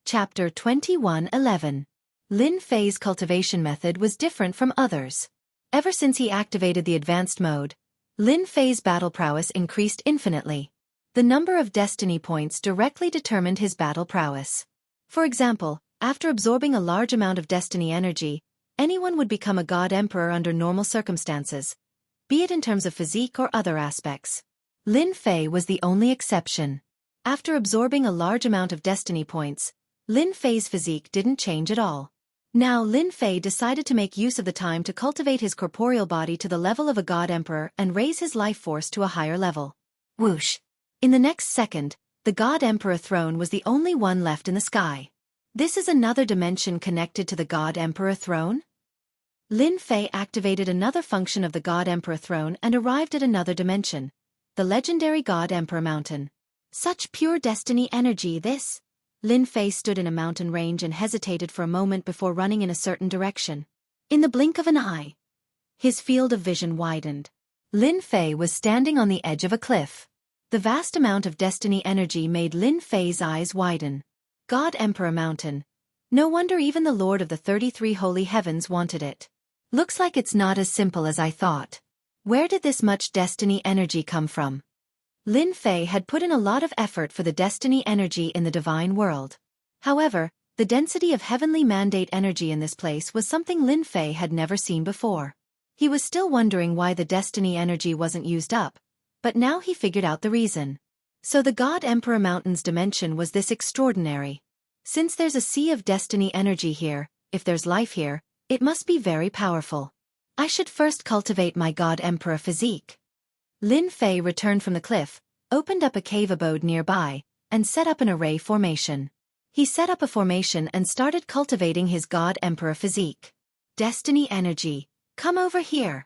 Chapter 21:11. Lin Fei's cultivation method was different from others. Ever since he activated the advanced mode, Lin Fei's battle prowess increased infinitely. The number of destiny points directly determined his battle prowess. For example, after absorbing a large amount of destiny energy, anyone would become a god emperor under normal circumstances, be it in terms of physique or other aspects. Lin Fei was the only exception. After absorbing a large amount of destiny points, Lin Fei's physique didn't change at all. Now Lin Fei decided to make use of the time to cultivate his corporeal body to the level of a god emperor and raise his life force to a higher level. Whoosh! In the next second, the god emperor throne was the only one left in the sky. This is another dimension connected to the god emperor throne? Lin Fei activated another function of the god emperor throne and arrived at another dimension, the legendary god emperor mountain. Such pure destiny energy this! Lin Fei stood in a mountain range and hesitated for a moment before running in a certain direction. In the blink of an eye, his field of vision widened. Lin Fei was standing on the edge of a cliff. The vast amount of destiny energy made Lin Fei's eyes widen. God Emperor Mountain. No wonder even the Lord of the 33 Holy Heavens wanted it. Looks like it's not as simple as I thought. Where did this much destiny energy come from? Lin Fei had put in a lot of effort for the destiny energy in the divine world. However, the density of heavenly mandate energy in this place was something Lin Fei had never seen before. He was still wondering why the destiny energy wasn't used up, but now he figured out the reason. So the God Emperor Mountain's dimension was this extraordinary. Since there's a sea of destiny energy here, if there's life here, it must be very powerful. I should first cultivate my God Emperor physique. Lin Fei returned from the cliff, opened up a cave abode nearby, and set up an array formation. He set up a formation and started cultivating his God Emperor physique. Destiny energy, come over here.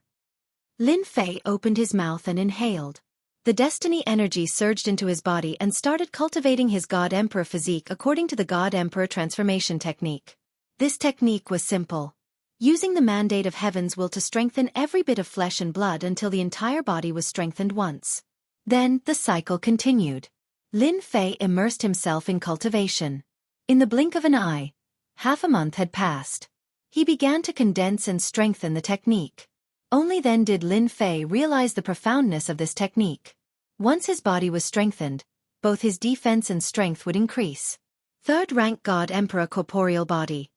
Lin Fei opened his mouth and inhaled. The destiny energy surged into his body and started cultivating his God Emperor physique according to the God Emperor transformation technique. This technique was simple. Using the mandate of heaven's will to strengthen every bit of flesh and blood until the entire body was strengthened once. Then, the cycle continued. Lin Fei immersed himself in cultivation. In the blink of an eye, half a month had passed. He began to condense and strengthen the technique. Only then did Lin Fei realize the profoundness of this technique. Once his body was strengthened, both his defense and strength would increase. Third rank God Emperor corporeal body.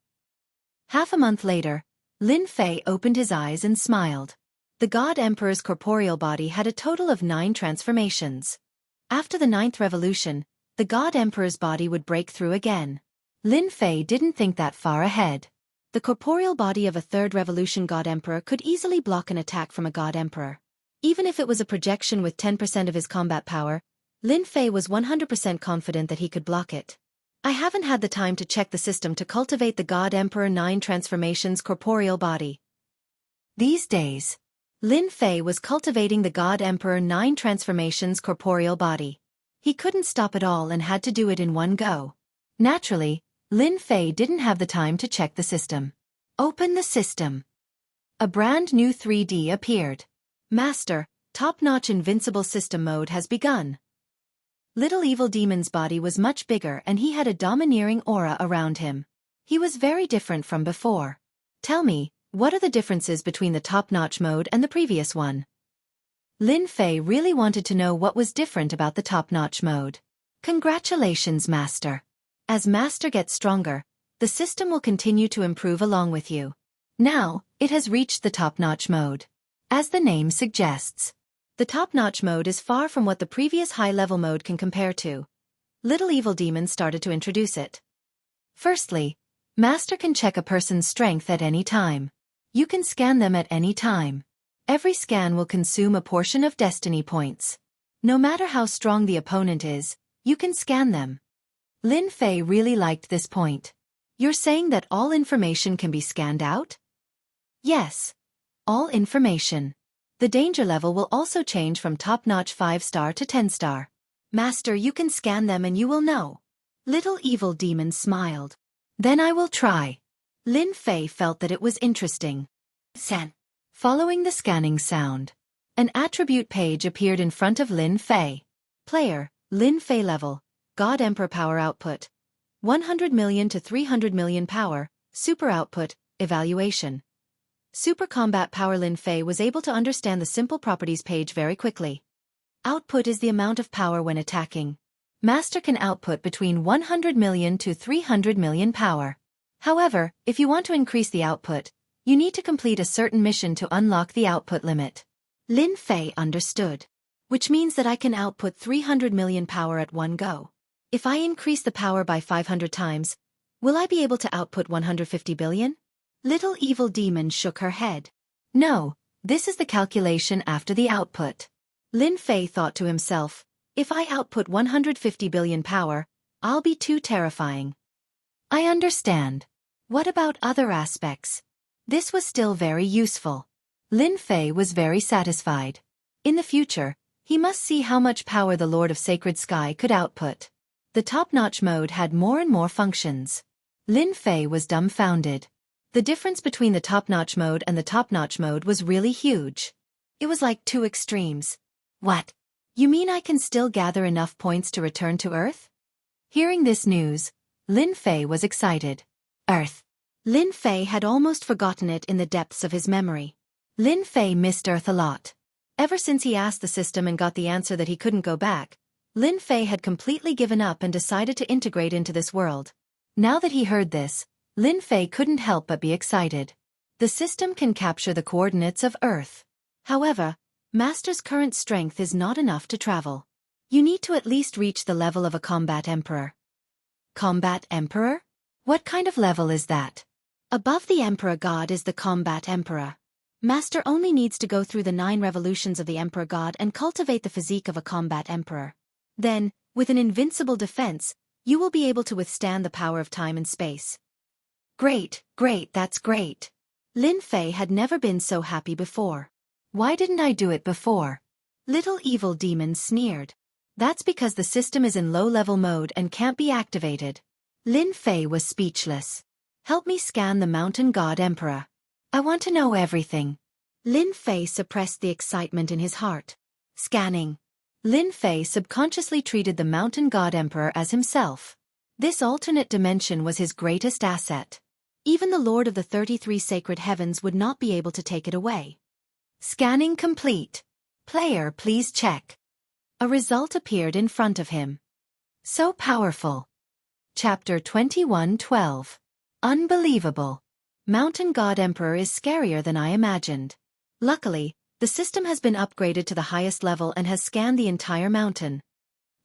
Half a month later, Lin Fei opened his eyes and smiled. The God Emperor's corporeal body had a total of 9 transformations. After the 9th revolution, the God Emperor's body would break through again. Lin Fei didn't think that far ahead. The corporeal body of a 3rd revolution God Emperor could easily block an attack from a God Emperor. Even if it was a projection with 10% of his combat power, Lin Fei was 100% confident that he could block it. I haven't had the time to check the system to cultivate the God Emperor 9 transformations corporeal body. These days, Lin Fei was cultivating the God Emperor 9 transformations corporeal body. He couldn't stop at all and had to do it in one go. Naturally, Lin Fei didn't have the time to check the system. Open the system. A brand new 3D appeared. Master, top-notch invincible system mode has begun. Little Evil Demon's body was much bigger and he had a domineering aura around him. He was very different from before. Tell me, what are the differences between the top-notch mode and the previous one? Lin Fei really wanted to know what was different about the top-notch mode. Congratulations, Master. As Master gets stronger, the system will continue to improve along with you. Now, it has reached the top-notch mode. As the name suggests, the top-notch mode is far from what the previous high-level mode can compare to. Little Evil Demon started to introduce it. Firstly, Master can check a person's strength at any time. You can scan them at any time. Every scan will consume a portion of destiny points. No matter how strong the opponent is, you can scan them. Lin Fei really liked this point. You're saying that all information can be scanned out? Yes. All information. The danger level will also change from top-notch 5-star to 10-star. Master, you can scan them and you will know. Little Evil Demon smiled. Then I will try. Lin Fei felt that it was interesting. Sen. Following the scanning sound, an attribute page appeared in front of Lin Fei. Player, Lin Fei level, God Emperor power output, 100 million to 300 million power, super output, evaluation. Super combat power. Lin Fei was able to understand the simple properties page very quickly. Output is the amount of power when attacking. Master can output between 100 million to 300 million power. However, if you want to increase the output, you need to complete a certain mission to unlock the output limit. Lin Fei understood. Which means that I can output 300 million power at one go. If I increase the power by 500 times, will I be able to output 150 billion? Little evil demon shook her head. No, this is the calculation after the output. Lin Fei thought to himself, if I output 150 billion power, I'll be too terrifying. I understand. What about other aspects? This was still very useful. Lin Fei was very satisfied. In the future, he must see how much power the Lord of Sacred Sky could output. The top-notch mode had more and more functions. Lin Fei was dumbfounded. The difference between the top-notch mode and the top-notch mode was really huge. It was like two extremes. What? You mean I can still gather enough points to return to Earth? Hearing this news, Lin Fei was excited. Earth. Lin Fei had almost forgotten it in the depths of his memory. Lin Fei missed Earth a lot. Ever since he asked the system and got the answer that he couldn't go back, Lin Fei had completely given up and decided to integrate into this world. Now that he heard this, Lin Fei couldn't help but be excited. The system can capture the coordinates of Earth. However, Master's current strength is not enough to travel. You need to at least reach the level of a combat emperor. Combat emperor? What kind of level is that? Above the emperor god is the combat emperor. Master only needs to go through the 9 revolutions of the emperor god and cultivate the physique of a combat emperor. Then, with an invincible defense, you will be able to withstand the power of time and space. Great, that's great. Lin Fei had never been so happy before. Why didn't I do it before? Little evil demon sneered. That's because the system is in low-level mode and can't be activated. Lin Fei was speechless. Help me scan the mountain god emperor. I want to know everything. Lin Fei suppressed the excitement in his heart. Scanning. Lin Fei subconsciously treated the mountain god emperor as himself. This alternate dimension was his greatest asset. Even the Lord of the 33 sacred heavens would not be able to take it away. Scanning complete. Player, please check. A result appeared in front of him. So powerful. Chapter 21:12. Unbelievable. Mountain God Emperor is scarier than I imagined. Luckily, the system has been upgraded to the highest level and has scanned the entire mountain.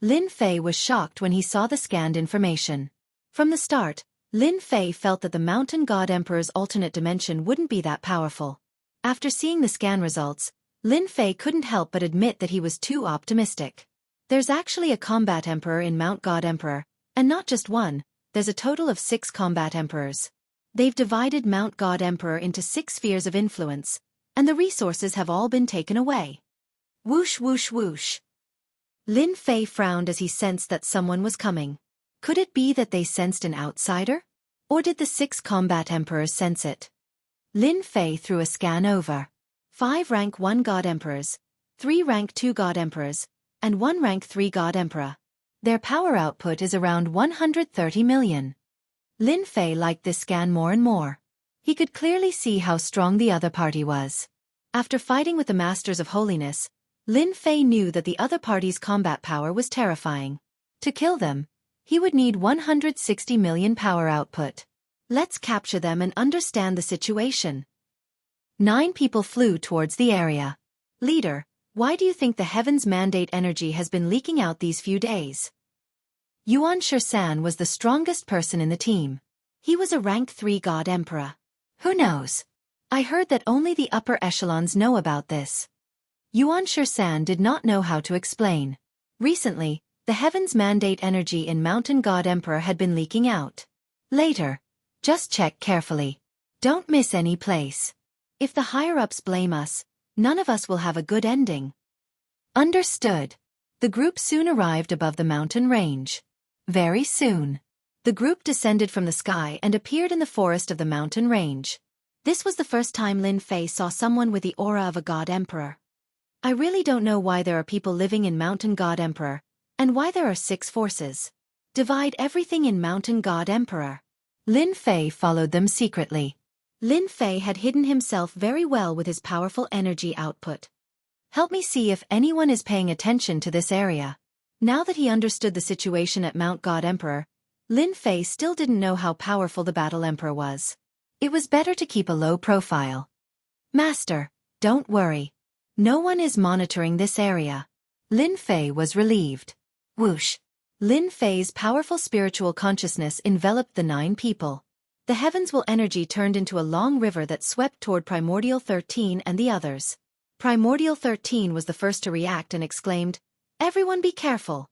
Lin Fei was shocked when he saw the scanned information. From the start, Lin Fei felt that the Mountain God Emperor's alternate dimension wouldn't be that powerful. After seeing the scan results, Lin Fei couldn't help but admit that he was too optimistic. There's actually a combat emperor in Mount God Emperor, and not just one, there's a total of 6 combat emperors. They've divided Mount God Emperor into 6 spheres of influence, and the resources have all been taken away. Whoosh whoosh whoosh. Lin Fei frowned as he sensed that someone was coming. Could it be that they sensed an outsider? Or did the 6 combat emperors sense it? Lin Fei threw a scan over. 5 rank 1 God Emperors, 3 rank 2 God Emperors, and 1 rank 3 God Emperor. Their power output is around 130 million. Lin Fei liked this scan more and more. He could clearly see how strong the other party was. After fighting with the Masters of Holiness, Lin Fei knew that the other party's combat power was terrifying. To kill them, he would need 160 million power output. Let's capture them and understand the situation. 9 people flew towards the area. Leader, why do you think the Heaven's Mandate energy has been leaking out these few days? Xianxia was the strongest person in the team. He was a rank 3 God Emperor. Who knows? I heard that only the upper echelons know about this. Xianxia did not know how to explain. Recently, the Heaven's Mandate energy in Mountain God Emperor had been leaking out. Later. Just check carefully. Don't miss any place. If the higher-ups blame us, none of us will have a good ending. Understood. The group soon arrived above the mountain range. Very soon. The group descended from the sky and appeared in the forest of the mountain range. This was the first time Lin Fei saw someone with the aura of a God Emperor. I really don't know why there are people living in Mountain God Emperor, and why there are 6 forces. Divide everything in Mountain God Emperor. Lin Fei followed them secretly. Lin Fei had hidden himself very well with his powerful energy output. Help me see if anyone is paying attention to this area. Now that he understood the situation at Mount God Emperor, Lin Fei still didn't know how powerful the Battle Emperor was. It was better to keep a low profile. Master, don't worry. No one is monitoring this area. Lin Fei was relieved. Whoosh! Lin Fei's powerful spiritual consciousness enveloped the 9 people. The heavens will energy turned into a long river that swept toward Primordial 13 and the others. Primordial 13 was the first to react and exclaimed, "Everyone be careful."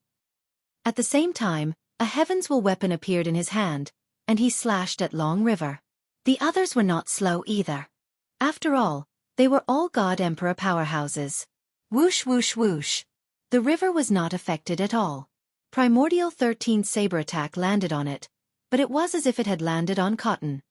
At the same time, a heavens will weapon appeared in his hand, and he slashed at Long River. The others were not slow either. After all, they were all God Emperor powerhouses. Whoosh whoosh whoosh. The river was not affected at all. Primordial 13's saber attack landed on it, but it was as if it had landed on cotton.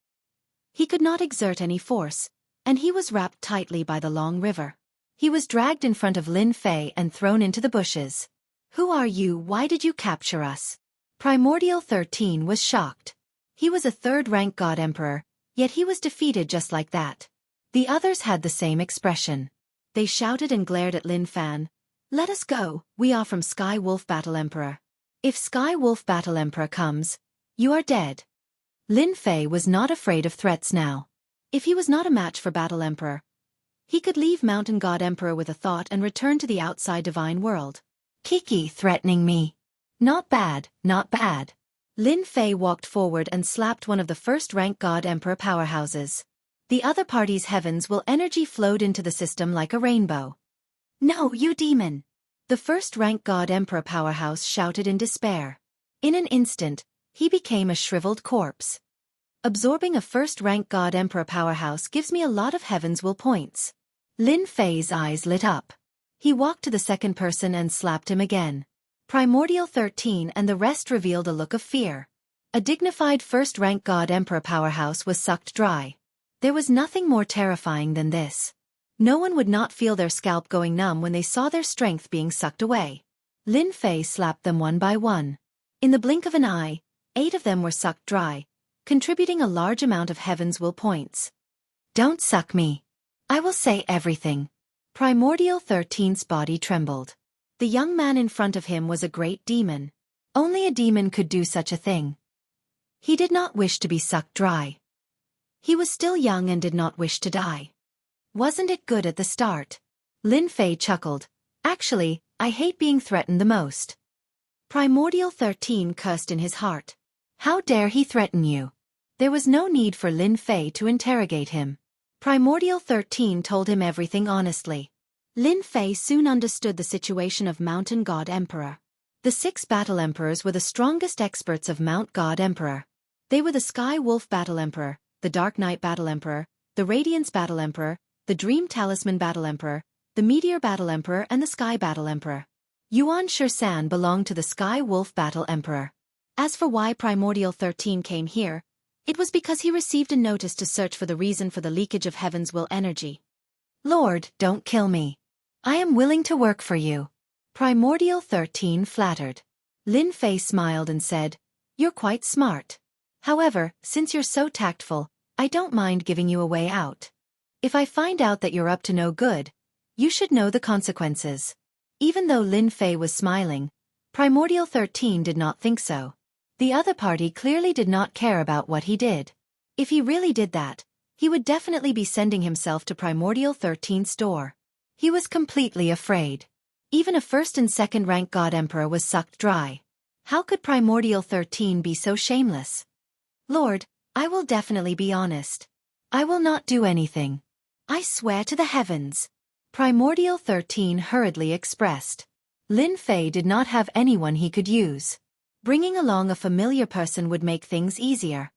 He could not exert any force, and he was wrapped tightly by the Long River. He was dragged in front of Lin Fei and thrown into the bushes. "Who are you? Why did you capture us?" Primordial 13 was shocked. He was a 3rd-rank God Emperor, yet he was defeated just like that. The others had the same expression. They shouted and glared at Lin Fan. "Let us go, we are from Sky Wolf Battle Emperor. If Sky Wolf Battle Emperor comes, you are dead." Lin Fei was not afraid of threats now. If he was not a match for Battle Emperor, he could leave Mountain God Emperor with a thought and return to the outside divine world. Kiki threatening me. Not bad, not bad. Lin Fei walked forward and slapped one of the 1st-rank God Emperor powerhouses. The other party's heavens will energy flowed into the system like a rainbow. "No, you demon!" The 1st-rank God Emperor powerhouse shouted in despair. In an instant, he became a shriveled corpse. Absorbing a 1st-rank God Emperor powerhouse gives me a lot of heavens will points. Lin Fei's eyes lit up. He walked to the 2nd person and slapped him again. Primordial 13 and the rest revealed a look of fear. A dignified 1st-rank God Emperor powerhouse was sucked dry. There was nothing more terrifying than this. No one would not feel their scalp going numb when they saw their strength being sucked away. Lin Fei slapped them one by one. In the blink of an eye, 8 of them were sucked dry, contributing a large amount of heaven's will points. "Don't suck me. I will say everything." Primordial 13's body trembled. The young man in front of him was a great demon. Only a demon could do such a thing. He did not wish to be sucked dry. He was still young and did not wish to die. Wasn't it good at the start? Lin Fei chuckled. "Actually, I hate being threatened the most." Primordial 13 cursed in his heart. How dare he threaten you? There was no need for Lin Fei to interrogate him. Primordial 13 told him everything honestly. Lin Fei soon understood the situation of Mountain God Emperor. The 6 Battle Emperors were the strongest experts of Mount God Emperor. They were the Sky Wolf Battle Emperor, the Dark Knight Battle Emperor, the Radiance Battle Emperor, the Dream Talisman Battle Emperor, the Meteor Battle Emperor and the Sky Battle Emperor. Yuan Shisan belonged to the Sky Wolf Battle Emperor. As for why Primordial 13 came here, it was because he received a notice to search for the reason for the leakage of Heaven's will energy. "Lord, don't kill me. I am willing to work for you." Primordial 13 flattered. Lin Fei smiled and said, "You're quite smart. However, since you're so tactful, I don't mind giving you a way out. If I find out that you're up to no good, you should know the consequences." Even though Lin Fei was smiling, Primordial 13 did not think so. The other party clearly did not care about what he did. If he really did that, he would definitely be sending himself to Primordial 13's door. He was completely afraid. Even a 1st and 2nd rank God Emperor was sucked dry. How could Primordial 13 be so shameless? "Lord, I will definitely be honest. I will not do anything. I swear to the heavens." Primordial 13 hurriedly expressed. Lin Fei did not have anyone he could use. Bringing along a familiar person would make things easier.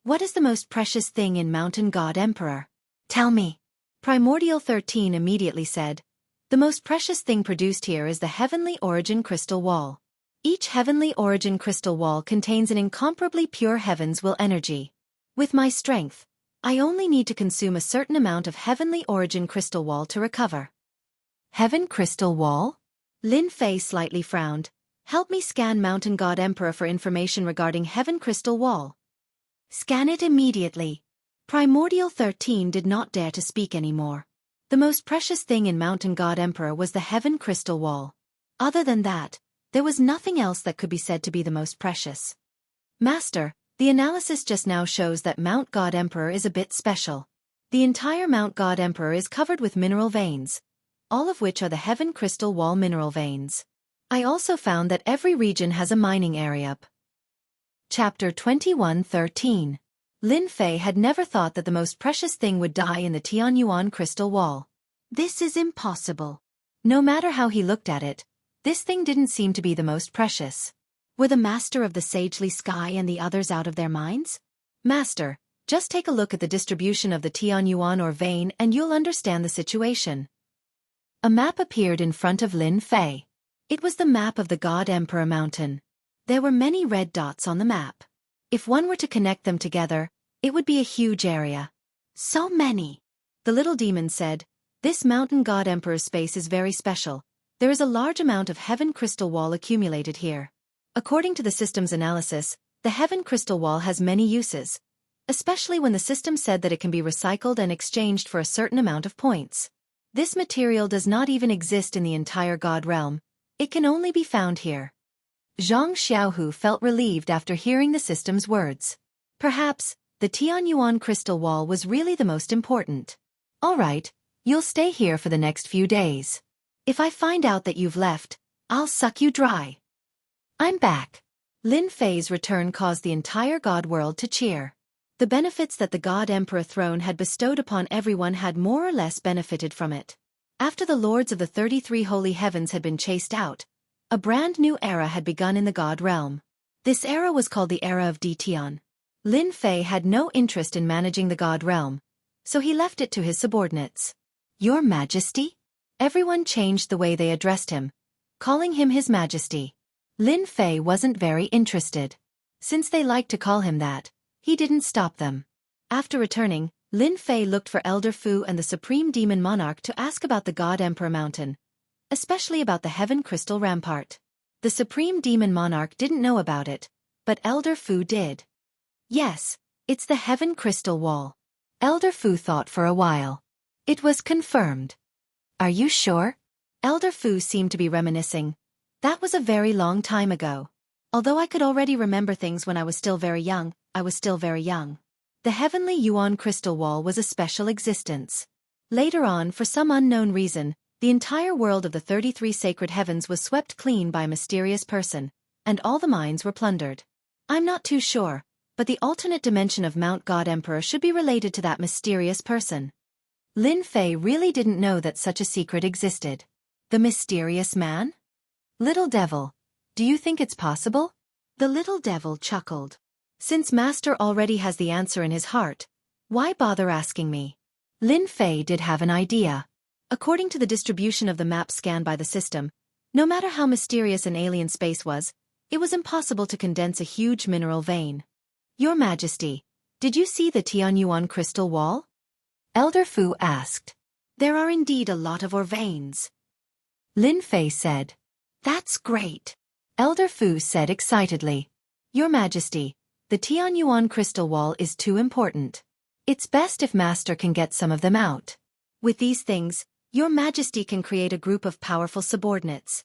"What is the most precious thing in Mountain God Emperor? Tell me." Primordial 13 immediately said, "The most precious thing produced here is the Heavenly Origin Crystal Wall. Each Heavenly Origin Crystal Wall contains an incomparably pure Heaven's will energy. With my strength, I only need to consume a certain amount of Heavenly Origin Crystal Wall to recover." Heaven Crystal Wall? Lin Fei slightly frowned. Help me scan Mountain God Emperor for information regarding Heaven Crystal Wall. Scan it immediately. Primordial 13 did not dare to speak anymore. The most precious thing in Mountain God Emperor was the Heaven Crystal Wall. Other than that, there was nothing else that could be said to be the most precious. Master, the analysis just now shows that Mount God Emperor is a bit special. The entire Mount God Emperor is covered with mineral veins, all of which are the Heaven Crystal Wall mineral veins. I also found that every region has a mining area. Chapter 21:13. Lin Fei had never thought that the most precious thing would die in the Tianyuan Crystal Wall. This is impossible. No matter how he looked at it, this thing didn't seem to be the most precious. Were the Master of the Sagely Sky and the others out of their minds? Master, just take a look at the distribution of the Tianyuan or vein and you'll understand the situation. A map appeared in front of Lin Fei. It was the map of the God Emperor Mountain. There were many red dots on the map. If one were to connect them together, it would be a huge area. So many. The little demon said, "This Mountain God Emperor space is very special. There is a large amount of Heaven Crystal Wall accumulated here. According to the system's analysis, the Heaven Crystal Wall has many uses, especially when the system said that it can be recycled and exchanged for a certain amount of points. This material does not even exist in the entire God realm. It can only be found here." Jianghu felt relieved after hearing the system's words. Perhaps, the Tianyuan Crystal Wall was really the most important. All right, you'll stay here for the next few days. If I find out that you've left, I'll suck you dry. I'm back. Lin Fei's return caused the entire God world to cheer. The benefits that the God Emperor throne had bestowed upon everyone had more or less benefited from it. After the lords of the 33 holy heavens had been chased out, a brand new era had begun in the God realm. This era was called the Era of Detian. Lin Fei had no interest in managing the God realm, so he left it to his subordinates. Your Majesty? Everyone changed the way they addressed him, calling him His Majesty. Lin Fei wasn't very interested. Since they liked to call him that, he didn't stop them. After returning, Lin Fei looked for Elder Fu and the Supreme Demon Monarch to ask about the God Emperor Mountain, especially about the Heaven Crystal Rampart. The Supreme Demon Monarch didn't know about it, but Elder Fu did. Yes, it's the Heaven Crystal Wall. Elder Fu thought for a while. It was confirmed. Are you sure? Elder Fu seemed to be reminiscing. That was a very long time ago. Although I could already remember things when I was still very young, I was still very young. The Heavenly Yuan Crystal Wall was a special existence. Later on, for some unknown reason, the entire world of the 33 sacred heavens was swept clean by a mysterious person, and all the mines were plundered. I'm not too sure, but the alternate dimension of Mount God Emperor should be related to that mysterious person. Lin Fei really didn't know that such a secret existed. The mysterious man? Little devil, do you think it's possible? The little devil chuckled. Since Master already has the answer in his heart, why bother asking me? Lin Fei did have an idea. According to the distribution of the map scanned by the system, no matter how mysterious an alien space was, it was impossible to condense a huge mineral vein. Your Majesty, did you see the Tianyuan Crystal Wall? Elder Fu asked. There are indeed a lot of ore veins. Lin Fei said. That's great. Elder Fu said excitedly. Your Majesty, the Tianyuan Crystal Wall is too important. It's best if Master can get some of them out. With these things, Your Majesty can create a group of powerful subordinates.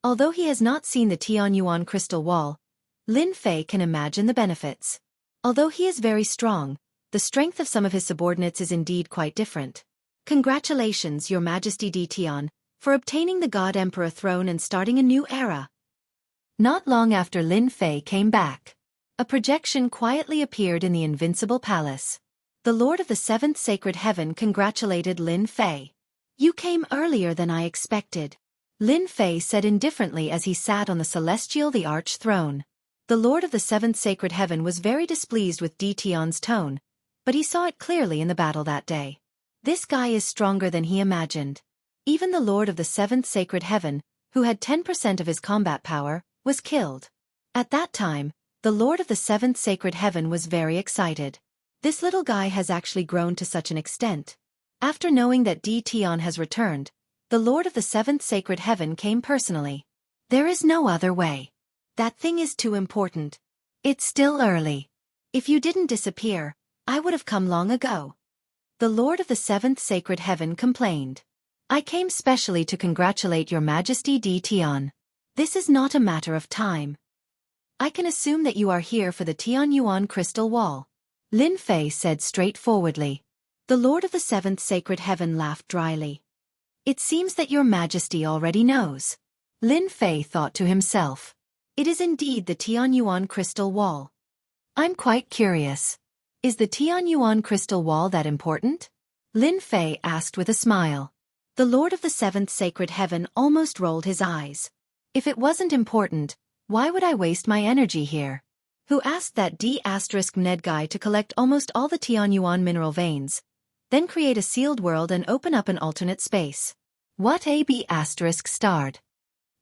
Although he has not seen the Tianyuan Crystal Wall, Lin Fei can imagine the benefits. Although he is very strong, the strength of some of his subordinates is indeed quite different. Congratulations, Your Majesty Detian, for obtaining the God Emperor throne and starting a new era. Not long after Lin Fei came back, a projection quietly appeared in the Invincible Palace. The Lord of the Seventh Sacred Heaven congratulated Lin Fei. You came earlier than I expected. Lin Fei said indifferently as he sat on the celestial the arch throne. The Lord of the Seventh Sacred Heaven was very displeased with Detian's tone, but he saw it clearly in the battle that day. This guy is stronger than he imagined. Even the Lord of the Seventh Sacred Heaven, who had 10% of his combat power, was killed. At that time, the Lord of the Seventh Sacred Heaven was very excited. This little guy has actually grown to such an extent. After knowing that Detian has returned, the Lord of the Seventh Sacred Heaven came personally. There is no other way. That thing is too important. It's still early. If you didn't disappear, I would have come long ago. The Lord of the Seventh Sacred Heaven complained. I came specially to congratulate your Majesty D. Tian. This is not a matter of time. I can assume that you are here for the Tianyuan crystal wall. Lin Fei said straightforwardly. The Lord of the Seventh Sacred Heaven laughed dryly. It seems that your Majesty already knows. Lin Fei thought to himself. It is indeed the Tianyuan crystal wall. I'm quite curious. Is the Tianyuan crystal wall that important? Lin Fei asked with a smile. The Lord of the Seventh Sacred Heaven almost rolled his eyes. If it wasn't important, why would I waste my energy here? Who asked that D*Ned guy to collect almost all the Tianyuan mineral veins, then create a sealed world and open up an alternate space? What AB** starred.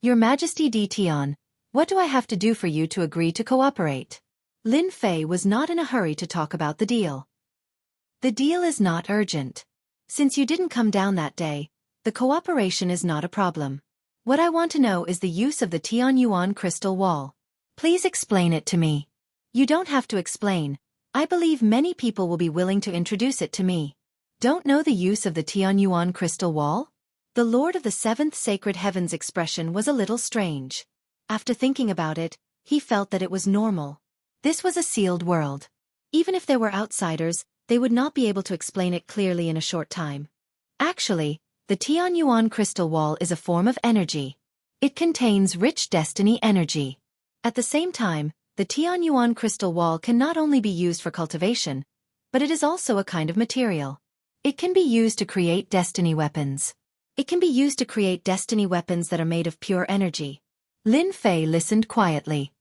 Your Majesty D. Tian, what do I have to do for you to agree to cooperate? Lin Fei was not in a hurry to talk about the deal. The deal is not urgent. Since you didn't come down that day, the cooperation is not a problem. What I want to know is the use of the Tianyuan crystal wall. Please explain it to me. You don't have to explain. I believe many people will be willing to introduce it to me. Don't know the use of the Tianyuan crystal wall? The Lord of the Seventh Sacred Heaven's expression was a little strange. After thinking about it, he felt that it was normal. This was a sealed world. Even if there were outsiders, they would not be able to explain it clearly in a short time. Actually, the Tianyuan crystal wall is a form of energy. It contains rich destiny energy. At the same time, the Tianyuan crystal wall can not only be used for cultivation, but it is also a kind of material. It can be used to create destiny weapons. It can be used to create destiny weapons that are made of pure energy. Lin Fei listened quietly.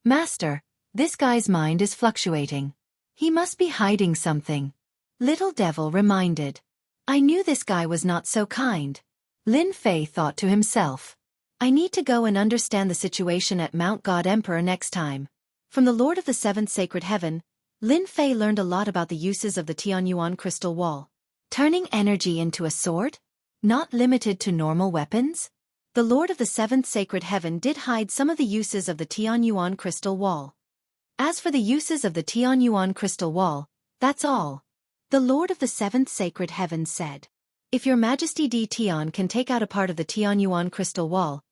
Master, this guy's mind is fluctuating. He must be hiding something. Little Devil reminded. I knew this guy was not so kind. Lin Fei thought to himself. I need to go and understand the situation at Mount God Emperor next time. From the Lord of the Seventh Sacred Heaven, Lin Fei learned a lot about the uses of the Tianyuan crystal wall. Turning energy into a sword? Not limited to normal weapons? The Lord of the Seventh Sacred Heaven did hide some of the uses of the Tianyuan crystal wall. As for the uses of the Tianyuan crystal wall, that's all. The Lord of the Seventh Sacred Heaven said. If your Majesty D. Tian can take out a part of the Tianyuan crystal wall,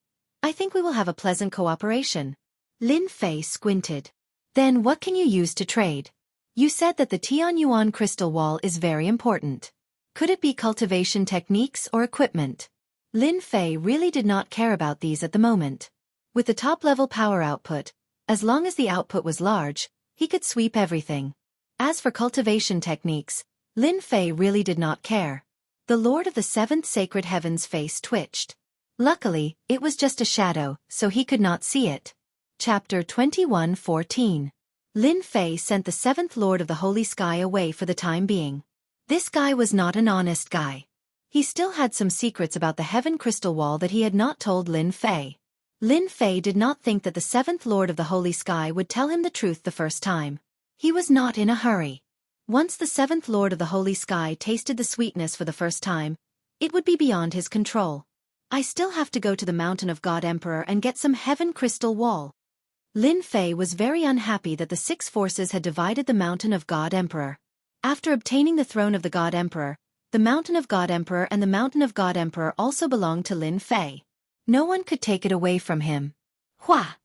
I think we will have a pleasant cooperation. Lin Fei squinted. Then what can you use to trade? You said that the Tianyuan crystal wall is very important. Could it be cultivation techniques or equipment? Lin Fei really did not care about these at the moment. With the top-level power output, as long as the output was large, he could sweep everything. As for cultivation techniques, Lin Fei really did not care. The Lord of the Seventh Sacred Heaven's face twitched. Luckily, it was just a shadow, so he could not see it. Chapter 21:14. Lin Fei sent the Seventh Lord of the Holy Sky away for the time being. This guy was not an honest guy. He still had some secrets about the Heaven Crystal Wall that he had not told Lin Fei. Lin Fei did not think that the Seventh Lord of the Holy Sky would tell him the truth the first time. He was not in a hurry. Once the Seventh Lord of the Holy Sky tasted the sweetness for the first time, it would be beyond his control. I still have to go to the Mountain of God Emperor and get some Heaven Crystal Wall. Lin Fei was very unhappy that the six forces had divided the Mountain of God Emperor. After obtaining the throne of the God Emperor, the Mountain of God Emperor and the Mountain of God Emperor also belonged to Lin Fei. No one could take it away from him. Hua!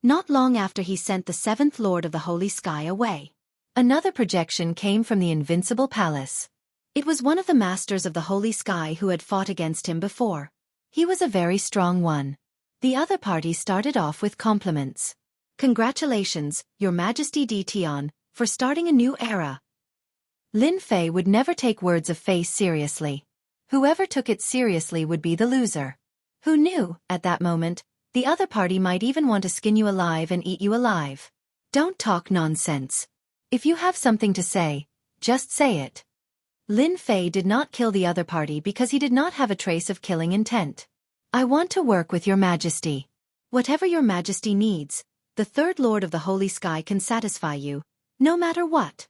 Not long after he sent the Seventh Lord of the Holy Sky away, another projection came from the Invincible Palace. It was one of the masters of the Holy Sky who had fought against him before. He was a very strong one. The other party started off with compliments. Congratulations, Your Majesty D. Tian, for starting a new era. Lin Fei would never take words of face seriously. Whoever took it seriously would be the loser. Who knew, at that moment, the other party might even want to skin you alive and eat you alive. Don't talk nonsense. If you have something to say, just say it. Lin Fei did not kill the other party because he did not have a trace of killing intent. I want to work with Your Majesty. Whatever Your Majesty needs, the Third Lord of the Holy Sky can satisfy you, no matter what.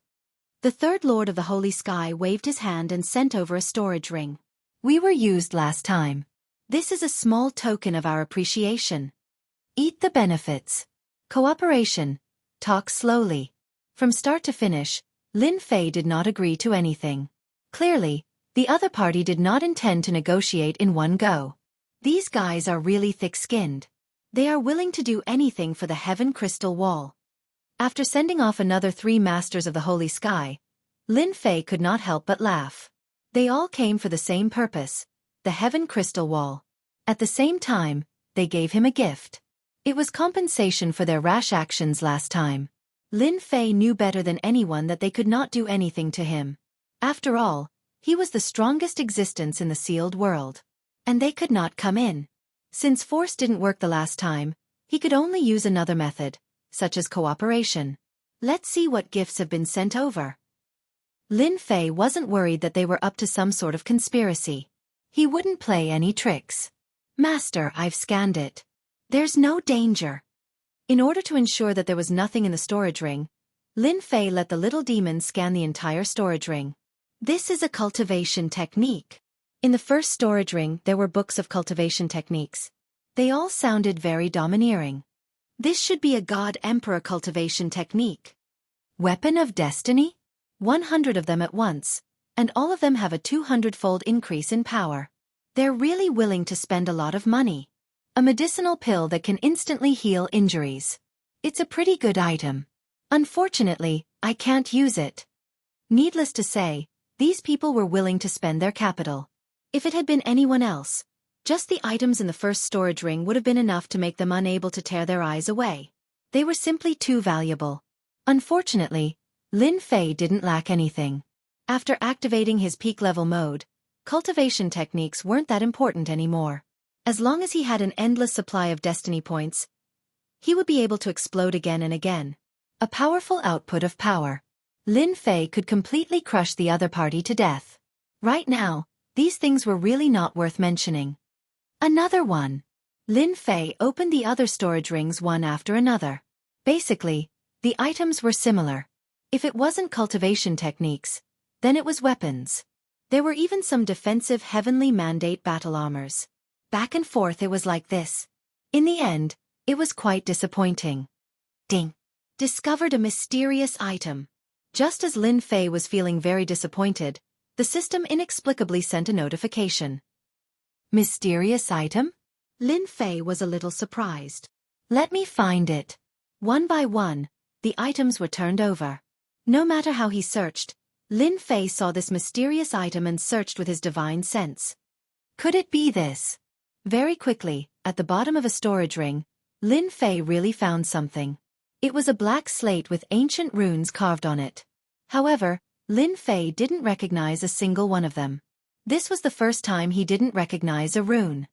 The Third Lord of the Holy Sky waved his hand and sent over a storage ring. We were used last time. This is a small token of our appreciation. Eat the benefits. Cooperation. Talk slowly. From start to finish, Lin Fei did not agree to anything. Clearly, the other party did not intend to negotiate in one go. These guys are really thick-skinned. They are willing to do anything for the Heaven Crystal Wall. After sending off another 3 Masters of the Holy Sky, Lin Fei could not help but laugh. They all came for the same purpose, the Heaven Crystal Wall. At the same time, they gave him a gift. It was compensation for their rash actions last time. Lin Fei knew better than anyone that they could not do anything to him. After all, he was the strongest existence in the sealed world. And they could not come in. Since force didn't work the last time, he could only use another method, such as cooperation. Let's see what gifts have been sent over. Lin Fei wasn't worried that they were up to some sort of conspiracy. He wouldn't play any tricks. Master, I've scanned it. There's no danger. In order to ensure that there was nothing in the storage ring, Lin Fei let the little demon scan the entire storage ring. This is a cultivation technique. In the first storage ring there were books of cultivation techniques. They all sounded very domineering. This should be a God-Emperor cultivation technique. Weapon of Destiny? 100 of them at once, and all of them have a 200-fold increase in power. They're really willing to spend a lot of money. A medicinal pill that can instantly heal injuries. It's a pretty good item. Unfortunately, I can't use it. Needless to say, these people were willing to spend their capital. If it had been anyone else, just the items in the first storage ring would have been enough to make them unable to tear their eyes away. They were simply too valuable. Unfortunately, Lin Fei didn't lack anything. After activating his peak-level mode, cultivation techniques weren't that important anymore. As long as he had an endless supply of destiny points, he would be able to explode again and again. A powerful output of power. Lin Fei could completely crush the other party to death. Right now, these things were really not worth mentioning. Another one. Lin Fei opened the other storage rings one after another. Basically, the items were similar. If it wasn't cultivation techniques, then it was weapons. There were even some defensive heavenly mandate battle armors. Back and forth it was like this. In the end, it was quite disappointing. Ding. Discovered a mysterious item. Just as Lin Fei was feeling very disappointed, the system inexplicably sent a notification. Mysterious item? Lin Fei was a little surprised. Let me find it. One by one, the items were turned over. No matter how he searched, Lin Fei saw this mysterious item and searched with his divine sense. Could it be this? Very quickly, at the bottom of a storage ring, Lin Fei really found something. It was a black slate with ancient runes carved on it. However, Lin Fei didn't recognize a single one of them. This was the first time he didn't recognize a rune.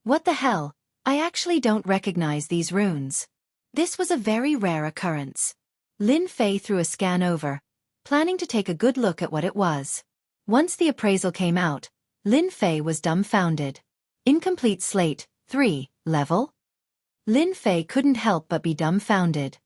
What the hell? I actually don't recognize these runes. This was a very rare occurrence. Lin Fei threw a scan over, planning to take a good look at what it was. Once the appraisal came out, Lin Fei was dumbfounded. Incomplete slate, 3, level? Lin Fei couldn't help but be dumbfounded.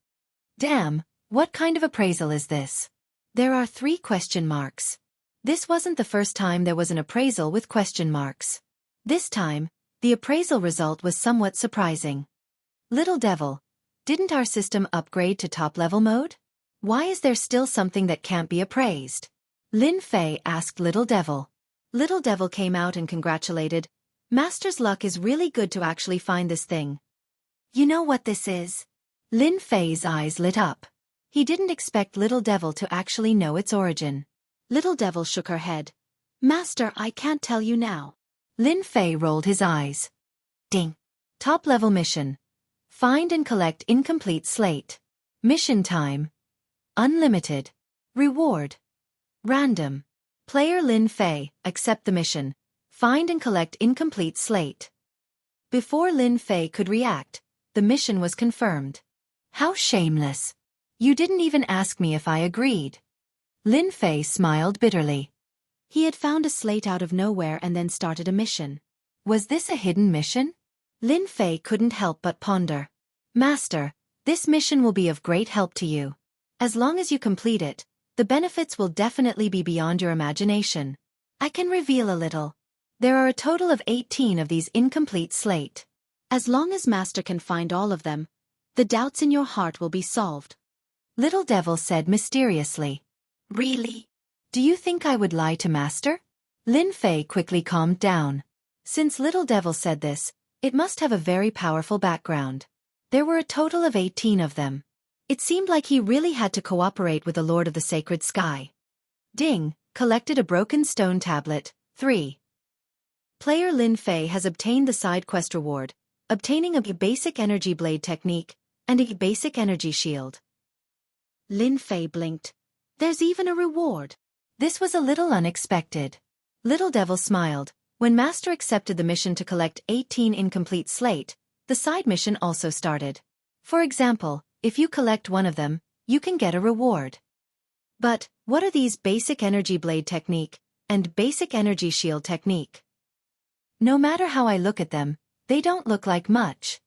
Damn, what kind of appraisal is this? There are 3 question marks. This wasn't the first time there was an appraisal with question marks. This time, the appraisal result was somewhat surprising. Little devil, didn't our system upgrade to top-level mode? Why is there still something that can't be appraised? Lin Fei asked Little Devil. Little Devil came out and congratulated. Master's luck is really good to actually find this thing. You know what this is? Lin Fei's eyes lit up. He didn't expect Little Devil to actually know its origin. Little Devil shook her head. Master, I can't tell you now. Lin Fei rolled his eyes. Ding. Top-level mission. Find and collect incomplete slate. Mission time. Unlimited. Reward. Random. Player Lin Fei, accept the mission. Find and collect incomplete slate. Before Lin Fei could react, the mission was confirmed. How shameless. You didn't even ask me if I agreed. Lin Fei smiled bitterly. He had found a slate out of nowhere and then started a mission. Was this a hidden mission? Lin Fei couldn't help but ponder. Master, this mission will be of great help to you. As long as you complete it, the benefits will definitely be beyond your imagination. I can reveal a little. There are a total of 18 of these incomplete slate. As long as Master can find all of them, the doubts in your heart will be solved. Little Devil said mysteriously. Really? Do you think I would lie to Master? Lin Fei quickly calmed down. Since Little Devil said this, it must have a very powerful background. There were a total of 18 of them. It seemed like he really had to cooperate with the Lord of the Sacred Sky. Ding, collected a broken stone tablet. 3. Player Lin Fei has obtained the side quest reward, obtaining a basic energy blade technique and a basic energy shield. Lin Fei blinked. There's even a reward. This was a little unexpected. Little Devil smiled. When Master accepted the mission to collect 18 incomplete slate, the side mission also started. For example, if you collect one of them, you can get a reward. But, what are these basic energy blade technique and basic energy shield technique? No matter how I look at them, they don't look like much.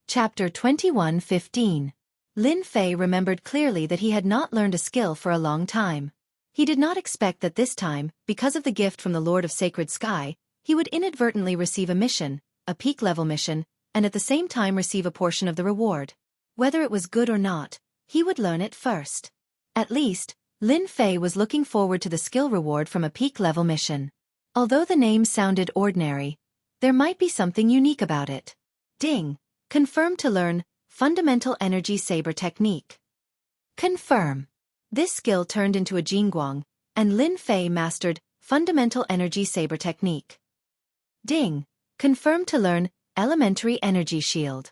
Chapter 21:15. Lin Fei remembered clearly that he had not learned a skill for a long time. He did not expect that this time, because of the gift from the Lord of Sacred Sky, he would inadvertently receive a mission, a peak-level mission, and at the same time receive a portion of the reward. Whether it was good or not, he would learn it first. At least, Lin Fei was looking forward to the skill reward from a peak-level mission. Although the name sounded ordinary, there might be something unique about it. Ding. Confirmed to learn Fundamental Energy Saber Technique. Confirm. This skill turned into a Jingguang, and Lin Fei mastered Fundamental Energy Saber Technique. Ding. Confirmed to learn Elementary Energy Shield.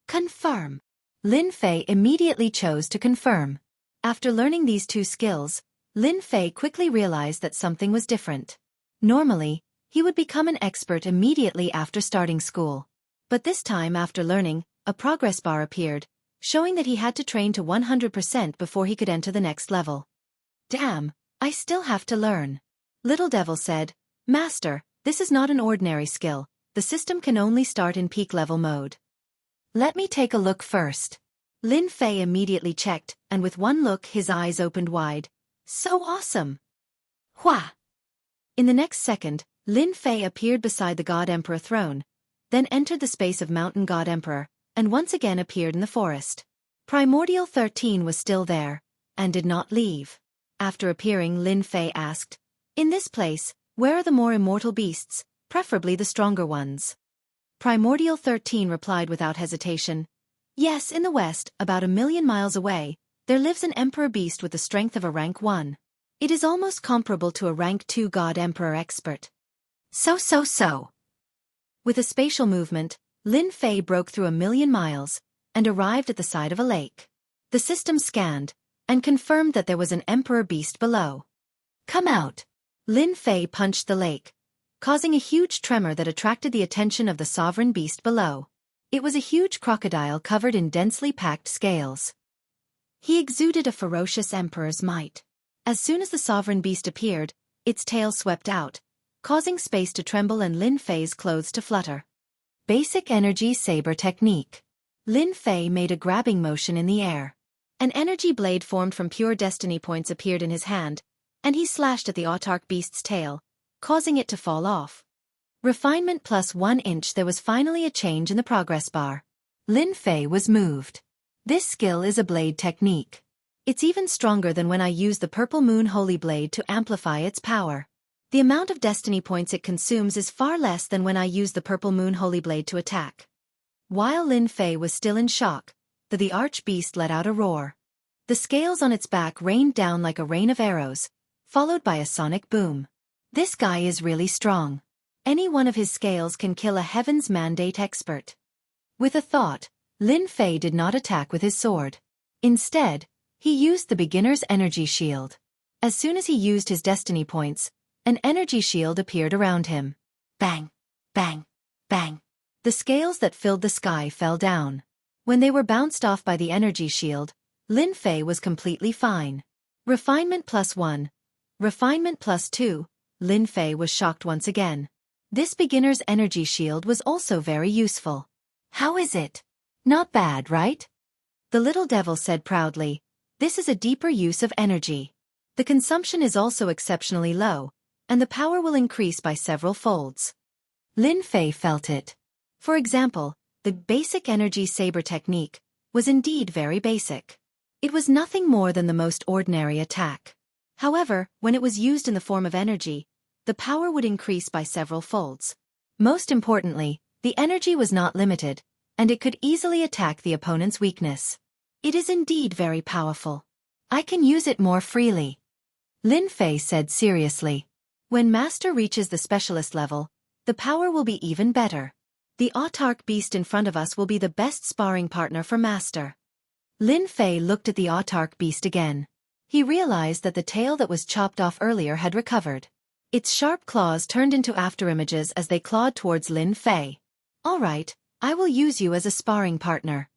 Confirm. Lin Fei immediately chose to confirm. After learning these two skills, Lin Fei quickly realized that something was different. Normally, he would become an expert immediately after starting school. But this time after learning, a progress bar appeared, showing that he had to train to 100% before he could enter the next level. Damn, I still have to learn. Little Devil said, Master, this is not an ordinary skill, the system can only start in peak level mode. Let me take a look first. Lin Fei immediately checked, and with one look his eyes opened wide. So awesome! Hua! In the next second, Lin Fei appeared beside the God Emperor throne, then entered the space of Mountain God Emperor, and once again appeared in the forest. Primordial 13 was still there, and did not leave. After appearing, Lin Fei asked, In this place, where are the more immortal beasts, preferably the stronger ones? Primordial 13 replied without hesitation, Yes, in the west, about 1,000,000 miles away, there lives an Emperor beast with the strength of a rank 1. It is almost comparable to a rank 2 God Emperor expert. So. With a spatial movement, Lin Fei broke through 1,000,000 miles, and arrived at the side of a lake. The system scanned, and confirmed that there was an Emperor beast below. Come out! Lin Fei punched the lake, causing a huge tremor that attracted the attention of the sovereign beast below. It was a huge crocodile covered in densely packed scales. He exuded a ferocious emperor's might. As soon as the sovereign beast appeared, its tail swept out, causing space to tremble and Lin Fei's clothes to flutter. Basic Energy Saber Technique. Lin Fei made a grabbing motion in the air. An energy blade formed from pure destiny points appeared in his hand, and he slashed at the autarch beast's tail, causing it to fall off. Refinement plus 1 inch. There was finally a change in the progress bar. Lin Fei was moved. This skill is a blade technique. It's even stronger than when I use the Purple Moon Holy Blade to amplify its power. The amount of destiny points it consumes is far less than when I use the Purple Moon Holy Blade to attack. While Lin Fei was still in shock, the arch-beast let out a roar. The scales on its back rained down like a rain of arrows, followed by a sonic boom. This guy is really strong. Any one of his scales can kill a Heaven's Mandate expert. With a thought, Lin Fei did not attack with his sword. Instead, he used the beginner's energy shield. As soon as he used his destiny points, an energy shield appeared around him. Bang! Bang! Bang! The scales that filled the sky fell down. When they were bounced off by the energy shield, Lin Fei was completely fine. Refinement plus 1. Refinement plus 2. Lin Fei was shocked once again. This beginner's energy shield was also very useful. How is it? Not bad, right? The little devil said proudly. This is a deeper use of energy. The consumption is also exceptionally low, and the power will increase by several folds. Lin Fei felt it. For example, the basic energy saber technique was indeed very basic. It was nothing more than the most ordinary attack. However, when it was used in the form of energy, the power would increase by several folds. Most importantly, the energy was not limited, and it could easily attack the opponent's weakness. It is indeed very powerful. I can use it more freely. Lin Fei said seriously. When Master reaches the specialist level, the power will be even better. The autarch beast in front of us will be the best sparring partner for Master. Lin Fei looked at the autarch beast again. He realized that the tail that was chopped off earlier had recovered. Its sharp claws turned into afterimages as they clawed towards Lin Fei. All right, I will use you as a sparring partner.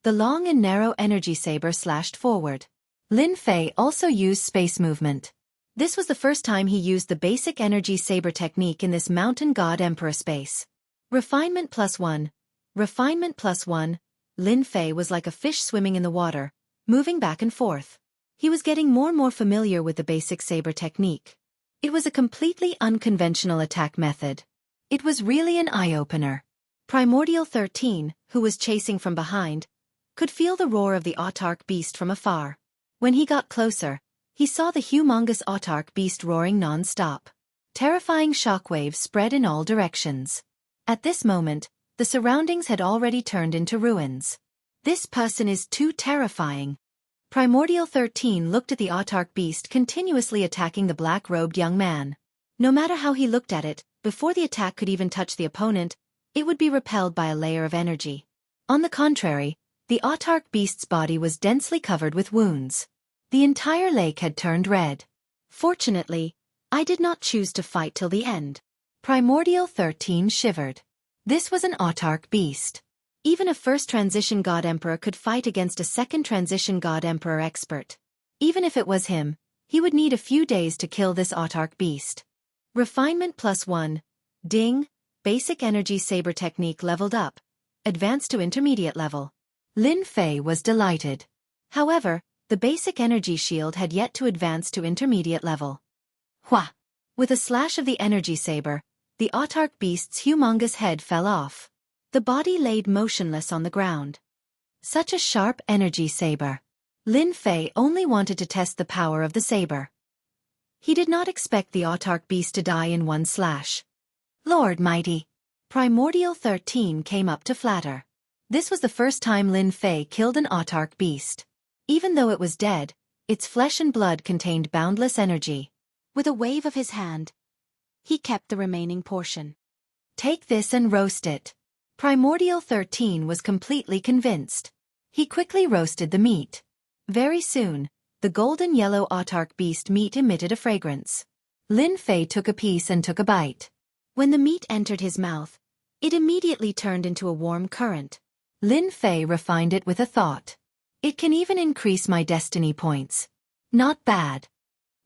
The long and narrow energy saber slashed forward. Lin Fei also used space movement. This was the first time he used the basic energy saber technique in this mountain god emperor space. Refinement +1. Refinement +1. Lin Fei was like a fish swimming in the water, moving back and forth. He was getting more and more familiar with the basic saber technique. It was a completely unconventional attack method. It was really an eye-opener. Primordial 13, who was chasing from behind, could feel the roar of the autarch beast from afar. When he got closer, he saw the humongous autarch beast roaring non-stop. Terrifying shockwaves spread in all directions. At this moment, the surroundings had already turned into ruins. This person is too terrifying. Primordial 13 looked at the autarch beast continuously attacking the black-robed young man. No matter how he looked at it, before the attack could even touch the opponent, it would be repelled by a layer of energy. On the contrary, the autarch beast's body was densely covered with wounds. The entire lake had turned red. Fortunately, I did not choose to fight till the end. Primordial 13 shivered. This was an autarch beast. Even a first transition god emperor could fight against a second transition god emperor expert. Even if it was him, he would need a few days to kill this autarch beast. Refinement +1. Ding. Basic energy saber technique leveled up. Advanced to intermediate level. Lin Fei was delighted. However, the basic energy shield had yet to advance to intermediate level. Hua! With a slash of the energy saber, the autarch beast's humongous head fell off. The body laid motionless on the ground. Such a sharp energy saber. Lin Fei only wanted to test the power of the saber. He did not expect the autarch beast to die in one slash. Lord Mighty! Primordial 13 came up to flatter. This was the first time Lin Fei killed an autarch beast. Even though it was dead, its flesh and blood contained boundless energy. With a wave of his hand, he kept the remaining portion. Take this and roast it. Primordial 13 was completely convinced. He quickly roasted the meat. Very soon, the golden yellow autarch beast meat emitted a fragrance. Lin Fei took a piece and took a bite. When the meat entered his mouth, it immediately turned into a warm current. Lin Fei refined it with a thought. It can even increase my destiny points. Not bad.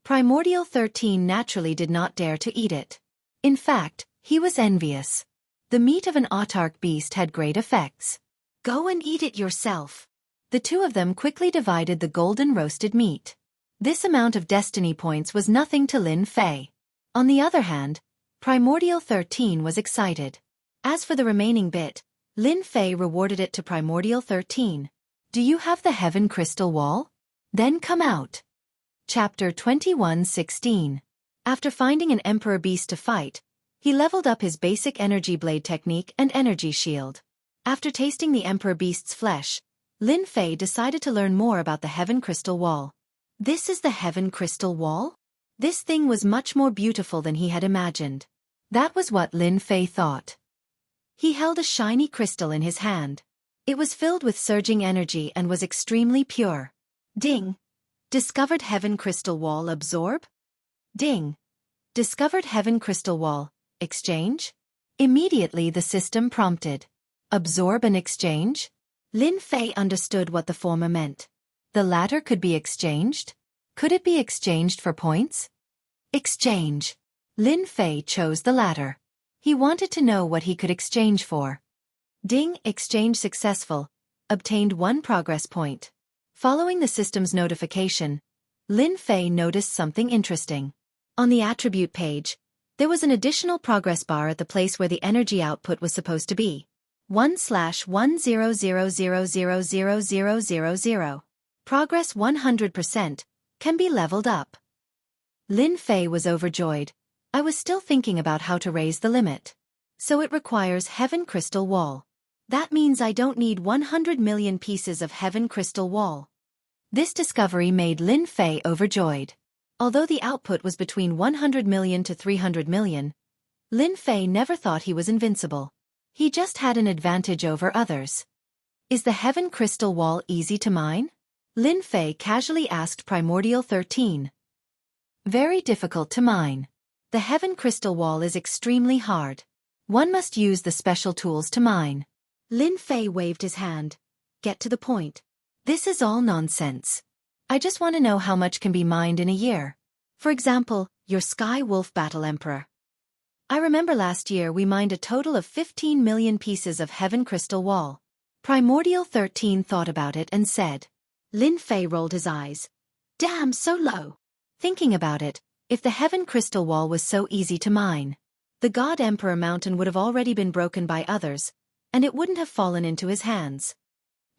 Primordial 13 naturally did not dare to eat it. In fact, he was envious. The meat of an autarch beast had great effects. Go and eat it yourself. The two of them quickly divided the golden roasted meat. This amount of destiny points was nothing to Lin Fei. On the other hand, Primordial 13 was excited. As for the remaining bit, Lin Fei rewarded it to Primordial 13. Do you have the heaven crystal wall? Then come out. Chapter 21:16. After finding an emperor beast to fight, he leveled up his basic energy blade technique and energy shield. After tasting the emperor beast's flesh, Lin Fei decided to learn more about the heaven crystal wall. This is the heaven crystal wall? This thing was much more beautiful than he had imagined. That was what Lin Fei thought. He held a shiny crystal in his hand. It was filled with surging energy and was extremely pure. Ding! Discovered heaven crystal wall absorb? Ding! Discovered heaven crystal wall. Exchange? Immediately the system prompted. Absorb and exchange? Lin Fei understood what the former meant. The latter could be exchanged? Could it be exchanged for points? Exchange. Lin Fei chose the latter. He wanted to know what he could exchange for. Ding! Exchange successful. Obtained 1 progress point. Following the system's notification, Lin Fei noticed something interesting. On the attribute page, there was an additional progress bar at the place where the energy output was supposed to be. 1/100000000. Progress 100%, can be leveled up. Lin Fei was overjoyed. I was still thinking about how to raise the limit. So it requires Heaven Crystal Wall. That means I don't need 100 million pieces of Heaven Crystal Wall. This discovery made Lin Fei overjoyed. Although the output was between 100 million to 300 million, Lin Fei never thought he was invincible. He just had an advantage over others. Is the Heaven Crystal Wall easy to mine? Lin Fei casually asked Primordial 13. Very difficult to mine. The Heaven Crystal Wall is extremely hard. One must use the special tools to mine. Lin Fei waved his hand. Get to the point. This is all nonsense. I just want to know how much can be mined in a year. For example, your Sky Wolf Battle Emperor. I remember last year we mined a total of 15 million pieces of Heaven Crystal Wall. Primordial 13 thought about it and said. Lin Fei rolled his eyes. Damn, so low. Thinking about it, if the Heaven Crystal Wall was so easy to mine, the God Emperor Mountain would have already been broken by others, and it wouldn't have fallen into his hands.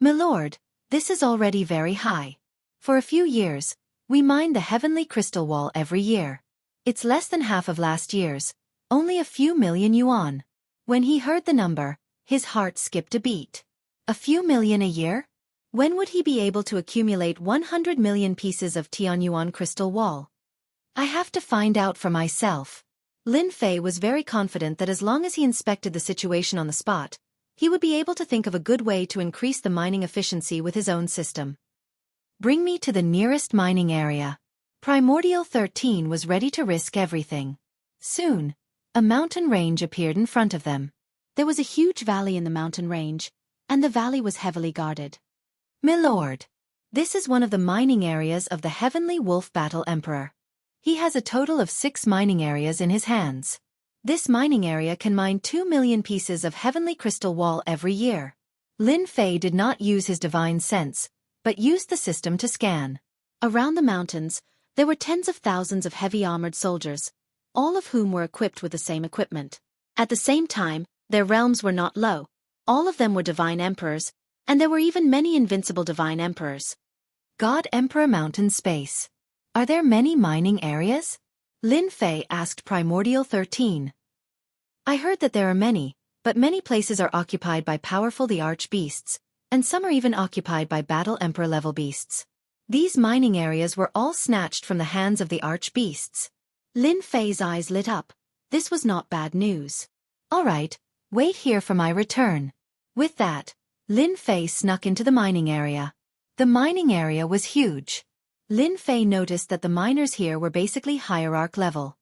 Milord, this is already very high. For a few years, we mine the Heavenly Crystal Wall every year. It's less than half of last year's, only a few million yuan. When he heard the number, his heart skipped a beat. A few million a year? When would he be able to accumulate 100 million pieces of Tianyuan Crystal Wall? I have to find out for myself. Lin Fei was very confident that as long as he inspected the situation on the spot, he would be able to think of a good way to increase the mining efficiency with his own system. Bring me to the nearest mining area. Primordial 13 was ready to risk everything. Soon, a mountain range appeared in front of them. There was a huge valley in the mountain range, and the valley was heavily guarded. Milord, this is one of the mining areas of the Heavenly Wolf Battle Emperor. He has a total of 6 mining areas in his hands. This mining area can mine 2 million pieces of Heavenly Crystal Wall every year. Lin Fei did not use his divine sense, but used the system to scan. Around the mountains, there were tens of thousands of heavy armored soldiers, all of whom were equipped with the same equipment. At the same time, their realms were not low. All of them were divine emperors, and there were even many invincible divine emperors. God Emperor Mountain Space. Are there many mining areas? Lin Fei asked Primordial 13. I heard that there are many, but many places are occupied by powerful the Arch Beasts, and some are even occupied by Battle Emperor level beasts. These mining areas were all snatched from the hands of the Arch Beasts. Lin Fei's eyes lit up. This was not bad news. All right, wait here for my return. With that, Lin Fei snuck into the mining area. The mining area was huge. Lin Fei noticed that the miners here were basically hierarch level.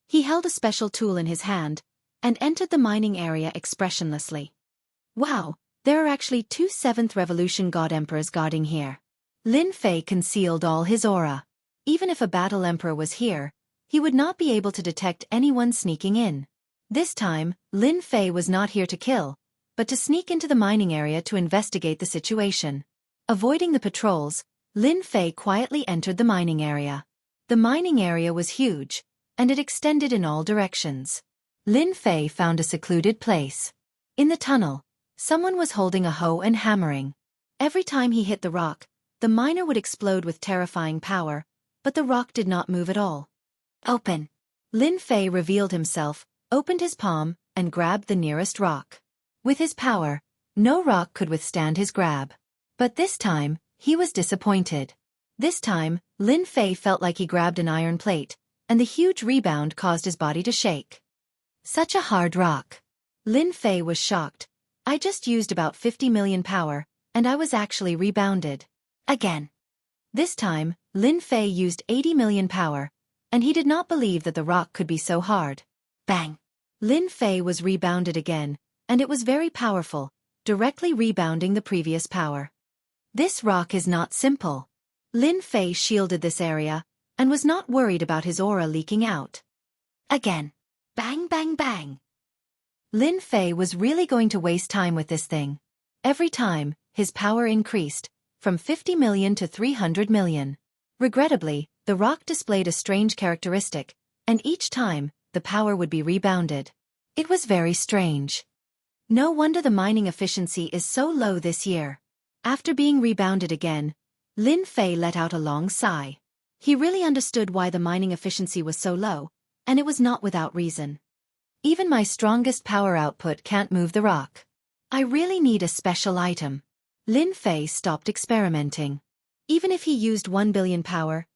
He held a special tool in his hand, and entered the mining area expressionlessly. Wow, there are actually 2 7th Revolution God Emperors guarding here. Lin Fei concealed all his aura. Even if a Battle Emperor was here, he would not be able to detect anyone sneaking in. This time, Lin Fei was not here to kill, but to sneak into the mining area to investigate the situation. Avoiding the patrols, Lin Fei quietly entered the mining area. The mining area was huge, and it extended in all directions. Lin Fei found a secluded place. In the tunnel, someone was holding a hoe and hammering. Every time he hit the rock, the miner would explode with terrifying power, but the rock did not move at all. Open! Lin Fei revealed himself, opened his palm, and grabbed the nearest rock. With his power, no rock could withstand his grab. But this time, he was disappointed. This time, Lin Fei felt like he grabbed an iron plate, and the huge rebound caused his body to shake. Such a hard rock. Lin Fei was shocked. I just used about 50 million power, and I was actually rebounded. Again. This time, Lin Fei used 80 million power, and he did not believe that the rock could be so hard. Bang! Lin Fei was rebounded again, and it was very powerful, directly rebounding the previous power. This rock is not simple. Lin Fei shielded this area, and was not worried about his aura leaking out. Again. Bang bang bang. Lin Fei was really going to waste time with this thing. Every time, his power increased, from 50 million to 300 million. Regrettably, the the rock displayed a strange characteristic, and each time, the power would be rebounded. It was very strange. No wonder the mining efficiency is so low this year. After being rebounded again, Lin Fei let out a long sigh. He really understood why the mining efficiency was so low, and it was not without reason. Even my strongest power output can't move the rock. I really need a special item. Lin Fei stopped experimenting. Even if he used 1 billion power,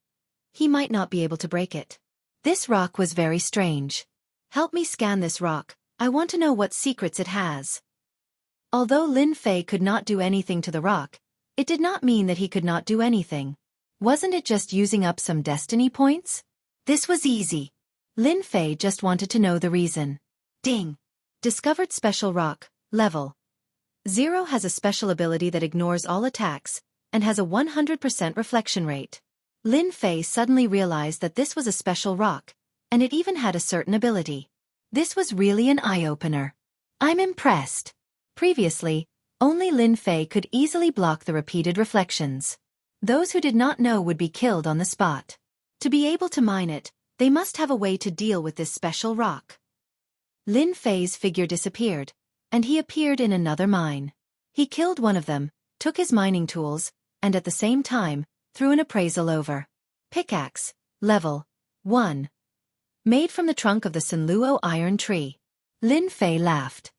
he might not be able to break it. This rock was very strange. Help me scan this rock, I want to know what secrets it has. Although Lin Fei could not do anything to the rock, it did not mean that he could not do anything. Wasn't it just using up some destiny points? This was easy. Lin Fei just wanted to know the reason. Ding! Discovered special rock, level 0 has a special ability that ignores all attacks, and has a 100% reflection rate. Lin Fei suddenly realized that this was a special rock, and it even had a certain ability. This was really an eye-opener. I'm impressed. Previously, only Lin Fei could easily block the repeated reflections. Those who did not know would be killed on the spot. To be able to mine it, they must have a way to deal with this special rock. Lin Fei's figure disappeared, and he appeared in another mine. He killed one of them, took his mining tools, and at the same time, threw an appraisal over. Pickaxe, level 1. Made from the trunk of the Sanluo iron tree. Lin Fei laughed.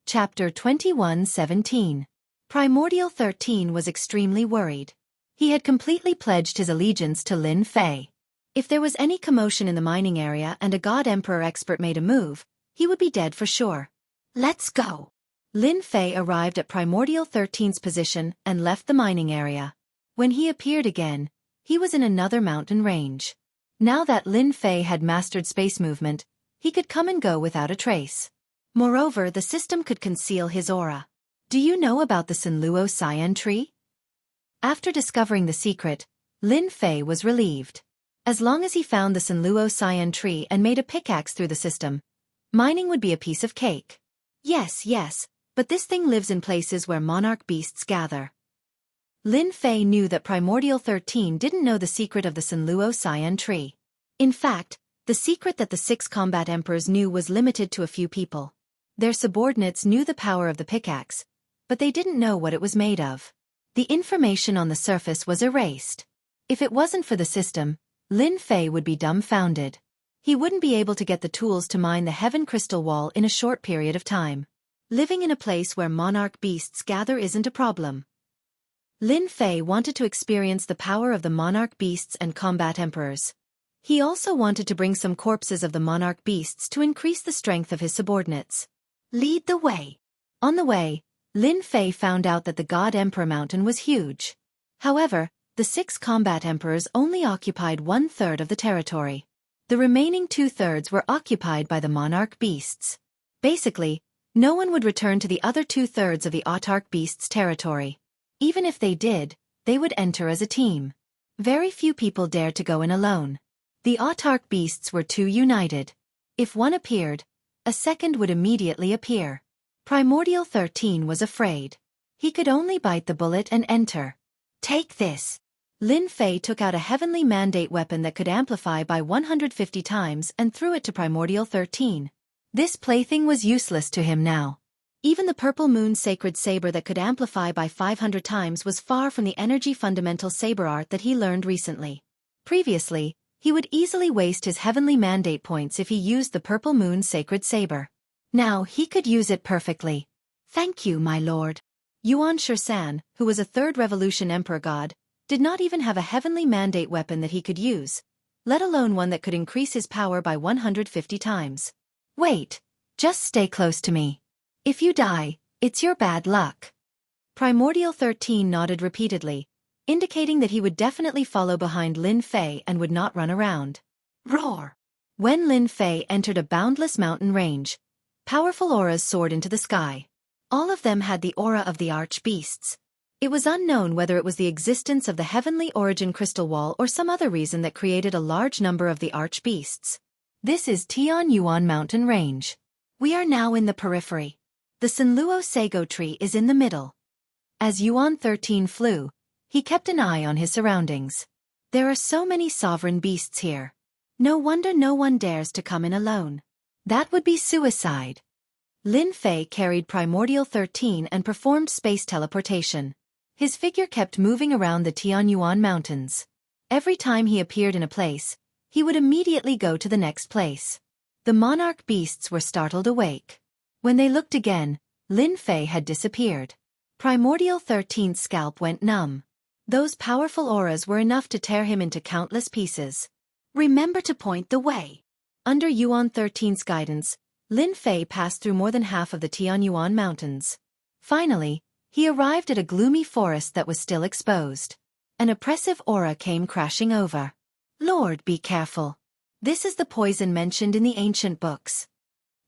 Chapter 21:17. Primordial 13 was extremely worried. He had completely pledged his allegiance to Lin Fei. If there was any commotion in the mining area and a God Emperor expert made a move, he would be dead for sure. Let's go. Lin Fei arrived at Primordial 13's position and left the mining area. When he appeared again, he was in another mountain range. Now that Lin Fei had mastered space movement, he could come and go without a trace. Moreover, the system could conceal his aura. Do you know about the Sanluo Cyan tree? After discovering the secret, Lin Fei was relieved. As long as he found the Sanluo Cyan tree and made a pickaxe through the system, mining would be a piece of cake. Yes, but this thing lives in places where monarch beasts gather. Lin Fei knew that Primordial 13 didn't know the secret of the Sanluo Cyan tree. In fact, the secret that the 6 combat emperors knew was limited to a few people. Their subordinates knew the power of the pickaxe, but they didn't know what it was made of. The information on the surface was erased. If it wasn't for the system, Lin Fei would be dumbfounded. He wouldn't be able to get the tools to mine the Heaven Crystal Wall in a short period of time. Living in a place where monarch beasts gather isn't a problem. Lin Fei wanted to experience the power of the monarch beasts and combat emperors. He also wanted to bring some corpses of the monarch beasts to increase the strength of his subordinates. Lead the way. On the way, Lin Fei found out that the God Emperor mountain was huge. However, the 6 combat emperors only occupied 1/3 of the territory. The remaining 2/3 were occupied by the monarch beasts. Basically, no one would return to the other 2/3 of the autarch beasts' territory. Even if they did, they would enter as a team. Very few people dared to go in alone. The autarch beasts were too united. If one appeared, a second would immediately appear. Primordial 13 was afraid. He could only bite the bullet and enter. Take this. Lin Fei took out a heavenly mandate weapon that could amplify by 150 times and threw it to Primordial 13. This plaything was useless to him now. Even the Purple Moon Sacred Saber that could amplify by 500 times was far from the energy fundamental saber art that he learned recently. Previously, he would easily waste his heavenly mandate points if he used the Purple Moon Sacred Saber. Now he could use it perfectly. Thank you, my lord. Xianxia, who was a 3rd Revolution Emperor God, did not even have a heavenly mandate weapon that he could use, let alone one that could increase his power by 150 times. Wait, just stay close to me. If you die, it's your bad luck. Primordial 13 nodded repeatedly, indicating that he would definitely follow behind Lin Fei and would not run around. Roar! When Lin Fei entered a boundless mountain range, powerful auras soared into the sky. All of them had the aura of the arch-beasts. It was unknown whether it was the existence of the heavenly origin crystal wall or some other reason that created a large number of the arch-beasts. This is Tianyuan mountain range. We are now in the periphery. The Sanluo sago tree is in the middle. As Yuan 13 flew, he kept an eye on his surroundings. There are so many sovereign beasts here. No wonder no one dares to come in alone. That would be suicide. Lin Fei carried Primordial 13 and performed space teleportation. His figure kept moving around the Tianyuan Mountains. Every time he appeared in a place, he would immediately go to the next place. The monarch beasts were startled awake. When they looked again, Lin Fei had disappeared. Primordial 13's scalp went numb. Those powerful auras were enough to tear him into countless pieces. Remember to point the way. Under Yuan 13's guidance, Lin Fei passed through more than half of the Tianyuan Mountains. Finally, he arrived at a gloomy forest that was still exposed. An oppressive aura came crashing over. Lord, be careful. This is the poison mentioned in the ancient books.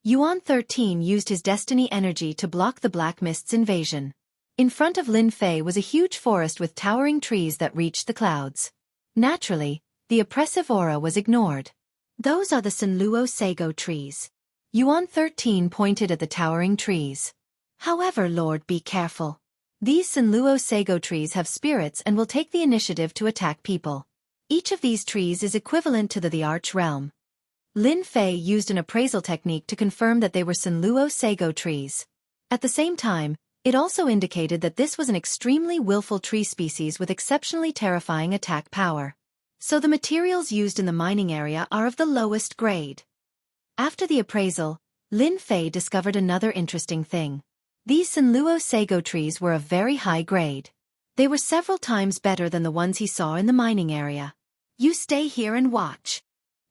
Yuan 13 used his destiny energy to block the Black Mist's invasion. In front of Lin Fei was a huge forest with towering trees that reached the clouds. Naturally, the oppressive aura was ignored. Those are the Sanluo Sago trees. Yuan 13 pointed at the towering trees. However, Lord, be careful. These Sanluo Sago trees have spirits and will take the initiative to attack people. Each of these trees is equivalent to the Arch Realm. Lin Fei used an appraisal technique to confirm that they were Sanluo Sago trees. At the same time, it also indicated that this was an extremely willful tree species with exceptionally terrifying attack power. So the materials used in the mining area are of the lowest grade. After the appraisal, Lin Fei discovered another interesting thing. These Sanluo Sago trees were of very high grade. They were several times better than the ones he saw in the mining area. You stay here and watch.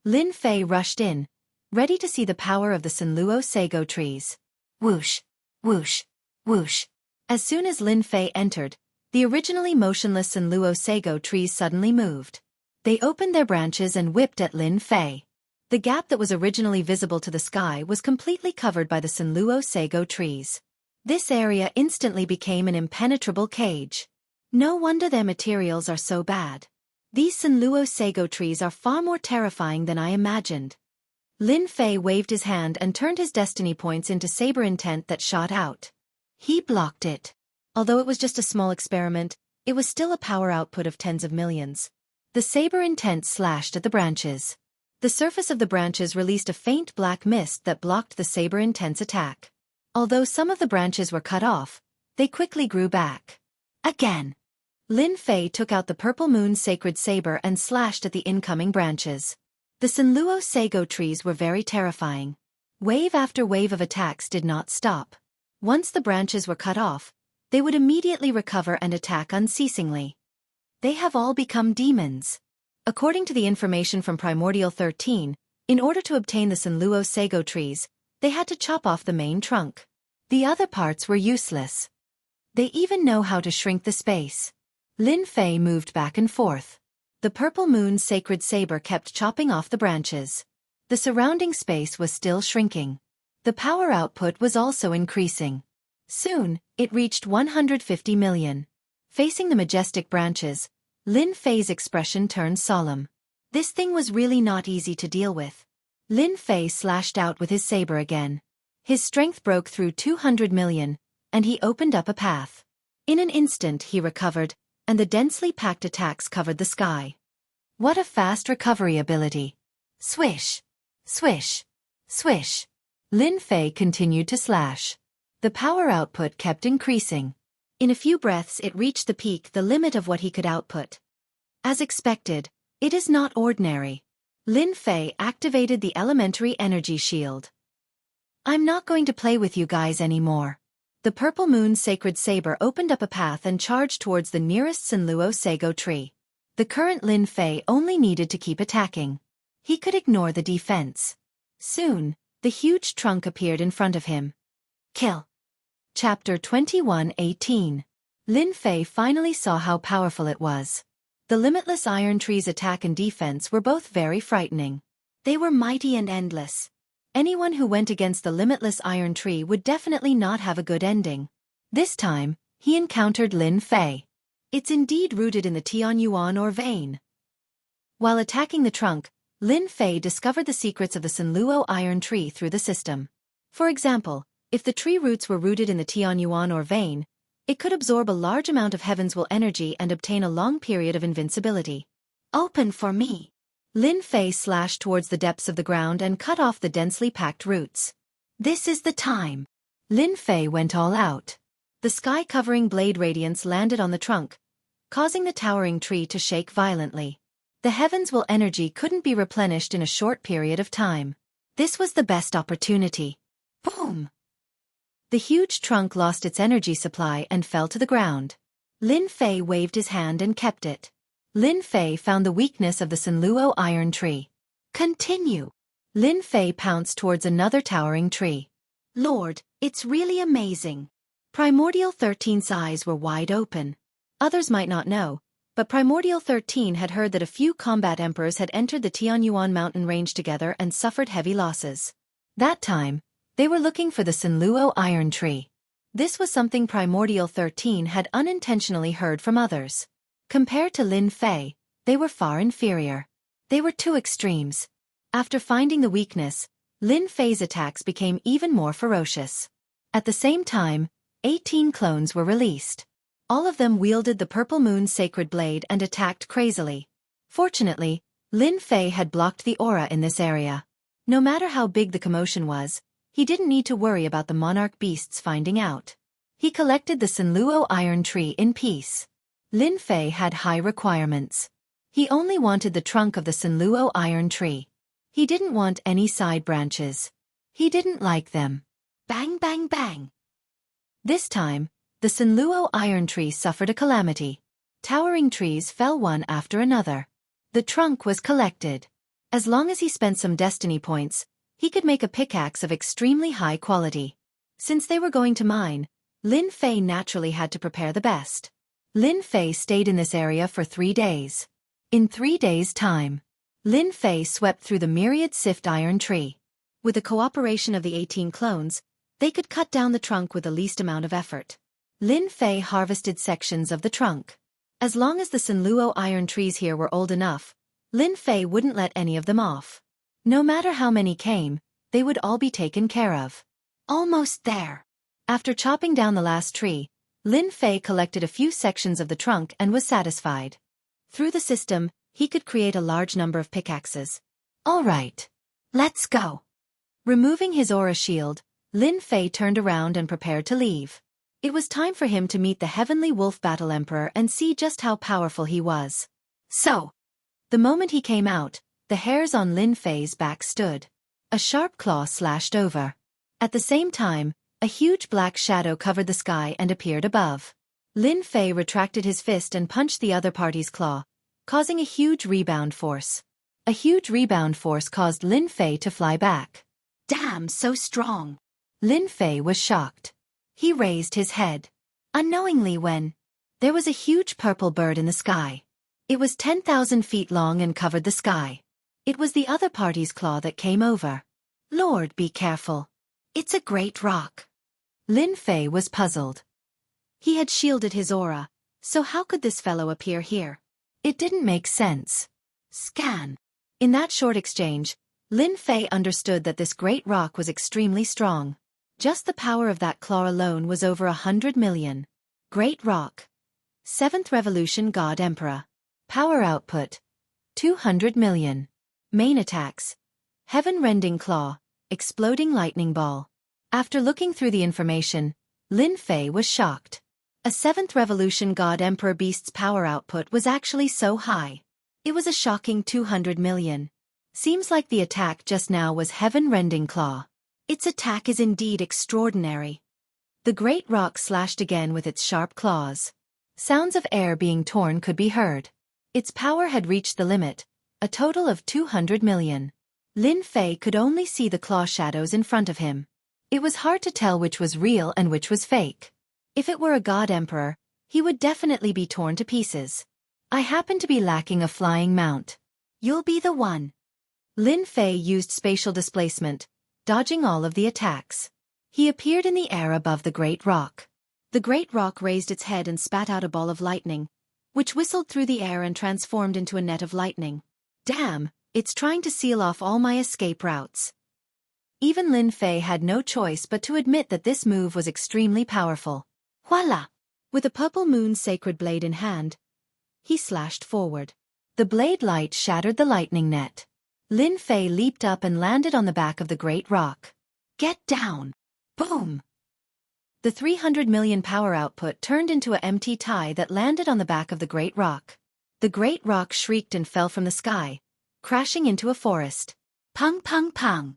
Lin Fei rushed in, ready to see the power of the Sanluo Sago trees. Whoosh, whoosh, whoosh. As soon as Lin Fei entered, the originally motionless Sanluo Sago trees suddenly moved. They opened their branches and whipped at Lin Fei. The gap that was originally visible to the sky was completely covered by the Sanluo Sago trees. This area instantly became an impenetrable cage. No wonder their materials are so bad. These Sanluo Sago trees are far more terrifying than I imagined. Lin Fei waved his hand and turned his destiny points into saber intent that shot out. He blocked it. Although it was just a small experiment, it was still a power output of tens of millions. The saber intent slashed at the branches. The surface of the branches released a faint black mist that blocked the saber intent's attack. Although some of the branches were cut off, they quickly grew back. Again. Lin Fei took out the Purple Moon Sacred Saber and slashed at the incoming branches. The Sanluo Sago trees were very terrifying. Wave after wave of attacks did not stop. Once the branches were cut off, they would immediately recover and attack unceasingly. They have all become demons. According to the information from Primordial 13, in order to obtain the Sanluo Sago trees, they had to chop off the main trunk. The other parts were useless. They even know how to shrink the space. Lin Fei moved back and forth. The Purple Moon Sacred Saber kept chopping off the branches. The surrounding space was still shrinking. The power output was also increasing. Soon, it reached 150 million. Facing the majestic branches, Lin Fei's expression turned solemn. This thing was really not easy to deal with. Lin Fei slashed out with his saber again. His strength broke through 200 million, and he opened up a path. In an instant he recovered, and the densely packed attacks covered the sky. What a fast recovery ability! Swish! Swish! Swish! Lin Fei continued to slash. The power output kept increasing. In a few breaths it reached the peak, the limit of what he could output. As expected, it is not ordinary. Lin Fei activated the elementary energy shield. I'm not going to play with you guys anymore. The Purple Moon Sacred Saber opened up a path and charged towards the nearest Sanluo Sago tree. The current Lin Fei only needed to keep attacking. He could ignore the defense. Soon, the huge trunk appeared in front of him. Kill. Chapter 21:18. Lin Fei finally saw how powerful it was. The limitless iron tree's attack and defense were both very frightening. They were mighty and endless. Anyone who went against the limitless iron tree would definitely not have a good ending. This time, he encountered Lin Fei. It's indeed rooted in the Tianyuan or vein. While attacking the trunk, Lin Fei discovered the secrets of the Sanluo iron tree through the system. For example, if the tree roots were rooted in the Tianyuan or vein, it could absorb a large amount of heaven's will energy and obtain a long period of invincibility. Open for me. Lin Fei slashed towards the depths of the ground and cut off the densely packed roots. This is the time. Lin Fei went all out. The sky-covering blade radiance landed on the trunk, causing the towering tree to shake violently. The heavens' will energy couldn't be replenished in a short period of time. This was the best opportunity. Boom! The huge trunk lost its energy supply and fell to the ground. Lin Fei waved his hand and kept it. Lin Fei found the weakness of the Sanluo iron tree. Continue. Lin Fei pounced towards another towering tree. Lord, it's really amazing. Primordial 13's eyes were wide open. Others might not know, but Primordial 13 had heard that a few combat emperors had entered the Tianyuan mountain range together and suffered heavy losses. That time, they were looking for the Sanluo iron tree. This was something Primordial 13 had unintentionally heard from others. Compared to Lin Fei, they were far inferior. They were two extremes. After finding the weakness, Lin Fei's attacks became even more ferocious. At the same time, 18 clones were released. All of them wielded the Purple Moon's sacred blade and attacked crazily. Fortunately, Lin Fei had blocked the aura in this area. No matter how big the commotion was, he didn't need to worry about the monarch beasts finding out. He collected the Sanluo iron tree in peace. Lin Fei had high requirements. He only wanted the trunk of the Sanluo iron tree. He didn't want any side branches. He didn't like them. Bang, bang, bang. This time, the Sanluo iron tree suffered a calamity. Towering trees fell one after another. The trunk was collected. As long as he spent some destiny points, he could make a pickaxe of extremely high quality. Since they were going to mine, Lin Fei naturally had to prepare the best. Lin Fei stayed in this area for 3 days. In 3 days' time, Lin Fei swept through the myriad sift iron tree. With the cooperation of the 18 clones, they could cut down the trunk with the least amount of effort. Lin Fei harvested sections of the trunk. As long as the Sanluo iron trees here were old enough, Lin Fei wouldn't let any of them off. No matter how many came, they would all be taken care of. Almost there. After chopping down the last tree, Lin Fei collected a few sections of the trunk and was satisfied. Through the system, he could create a large number of pickaxes. All right. Let's go. Removing his aura shield, Lin Fei turned around and prepared to leave. It was time for him to meet the Heavenly Wolf Battle Emperor and see just how powerful he was. So, the moment he came out, the hairs on Lin Fei's back stood. A sharp claw slashed over. At the same time, a huge black shadow covered the sky and appeared above. Lin Fei retracted his fist and punched the other party's claw, causing a huge rebound force. A huge rebound force caused Lin Fei to fly back. Damn, so strong. Lin Fei was shocked. He raised his head. Unknowingly when there was a huge purple bird in the sky. It was 10,000 feet long and covered the sky. It was the other party's claw that came over. Lord, be careful. It's a great rock. Lin Fei was puzzled. He had shielded his aura, so how could this fellow appear here? It didn't make sense. Scan. In that short exchange, Lin Fei understood that this great rock was extremely strong. Just the power of that claw alone was over 100 million. Great rock. 7th Revolution God Emperor. Power output. 200 million. Main attacks. Heaven-rending claw. Exploding lightning ball. After looking through the information, Lin Fei was shocked. A 7th Revolution God Emperor beast's power output was actually so high. It was a shocking 200 million. Seems like the attack just now was heaven-rending claw. Its attack is indeed extraordinary. The great rock slashed again with its sharp claws. Sounds of air being torn could be heard. Its power had reached the limit, a total of 200 million. Lin Fei could only see the claw shadows in front of him. It was hard to tell which was real and which was fake. If it were a god emperor, he would definitely be torn to pieces. I happen to be lacking a flying mount. You'll be the one. Lin Fei used spatial displacement, dodging all of the attacks. He appeared in the air above the great rock. The great rock raised its head and spat out a ball of lightning, which whistled through the air and transformed into a net of lightning. Damn, it's trying to seal off all my escape routes. Even Lin Fei had no choice but to admit that this move was extremely powerful. Voila! With a Purple Moon's sacred blade in hand, he slashed forward. The blade light shattered the lightning net. Lin Fei leaped up and landed on the back of the great rock. Get down! Boom! The 300 million power output turned into an empty tie that landed on the back of the great rock. The great rock shrieked and fell from the sky, crashing into a forest. Pung pung pung!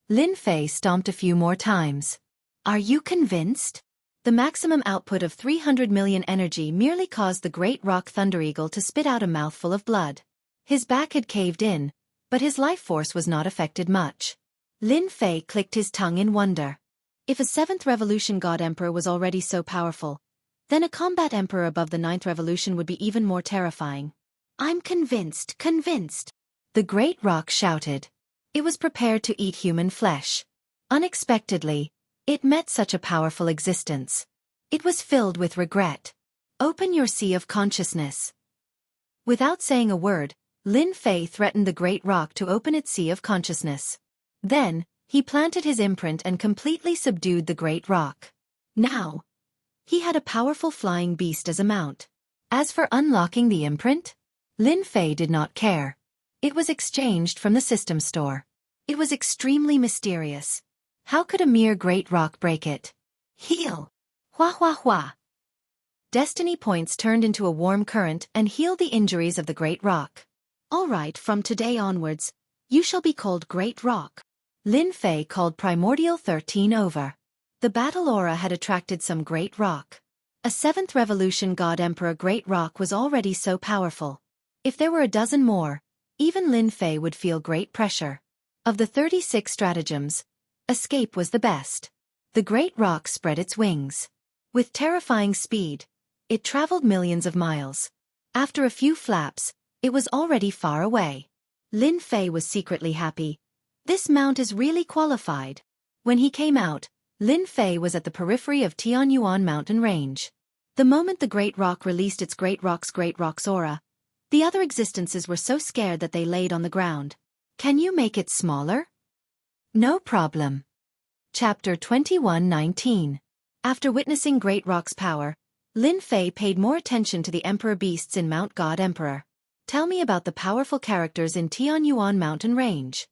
Lin Fei stomped a few more times. Are you convinced? The maximum output of 300 million energy merely caused the great rock Thunder Eagle to spit out a mouthful of blood. His back had caved in, but his life force was not affected much. Lin Fei clicked his tongue in wonder. If a 7th Revolution God Emperor was already so powerful, then a combat emperor above the 9th Revolution would be even more terrifying. I'm convinced, convinced. The great rock shouted. It was prepared to eat human flesh. Unexpectedly, it met such a powerful existence. It was filled with regret. Open your sea of consciousness. Without saying a word, Lin Fei threatened the great rock to open its sea of consciousness. Then, he planted his imprint and completely subdued the great rock. Now, he had a powerful flying beast as a mount. As for unlocking the imprint, Lin Fei did not care. It was exchanged from the system store. It was extremely mysterious. How could a mere great rock break it? Heal! Hua hua hua! Destiny points turned into a warm current and healed the injuries of the great rock. All right, from today onwards, you shall be called Great Rock. Lin Fei called Primordial 13 over. The battle aura had attracted some great rock. A 7th Revolution God Emperor Great Rock was already so powerful. If there were a dozen more, even Lin Fei would feel great pressure. Of the 36 stratagems, escape was the best. The great rock spread its wings. With terrifying speed, it traveled millions of miles. After a few flaps, it was already far away. Lin Fei was secretly happy. This mount is really qualified. When he came out, Lin Fei was at the periphery of Tianyuan mountain range. The moment the great rock released its great rock's aura, the other existences were so scared that they laid on the ground. Can you make it smaller? No problem. Chapter 21:19. After witnessing Great Rock's power, Lin Fei paid more attention to the Emperor beasts in Mount God Emperor. Tell me about the powerful characters in Tianyuan mountain range.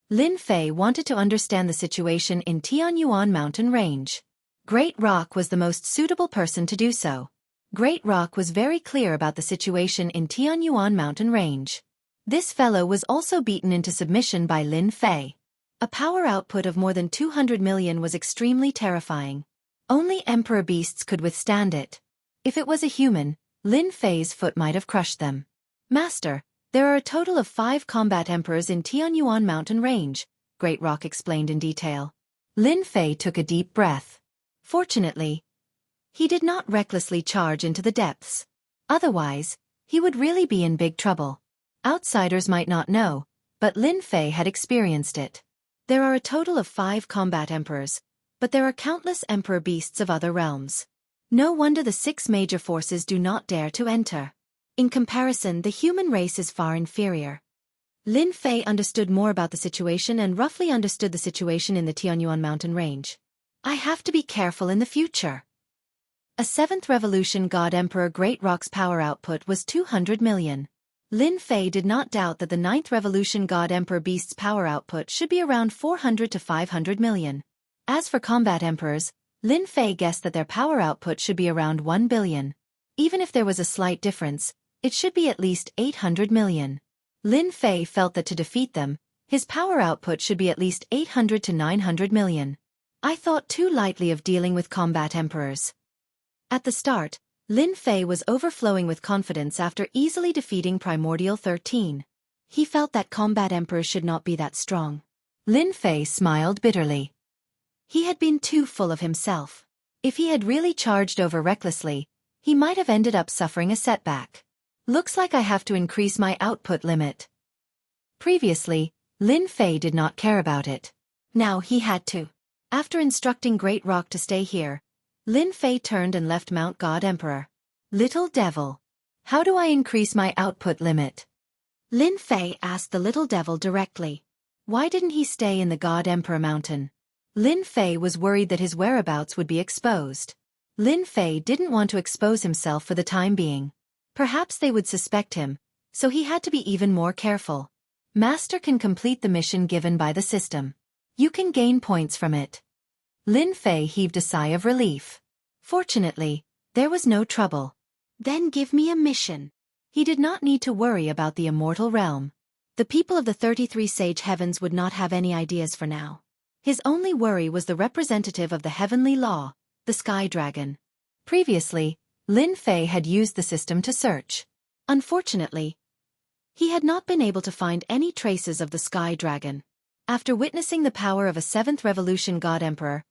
Lin Fei wanted to understand the situation in Tianyuan mountain range. Great Rock was the most suitable person to do so. Great Rock was very clear about the situation in Tianyuan mountain range. This fellow was also beaten into submission by Lin Fei. A power output of more than 200 million was extremely terrifying. Only Emperor beasts could withstand it. If it was a human, Lin Fei's foot might have crushed them. Master, there are a total of 5 combat emperors in Tianyuan mountain range, Great Rock explained in detail. Lin Fei took a deep breath. Fortunately, he did not recklessly charge into the depths. Otherwise, he would really be in big trouble. Outsiders might not know, but Lin Fei had experienced it. There are a total of 5 combat emperors, but there are countless emperor beasts of other realms. No wonder the 6 major forces do not dare to enter. In comparison, the human race is far inferior. Lin Fei understood more about the situation and roughly understood the situation in the Tianyuan mountain range. I have to be careful in the future. A 7th Revolution God Emperor Great Rock's power output was 200 million. Lin Fei did not doubt that the 9th Revolution God Emperor Beast's power output should be around 400 to 500 million. As for combat emperors, Lin Fei guessed that their power output should be around 1 billion. Even if there was a slight difference, it should be at least 800 million. Lin Fei felt that to defeat them, his power output should be at least 800 to 900 million. I thought too lightly of dealing with combat emperors. At the start, Lin Fei was overflowing with confidence after easily defeating Primordial 13. He felt that combat emperors should not be that strong. Lin Fei smiled bitterly. He had been too full of himself. If he had really charged over recklessly, he might have ended up suffering a setback. Looks like I have to increase my output limit. Previously, Lin Fei did not care about it. Now he had to. After instructing Great Rock to stay here, Lin Fei turned and left Mount God Emperor. Little Devil. How do I increase my output limit? Lin Fei asked the Little Devil directly. Why didn't he stay in the God Emperor mountain? Lin Fei was worried that his whereabouts would be exposed. Lin Fei didn't want to expose himself for the time being. Perhaps they would suspect him, so he had to be even more careful. Master can complete the mission given by the system. You can gain points from it. Lin Fei heaved a sigh of relief. Fortunately, there was no trouble. Then give me a mission. He did not need to worry about the immortal realm. The people of the 33 Sage Heavens would not have any ideas for now. His only worry was the representative of the heavenly law, the Sky Dragon. Previously, Lin Fei had used the system to search. Unfortunately, he had not been able to find any traces of the Sky Dragon. After witnessing the power of a 7th Revolution God Emperor,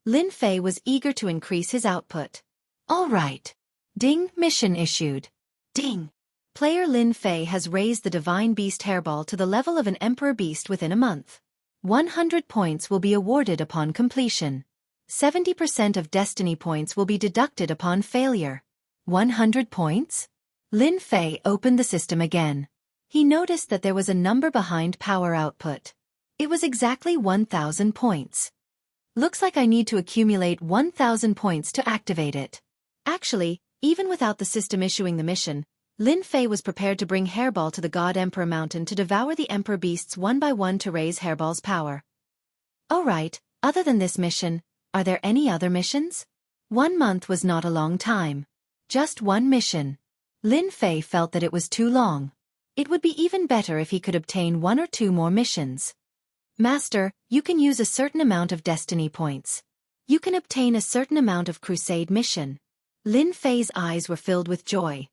Lin Fei was eager to increase his output. All right. Ding, mission issued. Ding. Player Lin Fei has raised the Divine Beast Hairball to the level of an Emperor Beast within a month. 100 points will be awarded upon completion. 70% of Destiny points will be deducted upon failure. 100 points? Lin Fei opened the system again. He noticed that there was a number behind power output. It was exactly 1,000 points. Looks like I need to accumulate 1,000 points to activate it. Actually, even without the system issuing the mission, Lin Fei was prepared to bring Hairball to the God Emperor Mountain to devour the Emperor Beasts one by one to raise Hairball's power. Alright, other than this mission, are there any other missions? 1 month was not a long time. Just one mission. Lin Fei felt that it was too long. It would be even better if he could obtain 1 or 2 more missions. Master, you can use a certain amount of Destiny points. You can obtain a certain amount of Crusade mission. Lin Fei's eyes were filled with joy.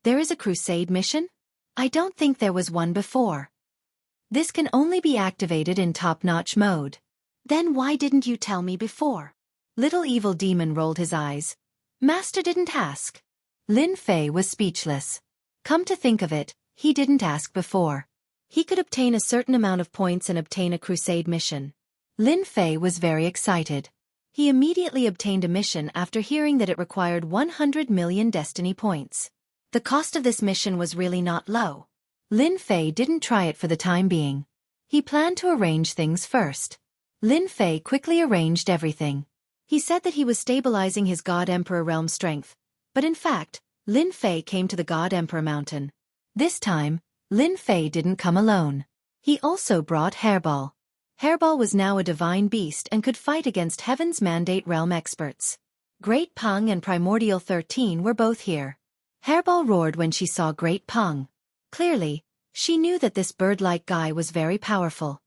There is a Crusade mission? I don't think there was one before. This can only be activated in top-notch mode. Then why didn't you tell me before? Little Evil Demon rolled his eyes. Master didn't ask. Lin Fei was speechless. Come to think of it, he didn't ask before. He could obtain a certain amount of points and obtain a Crusade mission. Lin Fei was very excited. He immediately obtained a mission after hearing that it required 100 million Destiny points. The cost of this mission was really not low. Lin Fei didn't try it for the time being. He planned to arrange things first. Lin Fei quickly arranged everything. He said that he was stabilizing his God Emperor realm strength, but in fact, Lin Fei came to the God Emperor Mountain. This time, Lin Fei didn't come alone. He also brought Hairball. Hairball was now a divine beast and could fight against Heaven's Mandate realm experts. Great Peng and Primordial 13 were both here. Hairball roared when she saw Great Peng. Clearly, she knew that this bird-like guy was very powerful.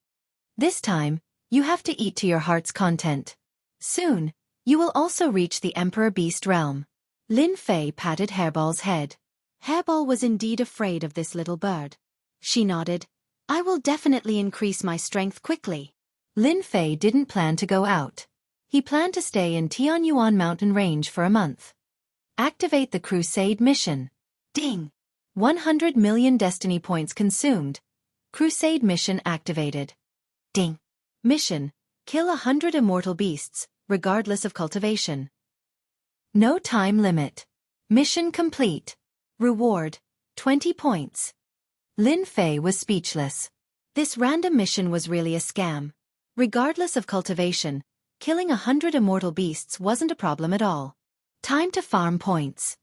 This time, you have to eat to your heart's content. Soon, you will also reach the Emperor Beast realm. Lin Fei patted Hairball's head. Hairball was indeed afraid of this little bird. She nodded. I will definitely increase my strength quickly. Lin Fei didn't plan to go out. He planned to stay in Tianyuan mountain range for a month. Activate the Crusade mission. Ding. 100 million Destiny points consumed. Crusade mission activated. Ding. Mission: kill 100 immortal beasts, regardless of cultivation. No time limit. Mission complete. Reward: 20 points. Lin Fei was speechless. This random mission was really a scam. Regardless of cultivation, killing 100 immortal beasts wasn't a problem at all. Time to farm points.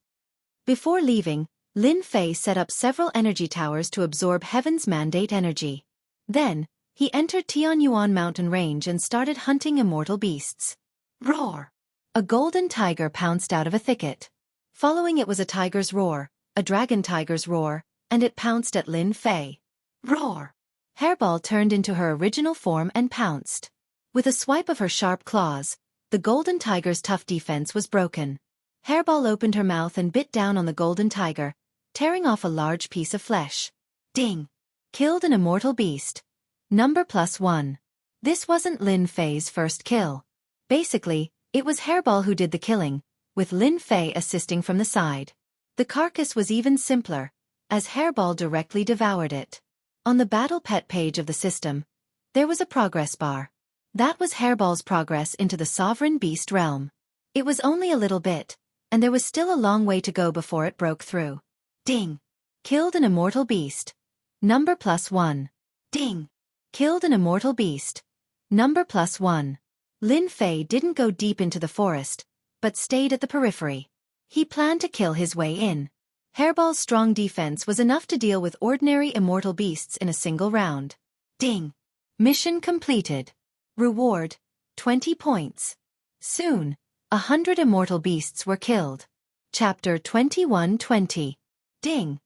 Before leaving, Lin Fei set up several energy towers to absorb Heaven's Mandate energy. Then, he entered Tianyuan mountain range and started hunting immortal beasts. Roar! A golden tiger pounced out of a thicket. Following it was a tiger's roar, a dragon tiger's roar, and it pounced at Lin Fei. Roar! Hairball turned into her original form and pounced. With a swipe of her sharp claws, the golden tiger's tough defense was broken. Hairball opened her mouth and bit down on the golden tiger, tearing off a large piece of flesh. Ding! Killed an immortal beast. Number +1. This wasn't Lin Fei's first kill. Basically, it was Hairball who did the killing, with Lin Fei assisting from the side. The carcass was even simpler, as Hairball directly devoured it. On the battle pet page of the system, there was a progress bar. That was Hairball's progress into the Sovereign Beast realm. It was only a little bit, and there was still a long way to go before it broke through. Ding! Killed an immortal beast. Number +1. Ding! Killed an immortal beast. Number +1. Lin Fei didn't go deep into the forest, but stayed at the periphery. He planned to kill his way in. Hairball's strong defense was enough to deal with ordinary immortal beasts in a single round. Ding. Mission completed. Reward, 20 points. Soon, 100 immortal beasts were killed. Chapter 21:20. Ding.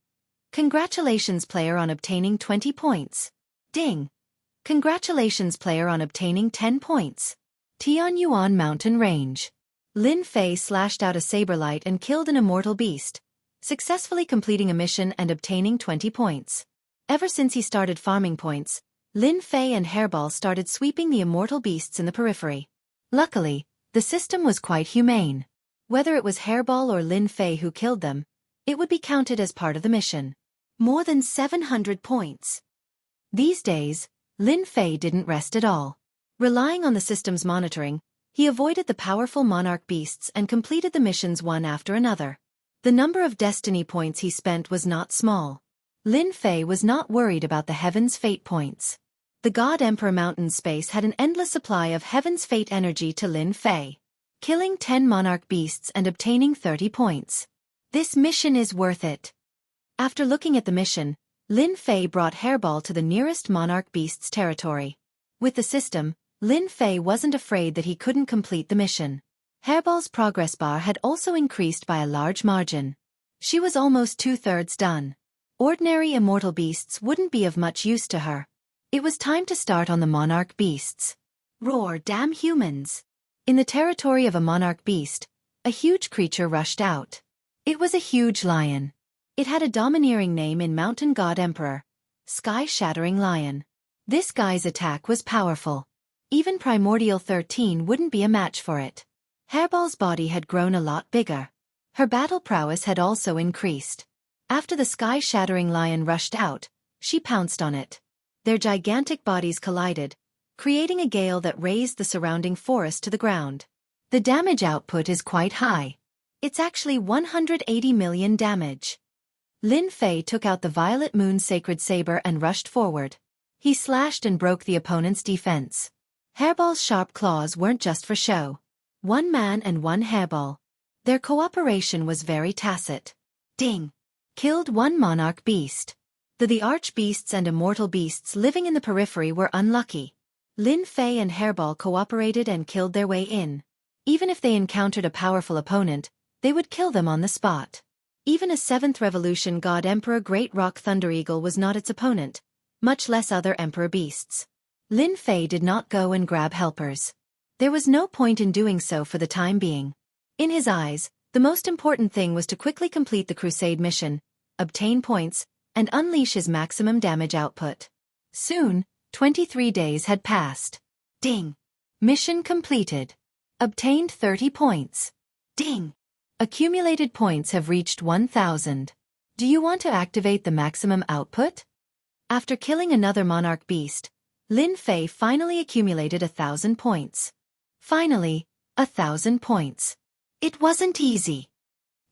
Congratulations player on obtaining 20 points. Ding. Congratulations player on obtaining 10 points. Tianyuan Mountain Range. Lin Fei slashed out a saberlight and killed an immortal beast, successfully completing a mission and obtaining 20 points. Ever since he started farming points, Lin Fei and Hairball started sweeping the immortal beasts in the periphery. Luckily, the system was quite humane. Whether it was Hairball or Lin Fei who killed them, it would be counted as part of the mission. More than 700 points. These days, Lin Fei didn't rest at all. Relying on the system's monitoring, he avoided the powerful monarch beasts and completed the missions one after another. The number of destiny points he spent was not small. Lin Fei was not worried about the Heaven's Fate points. The God Emperor Mountain Space had an endless supply of Heaven's Fate energy to Lin Fei, killing 10 monarch beasts and obtaining 30 points. This mission is worth it. After looking at the mission, Lin Fei brought Hairball to the nearest monarch beast's territory. With the system, Lin Fei wasn't afraid that he couldn't complete the mission. Hairball's progress bar had also increased by a large margin. She was almost 2/3 done. Ordinary immortal beasts wouldn't be of much use to her. It was time to start on the monarch beasts. Roar, damn humans! In the territory of a monarch beast, a huge creature rushed out. It was a huge lion. It had a domineering name in Mountain God Emperor, Sky-Shattering Lion. This guy's attack was powerful. Even Primordial 13 wouldn't be a match for it. Hairball's body had grown a lot bigger. Her battle prowess had also increased. After the Sky-Shattering Lion rushed out, she pounced on it. Their gigantic bodies collided, creating a gale that razed the surrounding forest to the ground. The damage output is quite high. It's actually 180 million damage. Lin Fei took out the Violet Moon Sacred Saber and rushed forward. He slashed and broke the opponent's defense. Hairball's sharp claws weren't just for show. One man and one hairball. Their cooperation was very tacit. Ding! Killed one monarch beast. The arch-beasts and immortal beasts living in the periphery were unlucky. Lin Fei and Hairball cooperated and killed their way in. Even if they encountered a powerful opponent, they would kill them on the spot. Even a 7th Revolution God Emperor Great Rock Thunder Eagle was not its opponent, much less other Emperor beasts. Lin Fei did not go and grab helpers. There was no point in doing so for the time being. In his eyes, the most important thing was to quickly complete the Crusade mission, obtain points, and unleash his maximum damage output. Soon, 23 days had passed. Ding! Mission completed. Obtained 30 points. Ding! Accumulated points have reached 1,000. Do you want to activate the maximum output? After killing another monarch beast, Lin Fei finally accumulated 1,000 points. Finally, 1,000 points. It wasn't easy.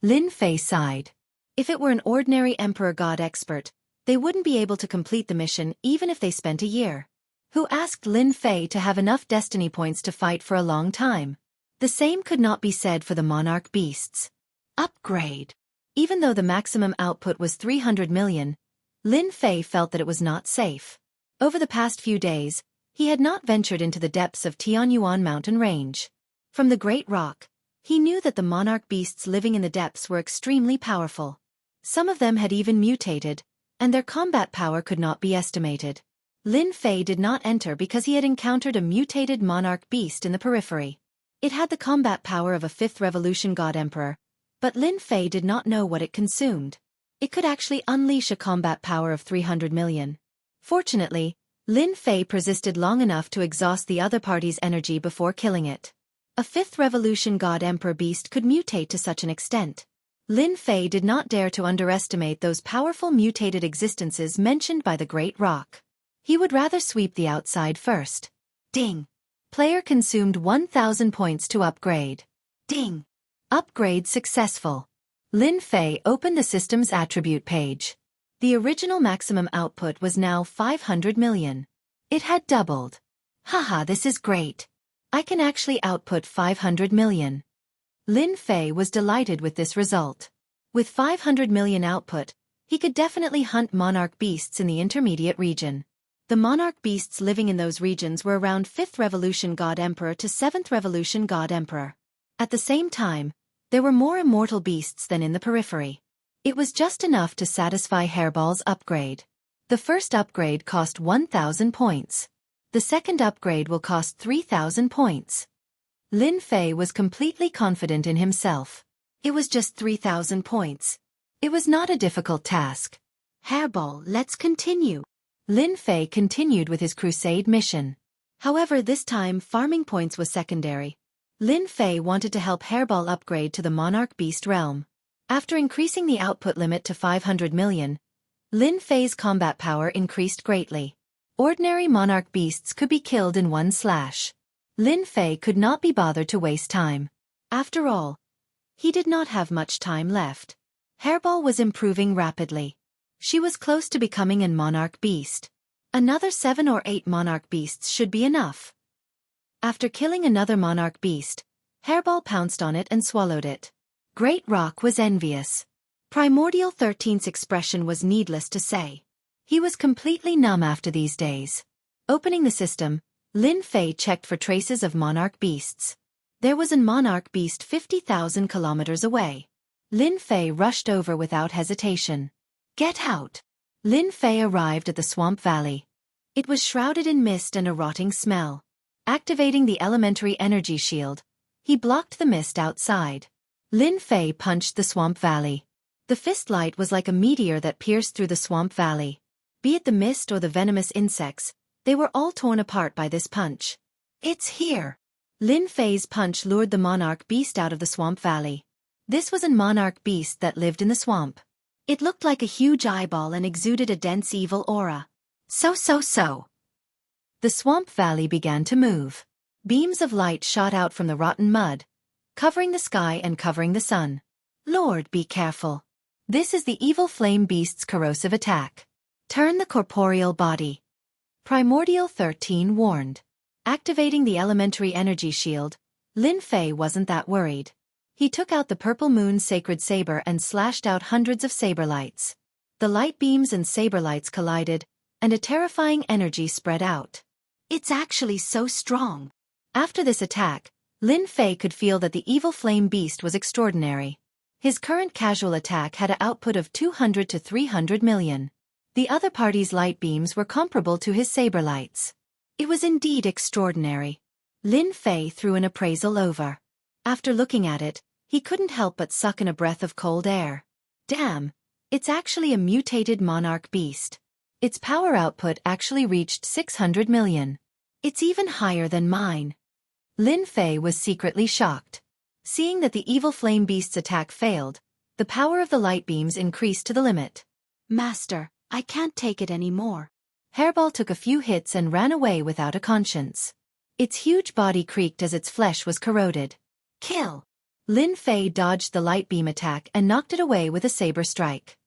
Lin Fei sighed. If it were an ordinary Emperor God expert, they wouldn't be able to complete the mission even if they spent a year. Who asked Lin Fei to have enough destiny points to fight for a long time? The same could not be said for the monarch beasts. Upgrade. Even though the maximum output was 300 million, Lin Fei felt that it was not safe. Over the past few days, he had not ventured into the depths of Tianyuan Mountain Range. From the Great Rock, he knew that the monarch beasts living in the depths were extremely powerful. Some of them had even mutated, and their combat power could not be estimated. Lin Fei did not enter because he had encountered a mutated monarch beast in the periphery. It had the combat power of a 5th Revolution God Emperor, but Lin Fei did not know what it consumed. It could actually unleash a combat power of 300 million. Fortunately, Lin Fei persisted long enough to exhaust the other party's energy before killing it. A 5th Revolution God Emperor beast could mutate to such an extent. Lin Fei did not dare to underestimate those powerful mutated existences mentioned by the Great Rock. He would rather sweep the outside first. Ding! Player consumed 1,000 points to upgrade. Ding! Upgrade successful. Lin Fei opened the system's attribute page. The original maximum output was now 500 million. It had doubled. Haha, this is great. I can actually output 500 million. Lin Fei was delighted with this result. With 500 million output, he could definitely hunt monarch beasts in the intermediate region. The monarch beasts living in those regions were around 5th Revolution God Emperor to 7th Revolution God Emperor. At the same time, there were more immortal beasts than in the periphery. It was just enough to satisfy Hairball's upgrade. The first upgrade cost 1,000 points. The second upgrade will cost 3,000 points. Lin Fei was completely confident in himself. It was just 3,000 points. It was not a difficult task. Hairball, let's continue. Lin Fei continued with his crusade mission. However, this time farming points was secondary. Lin Fei wanted to help Hairball upgrade to the Monarch Beast realm. After increasing the output limit to 500 million, Lin Fei's combat power increased greatly. Ordinary monarch beasts could be killed in one slash. Lin Fei could not be bothered to waste time. After all, he did not have much time left. Hairball was improving rapidly. She was close to becoming an monarch beast. Another 7 or 8 monarch beasts should be enough. After killing another monarch beast, Hairball pounced on it and swallowed it. Great Rock was envious. Primordial 13's expression was needless to say. He was completely numb after these days. Opening the system, Lin Fei checked for traces of monarch beasts. There was a monarch beast 50,000 kilometers away. Lin Fei rushed over without hesitation. Get out! Lin Fei arrived at the swamp valley. It was shrouded in mist and a rotting smell. Activating the elementary energy shield, he blocked the mist outside. Lin Fei punched the swamp valley. The fist light was like a meteor that pierced through the swamp valley. Be it the mist or the venomous insects, they were all torn apart by this punch. It's here! Lin Fei's punch lured the monarch beast out of the swamp valley. This was a monarch beast that lived in the swamp. It looked like a huge eyeball and exuded a dense evil aura. So. The swamp valley began to move. Beams of light shot out from the rotten mud, covering the sky and covering the sun. Lord, be careful. This is the evil flame beast's corrosive attack. Turn the corporeal body. Primordial 13 warned. Activating the elementary energy shield, Lin Fei wasn't that worried. He took out the purple moon's sacred saber and slashed out hundreds of saber lights. The light beams and saber lights collided, and a terrifying energy spread out. It's actually so strong. After this attack, Lin Fei could feel that the evil flame beast was extraordinary. His current casual attack had an output of 200 to 300 million. The other party's light beams were comparable to his saber lights. It was indeed extraordinary. Lin Fei threw an appraisal over. After looking at it, he couldn't help but suck in a breath of cold air. Damn, it's actually a mutated monarch beast. Its power output actually reached 600 million. It's even higher than mine. Lin Fei was secretly shocked. Seeing that the evil flame beast's attack failed, the power of the light beams increased to the limit. Master, I can't take it anymore. Hairball took a few hits and ran away without a conscience. Its huge body creaked as its flesh was corroded. Kill! Lin Fei dodged the light beam attack and knocked it away with a saber strike.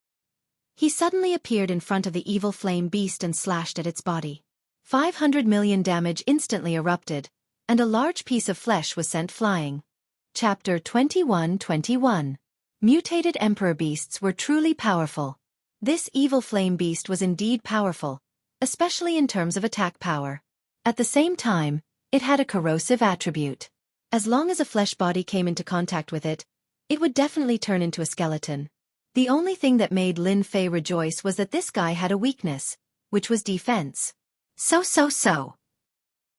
He suddenly appeared in front of the evil flame beast and slashed at its body. 500 million damage instantly erupted, and a large piece of flesh was sent flying. Chapter 21-21. Mutated Emperor Beasts were truly powerful. This evil flame beast was indeed powerful, especially in terms of attack power. At the same time, it had a corrosive attribute. As long as a flesh body came into contact with it, it would definitely turn into a skeleton. The only thing that made Lin Fei rejoice was that this guy had a weakness, which was defense. So.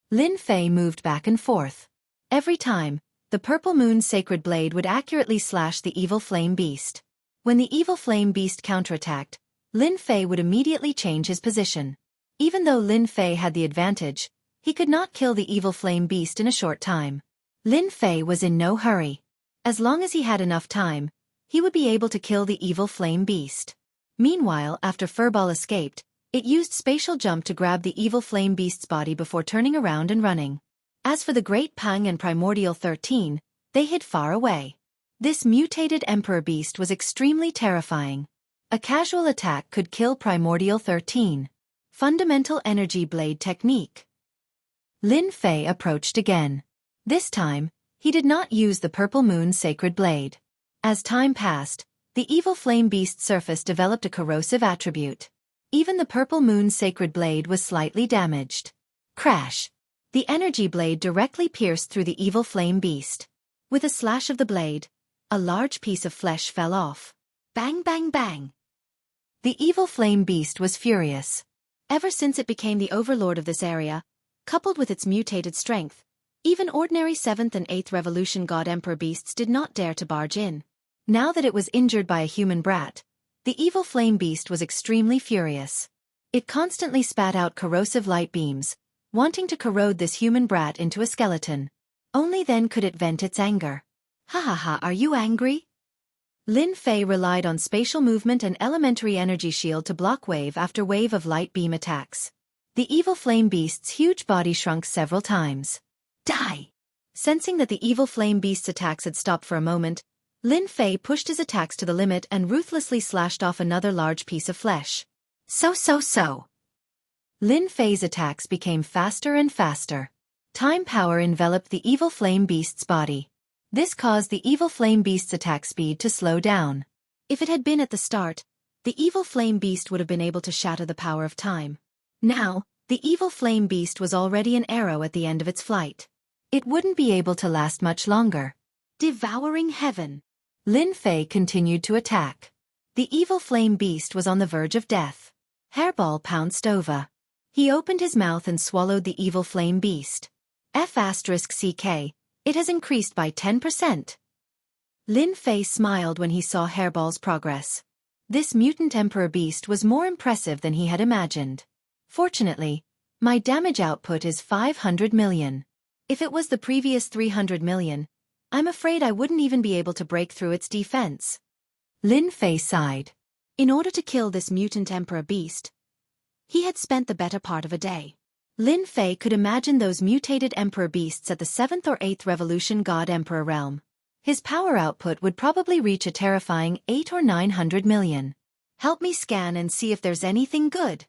Lin Fei moved back and forth. Every time, the purple moon's sacred blade would accurately slash the evil flame beast. When the evil flame beast counterattacked, Lin Fei would immediately change his position. Even though Lin Fei had the advantage, he could not kill the evil flame beast in a short time. Lin Fei was in no hurry. As long as he had enough time, he would be able to kill the evil flame beast. Meanwhile, after Furball escaped, it used spatial jump to grab the evil flame beast's body before turning around and running. As for the Great Pang and Primordial 13, they hid far away. This mutated Emperor Beast was extremely terrifying. A casual attack could kill Primordial 13. Fundamental Energy Blade Technique. Lin Fei approached again. This time, he did not use the Purple Moon's sacred blade. As time passed, The evil flame beast's surface developed a corrosive attribute. Even the purple moon's sacred blade was slightly damaged. Crash! The energy blade directly pierced through the evil flame beast. With a slash of the blade, a large piece of flesh fell off. Bang bang bang! The evil flame beast was furious. Ever since it became the overlord of this area, coupled with its mutated strength, even ordinary 7th and 8th Revolution God Emperor beasts did not dare to barge in. Now that it was injured by a human brat, the evil flame beast was extremely furious. It constantly spat out corrosive light beams, wanting to corrode this human brat into a skeleton. Only then could it vent its anger. Ha ha ha, are you angry? Lin Fei relied on spatial movement and elementary energy shield to block wave after wave of light beam attacks. The evil flame beast's huge body shrunk several times. Die! Sensing that the evil flame beast's attacks had stopped for a moment, Lin Fei pushed his attacks to the limit and ruthlessly slashed off another large piece of flesh. So. Lin Fei's attacks became faster and faster. Time power enveloped the evil flame beast's body. This caused the evil flame beast's attack speed to slow down. If it had been at the start, the evil flame beast would have been able to shatter the power of time. Now, the evil flame beast was already an arrow at the end of its flight. It wouldn't be able to last much longer. Devouring heaven. Lin Fei continued to attack. The evil flame beast was on the verge of death. Hairball pounced over. He opened his mouth and swallowed the evil flame beast. F***CK. It has increased by 10%. Lin Fei smiled when he saw Hairball's progress. This mutant emperor beast was more impressive than he had imagined. Fortunately, my damage output is 500 million. If it was the previous 300 million, I'm afraid I wouldn't even be able to break through its defense. Lin Fei sighed. In order to kill this mutant emperor beast, he had spent the better part of a day. Lin Fei could imagine those mutated emperor beasts at the 7th or 8th Revolution God Emperor realm. His power output would probably reach a terrifying 8 or 900 million. Help me scan and see if there's anything good.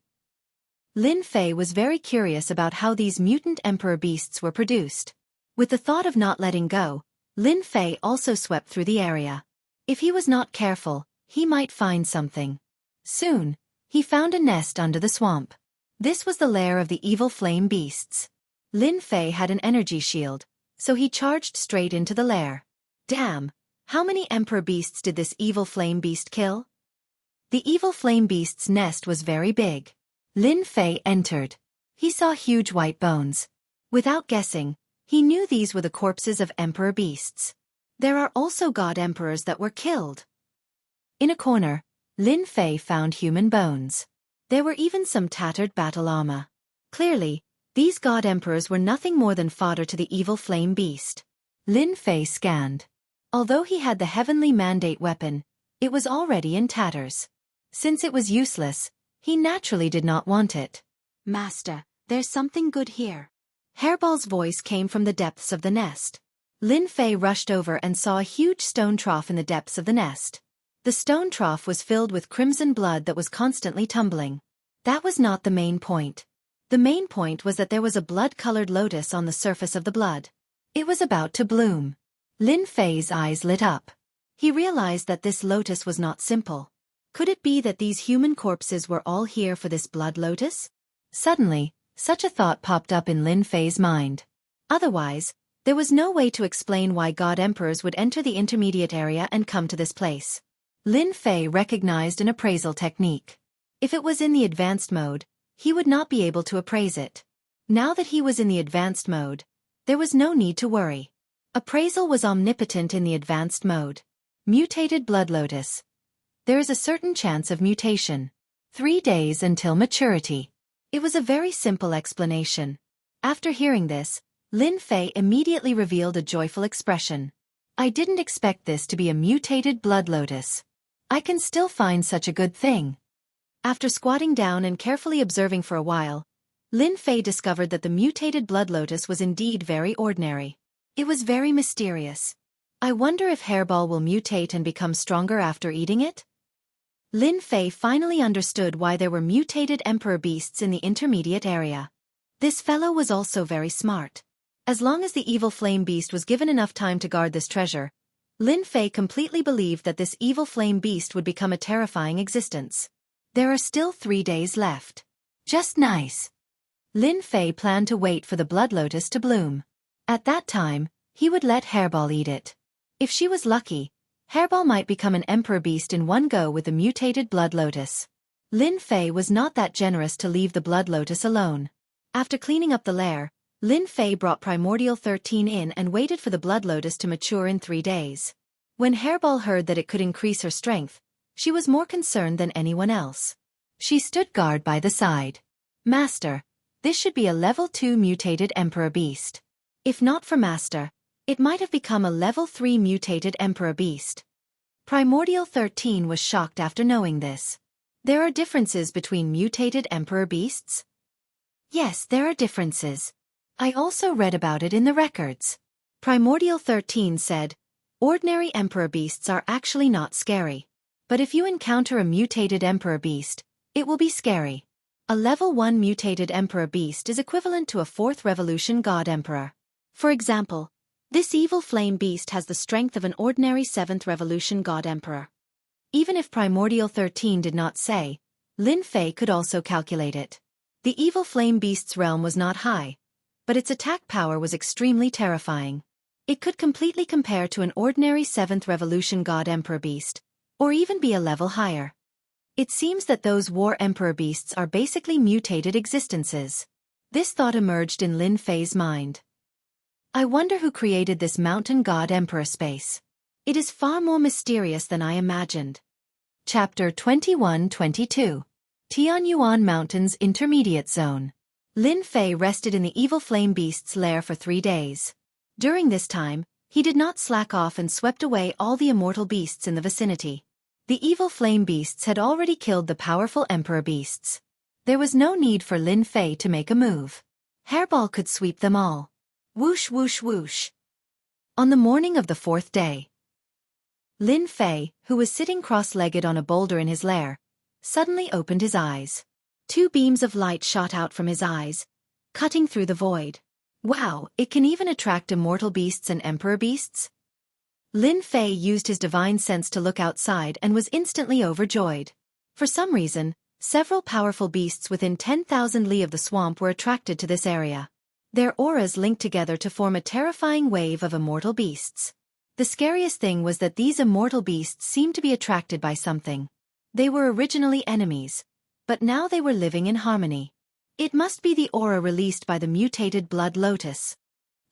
Lin Fei was very curious about how these mutant emperor beasts were produced. With the thought of not letting go, Lin Fei also swept through the area. If he was not careful, he might find something. Soon, he found a nest under the swamp. This was the lair of the evil flame beasts. Lin Fei had an energy shield, so he charged straight into the lair. Damn, how many emperor beasts did this evil flame beast kill? The evil flame beast's nest was very big. Lin Fei entered. He saw huge white bones. Without guessing, he knew these were the corpses of emperor beasts. There are also god emperors that were killed. In a corner, Lin Fei found human bones. There were even some tattered battle armor. Clearly, these god emperors were nothing more than fodder to the evil flame beast. Lin Fei scanned. Although he had the heavenly mandate weapon, it was already in tatters. Since it was useless, he naturally did not want it. Master, there's something good here. Hairball's voice came from the depths of the nest. Lin Fei rushed over and saw a huge stone trough in the depths of the nest. The stone trough was filled with crimson blood that was constantly tumbling. That was not the main point. The main point was that there was a blood-colored lotus on the surface of the blood. It was about to bloom. Lin Fei's eyes lit up. He realized that this lotus was not simple. Could it be that these human corpses were all here for this blood lotus? Suddenly, such a thought popped up in Lin Fei's mind. Otherwise, there was no way to explain why god emperors would enter the intermediate area and come to this place. Lin Fei recognized an appraisal technique. If it was in the advanced mode, he would not be able to appraise it. Now that he was in the advanced mode, there was no need to worry. Appraisal was omnipotent in the advanced mode. Mutated blood lotus. There is a certain chance of mutation. 3 days until maturity. It was a very simple explanation. After hearing this, Lin Fei immediately revealed a joyful expression. I didn't expect this to be a mutated blood lotus. I can still find such a good thing. After squatting down and carefully observing for a while, Lin Fei discovered that the mutated blood lotus was indeed very ordinary. It was very mysterious. I wonder if Hairball will mutate and become stronger after eating it? Lin Fei finally understood why there were mutated emperor beasts in the intermediate area. This fellow was also very smart. As long as the evil flame beast was given enough time to guard this treasure, Lin Fei completely believed that this evil flame beast would become a terrifying existence. There are still 3 days left. Just nice. Lin Fei planned to wait for the blood lotus to bloom. At that time, he would let Hairball eat it. If she was lucky, Hairball might become an emperor beast in one go with the mutated blood lotus. Lin Fei was not that generous to leave the blood lotus alone. After cleaning up the lair, Lin Fei brought Primordial 13 in and waited for the blood lotus to mature in 3 days. When Hairball heard that it could increase her strength, she was more concerned than anyone else. She stood guard by the side. Master, this should be a level 2 mutated emperor beast. If not for Master, it might have become a level 3 mutated emperor beast. Primordial 13 was shocked after knowing this. There are differences between mutated emperor beasts? Yes, there are differences. I also read about it in the records. Primordial 13 said, ordinary emperor beasts are actually not scary. But if you encounter a mutated emperor beast, it will be scary. A level 1 mutated emperor beast is equivalent to a 4th revolution god emperor. For example, this evil flame beast has the strength of an ordinary 7th revolution god emperor. Even if Primordial 13 did not say, Lin Fei could also calculate it. The evil flame beast's realm was not high, but its attack power was extremely terrifying. It could completely compare to an ordinary 7th revolution god emperor beast, or even be a level higher. It seems that those war emperor beasts are basically mutated existences. This thought emerged in Lin Fei's mind. I wonder who created this mountain god emperor space. It is far more mysterious than I imagined. Chapter 21-22. Tianyuan Mountains Intermediate Zone. Lin Fei rested in the evil flame beast's lair for 3 days. During this time, he did not slack off and swept away all the immortal beasts in the vicinity. The evil flame beasts had already killed the powerful emperor beasts. There was no need for Lin Fei to make a move. Hairball could sweep them all. Whoosh whoosh whoosh. On the morning of the 4th day, Lin Fei, who was sitting cross-legged on a boulder in his lair, suddenly opened his eyes. 2 beams of light shot out from his eyes, cutting through the void. Wow, it can even attract immortal beasts and emperor beasts? Lin Fei used his divine sense to look outside and was instantly overjoyed. For some reason, several powerful beasts within 10,000 li of the swamp were attracted to this area. Their auras linked together to form a terrifying wave of immortal beasts. The scariest thing was that these immortal beasts seemed to be attracted by something. They were originally enemies, but now they were living in harmony. It must be the aura released by the mutated blood lotus.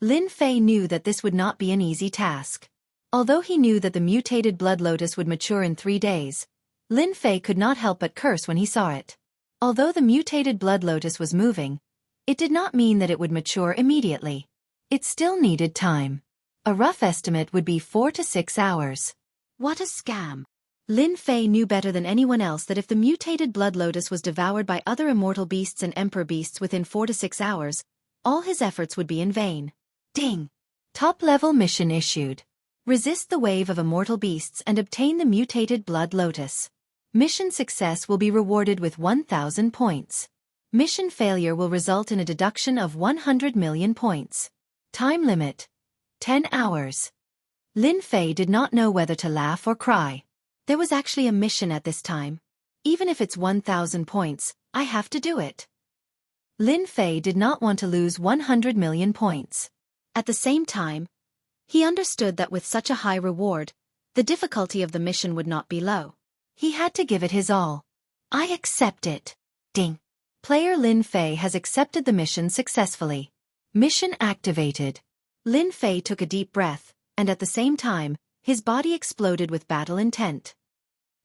Lin Fei knew that this would not be an easy task. Although he knew that the mutated blood lotus would mature in 3 days, Lin Fei could not help but curse when he saw it. Although the mutated blood lotus was moving, it did not mean that it would mature immediately. It still needed time. A rough estimate would be 4 to 6 hours. What a scam! Lin Fei knew better than anyone else that if the mutated blood lotus was devoured by other immortal beasts and emperor beasts within 4 to 6 hours, all his efforts would be in vain. Ding! Top-level mission issued. Resist the wave of immortal beasts and obtain the mutated blood lotus. Mission success will be rewarded with 1,000 points. Mission failure will result in a deduction of 100 million points. Time limit: 10 hours. Lin Fei did not know whether to laugh or cry. There was actually a mission at this time. Even if it's 1,000 points, I have to do it. Lin Fei did not want to lose 100 million points. At the same time, he understood that with such a high reward, the difficulty of the mission would not be low. He had to give it his all. I accept it. Ding. Player Lin Fei has accepted the mission successfully. Mission activated. Lin Fei took a deep breath, and at the same time, his body exploded with battle intent.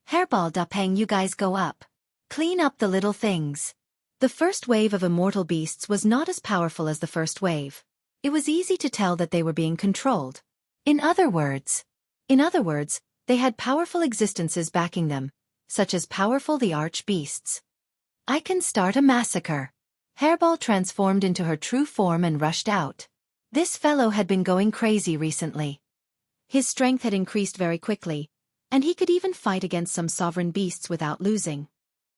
Hairball da Peng, you guys go up. Clean up the little things. The first wave of immortal beasts was not as powerful as the first wave. It was easy to tell that they were being controlled. In other words, they had powerful existences backing them, such as powerful the arch beasts. I can start a massacre. Hairball transformed into her true form and rushed out. This fellow had been going crazy recently. His strength had increased very quickly, and he could even fight against some sovereign beasts without losing.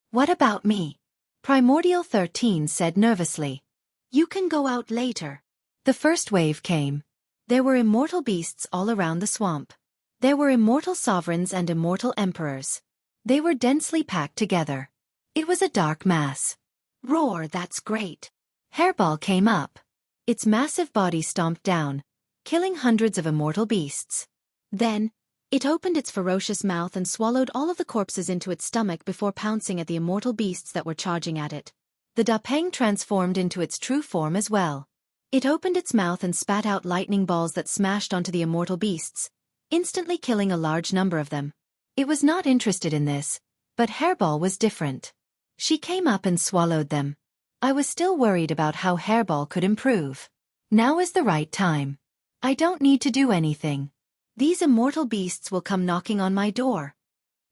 What about me? Primordial 13 said nervously. You can go out later. The first wave came. There were immortal beasts all around the swamp. There were immortal sovereigns and immortal emperors. They were densely packed together. It was a dark mass. Roar, that's great. Hairball came up. Its massive body stomped down, killing hundreds of immortal beasts. Then, it opened its ferocious mouth and swallowed all of the corpses into its stomach before pouncing at the immortal beasts that were charging at it. The Dapeng transformed into its true form as well. It opened its mouth and spat out lightning balls that smashed onto the immortal beasts, instantly killing a large number of them. It was not interested in this, but Hairball was different. She came up and swallowed them. I was still worried about how Hairball could improve. Now is the right time. I don't need to do anything. These immortal beasts will come knocking on my door.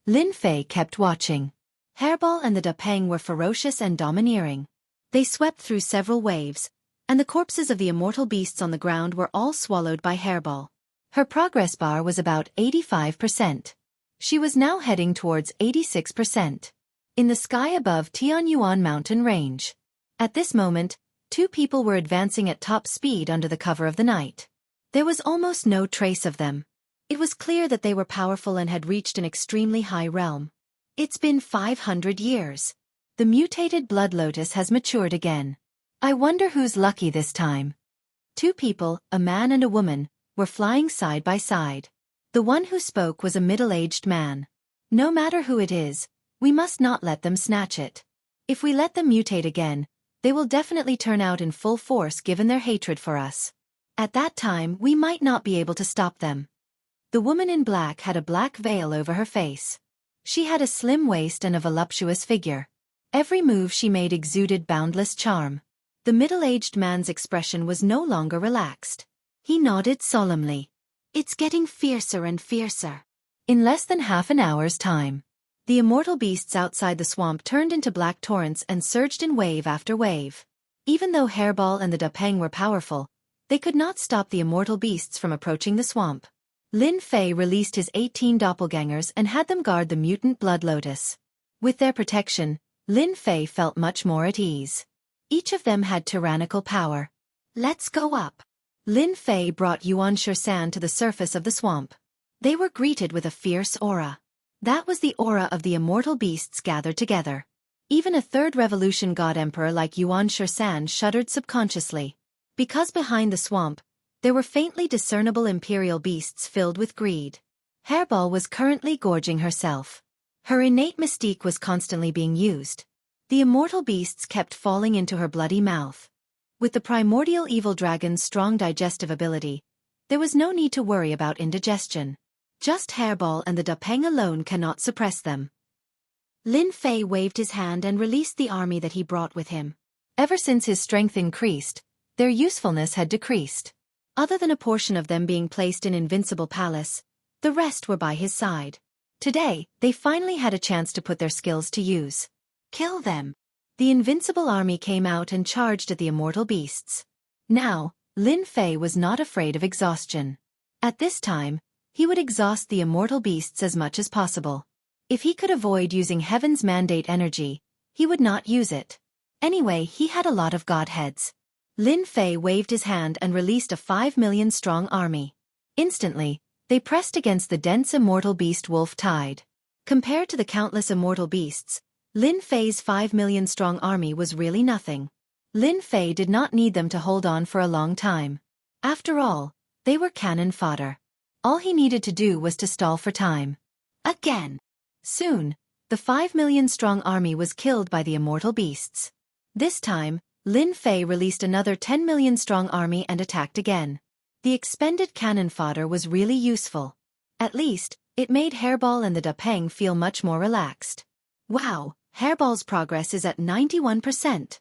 Lin Fei kept watching. Hairball and the Dapeng were ferocious and domineering. They swept through several waves, and the corpses of the immortal beasts on the ground were all swallowed by Hairball. Her progress bar was about 85%. She was now heading towards 86%. In the sky above Tianyuan mountain range. At this moment, two people were advancing at top speed under the cover of the night. There was almost no trace of them. It was clear that they were powerful and had reached an extremely high realm. It's been 500 years. The mutated blood lotus has matured again. I wonder who's lucky this time. Two people, a man and a woman, were flying side by side. The one who spoke was a middle-aged man. No matter who it is, we must not let them snatch it. If we let them mutate again, they will definitely turn out in full force given their hatred for us. At that time, we might not be able to stop them. The woman in black had a black veil over her face. She had a slim waist and a voluptuous figure. Every move she made exuded boundless charm. The middle-aged man's expression was no longer relaxed. He nodded solemnly. It's getting fiercer and fiercer. In less than half an hour's time, the immortal beasts outside the swamp turned into black torrents and surged in wave after wave. Even though Hairball and the Dapeng were powerful, they could not stop the immortal beasts from approaching the swamp. Lin Fei released his 18 doppelgangers and had them guard the mutant blood lotus. With their protection, Lin Fei felt much more at ease. Each of them had tyrannical power. Let's go up. Lin Fei brought Xianxia to the surface of the swamp. They were greeted with a fierce aura. That was the aura of the immortal beasts gathered together. Even a third revolution god emperor like Xianxia shuddered subconsciously. Because behind the swamp, there were faintly discernible imperial beasts filled with greed. Hairball was currently gorging herself. Her innate mystique was constantly being used. The immortal beasts kept falling into her bloody mouth. With the primordial evil dragon's strong digestive ability, there was no need to worry about indigestion. Just Hairball and the Dapeng alone cannot suppress them. Lin Fei waved his hand and released the army that he brought with him. Ever since his strength increased, their usefulness had decreased. Other than a portion of them being placed in Invincible Palace, the rest were by his side. Today, they finally had a chance to put their skills to use. Kill them. The invincible army came out and charged at the immortal beasts. Now, Lin Fei was not afraid of exhaustion. At this time, he would exhaust the immortal beasts as much as possible. If he could avoid using Heaven's Mandate energy, he would not use it. Anyway, he had a lot of godheads. Lin Fei waved his hand and released a 5 million strong army. Instantly, they pressed against the dense immortal beast wolf tide. Compared to the countless immortal beasts, Lin Fei's 5 million strong army was really nothing. Lin Fei did not need them to hold on for a long time. After all, they were cannon fodder. All he needed to do was to stall for time. Again. Soon, the 5 million strong army was killed by the immortal beasts. This time, Lin Fei released another 10 million strong army and attacked again. The expended cannon fodder was really useful. At least, it made Hairball and the Dapeng feel much more relaxed. Wow, Hairball's progress is at 91%.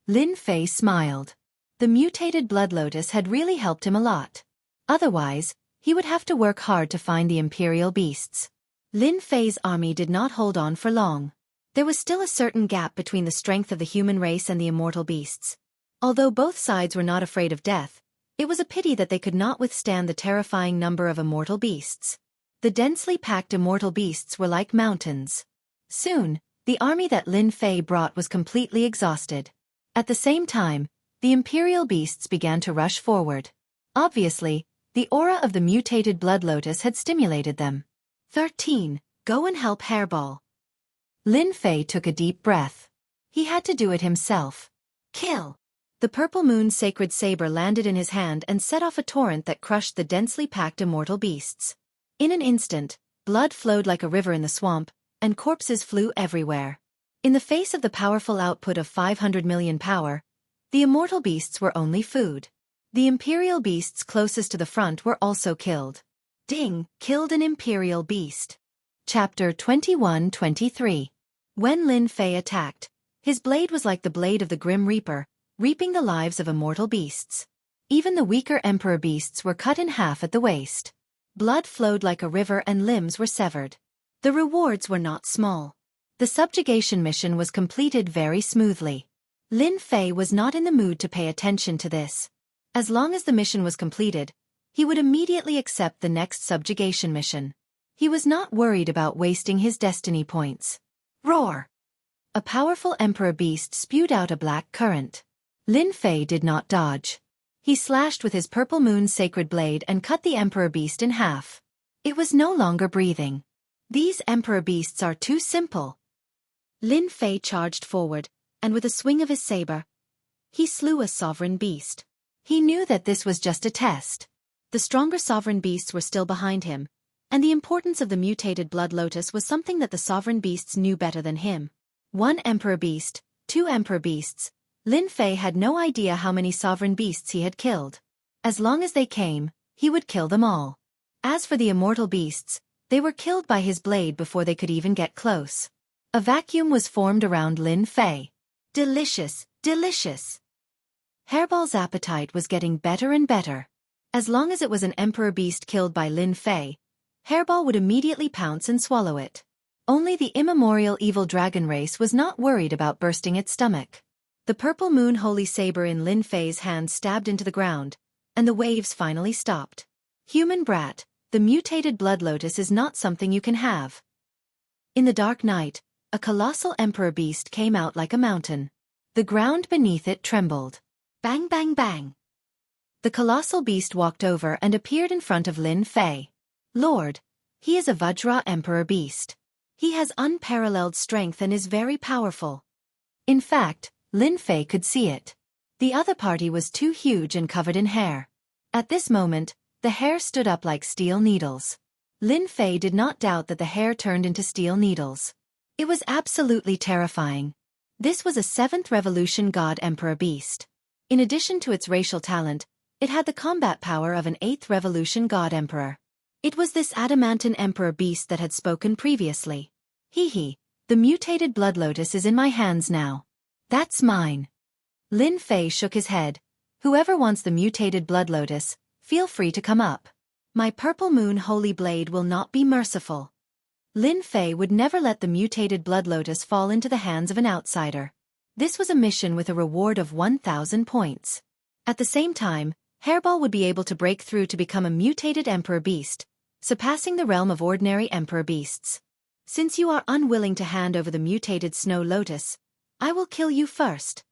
Lin Fei smiled. The mutated blood lotus had really helped him a lot. Otherwise, he would have to work hard to find the imperial beasts. Lin Fei's army did not hold on for long. There was still a certain gap between the strength of the human race and the immortal beasts. Although both sides were not afraid of death, it was a pity that they could not withstand the terrifying number of immortal beasts. The densely packed immortal beasts were like mountains. Soon, the army that Lin Fei brought was completely exhausted. At the same time, the imperial beasts began to rush forward. Obviously, The aura of the mutated blood lotus had stimulated them. 13. Go and help Hairball. Lin Fei took a deep breath. He had to do it himself. Kill. The purple moon's sacred saber landed in his hand and set off a torrent that crushed the densely packed immortal beasts. In an instant, blood flowed like a river in the swamp, and corpses flew everywhere. In the face of the powerful output of 500 million power, the immortal beasts were only food. The imperial beasts closest to the front were also killed. Ding, killed an imperial beast. Chapter 21-23. When Lin Fei attacked, his blade was like the blade of the Grim Reaper, reaping the lives of immortal beasts. Even the weaker emperor beasts were cut in half at the waist. Blood flowed like a river and limbs were severed. The rewards were not small. The subjugation mission was completed very smoothly. Lin Fei was not in the mood to pay attention to this. As long as the mission was completed, he would immediately accept the next subjugation mission. He was not worried about wasting his destiny points. Roar! A powerful emperor beast spewed out a black current. Lin Fei did not dodge. He slashed with his purple moon's sacred blade and cut the emperor beast in half. It was no longer breathing. These emperor beasts are too simple. Lin Fei charged forward, and with a swing of his saber, he slew a sovereign beast. He knew that this was just a test. The stronger sovereign beasts were still behind him, and the importance of the mutated blood lotus was something that the sovereign beasts knew better than him. 1 emperor beast, 2 emperor beasts. Lin Fei had no idea how many sovereign beasts he had killed. As long as they came, he would kill them all. As for the immortal beasts, they were killed by his blade before they could even get close. A vacuum was formed around Lin Fei. Delicious, delicious. Hairball's appetite was getting better and better. As long as it was an emperor beast killed by Lin Fei, Hairball would immediately pounce and swallow it. Only the immemorial evil dragon race was not worried about bursting its stomach. The purple moon holy saber in Lin Fei's hand stabbed into the ground, and the waves finally stopped. Human brat, the mutated blood lotus is not something you can have. In the dark night, a colossal emperor beast came out like a mountain. The ground beneath it trembled. Bang bang bang. The colossal beast walked over and appeared in front of Lin Fei. Lord, he is a Vajra emperor beast. He has unparalleled strength and is very powerful. In fact, Lin Fei could see it. The other party was too huge and covered in hair. At this moment, the hair stood up like steel needles. Lin Fei did not doubt that the hair turned into steel needles. It was absolutely terrifying. This was a 7th Revolution God Emperor beast. In addition to its racial talent, it had the combat power of an 8th Revolution God Emperor. It was this adamantine Emperor beast that had spoken previously. Hee, the mutated blood lotus is in my hands now. That's mine. Lin Fei shook his head. Whoever wants the mutated blood lotus, feel free to come up. My purple moon holy blade will not be merciful. Lin Fei would never let the mutated blood lotus fall into the hands of an outsider. This was a mission with a reward of 1,000 points. At the same time, Hairball would be able to break through to become a mutated emperor beast, surpassing the realm of ordinary emperor beasts. Since you are unwilling to hand over the mutated snow lotus, I will kill you first.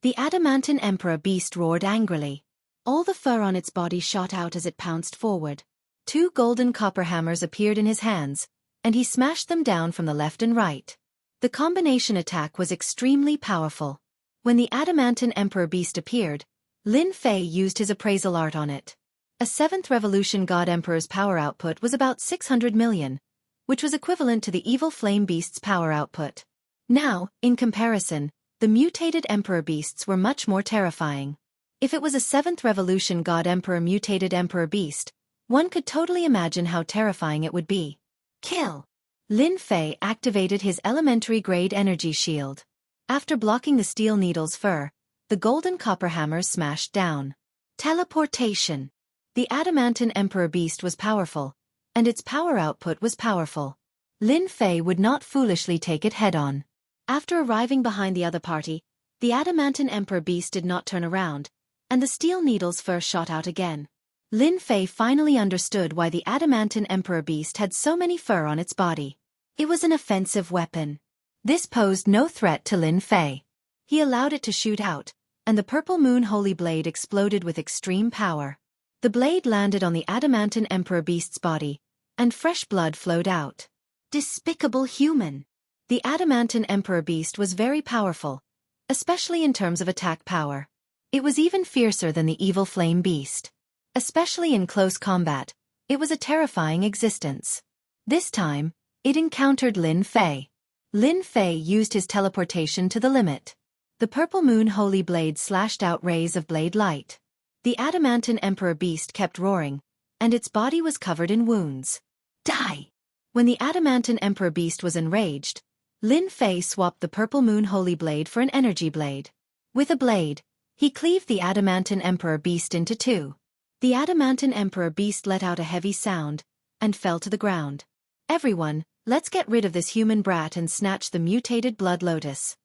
The adamantine emperor beast roared angrily. All the fur on its body shot out as it pounced forward. 2 golden copper hammers appeared in his hands, and he smashed them down from the left and right. The combination attack was extremely powerful. When the adamantine emperor beast appeared, Lin Fei used his appraisal art on it. A 7th Revolution God Emperor's power output was about 600 million, which was equivalent to the evil flame beast's power output. Now, in comparison, the mutated emperor beasts were much more terrifying. If it was a 7th Revolution God Emperor mutated emperor beast, one could totally imagine how terrifying it would be. Kill! Lin Fei activated his elementary-grade energy shield. After blocking the steel needle's fur, the golden copper hammers smashed down. Teleportation. The adamantine emperor beast was powerful, and its power output was powerful. Lin Fei would not foolishly take it head-on. After arriving behind the other party, the adamantine emperor beast did not turn around, and the steel needle's fur shot out again. Lin Fei finally understood why the adamantine emperor beast had so many fur on its body. It was an offensive weapon. This posed no threat to Lin Fei. He allowed it to shoot out, and the purple moon holy blade exploded with extreme power. The blade landed on the adamantine emperor beast's body, and fresh blood flowed out. Despicable human! The adamantine emperor beast was very powerful, especially in terms of attack power. It was even fiercer than the evil flame beast. Especially in close combat, it was a terrifying existence. This time, it encountered Lin Fei. Lin Fei used his teleportation to the limit. The purple moon holy blade slashed out rays of blade light. The adamantine emperor beast kept roaring, and its body was covered in wounds. Die! When the adamantine emperor beast was enraged, Lin Fei swapped the purple moon holy blade for an energy blade. With a blade, he cleaved the adamantine emperor beast into two. The adamantine emperor beast let out a heavy sound, and fell to the ground. Everyone, let's get rid of this human brat and snatch the mutated blood lotus.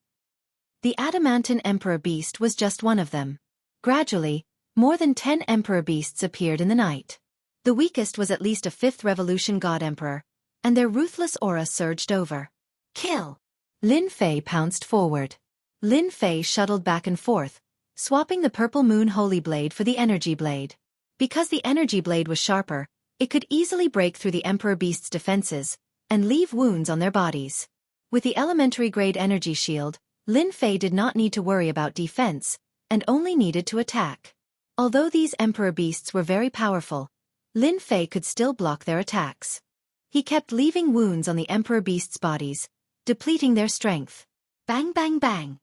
The adamantine emperor beast was just one of them. Gradually, more than 10 emperor beasts appeared in the night. The weakest was at least a 5th revolution god emperor, and their ruthless aura surged over. Kill! Lin Fei pounced forward. Lin Fei shuttled back and forth, swapping the purple moon holy blade for the energy blade. Because the energy blade was sharper, it could easily break through the emperor beast's defenses and leave wounds on their bodies. With the elementary grade energy shield, Lin Fei did not need to worry about defense, and only needed to attack. Although these emperor beasts were very powerful, Lin Fei could still block their attacks. He kept leaving wounds on the emperor beasts' bodies, depleting their strength. Bang bang bang!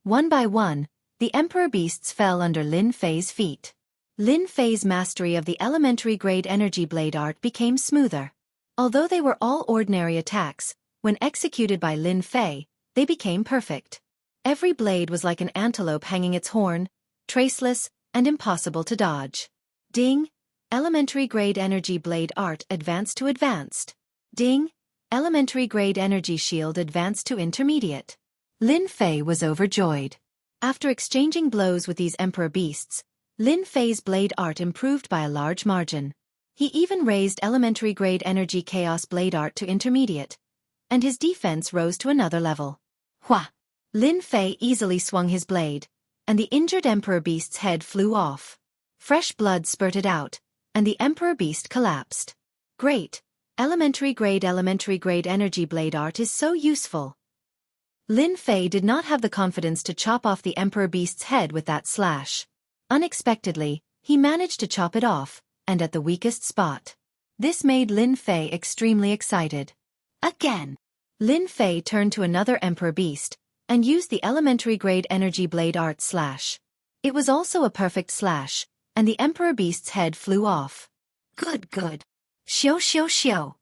One by one, the emperor beasts fell under Lin Fei's feet. Lin Fei's mastery of the elementary grade energy blade art became smoother. Although they were all ordinary attacks, when executed by Lin Fei, they became perfect. Every blade was like an antelope hanging its horn, traceless, and impossible to dodge. Ding! Elementary grade energy blade art advanced to advanced. Ding! Elementary grade energy shield advanced to intermediate. Lin Fei was overjoyed. After exchanging blows with these emperor beasts, Lin Fei's blade art improved by a large margin. He even raised elementary grade energy chaos blade art to intermediate, and his defense rose to another level. Hua! Lin Fei easily swung his blade, and the injured emperor beast's head flew off. Fresh blood spurted out, and the emperor beast collapsed. Great! Elementary grade energy blade art is so useful. Lin Fei did not have the confidence to chop off the emperor beast's head with that slash. Unexpectedly, he managed to chop it off, and at the weakest spot. This made Lin Fei extremely excited. Again! Lin Fei turned to another emperor beast, and used the elementary grade energy blade art slash. It was also a perfect slash, and the emperor beast's head flew off. Good. Xiao xiao xiao.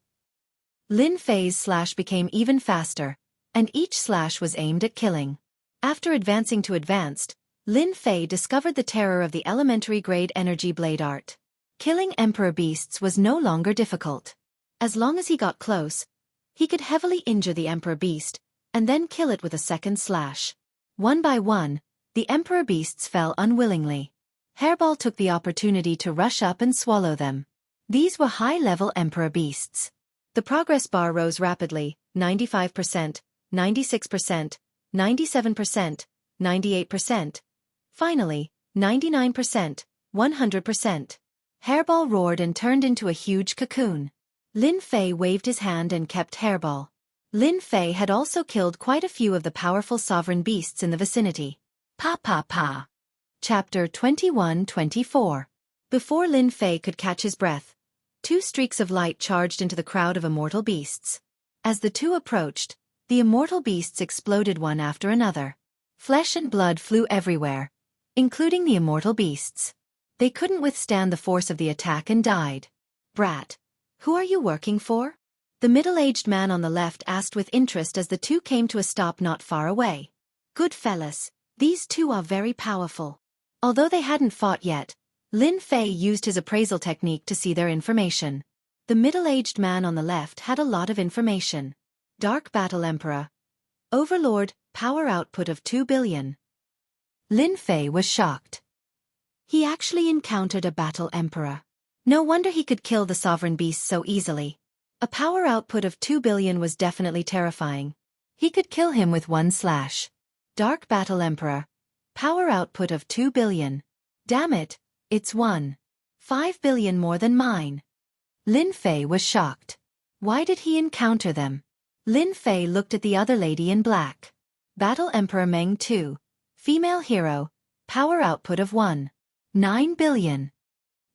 Lin Fei's slash became even faster, and each slash was aimed at killing. After advancing to advanced, Lin Fei discovered the terror of the elementary grade energy blade art. Killing emperor beasts was no longer difficult. As long as he got close, he could heavily injure the emperor beast, and then kill it with a second slash. One by one, the emperor beasts fell unwillingly. Hairball took the opportunity to rush up and swallow them. These were high-level emperor beasts. The progress bar rose rapidly, 95%, 96%, 97%, 98%. Finally, 99%, 100%. Hairball roared and turned into a huge cocoon. Lin Fei waved his hand and kept Hairball. Lin Fei had also killed quite a few of the powerful sovereign beasts in the vicinity. Pa. Chapter 21-24. Before Lin Fei could catch his breath, 2 streaks of light charged into the crowd of immortal beasts. As the 2 approached, the immortal beasts exploded one after another. Flesh and blood flew everywhere, including the immortal beasts. They couldn't withstand the force of the attack and died. Brat, who are you working for? The middle-aged man on the left asked with interest as the 2 came to a stop not far away. Good fellas, these 2 are very powerful. Although they hadn't fought yet, Lin Fei used his appraisal technique to see their information. The middle-aged man on the left had a lot of information. Dark Battle Emperor. Overlord, power output of 2 billion. Lin Fei was shocked. He actually encountered a battle emperor. No wonder he could kill the sovereign beast so easily. A power output of 2 billion was definitely terrifying. He could kill him with one slash. Dark Battle Emperor. Power output of 2 billion. Damn it, it's 1. 5 billion more than mine. Lin Fei was shocked. Why did he encounter them? Lin Fei looked at the other lady in black. Battle Emperor Meng 2. Female hero. Power output of 1.9 billion.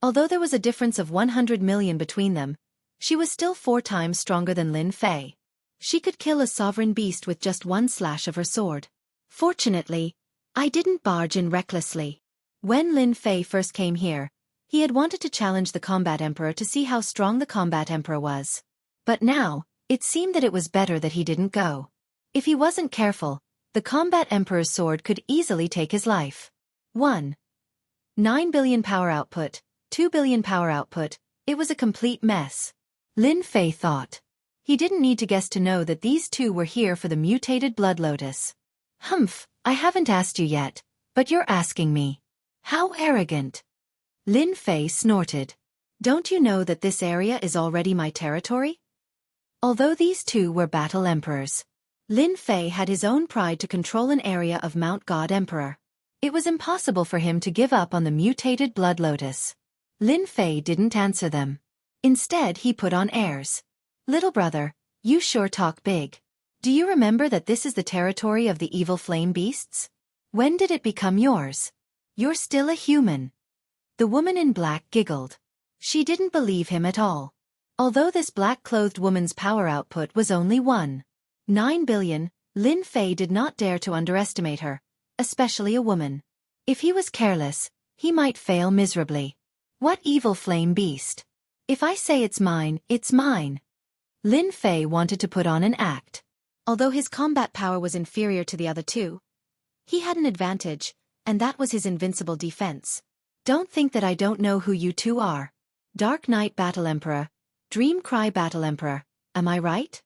Although there was a difference of 100 million between them, she was still 4 times stronger than Lin Fei. She could kill a sovereign beast with just one slash of her sword. Fortunately, I didn't barge in recklessly. When Lin Fei first came here, he had wanted to challenge the Combat Emperor to see how strong the Combat Emperor was. But now, it seemed that it was better that he didn't go. If he wasn't careful, the Combat Emperor's sword could easily take his life. 1.9 billion power output, 2 billion power output, it was a complete mess. Lin Fei thought. He didn't need to guess to know that these two were here for the mutated blood lotus. Humph, I haven't asked you yet, but you're asking me. How arrogant. Lin Fei snorted. Don't you know that this area is already my territory? Although these two were battle emperors, Lin Fei had his own pride to control an area of Mount God Emperor. It was impossible for him to give up on the mutated blood lotus. Lin Fei didn't answer them. Instead he put on airs. Little brother, you sure talk big. Do you remember that this is the territory of the evil flame beasts? When did it become yours? You're still a human. The woman in black giggled. She didn't believe him at all. Although this black-clothed woman's power output was only 1.9 billion, Lin Fei did not dare to underestimate her, especially a woman. If he was careless, he might fail miserably. What evil flame beast? If I say it's mine, it's mine. Lin Fei wanted to put on an act. Although his combat power was inferior to the other two, he had an advantage, and that was his invincible defense. Don't think that I don't know who you two are. Dark Knight Battle Emperor, Dream Cry Battle Emperor, am I right?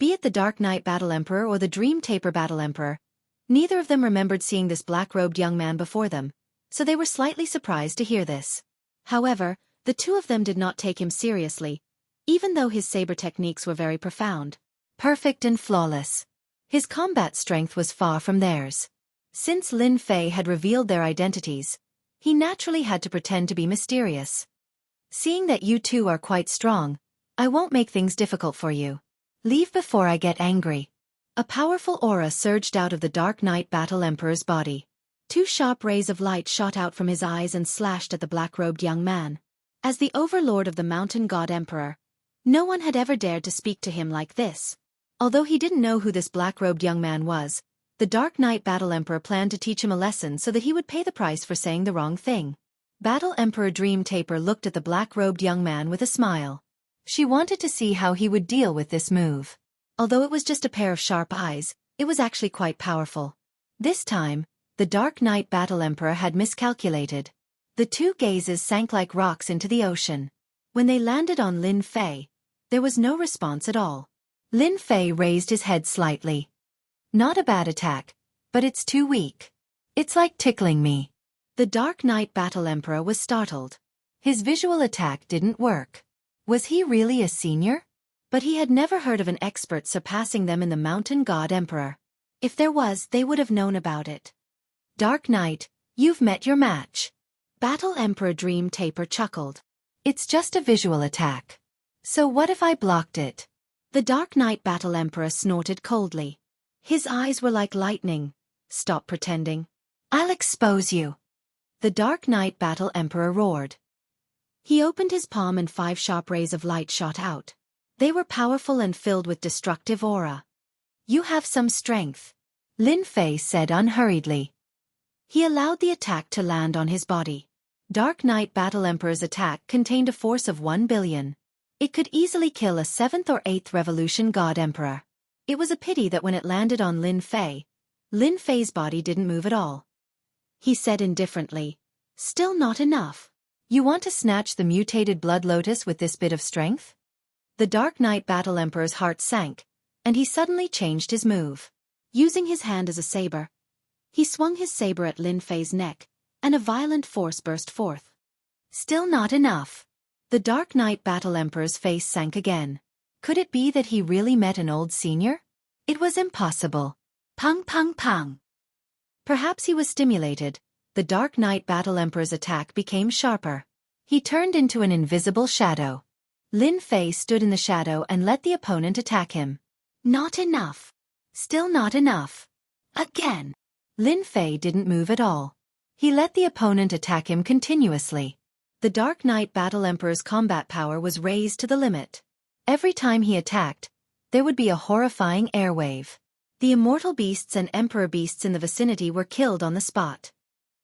Be it the Dark Knight Battle Emperor or the Dream Taper Battle Emperor, neither of them remembered seeing this black-robed young man before them, so they were slightly surprised to hear this. However, the two of them did not take him seriously, even though his saber techniques were very profound, perfect and flawless. His combat strength was far from theirs. Since Lin Fei had revealed their identities, he naturally had to pretend to be mysterious. Seeing that you two are quite strong, I won't make things difficult for you. Leave before I get angry. A powerful aura surged out of the Dark Knight Battle Emperor's body. 2 sharp rays of light shot out from his eyes and slashed at the black-robed young man. As the overlord of the Mountain God Emperor, no one had ever dared to speak to him like this. Although he didn't know who this black-robed young man was, the Dark Knight Battle Emperor planned to teach him a lesson so that he would pay the price for saying the wrong thing. Battle Emperor Dream Taper looked at the black-robed young man with a smile. She wanted to see how he would deal with this move. Although it was just a pair of sharp eyes, it was actually quite powerful. This time, the Dark Knight Battle Emperor had miscalculated. The two gazes sank like rocks into the ocean. When they landed on Lin Fei, there was no response at all. Lin Fei raised his head slightly. Not a bad attack, but it's too weak. It's like tickling me. The Dark Knight Battle Emperor was startled. His visual attack didn't work. Was he really a senior? But he had never heard of an expert surpassing them in the Mountain God Emperor. If there was, they would have known about it. Dark Knight, you've met your match. Battle Emperor Dream Taper chuckled. It's just a visual attack. So what if I blocked it? The Dark Knight Battle Emperor snorted coldly. His eyes were like lightning. Stop pretending. I'll expose you. The Dark Knight Battle Emperor roared. He opened his palm and 5 sharp rays of light shot out. They were powerful and filled with destructive aura. You have some strength, Lin Fei said unhurriedly. He allowed the attack to land on his body. Dark Knight Battle Emperor's attack contained a force of 1 billion. It could easily kill a 7th or 8th Revolution God Emperor. It was a pity that when it landed on Lin Fei's body didn't move at all. He said indifferently, still not enough. You want to snatch the mutated blood lotus with this bit of strength? The Dark Knight Battle Emperor's heart sank, and he suddenly changed his move. Using his hand as a saber, he swung his saber at Lin Fei's neck, and a violent force burst forth. Still not enough. The Dark Knight Battle Emperor's face sank again. Could it be that he really met an old senior? It was impossible. Pang pang pang. Perhaps he was stimulated. The Dark Knight Battle Emperor's attack became sharper. He turned into an invisible shadow. Lin Fei stood in the shadow and let the opponent attack him. Not enough. Still not enough. Again. Lin Fei didn't move at all. He let the opponent attack him continuously. The Dark Knight Battle Emperor's combat power was raised to the limit. Every time he attacked, there would be a horrifying airwave. The immortal beasts and emperor beasts in the vicinity were killed on the spot.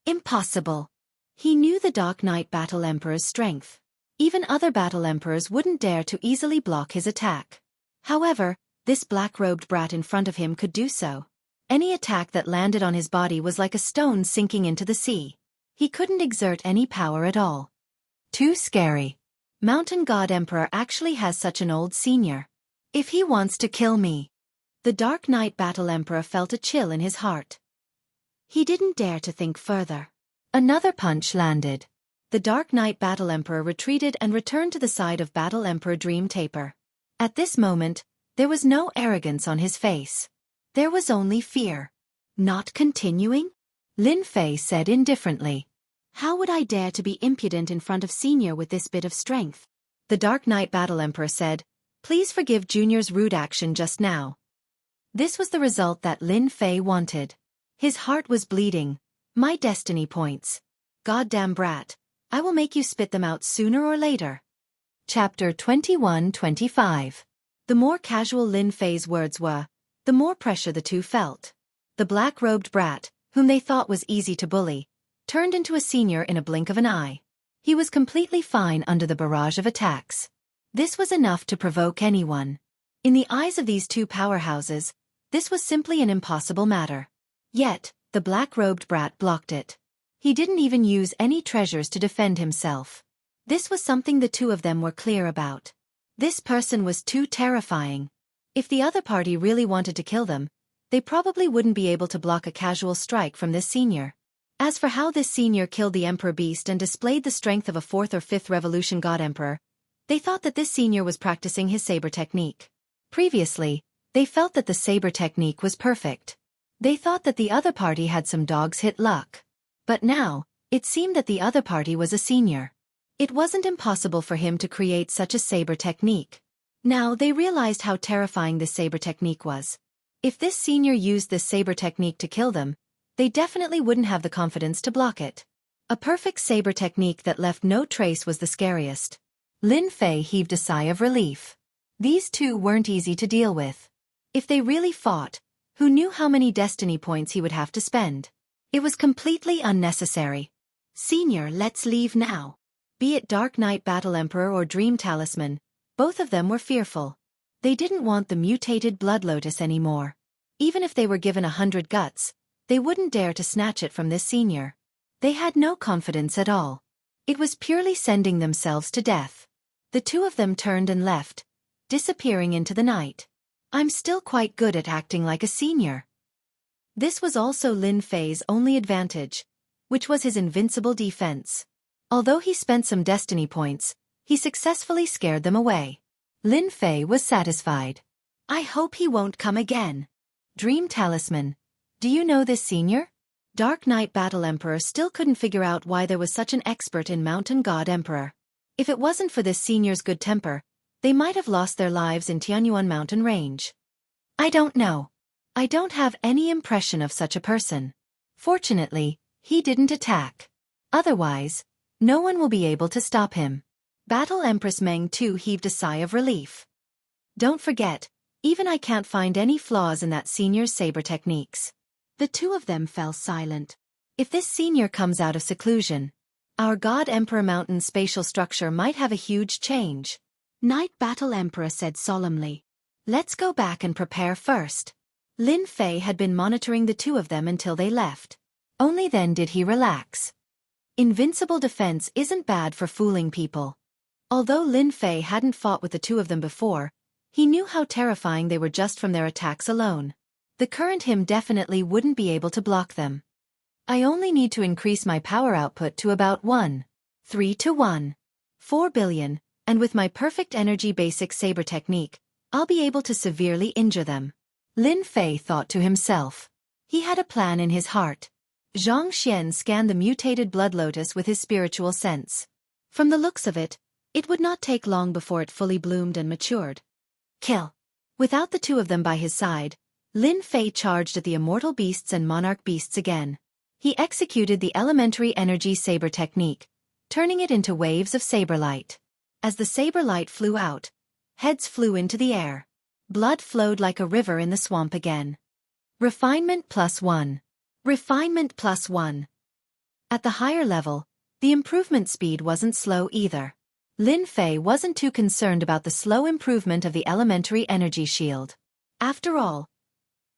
Impossible. He knew the Dark Knight Battle Emperor's strength. Even other battle emperors wouldn't dare to easily block his attack. However, this black-robed brat in front of him could do so. Any attack that landed on his body was like a stone sinking into the sea. He couldn't exert any power at all. Too scary. Mountain God Emperor actually has such an old senior. If he wants to kill me. The Dark Knight Battle Emperor felt a chill in his heart. He didn't dare to think further. Another punch landed. The Dark Knight Battle Emperor retreated and returned to the side of Battle Emperor Dream Taper. At this moment, there was no arrogance on his face. There was only fear. Not continuing? Lin Fei said indifferently. How would I dare to be impudent in front of Senior with this bit of strength? The Dark Knight Battle Emperor said, "Please forgive Junior's rude action just now." This was the result that Lin Fei wanted. His heart was bleeding. My destiny points. Goddamn brat. I will make you spit them out sooner or later. Chapter 21-25. The more casual Lin Fei's words were, the more pressure the two felt. The black-robed brat, whom they thought was easy to bully, turned into a senior in a blink of an eye. He was completely fine under the barrage of attacks. This was enough to provoke anyone. In the eyes of these two powerhouses, this was simply an impossible matter. Yet, the black-robed brat blocked it. He didn't even use any treasures to defend himself. This was something the two of them were clear about. This person was too terrifying. If the other party really wanted to kill them, they probably wouldn't be able to block a casual strike from this senior. As for how this senior killed the Emperor Beast and displayed the strength of a 4th or 5th Revolution God Emperor, they thought that this senior was practicing his saber technique. Previously, they felt that the saber technique was perfect. They thought that the other party had some dog's hit luck. But now, it seemed that the other party was a senior. It wasn't impossible for him to create such a saber technique. Now they realized how terrifying this saber technique was. If this senior used this saber technique to kill them, they definitely wouldn't have the confidence to block it. A perfect saber technique that left no trace was the scariest. Lin Fei heaved a sigh of relief. These two weren't easy to deal with. If they really fought, who knew how many destiny points he would have to spend? It was completely unnecessary. Senior, let's leave now. Be it Dark Knight Battle Emperor or Dream Talisman, both of them were fearful. They didn't want the mutated Blood Lotus anymore. Even if they were given 100 guts, they wouldn't dare to snatch it from this senior. They had no confidence at all. It was purely sending themselves to death. The two of them turned and left, disappearing into the night. I'm still quite good at acting like a senior. This was also Lin Fei's only advantage, which was his invincible defense. Although he spent some destiny points, he successfully scared them away. Lin Fei was satisfied. I hope he won't come again. Dream Talisman. Do you know this senior? Dark Knight Battle Emperor still couldn't figure out why there was such an expert in Mountain God Emperor. If it wasn't for this senior's good temper, they might have lost their lives in Tianyuan mountain range. I don't know. I don't have any impression of such a person. Fortunately, he didn't attack. Otherwise, no one will be able to stop him. Battle Empress Meng too heaved a sigh of relief. Don't forget, even I can't find any flaws in that senior's saber techniques. The two of them fell silent. If this senior comes out of seclusion, our God Emperor Mountain spatial structure might have a huge change. Knight Battle Emperor said solemnly. Let's go back and prepare first. Lin Fei had been monitoring the two of them until they left. Only then did he relax. Invincible defense isn't bad for fooling people. Although Lin Fei hadn't fought with the two of them before, he knew how terrifying they were just from their attacks alone. The current him definitely wouldn't be able to block them. I only need to increase my power output to about 1.3 to 1.4 billion, and with my perfect energy basic saber technique, I'll be able to severely injure them. Lin Fei thought to himself. He had a plan in his heart. Xianxia scanned the mutated blood lotus with his spiritual sense. From the looks of it, it would not take long before it fully bloomed and matured. Kill. Without the two of them by his side, Lin Fei charged at the immortal beasts and monarch beasts again. He executed the elementary energy saber technique, turning it into waves of saber light. As the saber light flew out, heads flew into the air. Blood flowed like a river in the swamp again. Refinement +1. Refinement +1. At the higher level, the improvement speed wasn't slow either. Lin Fei wasn't too concerned about the slow improvement of the elementary energy shield. After all,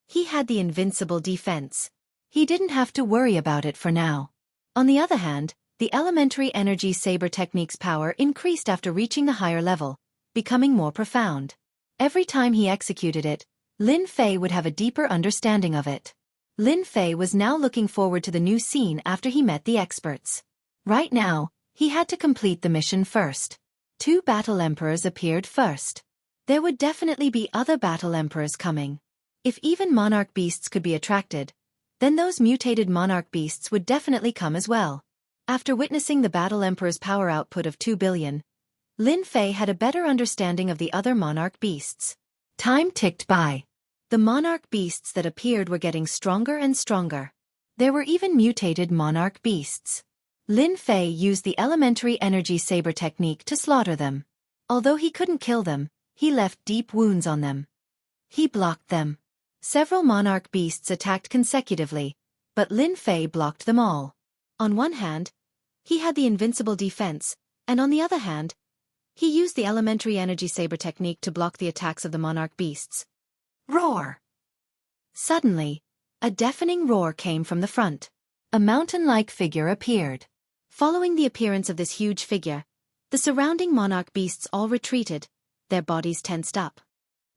he had the invincible defense. He didn't have to worry about it for now. On the other hand, the elementary energy saber technique's power increased after reaching the higher level, becoming more profound. Every time he executed it, Lin Fei would have a deeper understanding of it. Lin Fei was now looking forward to the new scene after he met the experts. Right now, he had to complete the mission first. 2 battle emperors appeared first. There would definitely be other battle emperors coming. If even monarch beasts could be attracted, then those mutated monarch beasts would definitely come as well. After witnessing the battle emperor's power output of 2 billion, Lin Fei had a better understanding of the other monarch beasts. Time ticked by. The monarch beasts that appeared were getting stronger and stronger. There were even mutated monarch beasts. Lin Fei used the elementary energy saber technique to slaughter them. Although he couldn't kill them, he left deep wounds on them. He blocked them. Several monarch beasts attacked consecutively, but Lin Fei blocked them all. On one hand, he had the invincible defense, and on the other hand, he used the elementary energy saber technique to block the attacks of the monarch beasts. Roar! Suddenly, a deafening roar came from the front. A mountain-like figure appeared. Following the appearance of this huge figure, the surrounding monarch beasts all retreated, their bodies tensed up.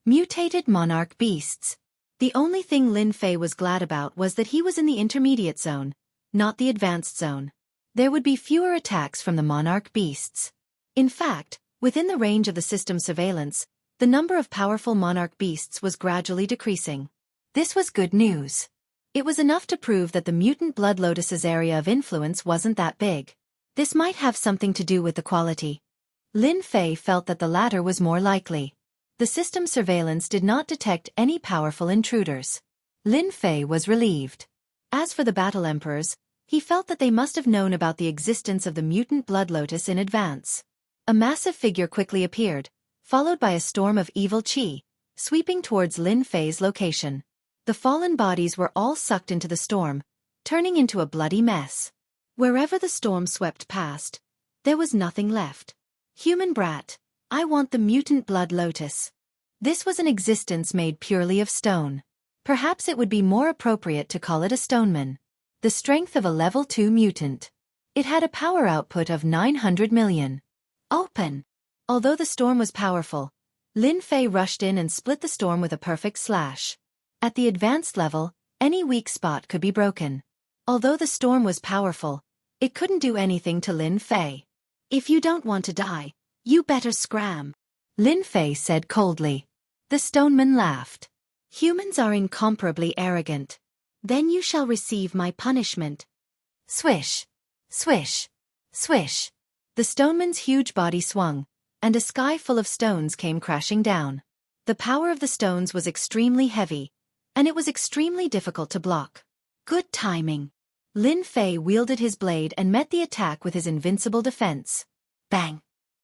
Mutated monarch beasts. The only thing Lin Fei was glad about was that he was in the intermediate zone, not the advanced zone. There would be fewer attacks from the monarch beasts. In fact, within the range of the system's surveillance, the number of powerful monarch beasts was gradually decreasing. This was good news. It was enough to prove that the mutant blood lotus's area of influence wasn't that big. This might have something to do with the quality. Lin Fei felt that the latter was more likely. The system's surveillance did not detect any powerful intruders. Lin Fei was relieved. As for the battle emperors, he felt that they must have known about the existence of the mutant blood lotus in advance. A massive figure quickly appeared, followed by a storm of evil qi, sweeping towards Lin Fei's location. The fallen bodies were all sucked into the storm, turning into a bloody mess. Wherever the storm swept past, there was nothing left. Human brat, I want the mutant blood lotus. This was an existence made purely of stone. Perhaps it would be more appropriate to call it a stoneman. The strength of a level 2 mutant. It had a power output of 900 million. Open! Although the storm was powerful, Lin Fei rushed in and split the storm with a perfect slash. At the advanced level, any weak spot could be broken. Although the storm was powerful, it couldn't do anything to Lin Fei. If you don't want to die, you better scram, Lin Fei said coldly. The stoneman laughed. Humans are incomparably arrogant. Then you shall receive my punishment. Swish! Swish! Swish! The stoneman's huge body swung, and a sky full of stones came crashing down. The power of the stones was extremely heavy, and it was extremely difficult to block. Good timing. Lin Fei wielded his blade and met the attack with his invincible defense. Bang!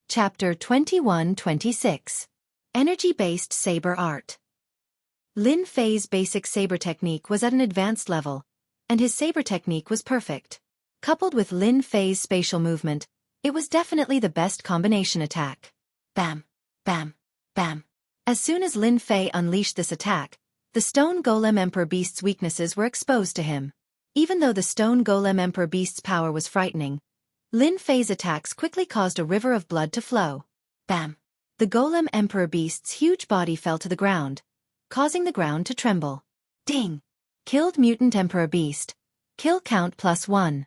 Chapter 21-26. Energy-based saber art. Lin Fei's basic saber technique was at an advanced level, and his saber technique was perfect. Coupled with Lin Fei's spatial movement, it was definitely the best combination attack. Bam! Bam! Bam! As soon as Lin Fei unleashed this attack, the Stone Golem Emperor Beast's weaknesses were exposed to him. Even though the Stone Golem Emperor Beast's power was frightening, Lin Fei's attacks quickly caused a river of blood to flow. Bam! The Golem Emperor Beast's huge body fell to the ground, causing the ground to tremble. Ding! Killed Mutant Emperor Beast. Kill count +1.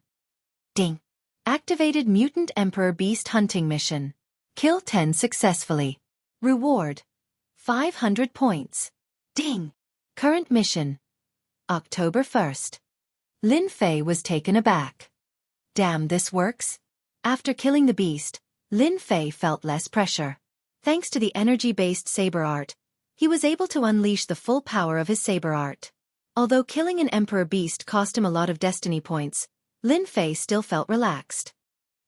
Ding! Activated Mutant Emperor Beast Hunting Mission. Kill 10 successfully. Reward: 500 points. Ding! Current mission: October 1st. Lin Fei was taken aback. Damn, this works? After killing the beast, Lin Fei felt less pressure. Thanks to the energy-based saber art, he was able to unleash the full power of his saber art. Although killing an emperor beast cost him a lot of destiny points, Lin Fei still felt relaxed.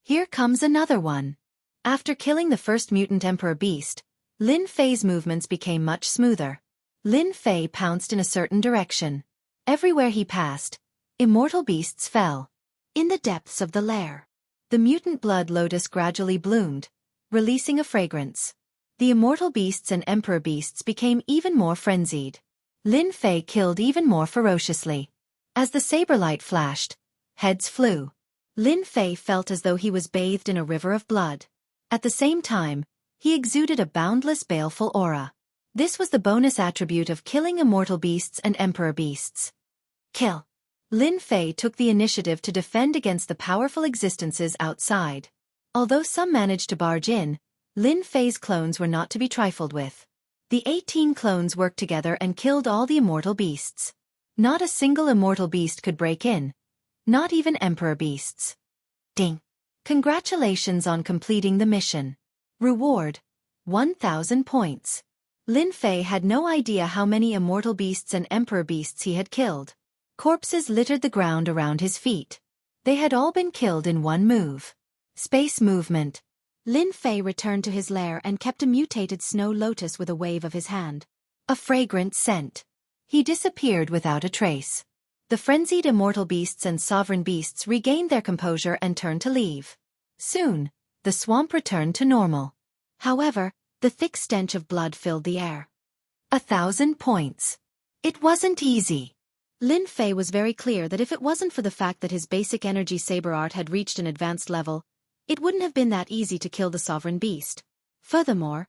Here comes another one. After killing the first mutant emperor beast, Lin Fei's movements became much smoother. Lin Fei pounced in a certain direction. Everywhere he passed, immortal beasts fell. In the depths of the lair, the mutant blood lotus gradually bloomed, releasing a fragrance. The immortal beasts and emperor beasts became even more frenzied. Lin Fei killed even more ferociously. As the saber light flashed, heads flew. Lin Fei felt as though he was bathed in a river of blood. At the same time, he exuded a boundless baleful aura. This was the bonus attribute of killing immortal beasts and emperor beasts. Kill. Lin Fei took the initiative to defend against the powerful existences outside. Although some managed to barge in, Lin Fei's clones were not to be trifled with. The 18 clones worked together and killed all the immortal beasts. Not a single immortal beast could break in. Not even emperor beasts. Ding. Congratulations on completing the mission. Reward: 1,000 points. Lin Fei had no idea how many immortal beasts and emperor beasts he had killed. Corpses littered the ground around his feet. They had all been killed in one move. Space movement. Lin Fei returned to his lair and kept a mutated snow lotus with a wave of his hand. A fragrant scent. He disappeared without a trace. The frenzied immortal beasts and sovereign beasts regained their composure and turned to leave. Soon, the swamp returned to normal. However, the thick stench of blood filled the air. 1,000 points. It wasn't easy. Lin Fei was very clear that if it wasn't for the fact that his basic energy saber art had reached an advanced level, it wouldn't have been that easy to kill the sovereign beast. Furthermore,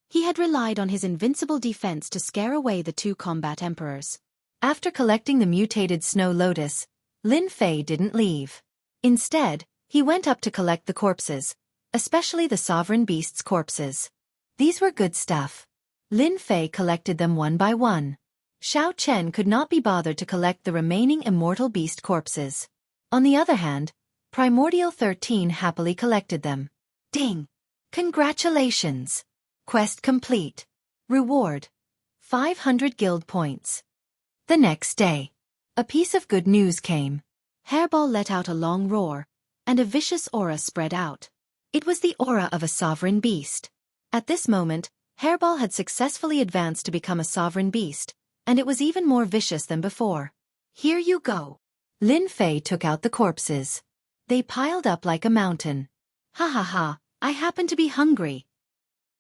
he had relied on his invincible defense to scare away the 2 combat emperors. After collecting the mutated snow lotus, Lin Fei didn't leave. Instead, he went up to collect the corpses, especially the sovereign beasts' corpses. These were good stuff. Lin Fei collected them one by one. Xiao Chen could not be bothered to collect the remaining immortal beast corpses. On the other hand, Primordial 13 happily collected them. Ding! Congratulations! Quest complete. Reward: 500 guild points. The next day, a piece of good news came. Hairball let out a long roar, and a vicious aura spread out. It was the aura of a sovereign beast. At this moment, Hairball had successfully advanced to become a sovereign beast, and it was even more vicious than before. Here you go. Lin Fei took out the corpses. They piled up like a mountain. Ha ha ha, I happen to be hungry.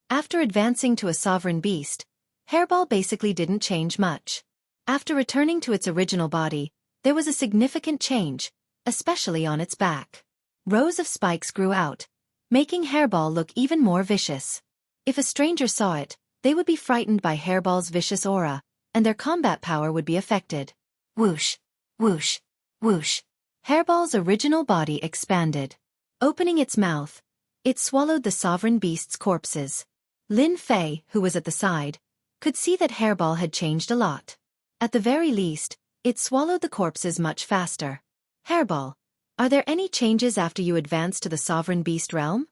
After advancing to a sovereign beast, Hairball basically didn't change much. After returning to its original body, there was a significant change, especially on its back. Rows of spikes grew out, making Hairball look even more vicious. If a stranger saw it, they would be frightened by Hairball's vicious aura, and their combat power would be affected. Whoosh, whoosh, whoosh. Hairball's original body expanded. Opening its mouth, it swallowed the sovereign beast's corpses. Lin Fei, who was at the side, could see that Hairball had changed a lot. At the very least, it swallowed the corpses much faster. Hairball, are there any changes after you advance to the sovereign beast realm?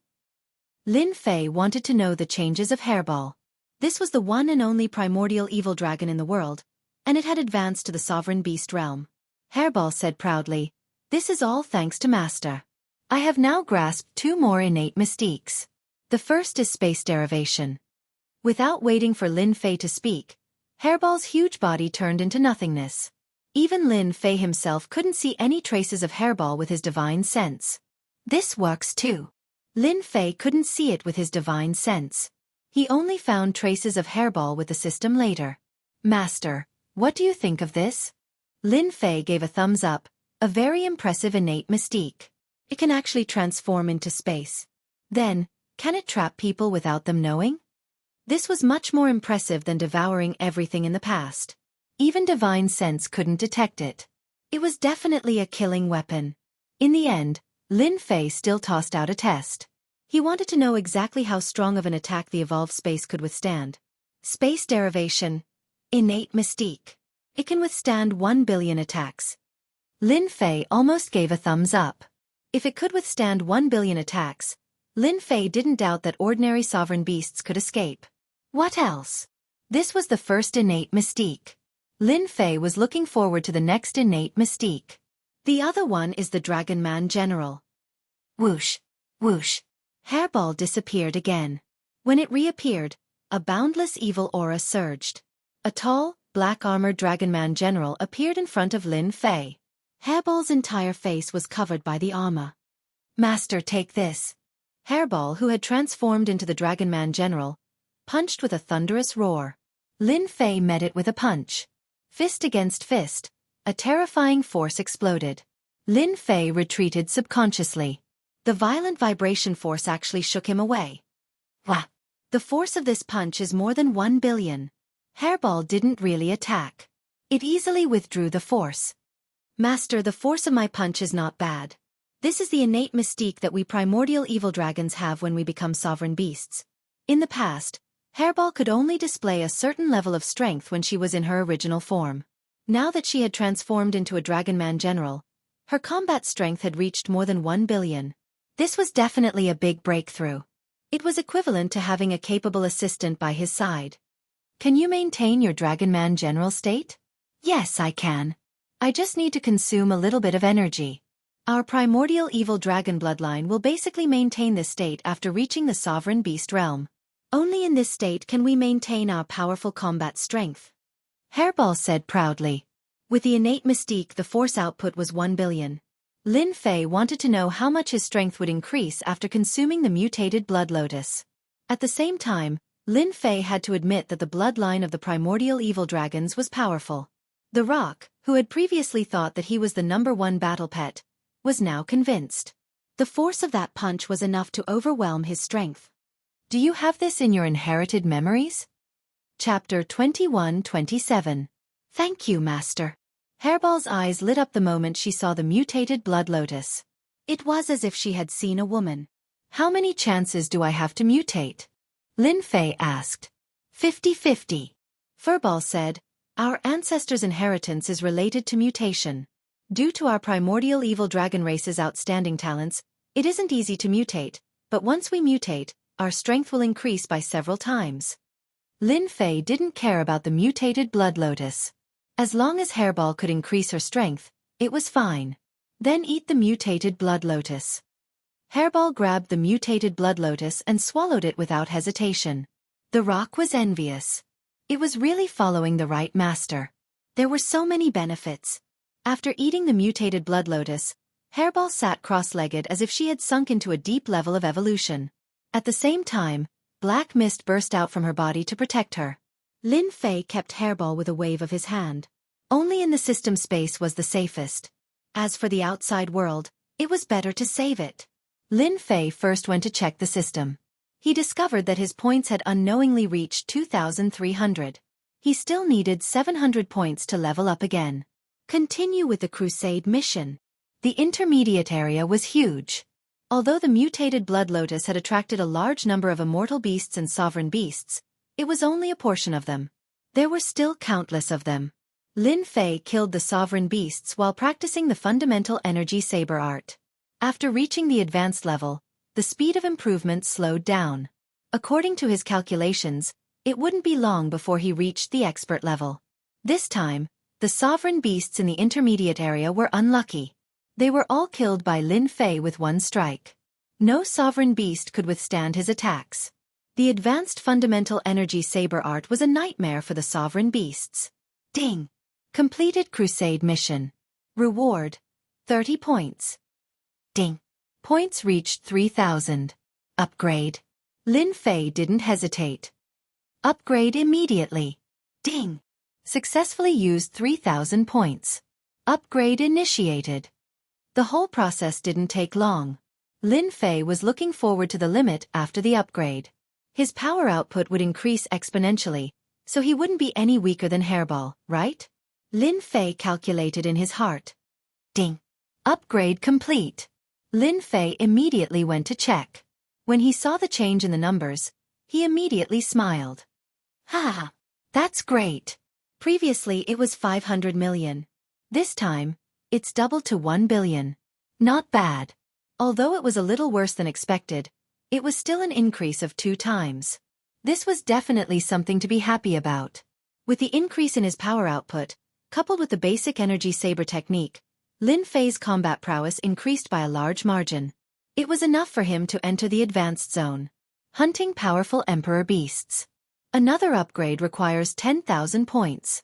Lin Fei wanted to know the changes of Hairball. This was the one and only primordial evil dragon in the world, and it had advanced to the sovereign beast realm. Hairball said proudly, "This is all thanks to Master. I have now grasped 2 more innate mystiques. The first is space derivation." Without waiting for Lin Fei to speak, Hairball's huge body turned into nothingness. Even Lin Fei himself couldn't see any traces of Hairball with his divine sense. This works too. Lin Fei couldn't see it with his divine sense. He only found traces of Hairball with the system later. "Master, what do you think of this?" Lin Fei gave a thumbs up, a very impressive innate mystique. It can actually transform into space. Then, can it trap people without them knowing? This was much more impressive than devouring everything in the past. Even divine sense couldn't detect it. It was definitely a killing weapon. In the end, Lin Fei still tossed out a test. He wanted to know exactly how strong of an attack the evolved space could withstand. Space derivation. Innate mystique. It can withstand 1 billion attacks. Lin Fei almost gave a thumbs up. If it could withstand 1 billion attacks, Lin Fei didn't doubt that ordinary sovereign beasts could escape. What else? This was the first innate mystique. Lin Fei was looking forward to the next innate mystique. The other one is the Dragon Man General. Whoosh, whoosh. Hairball disappeared again. When it reappeared, a boundless evil aura surged. A tall, black-armored Dragon Man General appeared in front of Lin Fei. Hairball's entire face was covered by the armor. Master, take this. Hairball, who had transformed into the Dragon Man General, punched with a thunderous roar. Lin Fei met it with a punch. Fist against fist, a terrifying force exploded. Lin Fei retreated subconsciously. The violent vibration force actually shook him away. Wah! The force of this punch is more than 1 billion. Hairball didn't really attack. It easily withdrew the force. Master, the force of my punch is not bad. This is the innate mystique that we primordial evil dragons have when we become sovereign beasts. In the past, Hairball could only display a certain level of strength when she was in her original form. Now that she had transformed into a Dragon Man General, her combat strength had reached more than 1 billion. This was definitely a big breakthrough. It was equivalent to having a capable assistant by his side. Can you maintain your Dragon Man General state? Yes, I can. I just need to consume a little bit of energy. Our primordial evil dragon bloodline will basically maintain this state after reaching the sovereign beast realm. Only in this state can we maintain our powerful combat strength. Hairball said proudly. With the innate mystique, the force output was 1 billion. Lin Fei wanted to know how much his strength would increase after consuming the mutated blood lotus. At the same time, Lin Fei had to admit that the bloodline of the primordial evil dragons was powerful. The Rock, who had previously thought that he was the #1 battle pet, was now convinced. The force of that punch was enough to overwhelm his strength. Do you have this in your inherited memories? Chapter 21-27. Thank you, Master. Hairball's eyes lit up the moment she saw the mutated blood lotus. It was as if she had seen a woman. How many chances do I have to mutate? Lin Fei asked. 50-50. Furball said, our ancestors' inheritance is related to mutation. Due to our primordial evil dragon race's outstanding talents, it isn't easy to mutate, but once we mutate, our strength will increase by several times. Lin Fei didn't care about the mutated blood lotus. As long as Hairball could increase her strength, it was fine. Then eat the mutated blood lotus. Hairball grabbed the mutated blood lotus and swallowed it without hesitation. The Rock was envious. It was really following the right master. There were so many benefits. After eating the mutated blood lotus, Hairball sat cross-legged as if she had sunk into a deep level of evolution. At the same time, black mist burst out from her body to protect her. Lin Fei kept Hairball with a wave of his hand. Only in the system space was the safest. As for the outside world, it was better to save it. Lin Fei first went to check the system. He discovered that his points had unknowingly reached 2,300. He still needed 700 points to level up again. Continue with the Crusade mission. The intermediate area was huge. Although the mutated blood lotus had attracted a large number of immortal beasts and sovereign beasts, it was only a portion of them. There were still countless of them. Lin Fei killed the sovereign beasts while practicing the fundamental energy saber art. After reaching the advanced level, the speed of improvement slowed down. According to his calculations, it wouldn't be long before he reached the expert level. This time, the sovereign beasts in the intermediate area were unlucky. They were all killed by Lin Fei with one strike. No sovereign beast could withstand his attacks. The advanced fundamental energy saber art was a nightmare for the sovereign beasts. Ding! Completed Crusade mission. Reward: 30 points. Ding! Points reached 3,000. Upgrade. Lin Fei didn't hesitate. Upgrade immediately. Ding! Successfully used 3,000 points. Upgrade initiated. The whole process didn't take long. Lin Fei was looking forward to the limit after the upgrade. His power output would increase exponentially, so he wouldn't be any weaker than Hairball, right? Lin Fei calculated in his heart. Ding! Upgrade complete. Lin Fei immediately went to check. When he saw the change in the numbers, he immediately smiled. Ha! That's great. Previously it was 500 million. This time, it's doubled to 1 billion. Not bad. Although it was a little worse than expected, it was still an increase of 2 times. This was definitely something to be happy about. With the increase in his power output, coupled with the basic energy saber technique, Lin Fei's combat prowess increased by a large margin. It was enough for him to enter the advanced zone. Hunting powerful emperor beasts. Another upgrade requires 10,000 points.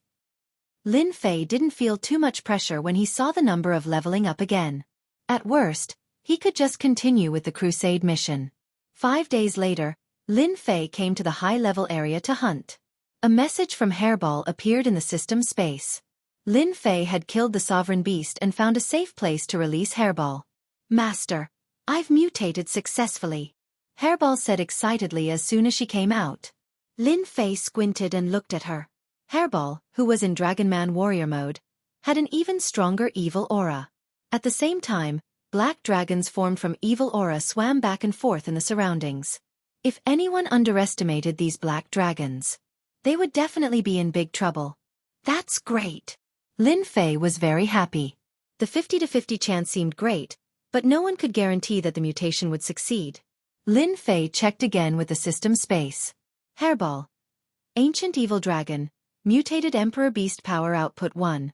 Lin Fei didn't feel too much pressure when he saw the number of leveling up again. At worst, he could just continue with the crusade mission. 5 days later, Lin Fei came to the high-level area to hunt. A message from Hairball appeared in the system space. Lin Fei had killed the sovereign beast and found a safe place to release Hairball. Master, I've mutated successfully, Hairball said excitedly as soon as she came out. Lin Fei squinted and looked at her. Hairball, who was in Dragonman warrior mode, had an even stronger evil aura. At the same time, black dragons formed from evil aura swam back and forth in the surroundings. If anyone underestimated these black dragons, they would definitely be in big trouble. That's great. Lin Fei was very happy. The 50-50 chance seemed great, but no one could guarantee that the mutation would succeed. Lin Fei checked again with the system space. Hairball. Ancient Evil Dragon. Mutated Emperor Beast Power Output 1.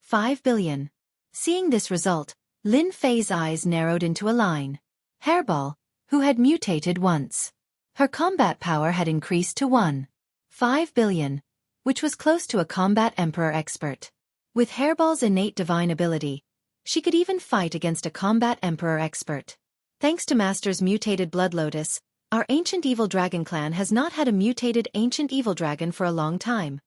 5 billion. Seeing this result, Lin Fei's eyes narrowed into a line. Hairball, who had mutated once. Her combat power had increased to 1.5 billion, which was close to a combat emperor expert. With Hairball's innate divine ability, she could even fight against a combat emperor expert. Thanks to Master's mutated blood lotus, our ancient evil dragon clan has not had a mutated ancient evil dragon for a long time.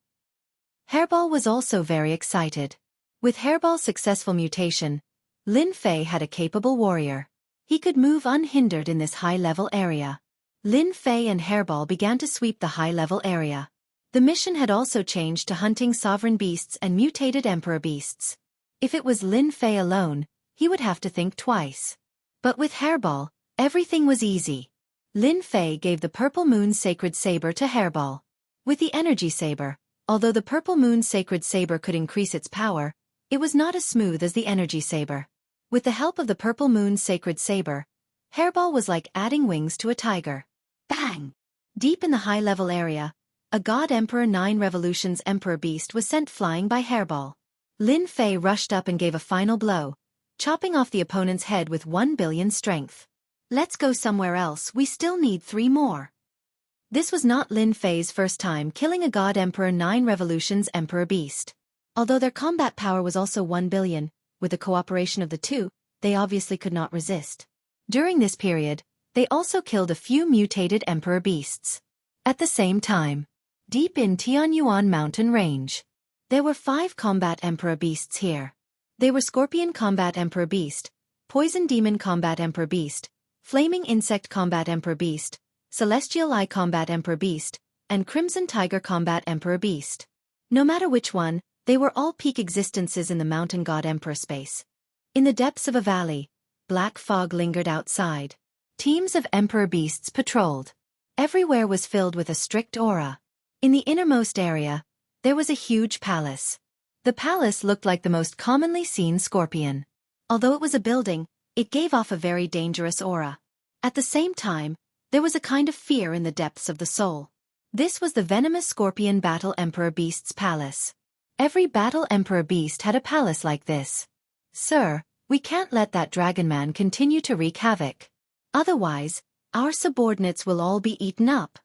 Hairball was also very excited. With Hairball's successful mutation, Lin Fei had a capable warrior. He could move unhindered in this high-level area. Lin Fei and Hairball began to sweep the high-level area. The mission had also changed to hunting sovereign beasts and mutated emperor beasts. If it was Lin Fei alone, he would have to think twice. But with Hairball, everything was easy. Lin Fei gave the Purple Moon Sacred Saber to Hairball. With the Energy Saber, although the Purple Moon Sacred Saber could increase its power, it was not as smooth as the Energy Saber. With the help of the Purple Moon Sacred Saber, Hairball was like adding wings to a tiger. Bang! Deep in the high-level area, a God Emperor 9 Revolutions Emperor Beast was sent flying by Hairball. Lin Fei rushed up and gave a final blow, chopping off the opponent's head with 1 billion strength. Let's go somewhere else, we still need 3 more. This was not Lin Fei's first time killing a God Emperor 9 Revolutions Emperor Beast. Although their combat power was also 1 billion, with the cooperation of the two, they obviously could not resist. During this period, they also killed a few mutated emperor beasts. At the same time, deep in Tianyuan mountain range, there were 5 combat emperor beasts here. They were Scorpion Combat Emperor Beast, Poison Demon Combat Emperor Beast, Flaming Insect Combat Emperor Beast, Celestial Eye Combat Emperor Beast, and Crimson Tiger Combat Emperor Beast. No matter which one, they were all peak existences in the Mountain God Emperor space. In the depths of a valley, black fog lingered outside. Teams of emperor beasts patrolled. Everywhere was filled with a strict aura. In the innermost area, there was a huge palace. The palace looked like the most commonly seen scorpion. Although it was a building, it gave off a very dangerous aura. At the same time, there was a kind of fear in the depths of the soul. This was the venomous scorpion Battle Emperor Beast's palace. Every Battle Emperor Beast had a palace like this. Sir, we can't let that dragon man continue to wreak havoc. Otherwise, our subordinates will all be eaten up.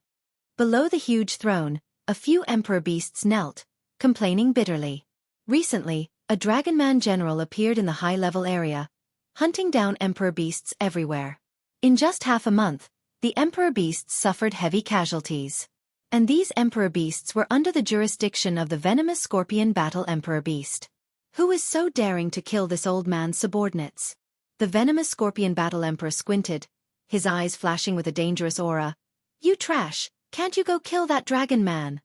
Below the huge throne, a few emperor beasts knelt, complaining bitterly. Recently, a Dragonman general appeared in the high-level area, hunting down emperor beasts everywhere. In just half a month, the emperor beasts suffered heavy casualties. And these emperor beasts were under the jurisdiction of the venomous scorpion Battle Emperor Beast. Who is so daring to kill this old man's subordinates? The venomous scorpion Battle Emperor squinted, his eyes flashing with a dangerous aura. You trash, can't you go kill that dragon man?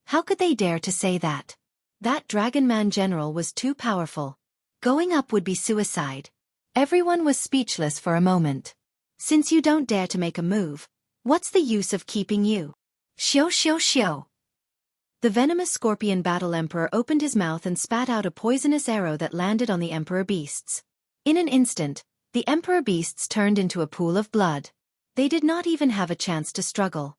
How could they dare to say that? That dragon man general was too powerful. Going up would be suicide. Everyone was speechless for a moment. Since you don't dare to make a move, what's the use of keeping you? Xiao xiao xiao. The venomous scorpion Battle Emperor opened his mouth and spat out a poisonous arrow that landed on the emperor beasts. In an instant, The emperor beasts turned into a pool of blood. They did not even have a chance to struggle.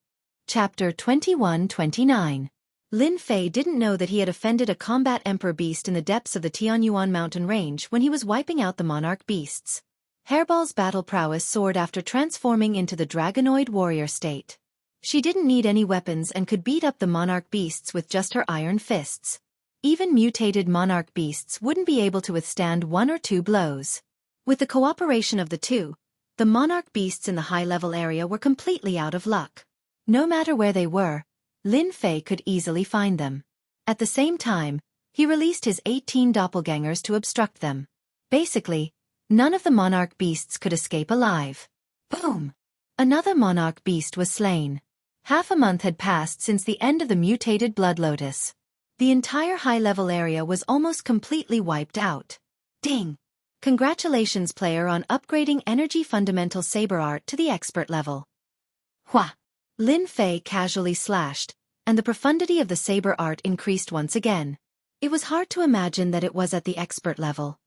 Chapter 21-29. Lin Fei didn't know that he had offended a combat emperor beast in the depths of the Tianyuan mountain range when he was wiping out the monarch beasts. Hairball's battle prowess soared after transforming into the dragonoid warrior state. She didn't need any weapons and could beat up the monarch beasts with just her iron fists. Even mutated monarch beasts wouldn't be able to withstand 1 or 2 blows. With the cooperation of the two, the monarch beasts in the high-level area were completely out of luck. No matter where they were, Lin Fei could easily find them. At the same time, he released his 18 doppelgangers to obstruct them. Basically, none of the monarch beasts could escape alive. Boom! Another monarch beast was slain. Half a month had passed since the end of the mutated blood lotus. The entire high-level area was almost completely wiped out. Ding! Congratulations player on upgrading Energy Fundamental Saber Art to the expert level. Hua! Lin Fei casually slashed, and the profundity of the saber art increased once again. It was hard to imagine that it was at the expert level.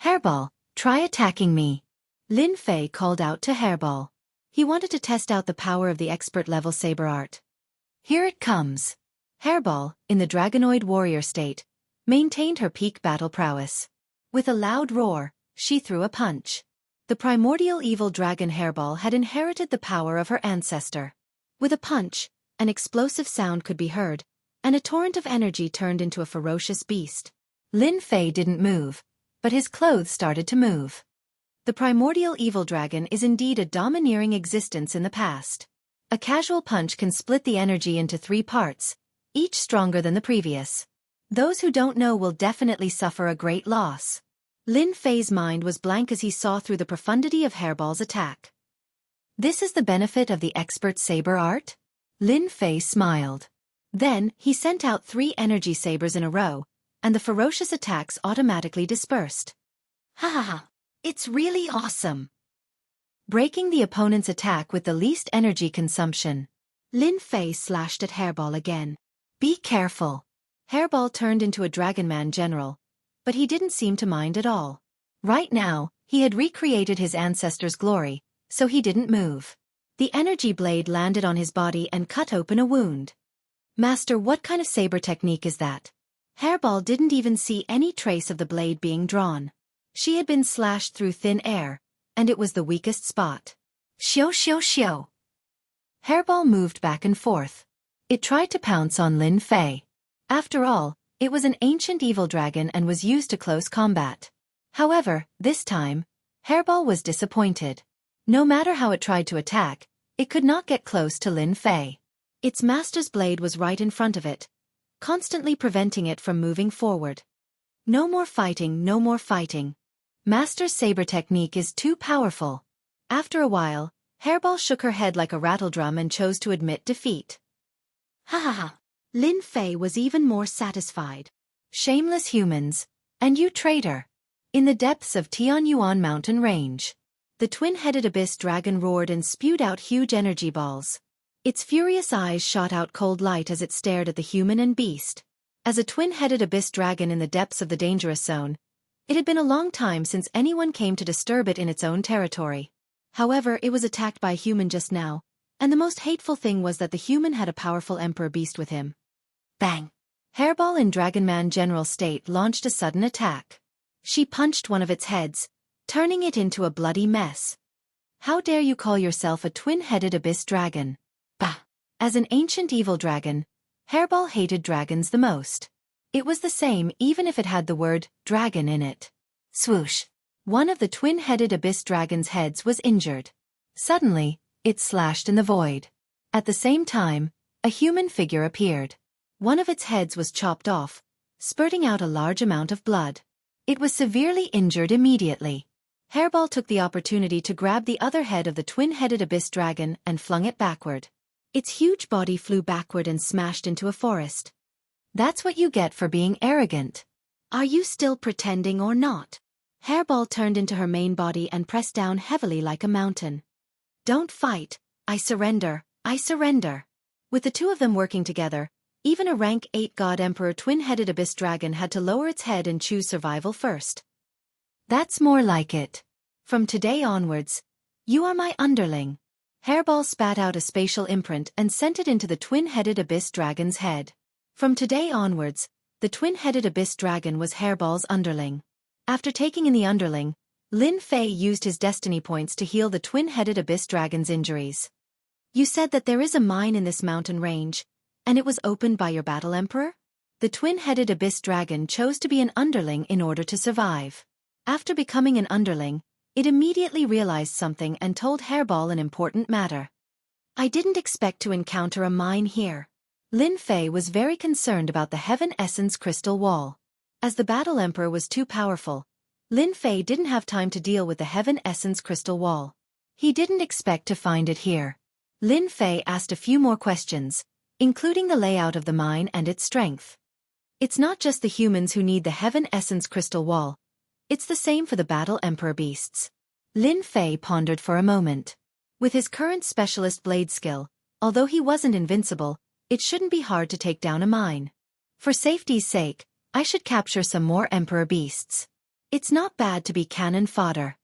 Hairball, try attacking me. Lin Fei called out to Hairball. He wanted to test out the power of the expert level saber art. Here it comes. Hairball, in the dragonoid warrior state, maintained her peak battle prowess. With a loud roar, she threw a punch. The primordial evil dragon Hairball had inherited the power of her ancestor. With a punch, an explosive sound could be heard, and a torrent of energy turned into a ferocious beast. Lin Fei didn't move, but his clothes started to move. The primordial evil dragon is indeed a domineering existence in the past. A casual punch can split the energy into 3 parts, each stronger than the previous. Those who don't know will definitely suffer a great loss. Lin Fei's mind was blank as he saw through the profundity of Hairball's attack. This is the benefit of the expert saber art? Lin Fei smiled. Then, he sent out 3 energy sabers in a row, and the ferocious attacks automatically dispersed. Ha ha ha! It's really awesome! Breaking the opponent's attack with the least energy consumption, Lin Fei slashed at Hairball again. Be careful! Hairball turned into a Dragonman general, but he didn't seem to mind at all. Right now, he had recreated his ancestors' glory, so he didn't move. The energy blade landed on his body and cut open a wound. Master, what kind of saber technique is that? Hairball didn't even see any trace of the blade being drawn. She had been slashed through thin air, and it was the weakest spot. Xiao xiao xiao! Hairball moved back and forth. It tried to pounce on Lin Fei. After all, it was an ancient evil dragon and was used to close combat. However, this time, Hairball was disappointed. No matter how it tried to attack, it could not get close to Lin Fei. Its master's blade was right in front of it, constantly preventing it from moving forward. No more fighting, no more fighting. Master's saber technique is too powerful. After a while, Hairball shook her head like a rattledrum and chose to admit defeat. Ha ha ha! Lin Fei was even more satisfied. Shameless humans, and you traitor! In the depths of Tianyuan mountain range, the twin-headed abyss dragon roared and spewed out huge energy balls. Its furious eyes shot out cold light as it stared at the human and beast. As a twin-headed abyss dragon in the depths of the dangerous zone, it had been a long time since anyone came to disturb it in its own territory. However, it was attacked by a human just now, and the most hateful thing was that the human had a powerful emperor beast with him. Bang! Hairball in Dragonman General State launched a sudden attack. She punched one of its heads, turning it into a bloody mess. How dare you call yourself a twin-headed abyss dragon? Bah! As an ancient evil dragon, Hairball hated dragons the most. It was the same even if it had the word dragon in it. Swoosh! One of the twin-headed abyss dragon's heads was injured. Suddenly, it slashed in the void. At the same time, a human figure appeared. One of its heads was chopped off, spurting out a large amount of blood. It was severely injured immediately. Hairball took the opportunity to grab the other head of the twin-headed abyss dragon and flung it backward. Its huge body flew backward and smashed into a forest. That's what you get for being arrogant. Are you still pretending or not? Hairball turned into her main body and pressed down heavily like a mountain. Don't fight. I surrender. I surrender. With the two of them working together, even a rank 8 God Emperor twin-headed abyss dragon had to lower its head and choose survival first. That's more like it. From today onwards, you are my underling. Hairball spat out a spatial imprint and sent it into the twin-headed abyss dragon's head. From today onwards, the twin-headed abyss dragon was Hairball's underling. After taking in the underling, Lin Fei used his destiny points to heal the twin-headed abyss dragon's injuries. You said that there is a mine in this mountain range, and it was opened by your battle emperor? The twin-headed abyss dragon chose to be an underling in order to survive. After becoming an underling, it immediately realized something and told Hairball an important matter. I didn't expect to encounter a mine here. Lin Fei was very concerned about the Heaven Essence crystal wall. As the battle emperor was too powerful, Lin Fei didn't have time to deal with the Heaven Essence crystal wall. He didn't expect to find it here. Lin Fei asked a few more questions, including the layout of the mine and its strength. It's not just the humans who need the Heaven Essence crystal wall. It's the same for the battle emperor beasts. Lin Fei pondered for a moment. With his current specialist blade skill, although he wasn't invincible, it shouldn't be hard to take down a mine. For safety's sake, I should capture some more emperor beasts. It's not bad to be cannon fodder.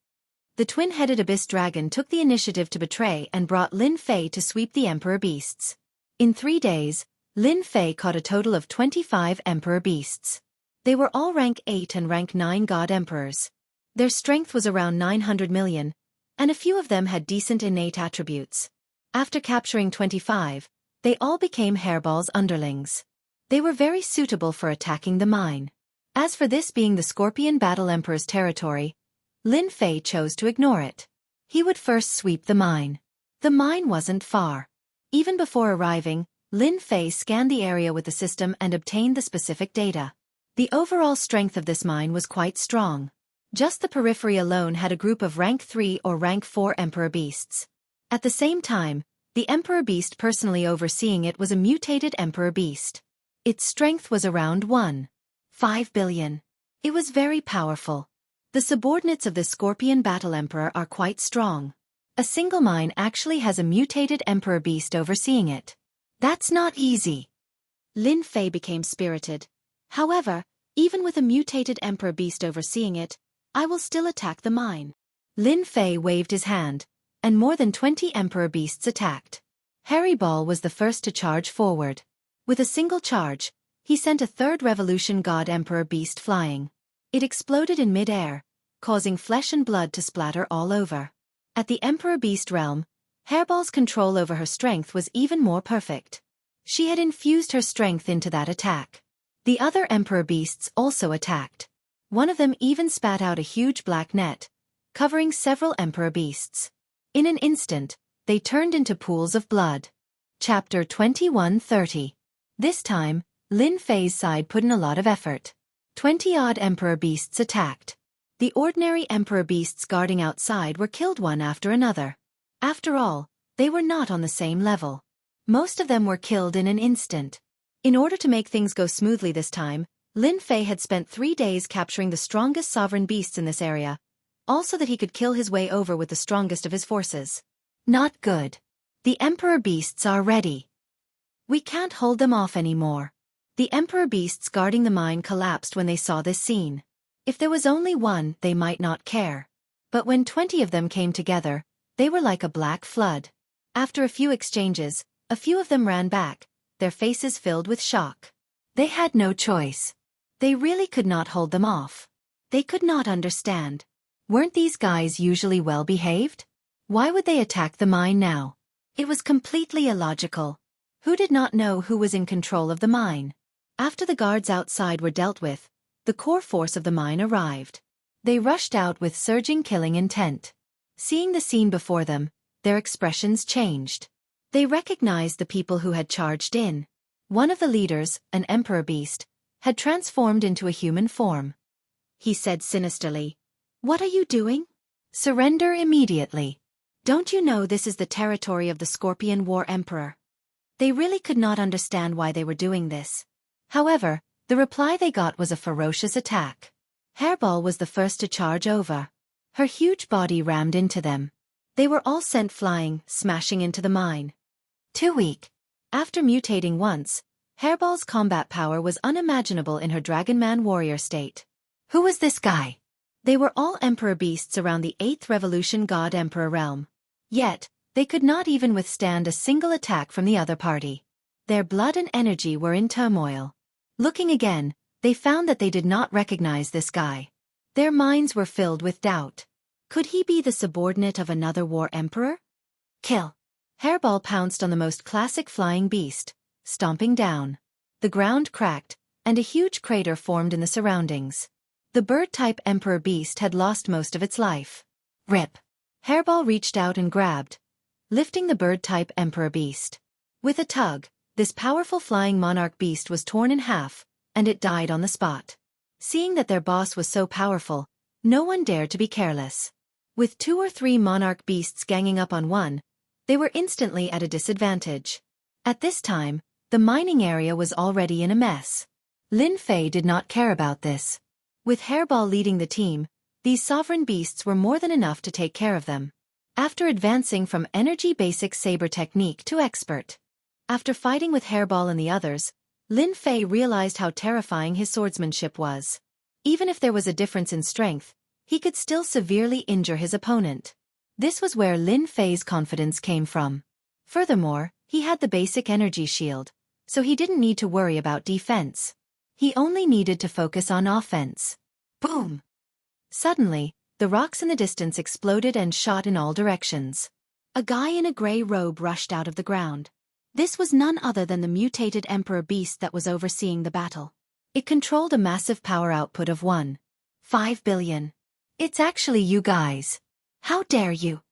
The twin-headed abyss dragon took the initiative to betray and brought Lin Fei to sweep the emperor beasts. In 3 days, Lin Fei caught a total of 25 emperor beasts. They were all rank 8 and rank 9 god emperors. Their strength was around 900 million, and a few of them had decent innate attributes. After capturing 25, they all became Hairball's underlings. They were very suitable for attacking the mine. As for this being the Scorpion Battle Emperor's territory, Lin Fei chose to ignore it. He would first sweep the mine. The mine wasn't far. Even before arriving, Lin Fei scanned the area with the system and obtained the specific data. The overall strength of this mine was quite strong. Just the periphery alone had a group of rank 3 or rank 4 emperor beasts. At the same time, the emperor beast personally overseeing it was a mutated emperor beast. Its strength was around 1.5 billion. It was very powerful. The subordinates of the Scorpion Battle Emperor are quite strong. A single mine actually has a mutated emperor beast overseeing it. That's not easy. Lin Fei became spirited. However, even with a mutated emperor beast overseeing it, I will still attack the mine. Lin Fei waved his hand, and more than 20 emperor beasts attacked. Hairball was the first to charge forward. With a single charge, he sent a third revolution god emperor beast flying. It exploded in mid-air, causing flesh and blood to splatter all over. At the emperor beast realm, Hairball's control over her strength was even more perfect. She had infused her strength into that attack. The other emperor beasts also attacked. One of them even spat out a huge black net, covering several emperor beasts. In an instant, they turned into pools of blood. Chapter 21:30. This time, Lin Fei's side put in a lot of effort. 20-odd emperor beasts attacked. The ordinary emperor beasts guarding outside were killed one after another. After all, they were not on the same level. Most of them were killed in an instant. In order to make things go smoothly this time, Lin Fei had spent 3 days capturing the strongest sovereign beasts in this area, also that he could kill his way over with the strongest of his forces. Not good. The emperor beasts are ready. We can't hold them off anymore. The emperor beasts guarding the mine collapsed when they saw this scene. If there was only one, they might not care. But when 20 of them came together, they were like a black flood. After a few exchanges, a few of them ran back, their faces filled with shock. They had no choice. They really could not hold them off. They could not understand. Weren't these guys usually well behaved? Why would they attack the mine now? It was completely illogical. Who did not know who was in control of the mine? After the guards outside were dealt with, the core force of the mine arrived. They rushed out with surging killing intent. Seeing the scene before them, their expressions changed. They recognized the people who had charged in. One of the leaders, an emperor beast, had transformed into a human form. He said sinisterly, "What are you doing? Surrender immediately. Don't you know this is the territory of the Scorpion War Emperor?" They really could not understand why they were doing this. However, the reply they got was a ferocious attack. Hairball was the first to charge over. Her huge body rammed into them. They were all sent flying, smashing into the mine. Too weak. After mutating once, Hairball's combat power was unimaginable in her Dragon Man warrior state. Who was this guy? They were all Emperor beasts around the 8th Revolution God Emperor realm. Yet, they could not even withstand a single attack from the other party. Their blood and energy were in turmoil. Looking again, they found that they did not recognize this guy. Their minds were filled with doubt. Could he be the subordinate of another war emperor? Kill! Hairball pounced on the most classic flying beast, stomping down. The ground cracked, and a huge crater formed in the surroundings. The bird-type emperor beast had lost most of its life. Rip! Hairball reached out and grabbed, lifting the bird-type emperor beast. With a tug, this powerful flying monarch beast was torn in half, and it died on the spot. Seeing that their boss was so powerful, no one dared to be careless. With 2 or 3 monarch beasts ganging up on one, they were instantly at a disadvantage. At this time, the mining area was already in a mess. Lin Fei did not care about this. With Hairball leading the team, these sovereign beasts were more than enough to take care of them. After advancing from energy basic saber technique to expert. After fighting with Hairball and the others, Lin Fei realized how terrifying his swordsmanship was. Even if there was a difference in strength, he could still severely injure his opponent. This was where Lin Fei's confidence came from. Furthermore, he had the basic energy shield, so he didn't need to worry about defense. He only needed to focus on offense. Boom! Suddenly, the rocks in the distance exploded and shot in all directions. A guy in a gray robe rushed out of the ground. This was none other than the mutated emperor beast that was overseeing the battle. It controlled a massive power output of 1.5 billion. It's actually you guys. How dare you?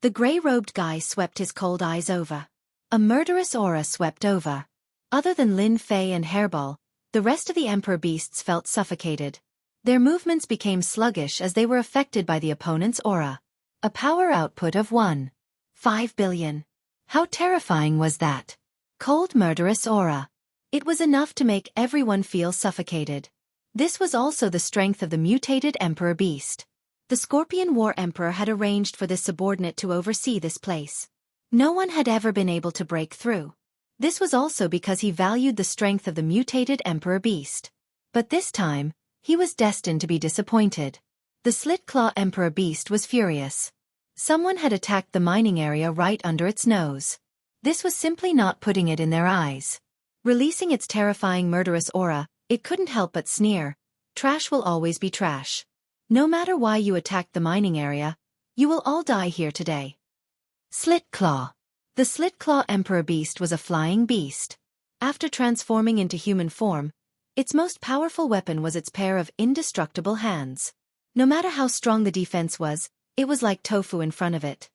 The gray-robed guy swept his cold eyes over. A murderous aura swept over. Other than Lin Fei and Hairball, the rest of the emperor beasts felt suffocated. Their movements became sluggish as they were affected by the opponent's aura. A power output of 1.5 billion. How terrifying was that? Cold murderous aura. It was enough to make everyone feel suffocated. This was also the strength of the mutated emperor beast. The Scorpion War Emperor had arranged for this subordinate to oversee this place. No one had ever been able to break through. This was also because he valued the strength of the mutated emperor beast. But this time, he was destined to be disappointed. The Slit-Claw Emperor beast was furious. Someone had attacked the mining area right under its nose. This was simply not putting it in their eyes. Releasing its terrifying murderous aura, it couldn't help but sneer. Trash will always be trash. No matter why you attacked the mining area, you will all die here today. Slit-Claw. The Slit-Claw Emperor beast was a flying beast. After transforming into human form, its most powerful weapon was its pair of indestructible hands. No matter how strong the defense was, it was like tofu in front of it.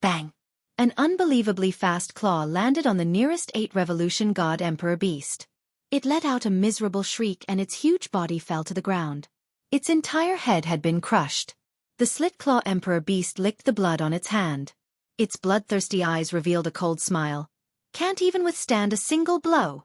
Bang! An unbelievably fast claw landed on the nearest 8 Revolution God Emperor beast. It let out a miserable shriek and its huge body fell to the ground. Its entire head had been crushed. The Slit-Claw Emperor beast licked the blood on its hand. Its bloodthirsty eyes revealed a cold smile. Can't even withstand a single blow.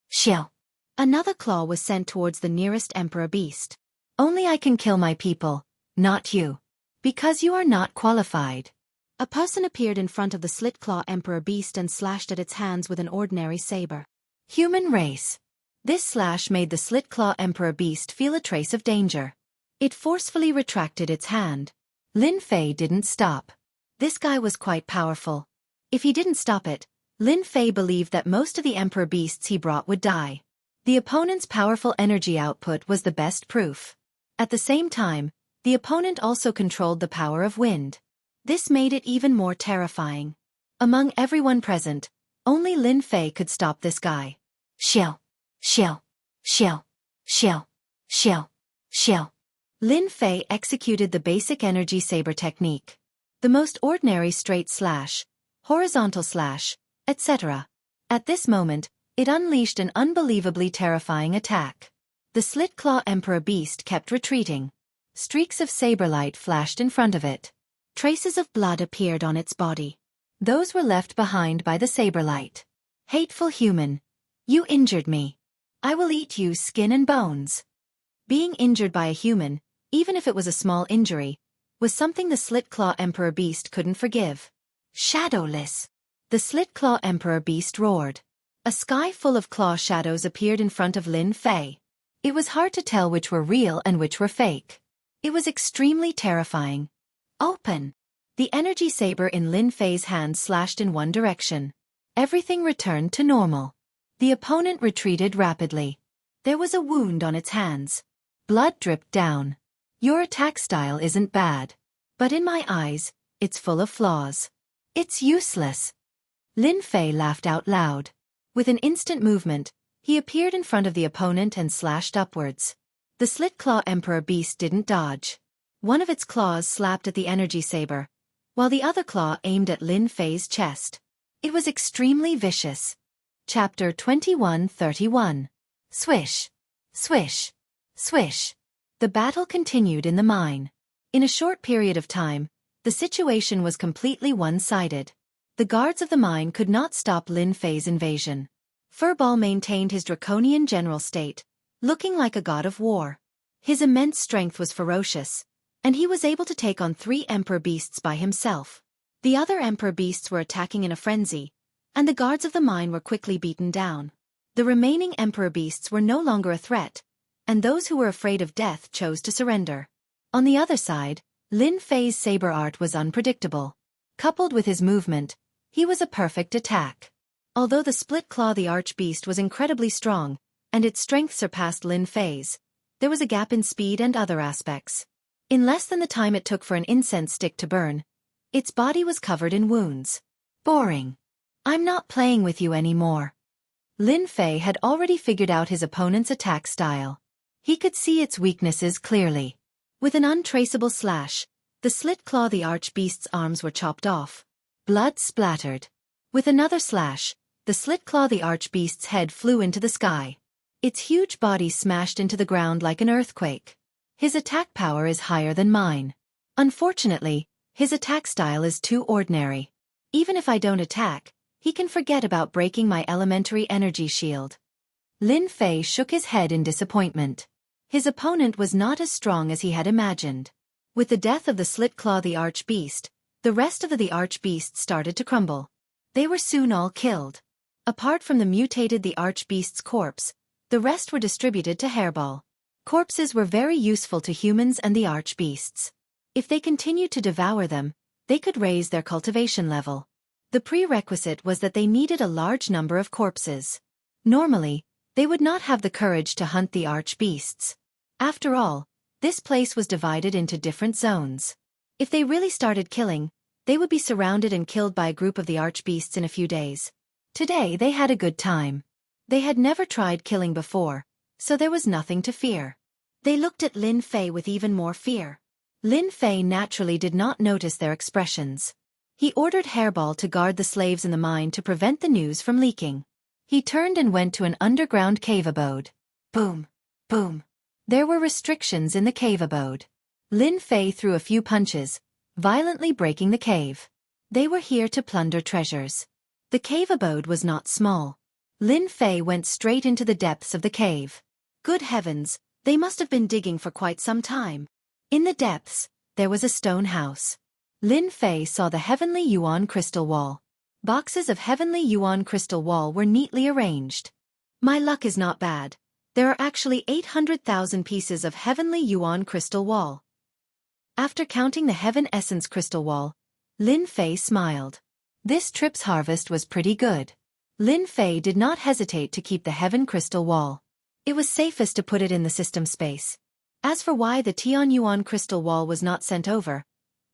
Shill. Another claw was sent towards the nearest Emperor beast. Only I can kill my people, not you. Because you are not qualified. A person appeared in front of the Slit-Claw Emperor beast and slashed at its hands with an ordinary saber. Human race. This slash made the Slit-Claw Emperor beast feel a trace of danger. It forcefully retracted its hand. Lin Fei didn't stop. This guy was quite powerful. If he didn't stop it, Lin Fei believed that most of the Emperor beasts he brought would die. The opponent's powerful energy output was the best proof. At the same time, the opponent also controlled the power of wind. This made it even more terrifying. Among everyone present, only Lin Fei could stop this guy. Shill. Shill. Shill. Shill. Shill. Shill. Lin Fei executed the basic energy saber technique. The most ordinary straight slash, horizontal slash, etc. At this moment, it unleashed an unbelievably terrifying attack. The Slit-Claw Emperor beast kept retreating. Streaks of saber light flashed in front of it. Traces of blood appeared on its body. Those were left behind by the saber light. Hateful human. You injured me. I will eat you skin and bones. Being injured by a human, even if it was a small injury, was something the Slit-Claw Emperor beast couldn't forgive. Shadowless. The Slit-Claw Emperor beast roared. A sky full of claw shadows appeared in front of Lin Fei. It was hard to tell which were real and which were fake. It was extremely terrifying. Open! The energy saber in Lin Fei's hand slashed in one direction. Everything returned to normal. The opponent retreated rapidly. There was a wound on its hands. Blood dripped down. Your attack style isn't bad. But in my eyes, it's full of flaws. It's useless. Lin Fei laughed out loud. With an instant movement, he appeared in front of the opponent and slashed upwards. The slit-claw Emperor Beast didn't dodge. One of its claws slapped at the energy saber, while the other claw aimed at Lin Fei's chest. It was extremely vicious. Chapter 21:31. Swish. Swish. Swish. The battle continued in the mine. In a short period of time, the situation was completely one-sided. The guards of the mine could not stop Lin Fei's invasion. Furball maintained his draconian general state, looking like a god of war. His immense strength was ferocious, and he was able to take on 3 Emperor Beasts by himself. The other Emperor Beasts were attacking in a frenzy, and the guards of the mine were quickly beaten down. The remaining Emperor Beasts were no longer a threat, and those who were afraid of death chose to surrender. On the other side, Lin Fei's saber art was unpredictable. Coupled with his movement, he was a perfect attack. Although the split claw the Archbeast was incredibly strong, and its strength surpassed Lin Fei's, there was a gap in speed and other aspects. In less than the time it took for an incense stick to burn, its body was covered in wounds. Boring. I'm not playing with you anymore. Lin Fei had already figured out his opponent's attack style. He could see its weaknesses clearly. With an untraceable slash, the slit claw the Archbeast's arms were chopped off. Blood splattered. With another slash, the slit claw the Archbeast's head flew into the sky. Its huge body smashed into the ground like an earthquake. His attack power is higher than mine. Unfortunately, his attack style is too ordinary. Even if I don't attack, he can forget about breaking my elementary energy shield. Lin Fei shook his head in disappointment. His opponent was not as strong as he had imagined. With the death of the slit claw the Archbeast, the rest of the Archbeasts started to crumble. They were soon all killed. Apart from the mutated the Archbeast's corpse, the rest were distributed to Hairball. Corpses were very useful to humans and the Archbeasts. If they continued to devour them, they could raise their cultivation level. The prerequisite was that they needed a large number of corpses. Normally, they would not have the courage to hunt the Archbeasts. After all, this place was divided into different zones. If they really started killing, they would be surrounded and killed by a group of the Archbeasts in a few days. Today they had a good time. They had never tried killing before, so there was nothing to fear. They looked at Lin Fei with even more fear. Lin Fei naturally did not notice their expressions. He ordered Hairball to guard the slaves in the mine to prevent the news from leaking. He turned and went to an underground cave abode. Boom! Boom! There were restrictions in the cave abode. Lin Fei threw a few punches, violently breaking the cave. They were here to plunder treasures. The cave abode was not small. Lin Fei went straight into the depths of the cave. Good heavens, they must have been digging for quite some time. In the depths, there was a stone house. Lin Fei saw the Heavenly Yuan crystal wall. Boxes of Heavenly Yuan crystal wall were neatly arranged. My luck is not bad. There are actually 800,000 pieces of Heavenly Yuan crystal wall. After counting the Heaven Essence crystal wall, Lin Fei smiled. This trip's harvest was pretty good. Lin Fei did not hesitate to keep the Heaven crystal wall. It was safest to put it in the system space. As for why the Tian Yuan crystal wall was not sent over,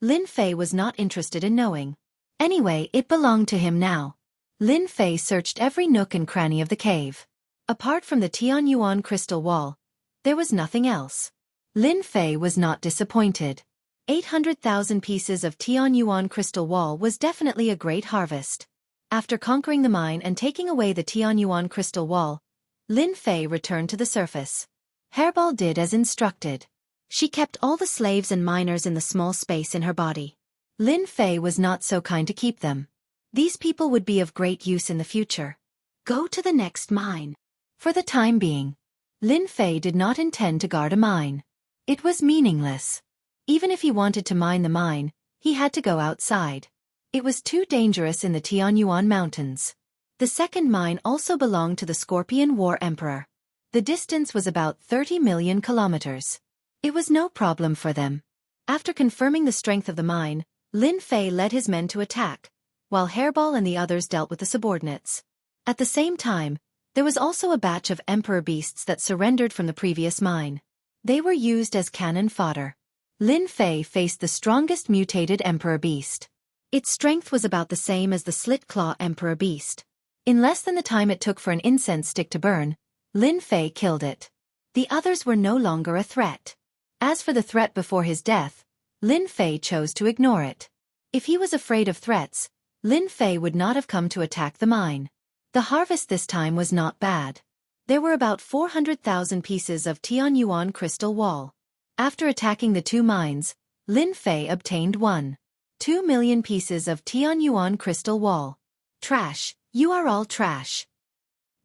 Lin Fei was not interested in knowing. Anyway, it belonged to him now. Lin Fei searched every nook and cranny of the cave. Apart from the Tian Yuan crystal wall, there was nothing else. Lin Fei was not disappointed. 800,000 pieces of Tian Yuan crystal wall was definitely a great harvest. After conquering the mine and taking away the Tian Yuan crystal wall, Lin Fei returned to the surface. Hairball did as instructed. She kept all the slaves and miners in the small space in her body. Lin Fei was not so kind to keep them. These people would be of great use in the future. Go to the next mine. For the time being, Lin Fei did not intend to guard a mine. It was meaningless. Even if he wanted to mine the mine, he had to go outside. It was too dangerous in the Tianyuan Mountains. The second mine also belonged to the Scorpion War Emperor. The distance was about 30 million kilometers. It was no problem for them. After confirming the strength of the mine, Lin Fei led his men to attack, while Hairball and the others dealt with the subordinates. At the same time, there was also a batch of emperor beasts that surrendered from the previous mine. They were used as cannon fodder. Lin Fei faced the strongest mutated emperor beast. Its strength was about the same as the slit-claw emperor beast. In less than the time it took for an incense stick to burn, Lin Fei killed it. The others were no longer a threat. As for the threat before his death, Lin Fei chose to ignore it. If he was afraid of threats, Lin Fei would not have come to attack the mine. The harvest this time was not bad. There were about 400,000 pieces of Tianyuan crystal wall. After attacking the two mines, Lin Fei obtained 1.2 million pieces of Tianyuan crystal wall. Trash, you are all trash.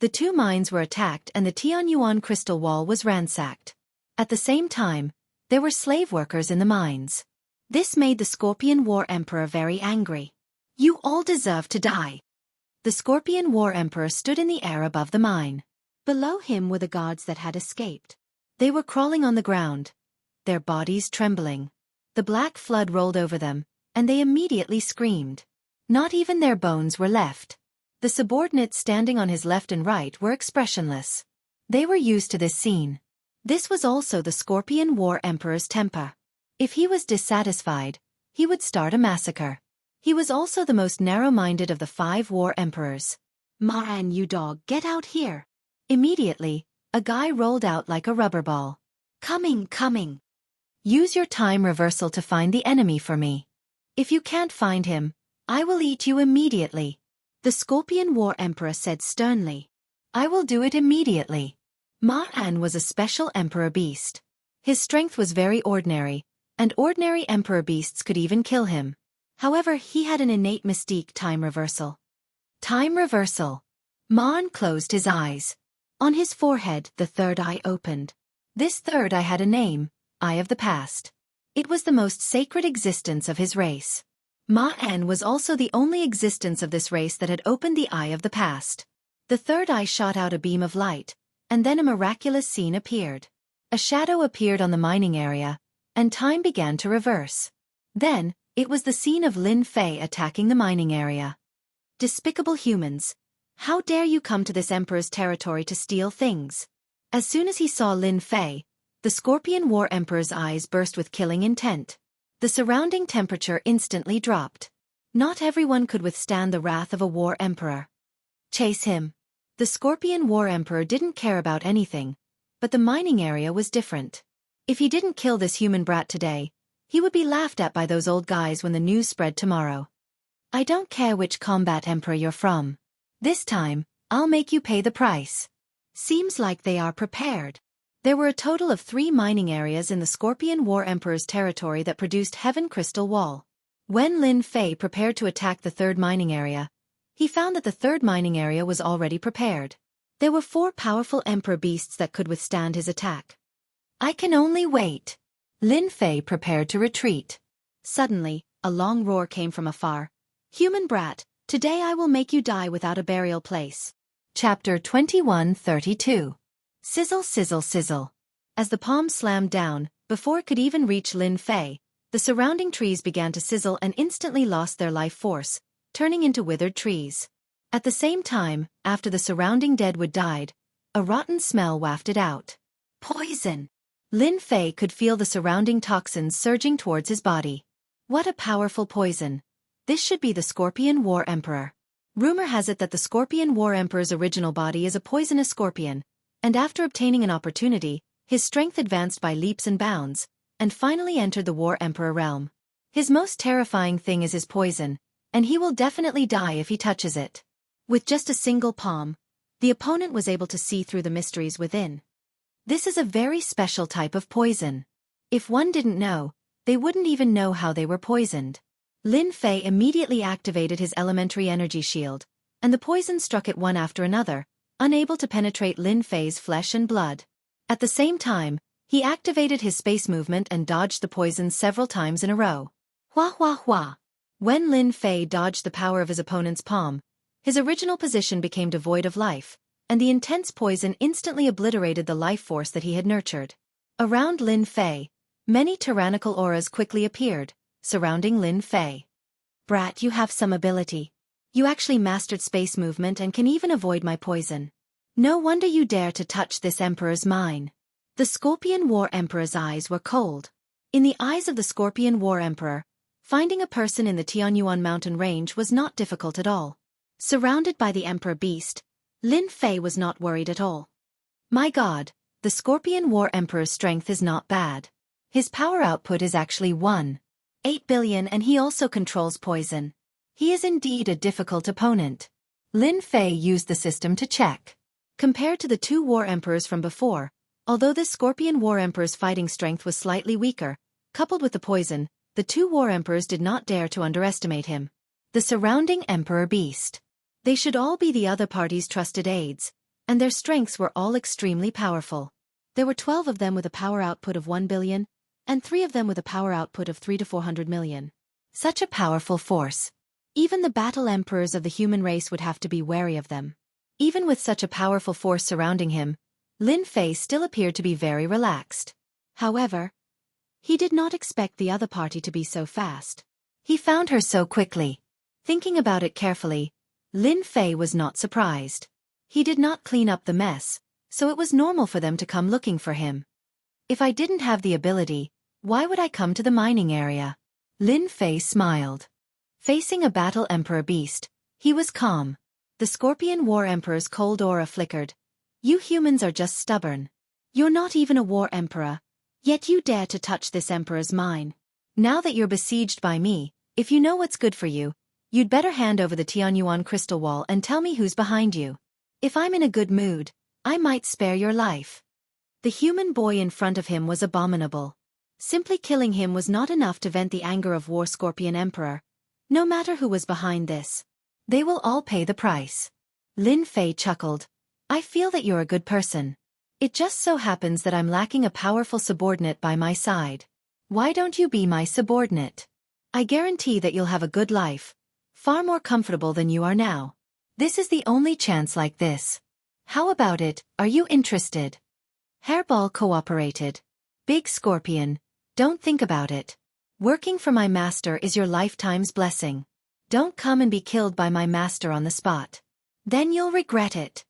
The two mines were attacked and the Tianyuan crystal wall was ransacked. At the same time, there were slave workers in the mines. This made the Scorpion War Emperor very angry. You all deserve to die. The Scorpion War Emperor stood in the air above the mine. Below him were the guards that had escaped. They were crawling on the ground, their bodies trembling. The black flood rolled over them, and they immediately screamed. Not even their bones were left. The subordinates standing on his left and right were expressionless. They were used to this scene. This was also the Scorpion War Emperor's temper. If he was dissatisfied, he would start a massacre. He was also the most narrow-minded of the 5 war emperors. Man, you dog, get out here. Immediately, a guy rolled out like a rubber ball. Coming. Use your time reversal to find the enemy for me. If you can't find him, I will eat you immediately. The Scorpion War Emperor said sternly. I will do it immediately. Ma-An was a special emperor beast. His strength was very ordinary, and ordinary emperor beasts could even kill him. However, he had an innate mystique. Time reversal. Time reversal. Ma-An closed his eyes. On his forehead, the third eye opened. This third eye had a name, Eye of the Past. It was the most sacred existence of his race. Ma-An was also the only existence of this race that had opened the Eye of the Past. The third eye shot out a beam of light, and then a miraculous scene appeared. A shadow appeared on the mining area, and time began to reverse. Then, it was the scene of Lin Fei attacking the mining area. Despicable humans! How dare you come to this emperor's territory to steal things? As soon as he saw Lin Fei, the Scorpion War Emperor's eyes burst with killing intent. The surrounding temperature instantly dropped. Not everyone could withstand the wrath of a war emperor. Chase him. The Scorpion War Emperor didn't care about anything, but the mining area was different. If he didn't kill this human brat today, he would be laughed at by those old guys when the news spread tomorrow. I don't care which combat emperor you're from. This time, I'll make you pay the price. Seems like they are prepared. There were a total of 3 mining areas in the Scorpion War Emperor's territory that produced Heaven Crystal Wall. When Lin Fei prepared to attack the 3rd mining area, he found that the 3rd mining area was already prepared. There were 4 powerful emperor beasts that could withstand his attack. I can only wait. Lin Fei prepared to retreat. Suddenly, a long roar came from afar. Human brat, today I will make you die without a burial place. Chapter 21:32. Sizzle, sizzle, sizzle. As the palm slammed down, before it could even reach Lin Fei, the surrounding trees began to sizzle and instantly lost their life force, turning into withered trees. At the same time, after the surrounding deadwood died, a rotten smell wafted out. Poison! Lin Fei could feel the surrounding toxins surging towards his body. What a powerful poison! This should be the Scorpion War Emperor. Rumor has it that the Scorpion War Emperor's original body is a poisonous scorpion, and after obtaining an opportunity, his strength advanced by leaps and bounds, and finally entered the War Emperor realm. His most terrifying thing is his poison, and he will definitely die if he touches it. With just a single palm, the opponent was able to see through the mysteries within. This is a very special type of poison. If one didn't know, they wouldn't even know how they were poisoned. Lin Fei immediately activated his elementary energy shield, and the poison struck it one after another, unable to penetrate Lin Fei's flesh and blood. At the same time, he activated his space movement and dodged the poison several times in a row. Hua hua hua. When Lin Fei dodged the power of his opponent's palm, his original position became devoid of life, and the intense poison instantly obliterated the life force that he had nurtured. Around Lin Fei, many tyrannical auras quickly appeared, surrounding Lin Fei. Brat, you have some ability. You actually mastered space movement and can even avoid my poison. No wonder you dare to touch this emperor's mine. The Scorpion War Emperor's eyes were cold. In the eyes of the Scorpion War Emperor, finding a person in the Tianyuan mountain range was not difficult at all. Surrounded by the Emperor Beast, Lin Fei was not worried at all. My god, the Scorpion War Emperor's strength is not bad. His power output is actually 1.8 billion and he also controls poison. He is indeed a difficult opponent. Lin Fei used the system to check. Compared to the two War Emperors from before, although this Scorpion War Emperor's fighting strength was slightly weaker, coupled with the poison, the two War Emperors did not dare to underestimate him. The surrounding Emperor Beast. They should all be the other party's trusted aides, and their strengths were all extremely powerful. There were 12 of them with a power output of 1 billion, and 3 of them with a power output of 3 to 400 million. Such a powerful force. Even the battle emperors of the human race would have to be wary of them. Even with such a powerful force surrounding him, Lin Fei still appeared to be very relaxed. However, he did not expect the other party to be so fast. He found her so quickly. Thinking about it carefully, Lin Fei was not surprised. He did not clean up the mess, so it was normal for them to come looking for him. If I didn't have the ability, why would I come to the mining area? Lin Fei smiled. Facing a battle Emperor Beast, he was calm. The Scorpion War Emperor's cold aura flickered. You humans are just stubborn. You're not even a War Emperor, yet you dare to touch this Emperor's mine. Now that you're besieged by me, if you know what's good for you, you'd better hand over the Tianyuan crystal wall and tell me who's behind you. If I'm in a good mood, I might spare your life. The human boy in front of him was abominable. Simply killing him was not enough to vent the anger of War Scorpion Emperor, no matter who was behind this. They will all pay the price. Lin Fei chuckled. I feel that you're a good person. It just so happens that I'm lacking a powerful subordinate by my side. Why don't you be my subordinate? I guarantee that you'll have a good life, far more comfortable than you are now. This is the only chance like this. How about it, are you interested? Hairball cooperated. Big Scorpion, don't think about it. Working for my master is your lifetime's blessing. Don't come and be killed by my master on the spot. Then you'll regret it.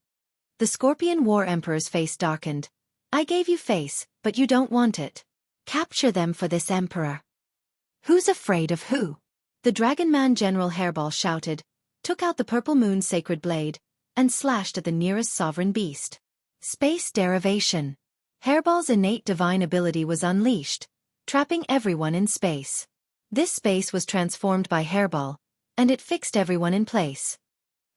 The Scorpion War Emperor's face darkened. I gave you face, but you don't want it. Capture them for this emperor. Who's afraid of who? The Dragon Man General Hairball shouted, took out the Purple Moon's sacred blade, and slashed at the nearest sovereign beast. Space derivation. Hairball's innate divine ability was unleashed, trapping everyone in space. This space was transformed by Hairball, and it fixed everyone in place.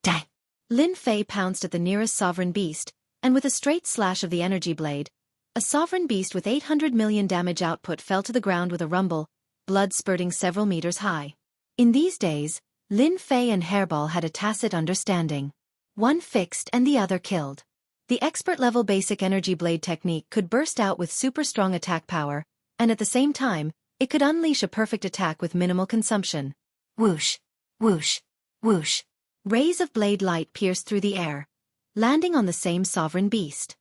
Dang! Lin Fei pounced at the nearest sovereign beast, and with a straight slash of the energy blade, a sovereign beast with 800 million damage output fell to the ground with a rumble, blood spurting several meters high. In these days, Lin Fei and Hairball had a tacit understanding. One fixed and the other killed. The expert-level basic energy blade technique could burst out with super strong attack power, and at the same time, it could unleash a perfect attack with minimal consumption. Whoosh! Whoosh! Whoosh! Rays of blade light pierced through the air, landing on the same sovereign beast.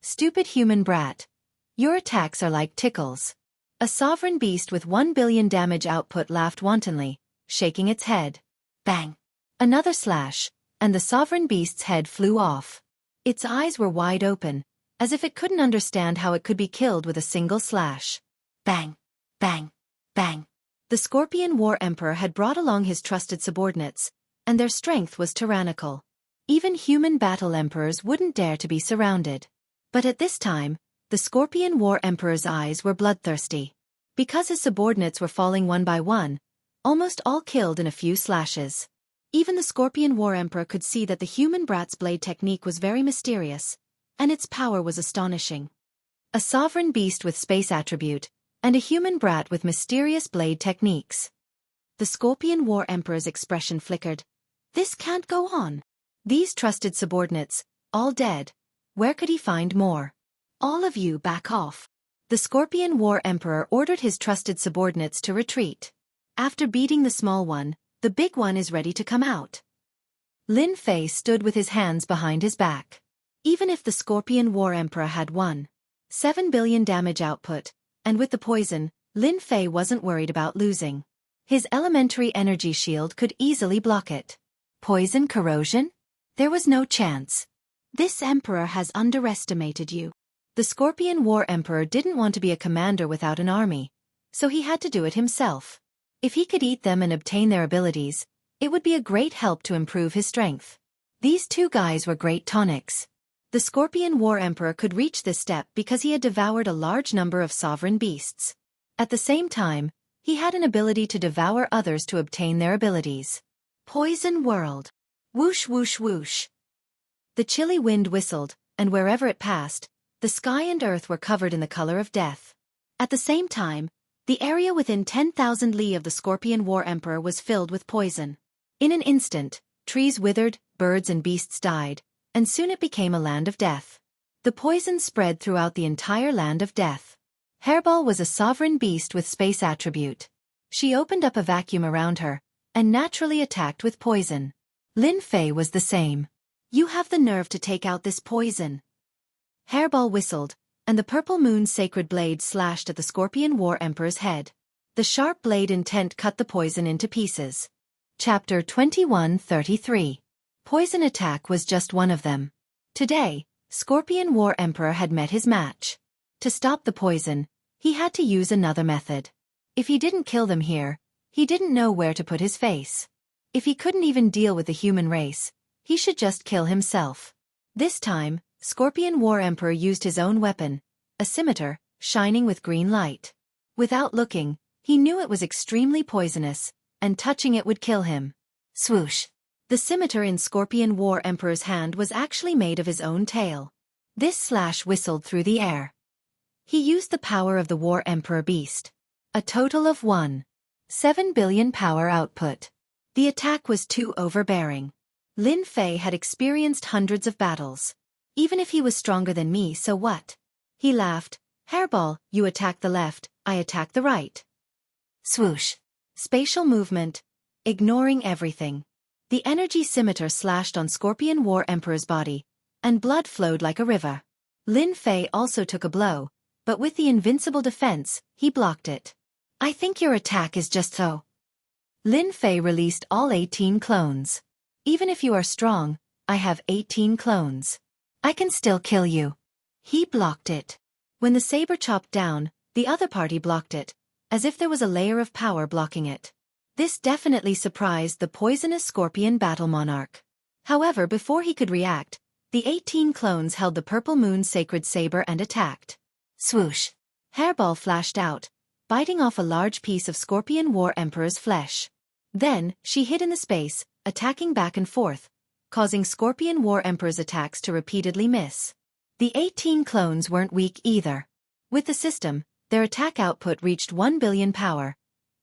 Stupid human brat. Your attacks are like tickles. A sovereign beast with 1 billion damage output laughed wantonly, shaking its head. Bang! Another slash, and the sovereign beast's head flew off. Its eyes were wide open, as if it couldn't understand how it could be killed with a single slash. Bang! Bang! Bang! The Scorpion War Emperor had brought along his trusted subordinates, and their strength was tyrannical. Even human battle emperors wouldn't dare to be surrounded. But at this time, the Scorpion War Emperor's eyes were bloodthirsty. Because his subordinates were falling one by one, almost all killed in a few slashes. Even the Scorpion War Emperor could see that the human brat's blade technique was very mysterious, and its power was astonishing. A sovereign beast with space attribute, and a human brat with mysterious blade techniques. The Scorpion War Emperor's expression flickered. This can't go on. These trusted subordinates, all dead. Where could he find more? All of you back off. The Scorpion War Emperor ordered his trusted subordinates to retreat. After beating the small one, the big one is ready to come out. Lin Fei stood with his hands behind his back. Even if the Scorpion War Emperor had won, 7 billion damage output, and with the poison, Lin Fei wasn't worried about losing. His elementary energy shield could easily block it. Poison corrosion? There was no chance. This emperor has underestimated you. The Scorpion War Emperor didn't want to be a commander without an army, so he had to do it himself. If he could eat them and obtain their abilities, it would be a great help to improve his strength. These two guys were great tonics. The Scorpion War Emperor could reach this step because he had devoured a large number of sovereign beasts. At the same time, he had an ability to devour others to obtain their abilities. Poison world. Whoosh whoosh whoosh. The chilly wind whistled, and wherever it passed, the sky and earth were covered in the color of death. At the same time, the area within 10,000 li of the Scorpion War Emperor was filled with poison. In an instant, trees withered, birds and beasts died, and soon it became a land of death. The poison spread throughout the entire land of death. Hairball was a sovereign beast with space attribute. She opened up a vacuum around her, and naturally attacked with poison. Lin Fei was the same. You have the nerve to take out this poison. Hairball whistled, and the purple moon's sacred blade slashed at the Scorpion War Emperor's head. The sharp blade intent cut the poison into pieces. Chapter 21:33. Poison attack was just one of them. Today, Scorpion War Emperor had met his match. To stop the poison, he had to use another method. If he didn't kill them here, he didn't know where to put his face. If he couldn't even deal with the human race, he should just kill himself. This time, Scorpion War Emperor used his own weapon, a scimitar, shining with green light. Without looking, he knew it was extremely poisonous, and touching it would kill him. Swoosh. The scimitar in Scorpion War Emperor's hand was actually made of his own tail. This slash whistled through the air. He used the power of the War Emperor beast. A total of 1.7 billion power output. The attack was too overbearing. Lin Fei had experienced hundreds of battles. Even if he was stronger than me, so what? He laughed. Hairball, you attack the left, I attack the right. Swoosh. Spatial movement. Ignoring everything. The energy scimitar slashed on Scorpion War Emperor's body, and blood flowed like a river. Lin Fei also took a blow, but with the invincible defense, he blocked it. I think your attack is just so. Lin Fei released all 18 clones. Even if you are strong, I have 18 clones. I can still kill you. He blocked it. When the saber chopped down, the other party blocked it, as if there was a layer of power blocking it. This definitely surprised the poisonous Scorpion Battle Monarch. However, before he could react, the 18 clones held the purple moon's sacred saber and attacked. Swoosh. Hairball flashed out, biting off a large piece of Scorpion War Emperor's flesh. Then, she hid in the space, attacking back and forth, causing Scorpion War Emperor's attacks to repeatedly miss. The 18 clones weren't weak either. With the system, their attack output reached 1 billion power,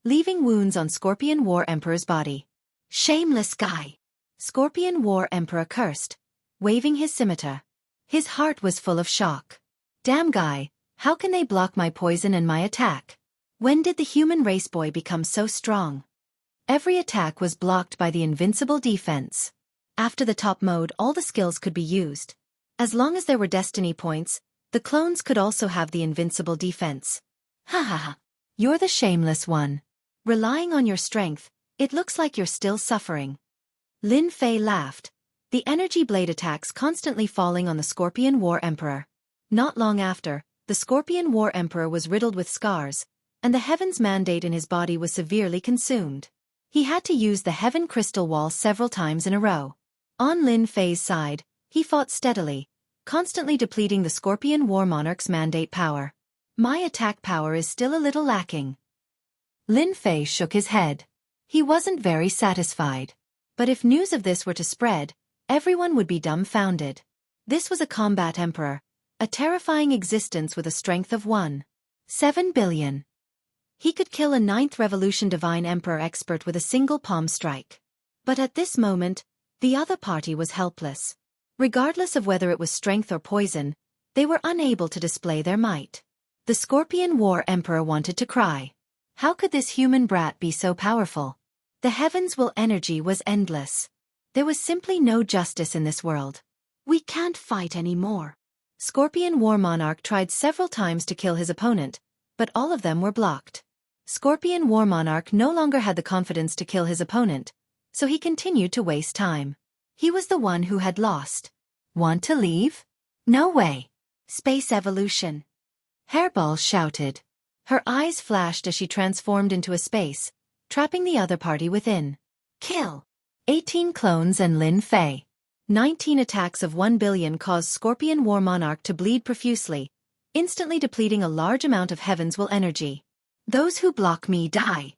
leaving wounds on Scorpion War Emperor's body. Shameless guy. Scorpion War Emperor cursed, waving his scimitar. His heart was full of shock. Damn guy, how can they block my poison and my attack? When did the human race boy become so strong? Every attack was blocked by the invincible defense. After the top mode, all the skills could be used. As long as there were destiny points, the clones could also have the invincible defense. Ha ha ha. You're the shameless one. Relying on your strength, it looks like you're still suffering. Lin Fei laughed. The energy blade attacks constantly falling on the Scorpion War Emperor. Not long after, the Scorpion War Emperor was riddled with scars, and the Heaven's Mandate in his body was severely consumed. He had to use the Heaven Crystal Wall several times in a row. On Lin Fei's side, he fought steadily, constantly depleting the Scorpion War Monarch's mandate power. My attack power is still a little lacking. Lin Fei shook his head. He wasn't very satisfied. But if news of this were to spread, everyone would be dumbfounded. This was a combat emperor, a terrifying existence with a strength of 1.7 billion. He could kill a 9th Revolution Divine Emperor expert with a single palm strike. But at this moment, the other party was helpless. Regardless of whether it was strength or poison, they were unable to display their might. The Scorpion War Emperor wanted to cry. How could this human brat be so powerful? The heavens' will energy was endless. There was simply no justice in this world. We can't fight anymore. Scorpion War Monarch tried several times to kill his opponent, but all of them were blocked. Scorpion War Monarch no longer had the confidence to kill his opponent, so he continued to waste time. He was the one who had lost. Want to leave? No way. Space evolution. Hairball shouted. Her eyes flashed as she transformed into a space, trapping the other party within. Kill. 18 clones and Lin Fei. 19 attacks of 1 billion caused Scorpion War Monarch to bleed profusely, instantly depleting a large amount of Heaven's Will energy. Those who block me die.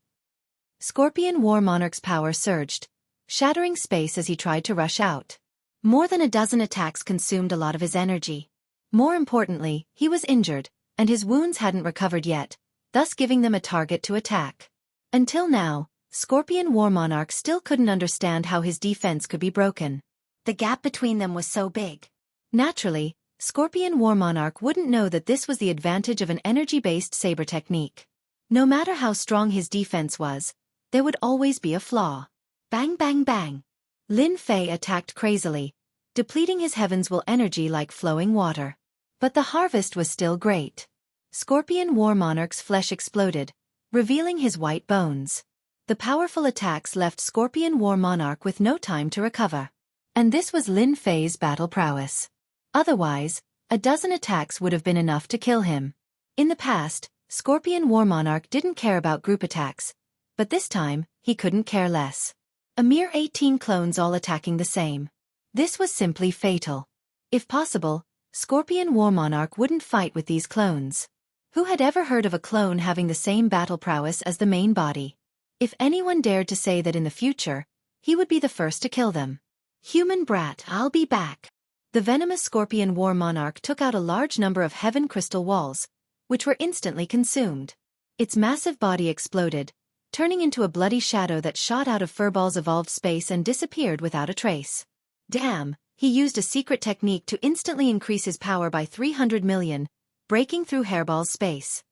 Scorpion War Monarch's power surged, shattering space as he tried to rush out. More than a dozen attacks consumed a lot of his energy. More importantly, he was injured, and his wounds hadn't recovered yet, thus giving them a target to attack. Until now, Scorpion War Monarch still couldn't understand how his defense could be broken. The gap between them was so big. Naturally, Scorpion War Monarch wouldn't know that this was the advantage of an energy-based saber technique. No matter how strong his defense was, there would always be a flaw. Bang bang bang. Lin Fei attacked crazily, depleting his Heaven's Will energy like flowing water. But the harvest was still great. Scorpion War Monarch's flesh exploded, revealing his white bones. The powerful attacks left Scorpion War Monarch with no time to recover. And this was Lin Fei's battle prowess. Otherwise, a dozen attacks would have been enough to kill him. In the past, Scorpion War Monarch didn't care about group attacks, but this time, he couldn't care less. A mere 18 clones all attacking the same. This was simply fatal. If possible, Scorpion War Monarch wouldn't fight with these clones. Who had ever heard of a clone having the same battle prowess as the main body? If anyone dared to say that in the future, he would be the first to kill them. Human brat, I'll be back. The venomous Scorpion War Monarch took out a large number of heaven crystal walls, which were instantly consumed. Its massive body exploded, turning into a bloody shadow that shot out of Furball's evolved space and disappeared without a trace. Damn, he used a secret technique to instantly increase his power by 300 million, breaking through Hairball's space.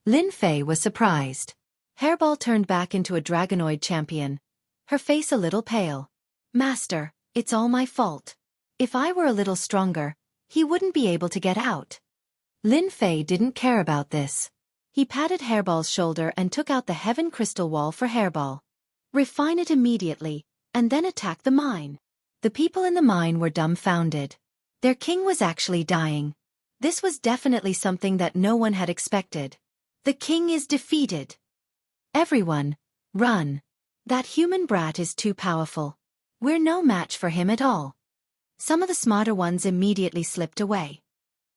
Lin Fei was surprised. Hairball turned back into a dragonoid champion, her face a little pale. Master, it's all my fault. If I were a little stronger, he wouldn't be able to get out. Lin Fei didn't care about this. He patted Hairball's shoulder and took out the heaven crystal wall for Hairball. Refine it immediately, and then attack the mine. The people in the mine were dumbfounded. Their king was actually dying. This was definitely something that no one had expected. The king is defeated. Everyone, run. That human brat is too powerful. We're no match for him at all. Some of the smarter ones immediately slipped away.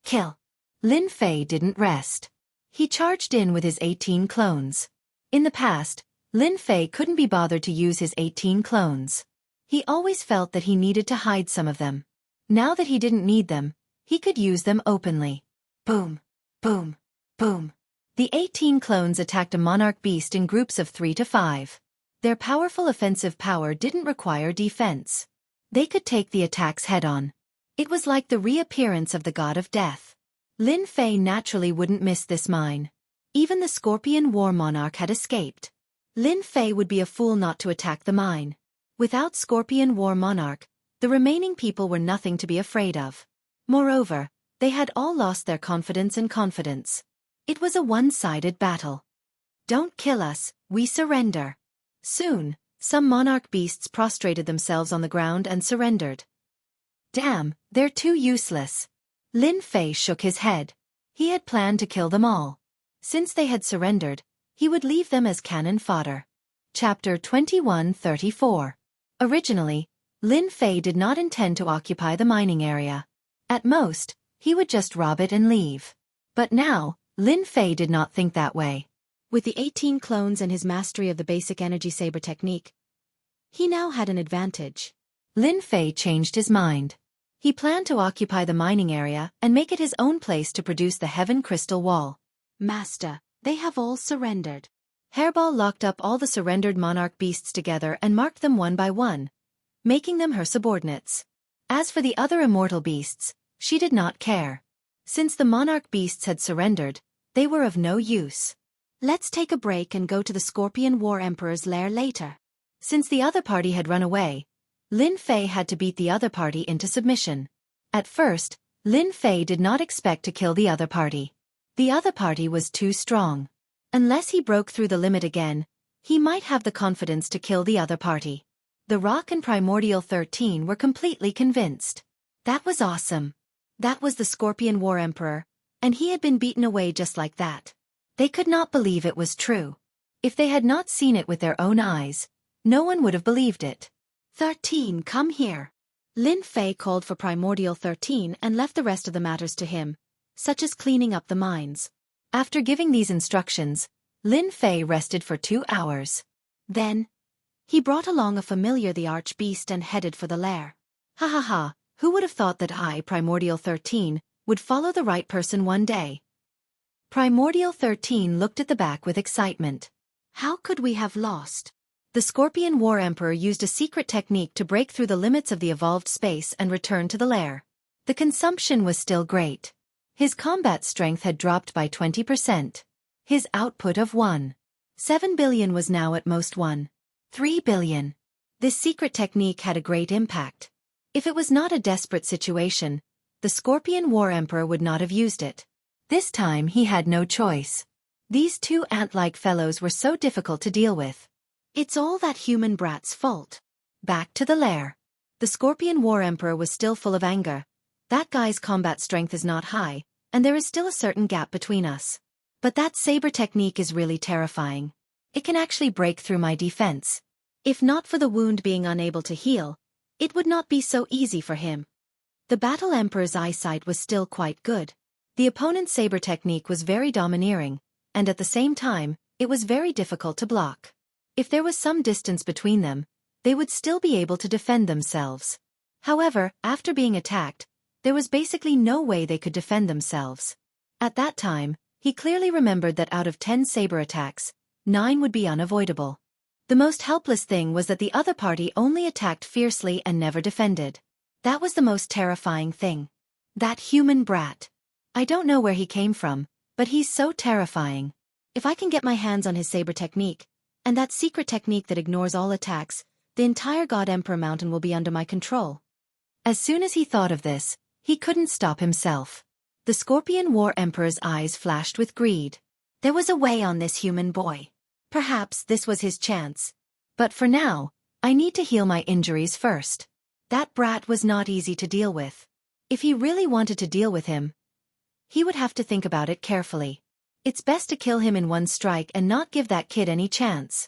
Kill. Lin Fei didn't rest. He charged in with his 18 clones. In the past, Lin Fei couldn't be bothered to use his 18 clones. He always felt that he needed to hide some of them. Now that he didn't need them, he could use them openly. Boom, boom, boom. The 18 clones attacked a monarch beast in groups of 3 to 5. Their powerful offensive power didn't require defense. They could take the attacks head-on. It was like the reappearance of the god of death. Lin Fei naturally wouldn't miss this mine. Even the Scorpion War Monarch had escaped. Lin Fei would be a fool not to attack the mine. Without Scorpion War Monarch, the remaining people were nothing to be afraid of. Moreover, they had all lost their confidence and confidence. It was a one-sided battle. Don't kill us, we surrender. Soon, some monarch beasts prostrated themselves on the ground and surrendered. Damn, they're too useless. Lin Fei shook his head. He had planned to kill them all. Since they had surrendered, he would leave them as cannon fodder. Chapter 2134. Originally, Lin Fei did not intend to occupy the mining area. At most, he would just rob it and leave. But now, Lin Fei did not think that way. With the 18 clones and his mastery of the basic energy saber technique, he now had an advantage. Lin Fei changed his mind. He planned to occupy the mining area and make it his own place to produce the Heaven Crystal Wall. Master, they have all surrendered. Hairball locked up all the surrendered monarch beasts together and marked them one by one, making them her subordinates. As for the other immortal beasts, she did not care. Since the monarch beasts had surrendered, they were of no use. Let's take a break and go to the Scorpion War Emperor's lair later. Since the other party had run away, Lin Fei had to beat the other party into submission. At first, Lin Fei did not expect to kill the other party. The other party was too strong. Unless he broke through the limit again, he might have the confidence to kill the other party. The Rock and Primordial 13 were completely convinced. That was awesome. That was the Scorpion War Emperor, and he had been beaten away just like that. They could not believe it was true. If they had not seen it with their own eyes, no one would have believed it. 13, come here. Lin Fei called for Primordial 13 and left the rest of the matters to him, such as cleaning up the mines. After giving these instructions, Lin Fei rested for 2 hours. Then, he brought along a familiar the Archbeast and headed for the lair. Ha ha ha, who would have thought that I, Primordial 13, would follow the right person one day? Primordial 13 looked at the back with excitement. How could we have lost? The Scorpion War Emperor used a secret technique to break through the limits of the evolved space and return to the lair. The consumption was still great. His combat strength had dropped by 20%. His output of 1.7 billion was now at most 1.3 billion. This secret technique had a great impact. If it was not a desperate situation, the Scorpion War Emperor would not have used it. This time he had no choice. These two ant-like fellows were so difficult to deal with. It's all that human brat's fault. Back to the lair. The Scorpion War Emperor was still full of anger. That guy's combat strength is not high, and there is still a certain gap between us. But that saber technique is really terrifying. It can actually break through my defense. If not for the wound being unable to heal, it would not be so easy for him. The Battle Emperor's eyesight was still quite good. The opponent's saber technique was very domineering, and at the same time, it was very difficult to block. If there was some distance between them, they would still be able to defend themselves. However, after being attacked, there was basically no way they could defend themselves. At that time, he clearly remembered that out of 10 saber attacks, 9 would be unavoidable. The most helpless thing was that the other party only attacked fiercely and never defended. That was the most terrifying thing. That human brat. I don't know where he came from, but he's so terrifying. If I can get my hands on his saber technique, and that secret technique that ignores all attacks, the entire God Emperor Mountain will be under my control. As soon as he thought of this, he couldn't stop himself. The Scorpion War Emperor's eyes flashed with greed. There was a way on this human boy. Perhaps this was his chance. But for now, I need to heal my injuries first. That brat was not easy to deal with. If he really wanted to deal with him, he would have to think about it carefully. It's best to kill him in one strike and not give that kid any chance.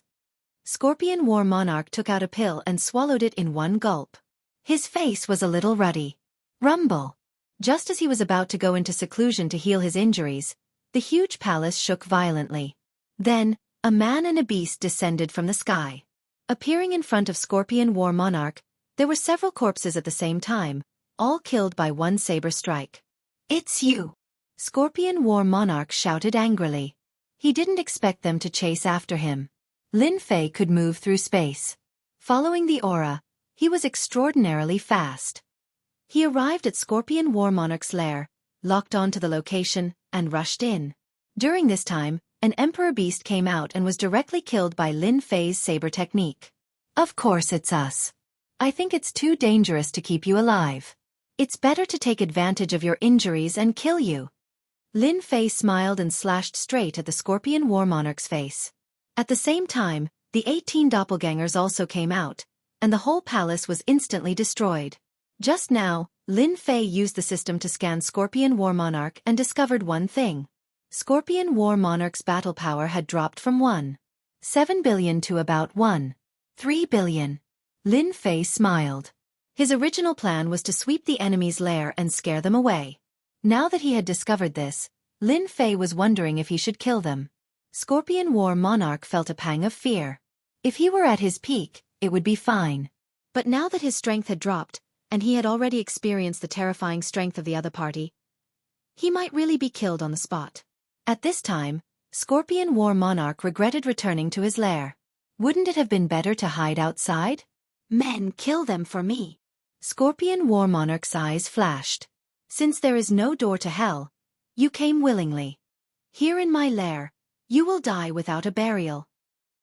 Scorpion War Monarch took out a pill and swallowed it in one gulp. His face was a little ruddy. Rumble. Just as he was about to go into seclusion to heal his injuries, the huge palace shook violently. Then, a man and a beast descended from the sky. Appearing in front of Scorpion War Monarch, there were several corpses at the same time, all killed by one saber strike. It's you! Scorpion War Monarch shouted angrily. He didn't expect them to chase after him. Lin Fei could move through space. Following the aura, he was extraordinarily fast. He arrived at Scorpion War Monarch's lair, locked onto the location, and rushed in. During this time, an Emperor Beast came out and was directly killed by Lin Fei's saber technique. Of course it's us. I think it's too dangerous to keep you alive. It's better to take advantage of your injuries and kill you. Lin Fei smiled and slashed straight at the Scorpion War Monarch's face. At the same time, the 18 doppelgangers also came out, and the whole palace was instantly destroyed. Just now, Lin Fei used the system to scan Scorpion War Monarch and discovered one thing. Scorpion War Monarch's battle power had dropped from 1.7 billion to about 1.3 billion. Lin Fei smiled. His original plan was to sweep the enemy's lair and scare them away. Now that he had discovered this, Lin Fei was wondering if he should kill them. Scorpion War Monarch felt a pang of fear. If he were at his peak, it would be fine. But now that his strength had dropped, and he had already experienced the terrifying strength of the other party, he might really be killed on the spot. At this time, Scorpion War Monarch regretted returning to his lair. Wouldn't it have been better to hide outside? Men, kill them for me. Scorpion War Monarch's eyes flashed. Since there is no door to hell, you came willingly. Here in my lair, you will die without a burial.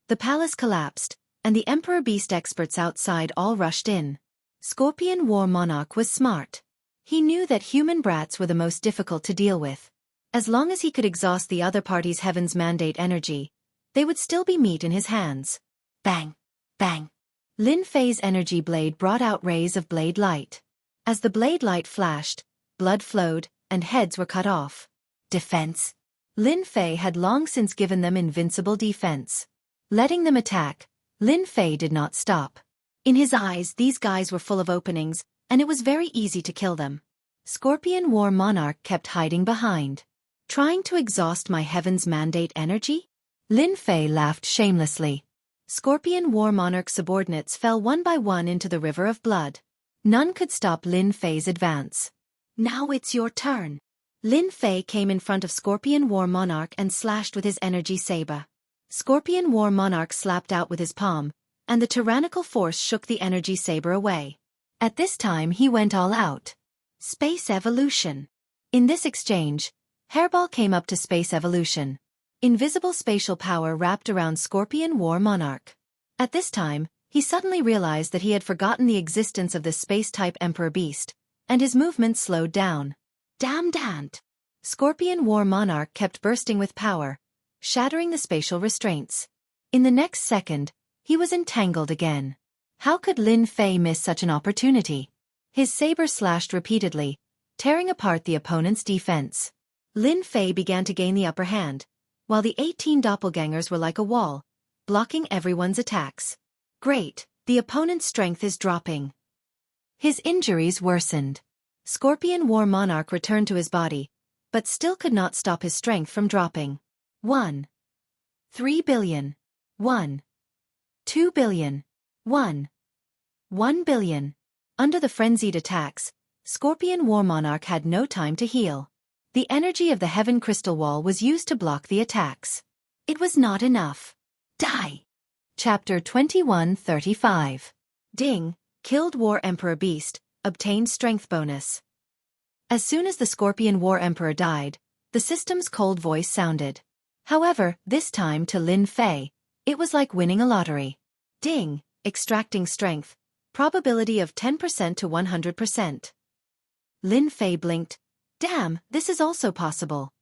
The palace collapsed, and the Emperor Beast experts outside all rushed in. Scorpion War Monarch was smart. He knew that human brats were the most difficult to deal with. As long as he could exhaust the other party's Heaven's Mandate energy, they would still be meat in his hands. Bang! Bang! Lin Fei's energy blade brought out rays of blade light. As the blade light flashed, blood flowed, and heads were cut off. Defense. Lin Fei had long since given them invincible defense. Letting them attack, Lin Fei did not stop. In his eyes, these guys were full of openings, and it was very easy to kill them. Scorpion War Monarch kept hiding behind. Trying to exhaust my Heaven's Mandate energy? Lin Fei laughed shamelessly. Scorpion War Monarch's subordinates fell one by one into the river of blood. None could stop Lin Fei's advance. Now it's your turn. Lin Fei came in front of Scorpion War Monarch and slashed with his energy saber. Scorpion War Monarch slapped out with his palm, and the tyrannical force shook the energy saber away. At this time he went all out. Space Evolution. In this exchange, Hairball came up to Space Evolution. Invisible spatial power wrapped around Scorpion War Monarch. At this time, he suddenly realized that he had forgotten the existence of this space-type Emperor Beast, and his movements slowed down. Damn Dant! Scorpion War Monarch kept bursting with power, shattering the spatial restraints. In the next second, he was entangled again. How could Lin Fei miss such an opportunity? His saber slashed repeatedly, tearing apart the opponent's defense. Lin Fei began to gain the upper hand, while the 18 doppelgangers were like a wall, blocking everyone's attacks. Great, the opponent's strength is dropping. His injuries worsened. Scorpion War Monarch returned to his body, but still could not stop his strength from dropping. 1. 3 billion. 1. 2 billion. 1. 1 billion. Under the frenzied attacks, Scorpion War Monarch had no time to heal. The energy of the Heaven Crystal Wall was used to block the attacks. It was not enough. Die! Chapter 2135. Ding, killed War Emperor Beast, obtained strength bonus. As soon as the Scorpion War Emperor died, the system's cold voice sounded. However, this time to Lin Fei, it was like winning a lottery. Ding, extracting strength, probability of 10% to 100%. Lin Fei blinked. Damn, this is also possible.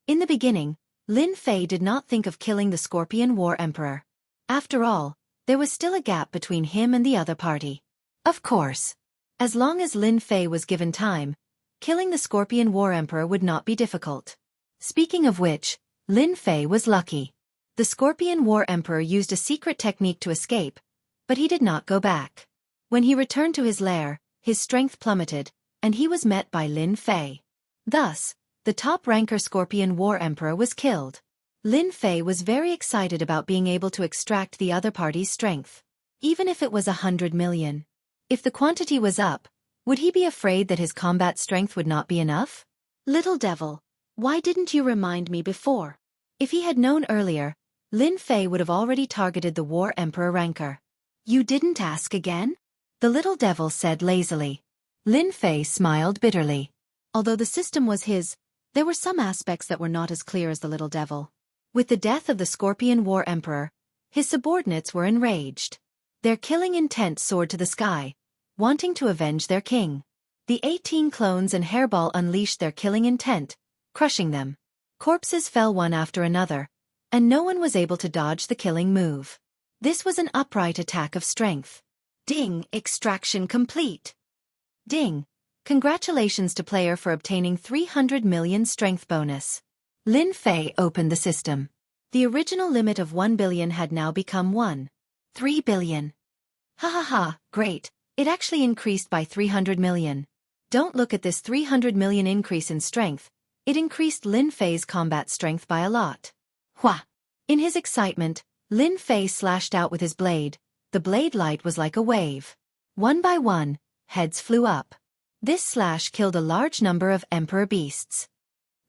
In the beginning, Lin Fei did not think of killing the Scorpion War Emperor. After all, there was still a gap between him and the other party. Of course. As long as Lin Fei was given time, killing the Scorpion War Emperor would not be difficult. Speaking of which, Lin Fei was lucky. The Scorpion War Emperor used a secret technique to escape, but he did not go back. When he returned to his lair, his strength plummeted, and he was met by Lin Fei. Thus, the top-ranker Scorpion War Emperor was killed. Lin Fei was very excited about being able to extract the other party's strength. Even if it was 100 million. If the quantity was up, would he be afraid that his combat strength would not be enough? Little devil, why didn't you remind me before? If he had known earlier, Lin Fei would have already targeted the War Emperor ranker. You didn't ask again? The little devil said lazily. Lin Fei smiled bitterly. Although the system was his, there were some aspects that were not as clear as the little devil. With the death of the Scorpion War Emperor, his subordinates were enraged. Their killing intent soared to the sky, wanting to avenge their king. The 18 clones and Hairball unleashed their killing intent, crushing them. Corpses fell one after another, and no one was able to dodge the killing move. This was an upright attack of strength. Ding, extraction complete. Ding, congratulations to player for obtaining 300 million strength bonus. Lin Fei opened the system. The original limit of 1 billion had now become 3 billion. Ha ha ha, great, it actually increased by 300 million. Don't look at this 300 million increase in strength, it increased Lin Fei's combat strength by a lot. Hua! In his excitement, Lin Fei slashed out with his blade. The blade light was like a wave. One by one, heads flew up. This slash killed a large number of Emperor Beasts.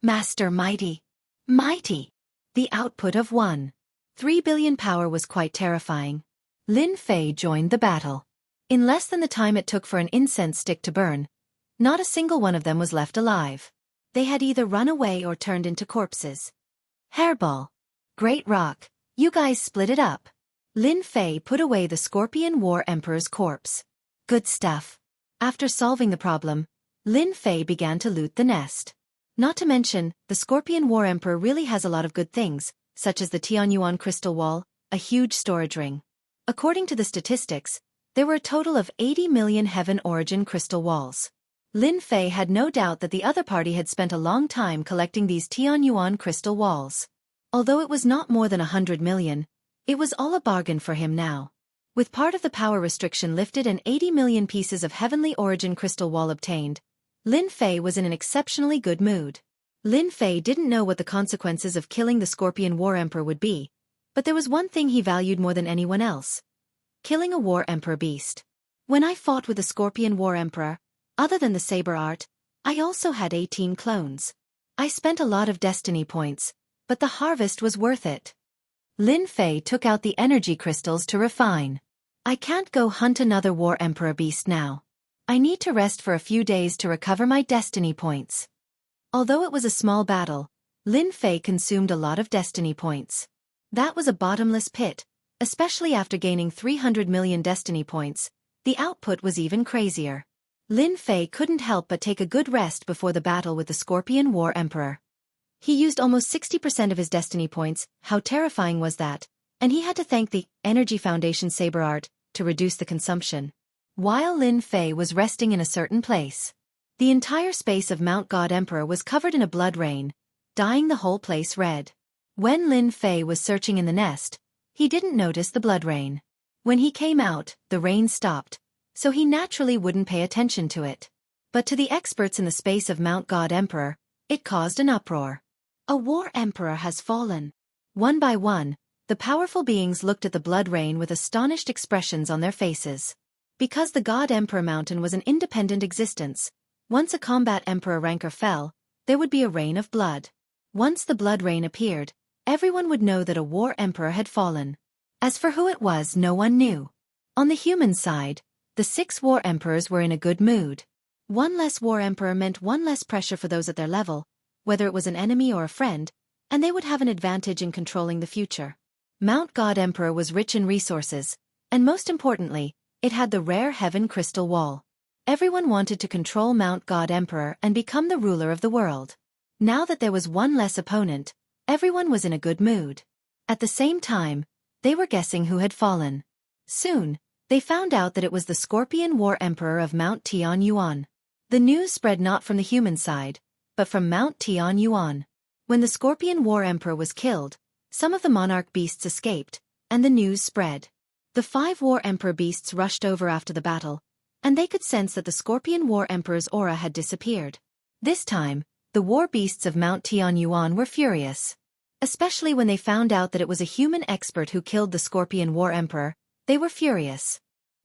Master Mighty! Mighty! The output of 3 billion power was quite terrifying. Lin Fei joined the battle. In less than the time it took for an incense stick to burn, not a single one of them was left alive. They had either run away or turned into corpses. Hairball! Great rock, you guys split it up. Lin Fei put away the Scorpion War Emperor's corpse. Good stuff. After solving the problem, Lin Fei began to loot the nest. Not to mention, the Scorpion War Emperor really has a lot of good things, such as the Tianyuan crystal wall, a huge storage ring. According to the statistics, there were a total of 80 million heaven origin crystal walls. Lin Fei had no doubt that the other party had spent a long time collecting these Tianyuan crystal walls. Although it was not more than 100 million, it was all a bargain for him now. With part of the power restriction lifted and 80 million pieces of heavenly origin crystal wall obtained, Lin Fei was in an exceptionally good mood. Lin Fei didn't know what the consequences of killing the Scorpion War Emperor would be, but there was one thing he valued more than anyone else: killing a War Emperor beast. When I fought with the Scorpion War Emperor, other than the saber art, I also had 18 clones. I spent a lot of destiny points, but the harvest was worth it. Lin Fei took out the energy crystals to refine. I can't go hunt another War Emperor beast now. I need to rest for a few days to recover my destiny points. Although it was a small battle, Lin Fei consumed a lot of destiny points. That was a bottomless pit, especially after gaining 300 million destiny points. The output was even crazier. Lin Fei couldn't help but take a good rest before the battle with the Scorpion War Emperor. He used almost 60% of his destiny points. How terrifying was that? And he had to thank the Energy Foundation saber art to reduce the consumption. While Lin Fei was resting in a certain place, the entire space of Mount God Emperor was covered in a blood rain, dyeing the whole place red. When Lin Fei was searching in the nest, he didn't notice the blood rain. When he came out, the rain stopped, so he naturally wouldn't pay attention to it. But to the experts in the space of Mount God Emperor, it caused an uproar. A War Emperor has fallen. One by one, the powerful beings looked at the blood rain with astonished expressions on their faces. Because the God Emperor Mountain was an independent existence, once a combat Emperor ranker fell, there would be a rain of blood. Once the blood rain appeared, everyone would know that a War Emperor had fallen. As for who it was, no one knew. On the human side, the 6 War Emperors were in a good mood. One less War Emperor meant one less pressure for those at their level, whether it was an enemy or a friend, and they would have an advantage in controlling the future. Mount God Emperor was rich in resources, and most importantly, it had the rare Heaven Crystal Wall. Everyone wanted to control Mount God Emperor and become the ruler of the world. Now that there was one less opponent, everyone was in a good mood. At the same time, they were guessing who had fallen. Soon, they found out that it was the Scorpion War Emperor of Mount Tianyuan. The news spread not from the human side, but from Mount Tianyuan. When the Scorpion War Emperor was killed, some of the monarch beasts escaped, and the news spread. The 5 War Emperor beasts rushed over after the battle, and they could sense that the Scorpion War Emperor's aura had disappeared. This time, the war beasts of Mount Tianyuan were furious. Especially when they found out that it was a human expert who killed the Scorpion War Emperor, they were furious.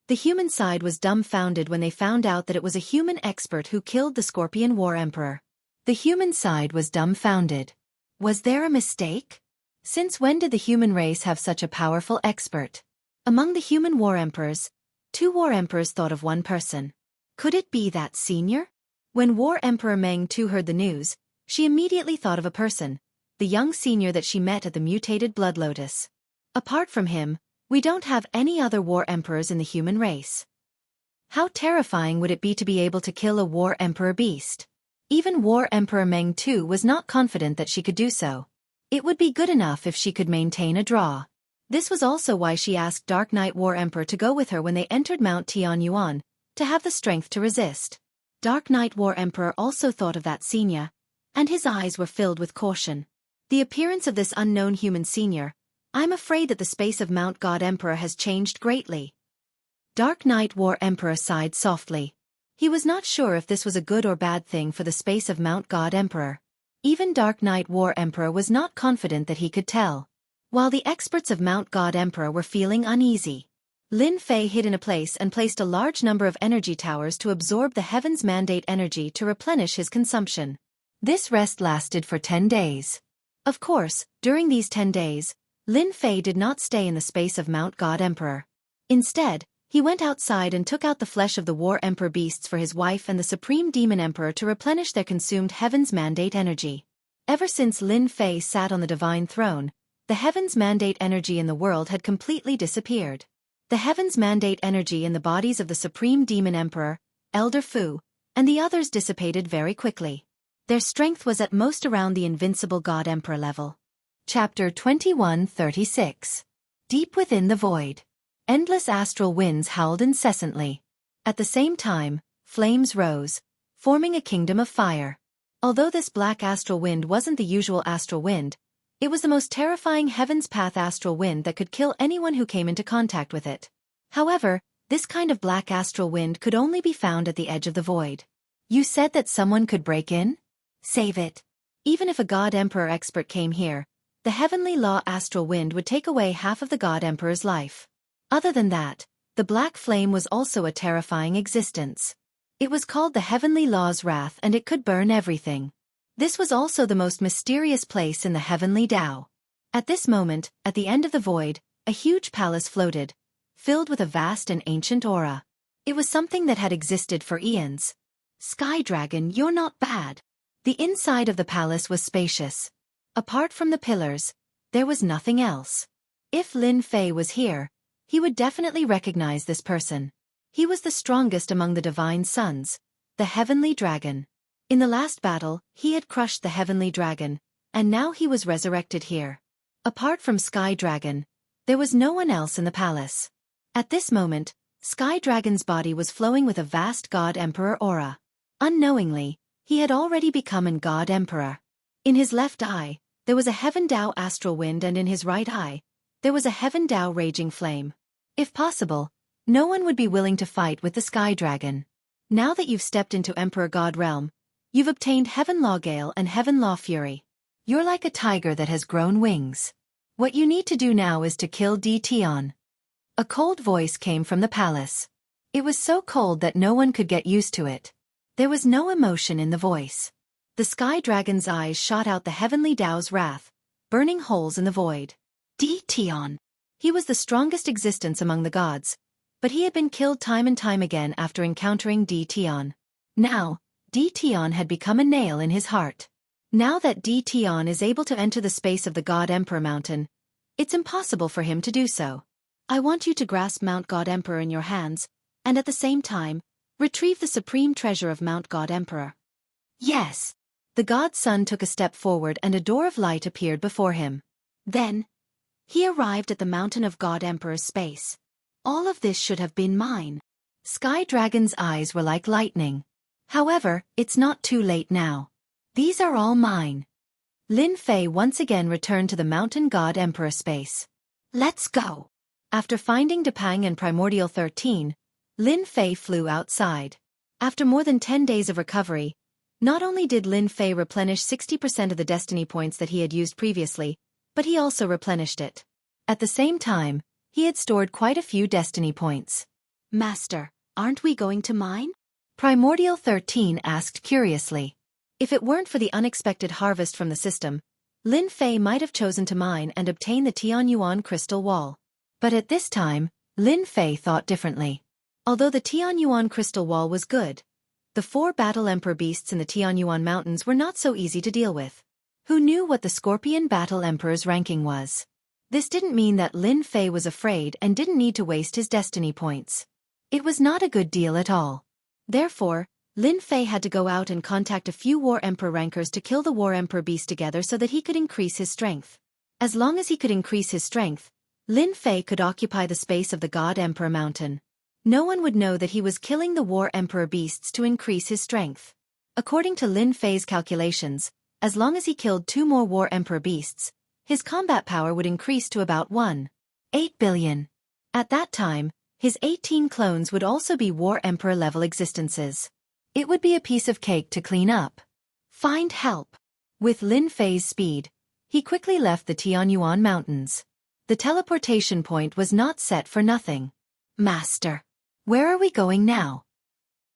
The human side was dumbfounded when they found out that it was a human expert who killed the Scorpion War Emperor. The human side was dumbfounded. Was there a mistake? Since when did the human race have such a powerful expert? Among the human war emperors, 2 war emperors thought of one person. Could it be that senior? When War Emperor Meng Tu heard the news, she immediately thought of a person, the young senior that she met at the mutated blood lotus. Apart from him, we don't have any other war emperors in the human race. How terrifying would it be to be able to kill a war emperor beast? Even War Emperor Meng Tu was not confident that she could do so. It would be good enough if she could maintain a draw. This was also why she asked Dark Knight War Emperor to go with her when they entered Mount Tianyuan, to have the strength to resist. Dark Knight War Emperor also thought of that senior, and his eyes were filled with caution. The appearance of this unknown human senior, I'm afraid that the space of Mount God Emperor has changed greatly. Dark Knight War Emperor sighed softly. He was not sure if this was a good or bad thing for the space of Mount God Emperor. Even Dark Knight War Emperor was not confident that he could tell. While the experts of Mount God Emperor were feeling uneasy, Lin Fei hid in a place and placed a large number of energy towers to absorb the Heaven's Mandate energy to replenish his consumption. This rest lasted for 10 days. Of course, during these 10 days, Lin Fei did not stay in the space of Mount God Emperor. Instead, he went outside and took out the flesh of the War Emperor beasts for his wife and the Supreme Demon Emperor to replenish their consumed Heaven's Mandate energy. Ever since Lin Fei sat on the divine throne, the Heaven's Mandate energy in the world had completely disappeared. The Heaven's Mandate energy in the bodies of the Supreme Demon Emperor, Elder Fu, and the others dissipated very quickly. Their strength was at most around the invincible God-Emperor level. Chapter 21:36. Deep within the void. Endless astral winds howled incessantly. At the same time, flames rose, forming a kingdom of fire. Although this black astral wind wasn't the usual astral wind, it was the most terrifying Heaven's Path astral wind that could kill anyone who came into contact with it. However, this kind of black astral wind could only be found at the edge of the void. You said that someone could break in? Save it. Even if a God-Emperor expert came here, the heavenly law astral wind would take away half of the God-Emperor's life. Other than that, the black flame was also a terrifying existence. It was called the heavenly law's wrath and it could burn everything. This was also the most mysterious place in the heavenly Tao. At this moment, at the end of the void, a huge palace floated, filled with a vast and ancient aura. It was something that had existed for eons. Sky Dragon, you're not bad. The inside of the palace was spacious. Apart from the pillars, there was nothing else. If Lin Fei was here, he would definitely recognize this person. He was the strongest among the divine sons, the heavenly dragon. In the last battle, he had crushed the heavenly dragon, and now he was resurrected here. Apart from Sky Dragon, there was no one else in the palace. At this moment, Sky Dragon's body was flowing with a vast God-Emperor aura. Unknowingly, he had already become an God-Emperor. In his left eye, there was a Heaven Tao astral wind, and in his right eye, there was a Heaven Tao raging flame. If possible, no one would be willing to fight with the Sky Dragon. Now that you've stepped into Emperor God realm, you've obtained Heaven Law Gale and Heaven Law Fury. You're like a tiger that has grown wings. What you need to do now is to kill Tion. A cold voice came from the palace. It was so cold that no one could get used to it. There was no emotion in the voice. The Sky Dragon's eyes shot out the heavenly Tao's wrath, burning holes in the void. Tion. He was the strongest existence among the gods, but he had been killed time and time again after encountering Tion. Now, Tion had become a nail in his heart. Now that Tion is able to enter the space of the God-Emperor mountain, it's impossible for him to do so. I want you to grasp Mount God-Emperor in your hands, and at the same time, retrieve the supreme treasure of Mount God-Emperor. Yes. The God-Son took a step forward and a door of light appeared before him. Then, he arrived at the mountain of God-Emperor's space. All of this should have been mine. Sky Dragon's eyes were like lightning. However, it's not too late now. These are all mine. Lin Fei once again returned to the mountain God-Emperor space. Let's go. After finding Depang and Primordial 13, Lin Fei flew outside. After more than 10 days of recovery, not only did Lin Fei replenish 60% of the destiny points that he had used previously, but he also replenished it. At the same time, he had stored quite a few destiny points. Master, aren't we going to mine? Primordial 13 asked curiously. If it weren't for the unexpected harvest from the system, Lin Fei might have chosen to mine and obtain the Tianyuan crystal wall. But at this time, Lin Fei thought differently. Although the Tianyuan crystal wall was good, the 4 battle emperor beasts in the Tianyuan mountains were not so easy to deal with. Who knew what the Scorpion Battle Emperor's ranking was? This didn't mean that Lin Fei was afraid and didn't need to waste his destiny points. It was not a good deal at all. Therefore, Lin Fei had to go out and contact a few War Emperor rankers to kill the War Emperor beast together so that he could increase his strength. As long as he could increase his strength, Lin Fei could occupy the space of the God Emperor mountain. No one would know that he was killing the War Emperor beasts to increase his strength. According to Lin Fei's calculations, as long as he killed 2 more War Emperor beasts, his combat power would increase to about 1.8 billion. At that time, his 18 clones would also be War Emperor level existences. It would be a piece of cake to clean up. Find help. With Lin Fei's speed, he quickly left the Tianyuan mountains. The teleportation point was not set for nothing. Master, where are we going now?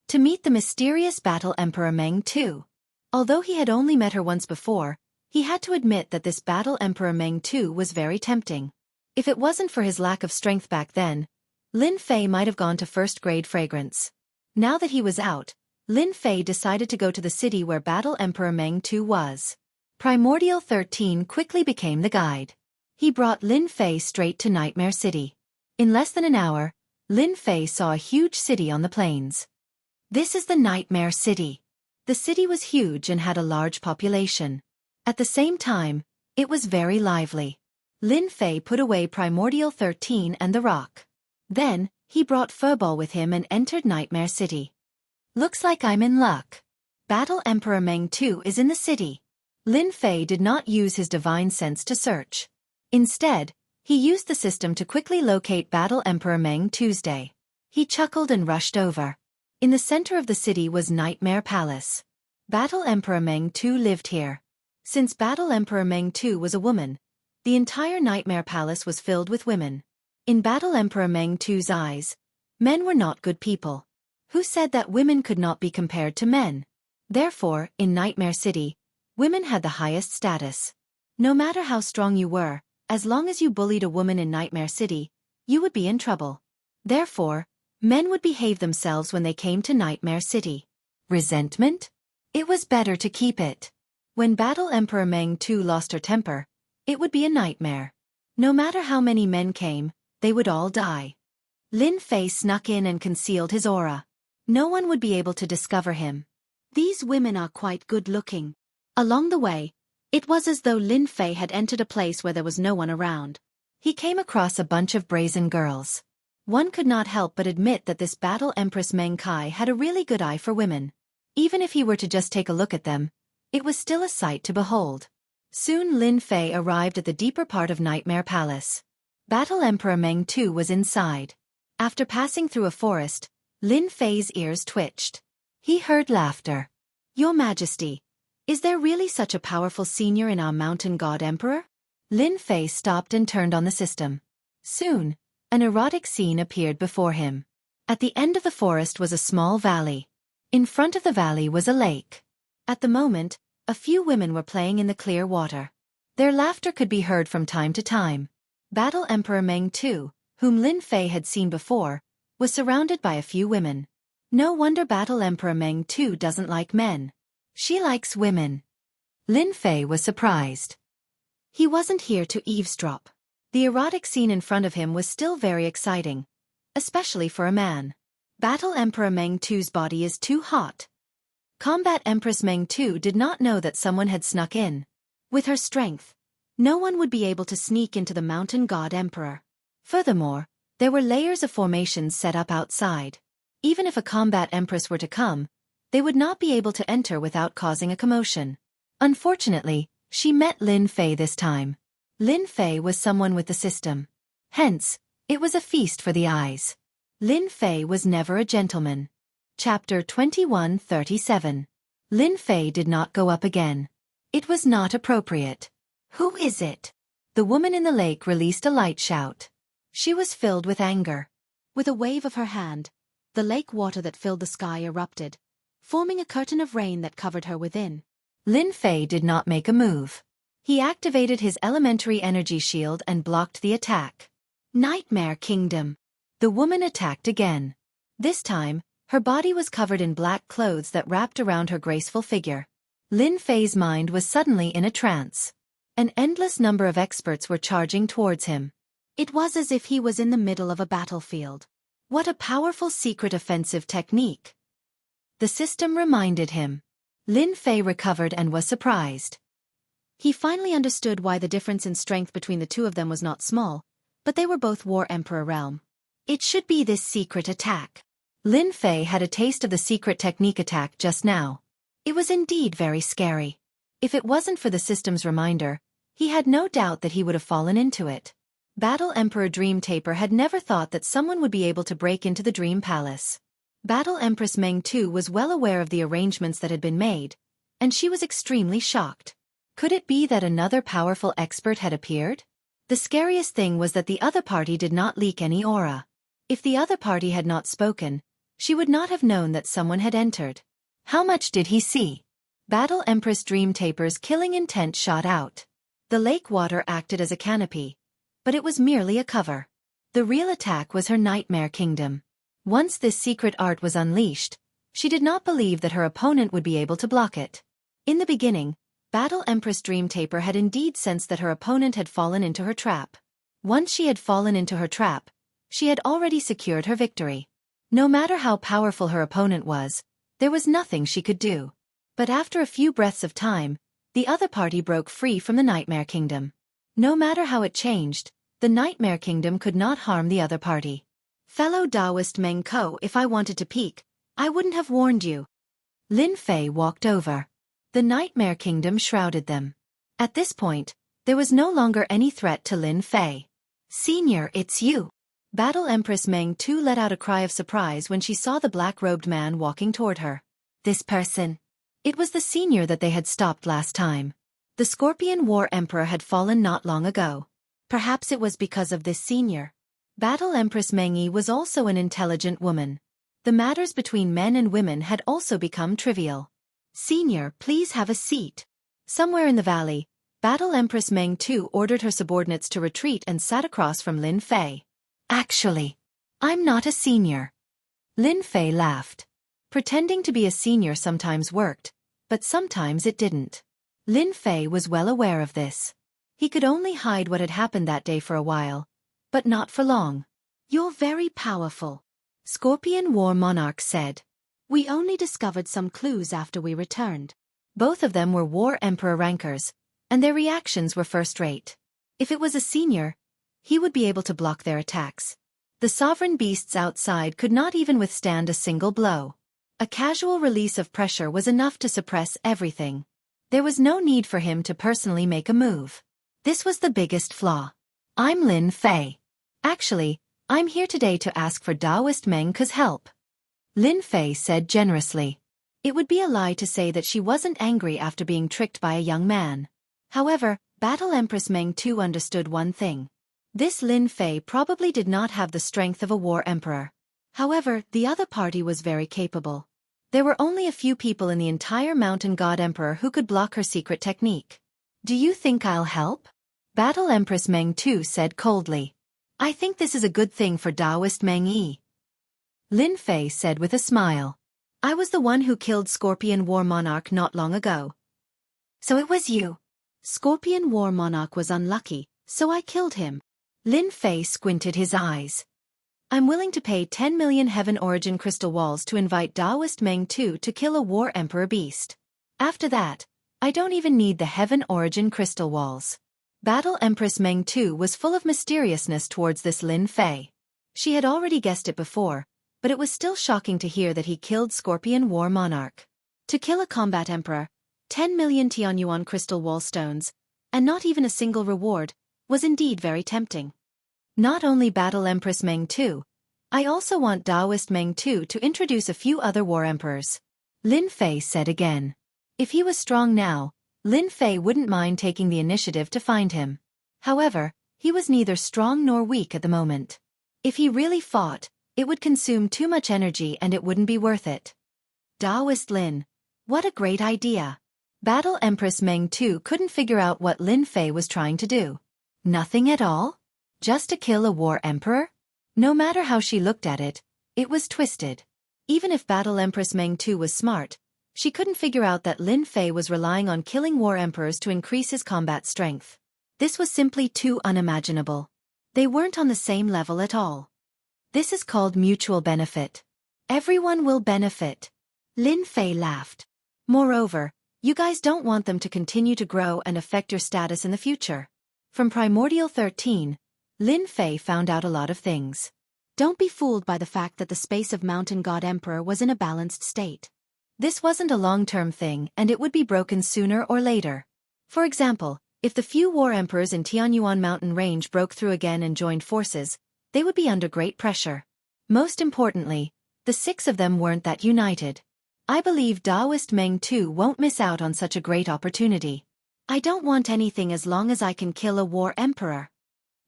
To meet the mysterious Battle Emperor Meng Tu. Although he had only met her once before, he had to admit that this Battle Emperor Meng Tu was very tempting. If it wasn't for his lack of strength back then, Lin Fei might have gone to first-grade fragrance. Now that he was out, Lin Fei decided to go to the city where Battle Emperor Meng Tu was. Primordial 13 quickly became the guide. He brought Lin Fei straight to Nightmare City. In less than an hour, Lin Fei saw a huge city on the plains. This is the Nightmare City. The city was huge and had a large population. At the same time, it was very lively. Lin Fei put away Primordial 13 and the rock. Then, he brought Furball with him and entered Nightmare City. Looks like I'm in luck. Battle Emperor Meng Tu is in the city. Lin Fei did not use his divine sense to search. Instead, he used the system to quickly locate Battle Emperor Meng Tu's day. He chuckled and rushed over. In the center of the city was Nightmare Palace. Battle Emperor Meng Tu lived here. Since Battle Emperor Meng Tu was a woman, the entire Nightmare Palace was filled with women. In Battle Emperor Meng Tu's eyes, men were not good people. Who said that women could not be compared to men? Therefore, in Nightmare City, women had the highest status. No matter how strong you were, as long as you bullied a woman in Nightmare City, you would be in trouble. Therefore, men would behave themselves when they came to Nightmare City. Resentment? It was better to keep it. When Battle Emperor Meng Tu lost her temper, it would be a nightmare. No matter how many men came, they would all die. Lin Fei snuck in and concealed his aura. No one would be able to discover him. These women are quite good-looking. Along the way, it was as though Lin Fei had entered a place where there was no one around. He came across a bunch of brazen girls. One could not help but admit that this Battle Empress Meng Kai had a really good eye for women. Even if he were to just take a look at them, it was still a sight to behold. Soon Lin Fei arrived at the deeper part of Nightmare Palace. Battle Emperor Meng Tu was inside. After passing through a forest, Lin Fei's ears twitched. He heard laughter. Your Majesty, is there really such a powerful senior in our mountain god emperor? Lin Fei stopped and turned on the system. Soon, an erotic scene appeared before him. At the end of the forest was a small valley. In front of the valley was a lake. At the moment, a few women were playing in the clear water. Their laughter could be heard from time to time. Battle Emperor Meng Tu, whom Lin Fei had seen before, was surrounded by a few women. No wonder Battle Emperor Meng Tu doesn't like men. She likes women. Lin Fei was surprised. He wasn't here to eavesdrop. The erotic scene in front of him was still very exciting, especially for a man. Battle Emperor Meng Tu's body is too hot. Combat Empress Meng Tu did not know that someone had snuck in. With her strength, no one would be able to sneak into the mountain god emperor. Furthermore, there were layers of formations set up outside. Even if a combat empress were to come, they would not be able to enter without causing a commotion. Unfortunately, she met Lin Fei this time. Lin Fei was someone with the system. Hence, it was a feast for the eyes. Lin Fei was never a gentleman. Chapter 21:37. Lin Fei did not go up again. It was not appropriate. Who is it? The woman in the lake released a light shout. She was filled with anger. With a wave of her hand, the lake water that filled the sky erupted, forming a curtain of rain that covered her within. Lin Fei did not make a move. He activated his elementary energy shield and blocked the attack. Nightmare Kingdom. The woman attacked again. This time, her body was covered in black clothes that wrapped around her graceful figure. Lin Fei's mind was suddenly in a trance. An endless number of experts were charging towards him. It was as if he was in the middle of a battlefield. What a powerful secret offensive technique. The system reminded him. Lin Fei recovered and was surprised. He finally understood why the difference in strength between the two of them was not small, but they were both War Emperor realm. It should be this secret attack. Lin Fei had a taste of the secret technique attack just now. It was indeed very scary. If it wasn't for the system's reminder, he had no doubt that he would have fallen into it. Battle Emperor Dream Taper had never thought that someone would be able to break into the Dream Palace. Battle Empress Meng Tu was well aware of the arrangements that had been made, and she was extremely shocked. Could it be that another powerful expert had appeared? The scariest thing was that the other party did not leak any aura. If the other party had not spoken, she would not have known that someone had entered. How much did he see? Battle Empress Dream Taper's killing intent shot out. The lake water acted as a canopy, but it was merely a cover. The real attack was her Nightmare Kingdom. Once this secret art was unleashed, she did not believe that her opponent would be able to block it. In the beginning, Battle Empress Dream Taper had indeed sensed that her opponent had fallen into her trap. Once she had fallen into her trap, she had already secured her victory. No matter how powerful her opponent was, there was nothing she could do. But after a few breaths of time, the other party broke free from the Nightmare Kingdom. No matter how it changed, the Nightmare Kingdom could not harm the other party. Fellow Taoist Meng Ko, if I wanted to peek, I wouldn't have warned you. Lin Fei walked over. The Nightmare Kingdom shrouded them. At this point, there was no longer any threat to Lin Fei. Senior, it's you. Battle Empress Meng Tu let out a cry of surprise when she saw the black-robed man walking toward her. This person. It was the senior that they had stopped last time. The Scorpion War Emperor had fallen not long ago. Perhaps it was because of this senior. Battle Empress Meng Yi was also an intelligent woman. The matters between men and women had also become trivial. Senior, please have a seat. Somewhere in the valley, Battle Empress Meng Tu ordered her subordinates to retreat and sat across from Lin Fei. Actually, I'm not a senior. Lin Fei laughed. Pretending to be a senior sometimes worked, but sometimes it didn't. Lin Fei was well aware of this. He could only hide what had happened that day for a while, but not for long. You're very powerful, Scorpion War Monarch said. We only discovered some clues after we returned. Both of them were War Emperor rankers, and their reactions were first-rate. If it was a senior, he would be able to block their attacks. The sovereign beasts outside could not even withstand a single blow. A casual release of pressure was enough to suppress everything. There was no need for him to personally make a move. This was the biggest flaw. I'm Lin Fei. Actually, I'm here today to ask for Taoist Meng Ke's help. Lin Fei said generously. It would be a lie to say that she wasn't angry after being tricked by a young man. However, Battle Empress Meng Tu understood one thing. This Lin Fei probably did not have the strength of a war emperor. However, the other party was very capable. There were only a few people in the entire Mountain God Emperor who could block her secret technique. Do you think I'll help? Battle Empress Meng Tu said coldly. I think this is a good thing for Taoist Meng Yi. Lin Fei said with a smile. I was the one who killed Scorpion War Monarch not long ago. So it was you. Scorpion War Monarch was unlucky, so I killed him. Lin Fei squinted his eyes. I'm willing to pay 10 million Heaven Origin Crystal Walls to invite Taoist Meng Tu to kill a War Emperor beast. After that, I don't even need the Heaven Origin Crystal Walls. Battle Empress Meng Tu was full of mysteriousness towards this Lin Fei. She had already guessed it before, but it was still shocking to hear that he killed Scorpion War Monarch. To kill a combat emperor, 10 million Tianyuan crystal wall stones, and not even a single reward, was indeed very tempting. Not only Battle Empress Meng Tu, I also want Taoist Meng Tu to introduce a few other war emperors. Lin Fei said again. If he was strong now, Lin Fei wouldn't mind taking the initiative to find him. However, he was neither strong nor weak at the moment. If he really fought, it would consume too much energy and it wouldn't be worth it. Taoist Lin. What a great idea. Battle Empress Meng Tu couldn't figure out what Lin Fei was trying to do. Nothing at all? Just to kill a war emperor? No matter how she looked at it, it was twisted. Even if Battle Empress Meng Tu was smart, she couldn't figure out that Lin Fei was relying on killing war emperors to increase his combat strength. This was simply too unimaginable. They weren't on the same level at all. This is called mutual benefit. Everyone will benefit. Lin Fei laughed. Moreover, you guys don't want them to continue to grow and affect your status in the future. From Primordial 13, Lin Fei found out a lot of things. Don't be fooled by the fact that the space of Mountain God Emperor was in a balanced state. This wasn't a long-term thing and it would be broken sooner or later. For example, if the few war emperors in Tianyuan mountain range broke through again and joined forces, they would be under great pressure. Most importantly, the 6 of them weren't that united. I believe Taoist Meng Tu won't miss out on such a great opportunity. I don't want anything as long as I can kill a war emperor.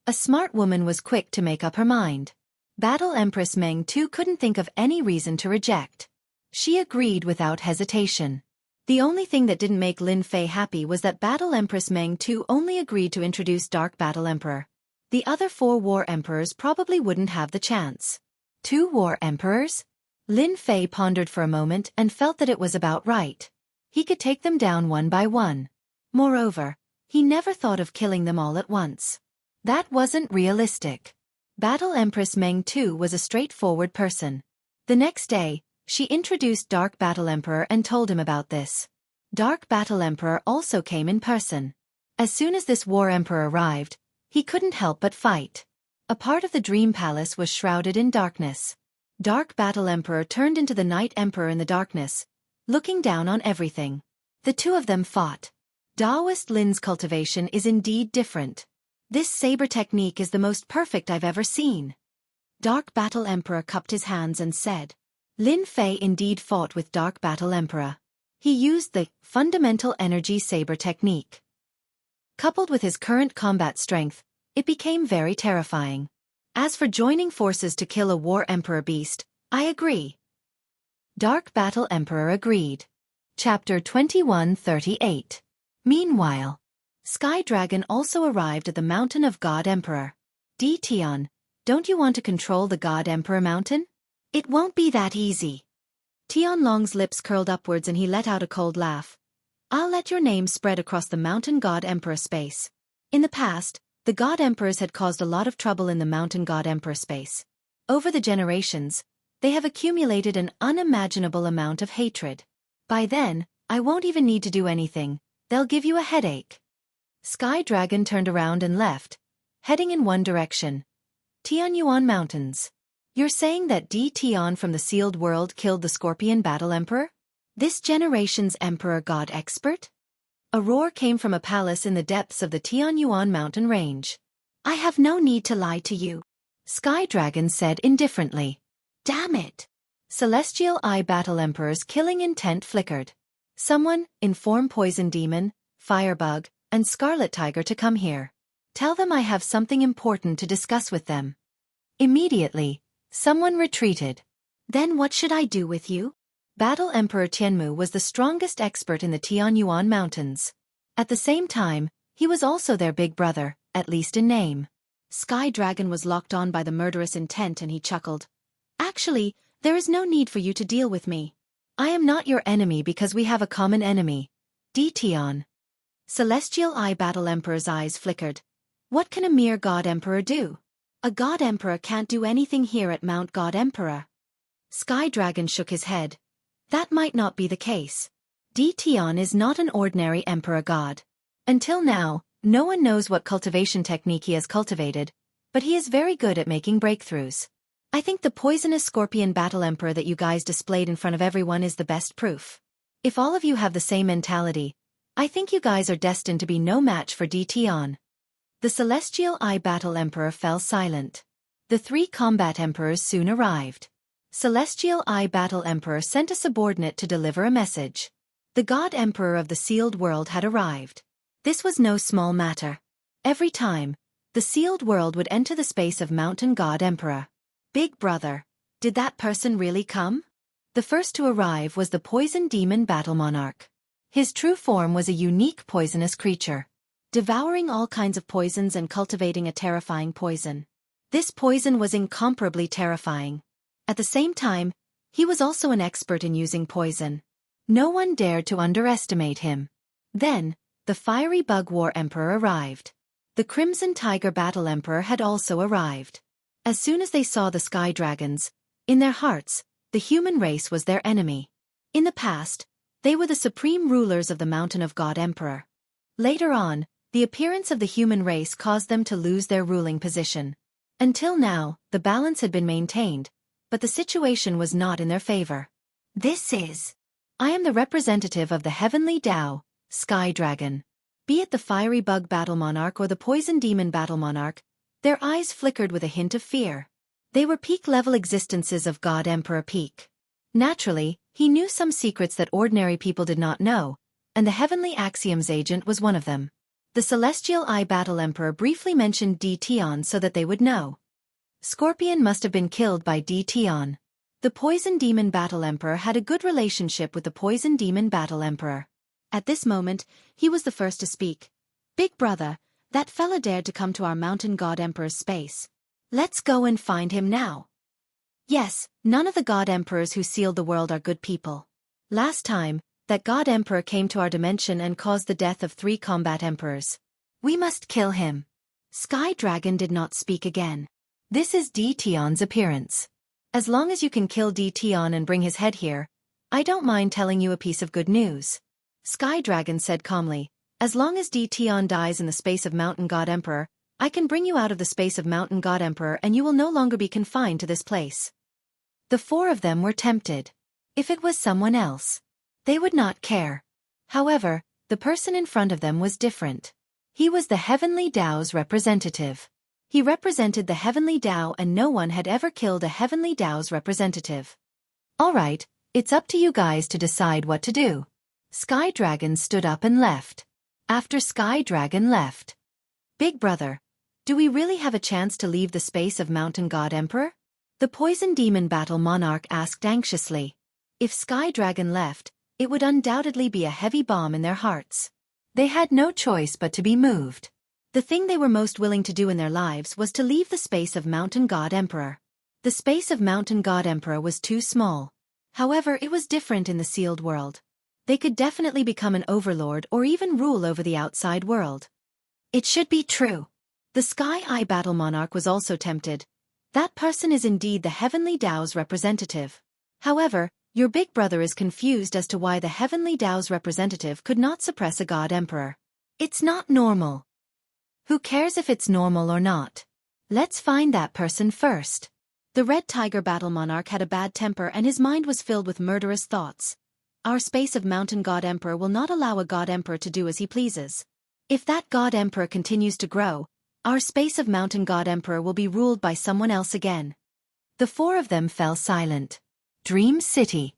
A smart woman was quick to make up her mind. Battle Empress Meng Tu couldn't think of any reason to reject. She agreed without hesitation. The only thing that didn't make Lin Fei happy was that Battle Empress Meng Tu only agreed to introduce Dark Battle Emperor. The other 4 war emperors probably wouldn't have the chance. 2 war emperors? Lin Fei pondered for a moment and felt that it was about right. He could take them down one by one. Moreover, he never thought of killing them all at once. That wasn't realistic. Battle Empress Meng Tu was a straightforward person. The next day, she introduced Dark Battle Emperor and told him about this. Dark Battle Emperor also came in person. As soon as this War Emperor arrived, he couldn't help but fight. A part of the Dream Palace was shrouded in darkness. Dark Battle Emperor turned into the Night Emperor in the darkness, looking down on everything. The two of them fought. Daoist Lin's cultivation is indeed different. This saber technique is the most perfect I've ever seen. Dark Battle Emperor cupped his hands and said. Lin Fei indeed fought with Dark Battle Emperor. He used the fundamental energy saber technique. Coupled with his current combat strength, it became very terrifying. As for joining forces to kill a War Emperor beast, I agree. Dark Battle Emperor agreed. Chapter 2138. Meanwhile, Sky Dragon also arrived at the Mountain of God Emperor. Tian, don't you want to control the God Emperor Mountain? It won't be that easy. Tianlong's lips curled upwards and he let out a cold laugh. I'll let your name spread across the Mountain God Emperor space. In the past, the God Emperors had caused a lot of trouble in the Mountain God Emperor space. Over the generations, they have accumulated an unimaginable amount of hatred. By then, I won't even need to do anything, they'll give you a headache. Sky Dragon turned around and left, heading in one direction. Tianyuan Mountains. You're saying that Tian from the Sealed World killed the Scorpion Battle Emperor? This generation's Emperor God expert? A roar came from a palace in the depths of the Tianyuan mountain range. I have no need to lie to you, Sky Dragon said indifferently. Damn it! Celestial Eye Battle Emperor's killing intent flickered. Someone, inform Poison Demon, Firebug, and Scarlet Tiger to come here. Tell them I have something important to discuss with them. Immediately, someone retreated. Then what should I do with you? Battle Emperor Tianmu was the strongest expert in the Tianyuan Mountains. At the same time, he was also their big brother, at least in name. Sky Dragon was locked on by the murderous intent and he chuckled. Actually, there is no need for you to deal with me. I am not your enemy because we have a common enemy. Tian. Celestial Eye Battle Emperor's eyes flickered. What can a mere God Emperor do? A God Emperor can't do anything here at Mount God Emperor. Sky Dragon shook his head. That might not be the case. Tian is not an ordinary Emperor God. Until now, no one knows what cultivation technique he has cultivated, but he is very good at making breakthroughs. I think the poisonous Scorpion Battle Emperor that you guys displayed in front of everyone is the best proof. If all of you have the same mentality, I think you guys are destined to be no match for Tian. The Celestial Eye Battle Emperor fell silent. The three combat emperors soon arrived. Celestial Eye Battle Emperor sent a subordinate to deliver a message. The God Emperor of the Sealed World had arrived. This was no small matter. Every time, the Sealed World would enter the space of Mountain God Emperor. Big brother, did that person really come? The first to arrive was the Poison Demon Battle Monarch. His true form was a unique poisonous creature, devouring all kinds of poisons and cultivating a terrifying poison. This poison was incomparably terrifying. At the same time, he was also an expert in using poison. No one dared to underestimate him. Then, the Fiery Bug War Emperor arrived. The Crimson Tiger Battle Emperor had also arrived. As soon as they saw the Sky Dragons, in their hearts, the human race was their enemy. In the past, they were the supreme rulers of the Mountain of God Emperor. Later on, the appearance of the human race caused them to lose their ruling position. Until now, the balance had been maintained, but the situation was not in their favor. I am the representative of the Heavenly Tao, Sky Dragon. Be it the Fiery Bug Battle Monarch or the Poison Demon Battle Monarch, their eyes flickered with a hint of fear. They were peak-level existences of God Emperor Peak. Naturally, he knew some secrets that ordinary people did not know, and the Heavenly Axioms agent was one of them. The Celestial Eye Battle Emperor briefly mentioned Tian so that they would know. Scorpion must have been killed by Tian. The Poison Demon Battle Emperor had a good relationship with the Poison Demon Battle Emperor. At this moment, he was the first to speak. Big brother, that fella dared to come to our Mountain God Emperor's space. Let's go and find him now. Yes, none of the God Emperors who sealed the world are good people. Last time, that God Emperor came to our dimension and caused the death of 3 combat emperors. We must kill him. Sky Dragon did not speak again. This is Tian's appearance. As long as you can kill Tion and bring his head here, I don't mind telling you a piece of good news. Sky Dragon said calmly, as long as Tion dies in the space of Mountain God Emperor, I can bring you out of the space of Mountain God Emperor and you will no longer be confined to this place. The four of them were tempted. If it was someone else, they would not care. However, the person in front of them was different. He was the Heavenly Tao's representative. He represented the Heavenly Tao and no one had ever killed a Heavenly Tao's representative. Alright, it's up to you guys to decide what to do. Sky Dragon stood up and left. After Sky Dragon left, Big Brother, do we really have a chance to leave the space of Mountain God Emperor? The Poison Demon Battle Monarch asked anxiously. If Sky Dragon left, it would undoubtedly be a heavy bomb in their hearts. They had no choice but to be moved. The thing they were most willing to do in their lives was to leave the space of Mountain God Emperor. The space of Mountain God Emperor was too small. However, it was different in the sealed world. They could definitely become an overlord or even rule over the outside world. It should be true. The Sky Eye Battle Monarch was also tempted. That person is indeed the Heavenly Tao's representative. However, your big brother is confused as to why the Heavenly Tao's representative could not suppress a God Emperor. It's not normal. Who cares if it's normal or not? Let's find that person first. The Red Tiger Battle Monarch had a bad temper and his mind was filled with murderous thoughts. Our space of Mountain God Emperor will not allow a God Emperor to do as he pleases. If that God Emperor continues to grow, our space of Mountain God Emperor will be ruled by someone else again. The four of them fell silent. Dream City.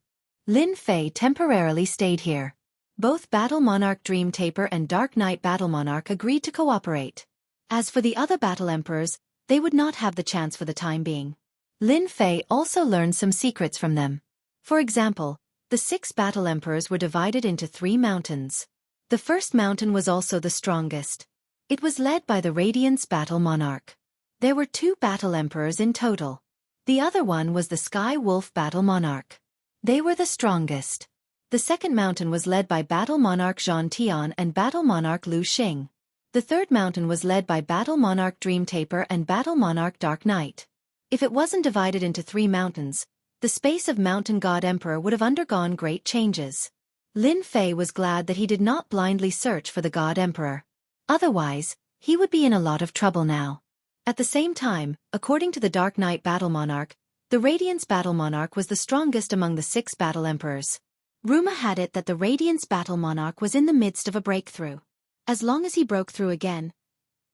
Lin Fei temporarily stayed here. Both Battle Monarch Dream Taper and Dark Knight Battle Monarch agreed to cooperate. As for the other Battle Emperors, they would not have the chance for the time being. Lin Fei also learned some secrets from them. For example, the 6 Battle Emperors were divided into 3 mountains. The first mountain was also the strongest. It was led by the Radiance Battle Monarch. There were 2 Battle Emperors in total. The other one was the Sky Wolf Battle Monarch. They were the strongest. The second mountain was led by Battle Monarch Zhan Tian and Battle Monarch Lu Xing. The third mountain was led by Battle Monarch Dream Taper and Battle Monarch Dark Knight. If it wasn't divided into 3 mountains, the space of Mountain God Emperor would have undergone great changes. Lin Fei was glad that he did not blindly search for the God Emperor. Otherwise, he would be in a lot of trouble now. At the same time, according to the Dark Knight Battle Monarch, the Radiance Battle Monarch was the strongest among the 6 Battle Emperors. Rumor had it that the Radiance Battle Monarch was in the midst of a breakthrough. As long as he broke through again,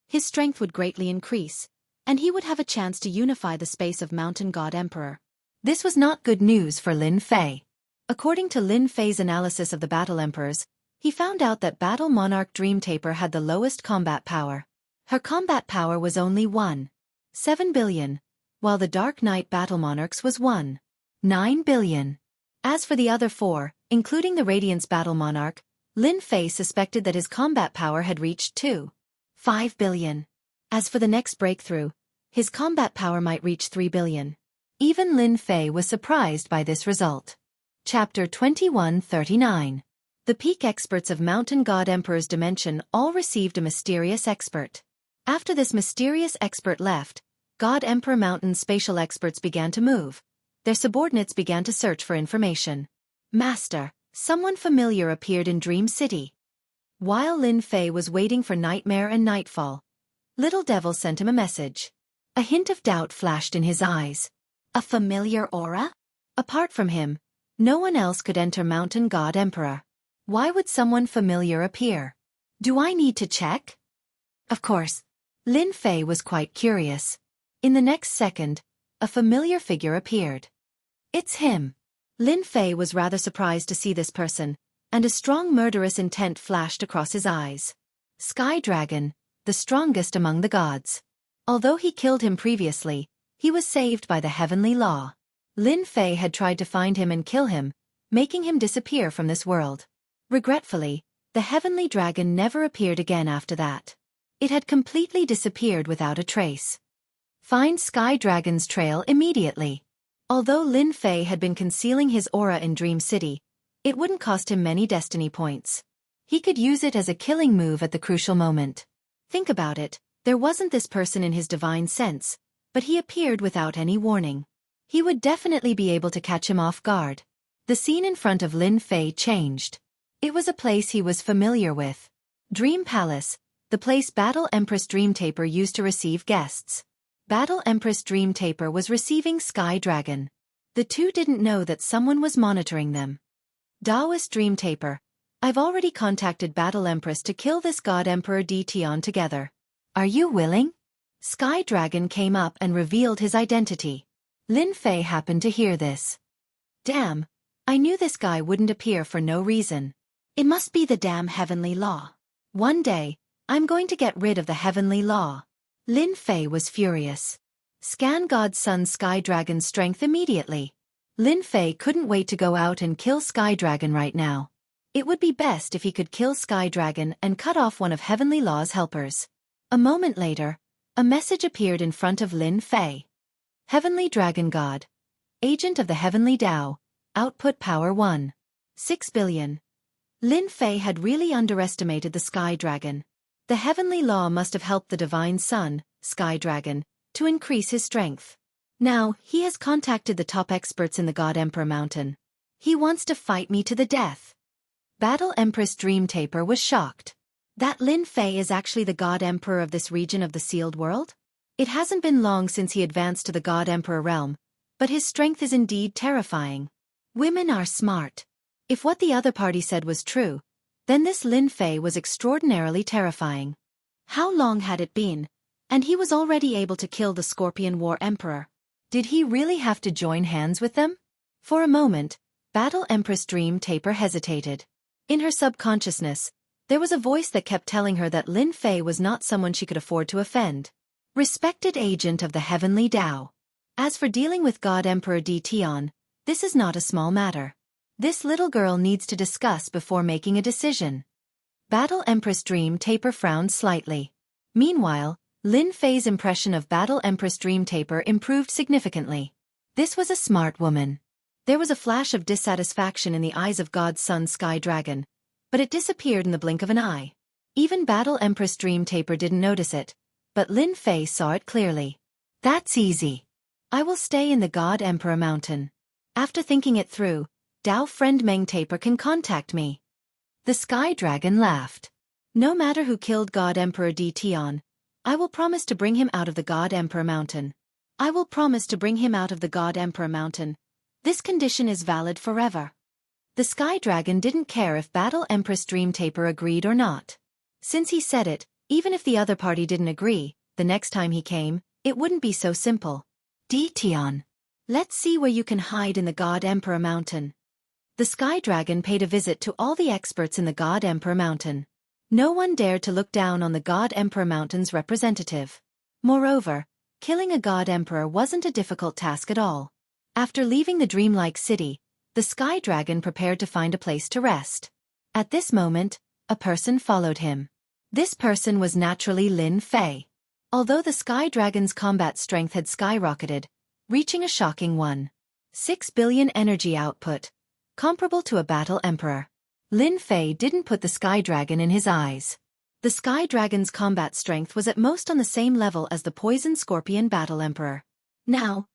his strength would greatly increase, and he would have a chance to unify the space of Mountain God Emperor. This was not good news for Lin Fei. According to Lin Fei's analysis of the Battle Emperors, he found out that Battle Monarch Dream Taper had the lowest combat power. Her combat power was only 1.7 billion, while the Dark Knight Battle Monarch's was 1.9 billion. As for the other 4, including the Radiance Battle Monarch, Lin Fei suspected that his combat power had reached 2.5 billion. As for the next breakthrough, his combat power might reach 3 billion. Even Lin Fei was surprised by this result. Chapter 2139. The peak experts of Mountain God Emperor's dimension all received a mysterious expert. After this mysterious expert left, God Emperor Mountain spatial experts began to move. Their subordinates began to search for information. Master, someone familiar appeared in Dream City. While Lin Fei was waiting for Nightmare and Nightfall, Little Devil sent him a message. A hint of doubt flashed in his eyes. A familiar aura? Apart from him, no one else could enter Mountain God Emperor. Why would someone familiar appear? Do I need to check? Of course. Lin Fei was quite curious. In the next second, a familiar figure appeared. It's him. Lin Fei was rather surprised to see this person, and a strong murderous intent flashed across his eyes. Sky Dragon, the strongest among the gods. Although he killed him previously, he was saved by the heavenly law. Lin Fei had tried to find him and kill him, making him disappear from this world. Regretfully, the heavenly dragon never appeared again after that. It had completely disappeared without a trace. Find Sky Dragon's trail immediately. Although Lin Fei had been concealing his aura in Dream City, it wouldn't cost him many destiny points. He could use it as a killing move at the crucial moment. Think about it, there wasn't this person in his divine sense, but he appeared without any warning. He would definitely be able to catch him off guard. The scene in front of Lin Fei changed. It was a place he was familiar with. Dream Palace, the place Battle Empress Dream Taper used to receive guests. Battle Empress Dream Taper was receiving Sky Dragon. The two didn't know that someone was monitoring them. Taoist Dream Taper, I've already contacted Battle Empress to kill this God Emperor Tion together. Are you willing? Sky Dragon came up and revealed his identity. Lin Fei happened to hear this. Damn, I knew this guy wouldn't appear for no reason. It must be the damn heavenly law. One day, I'm going to get rid of the heavenly law. Lin Fei was furious. Scan God's Son Sky Dragon's strength immediately. Lin Fei couldn't wait to go out and kill Sky Dragon right now. It would be best if he could kill Sky Dragon and cut off one of Heavenly Law's helpers. A moment later, a message appeared in front of Lin Fei. Heavenly Dragon God. Agent of the Heavenly Tao. Output power 1. 6 billion. Lin Fei had really underestimated the Sky Dragon. The Heavenly Law must have helped the Divine Son, Sky Dragon, to increase his strength. Now, he has contacted the top experts in the God Emperor Mountain. He wants to fight me to the death. Battle Empress Dream Taper was shocked. That Lin Fei is actually the God Emperor of this region of the Sealed World? It hasn't been long since he advanced to the God Emperor realm, but his strength is indeed terrifying. Women are smart. If what the other party said was true, then this Lin Fei was extraordinarily terrifying. How long had it been? And he was already able to kill the Scorpion War Emperor. Did he really have to join hands with them? For a moment, Battle Empress Dream Taper hesitated. In her subconsciousness, there was a voice that kept telling her that Lin Fei was not someone she could afford to offend. Respected agent of the Heavenly Tao. As for dealing with God Emperor Tion, this is not a small matter. This little girl needs to discuss before making a decision. Battle Empress Dream Taper frowned slightly. Meanwhile, Lin Fei's impression of Battle Empress Dream Taper improved significantly. This was a smart woman. There was a flash of dissatisfaction in the eyes of God's Son Sky Dragon, but it disappeared in the blink of an eye. Even Battle Empress Dream Taper didn't notice it, but Lin Fei saw it clearly. That's easy. I will stay in the God Emperor Mountain. After thinking it through, Dao friend Meng Taper can contact me. The Sky Dragon laughed. No matter who killed God Emperor Tion, I will promise to bring him out of the God Emperor Mountain. I will promise to bring him out of the God Emperor Mountain. This condition is valid forever. The Sky Dragon didn't care if Battle Empress Dream Taper agreed or not. Since he said it, even if the other party didn't agree, the next time he came, it wouldn't be so simple. Tion. Let's see where you can hide in the God Emperor Mountain. The Sky Dragon paid a visit to all the experts in the God Emperor Mountain. No one dared to look down on the God Emperor Mountain's representative. Moreover, killing a God Emperor wasn't a difficult task at all. After leaving the dreamlike city, the Sky Dragon prepared to find a place to rest. At this moment, a person followed him. This person was naturally Lin Fei. Although the Sky Dragon's combat strength had skyrocketed, reaching a shocking 1.6 billion energy output, comparable to a battle emperor. Lin Fei didn't put the Sky Dragon in his eyes. The Sky Dragon's combat strength was at most on the same level as the Poison Scorpion Battle Emperor. Now,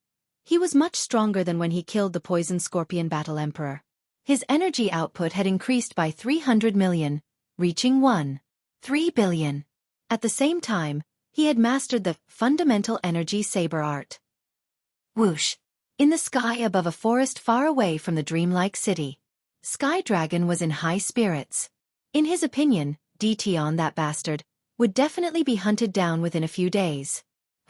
he was much stronger than when he killed the Poison Scorpion Battle Emperor. His energy output had increased by 300 million, reaching 1.3 billion. At the same time, he had mastered the fundamental energy saber art. Whoosh! In the sky above a forest far away from the dreamlike city, Sky Dragon was in high spirits. In his opinion, Tion, that bastard, would definitely be hunted down within a few days.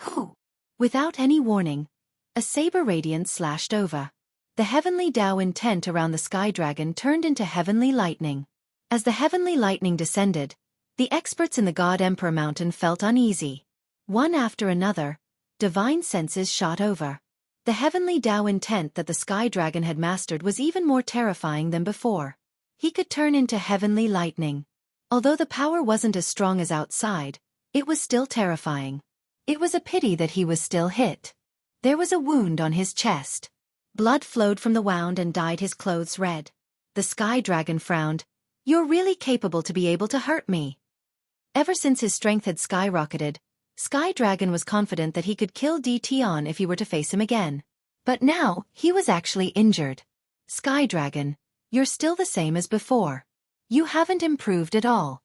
Whew! Without any warning, a saber radiance slashed over. The heavenly Tao intent around the Sky Dragon turned into heavenly lightning. As the heavenly lightning descended, the experts in the God Emperor Mountain felt uneasy. One after another, divine senses shot over. The heavenly Tao intent that the Sky Dragon had mastered was even more terrifying than before. He could turn into heavenly lightning. Although the power wasn't as strong as outside, it was still terrifying. It was a pity that he was still hit. There was a wound on his chest. Blood flowed from the wound and dyed his clothes red. The Sky Dragon frowned. You're really capable to be able to hurt me. Ever since his strength had skyrocketed, Sky Dragon was confident that he could kill Tion if he were to face him again. But now, he was actually injured. Sky Dragon, you're still the same as before. You haven't improved at all.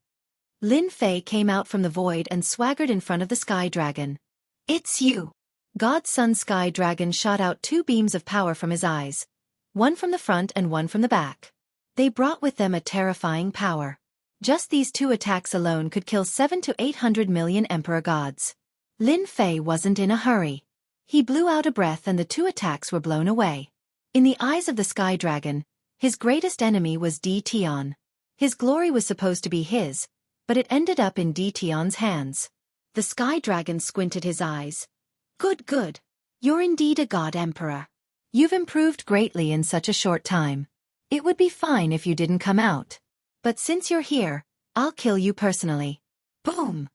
Lin Fei came out from the void and swaggered in front of the Sky Dragon. It's you. God's Son Sky Dragon shot out 2 beams of power from his eyes, one from the front and one from the back. They brought with them a terrifying power. Just these 2 attacks alone could kill 700 to 800 million Emperor Gods. Lin Fei wasn't in a hurry. He blew out a breath and the 2 attacks were blown away. In the eyes of the Sky Dragon, his greatest enemy was Di Tian. His glory was supposed to be his, but it ended up in Di Tian's hands. The Sky Dragon squinted his eyes. Good, good. You're indeed a God Emperor. You've improved greatly in such a short time. It would be fine if you didn't come out. But since you're here, I'll kill you personally. Boom!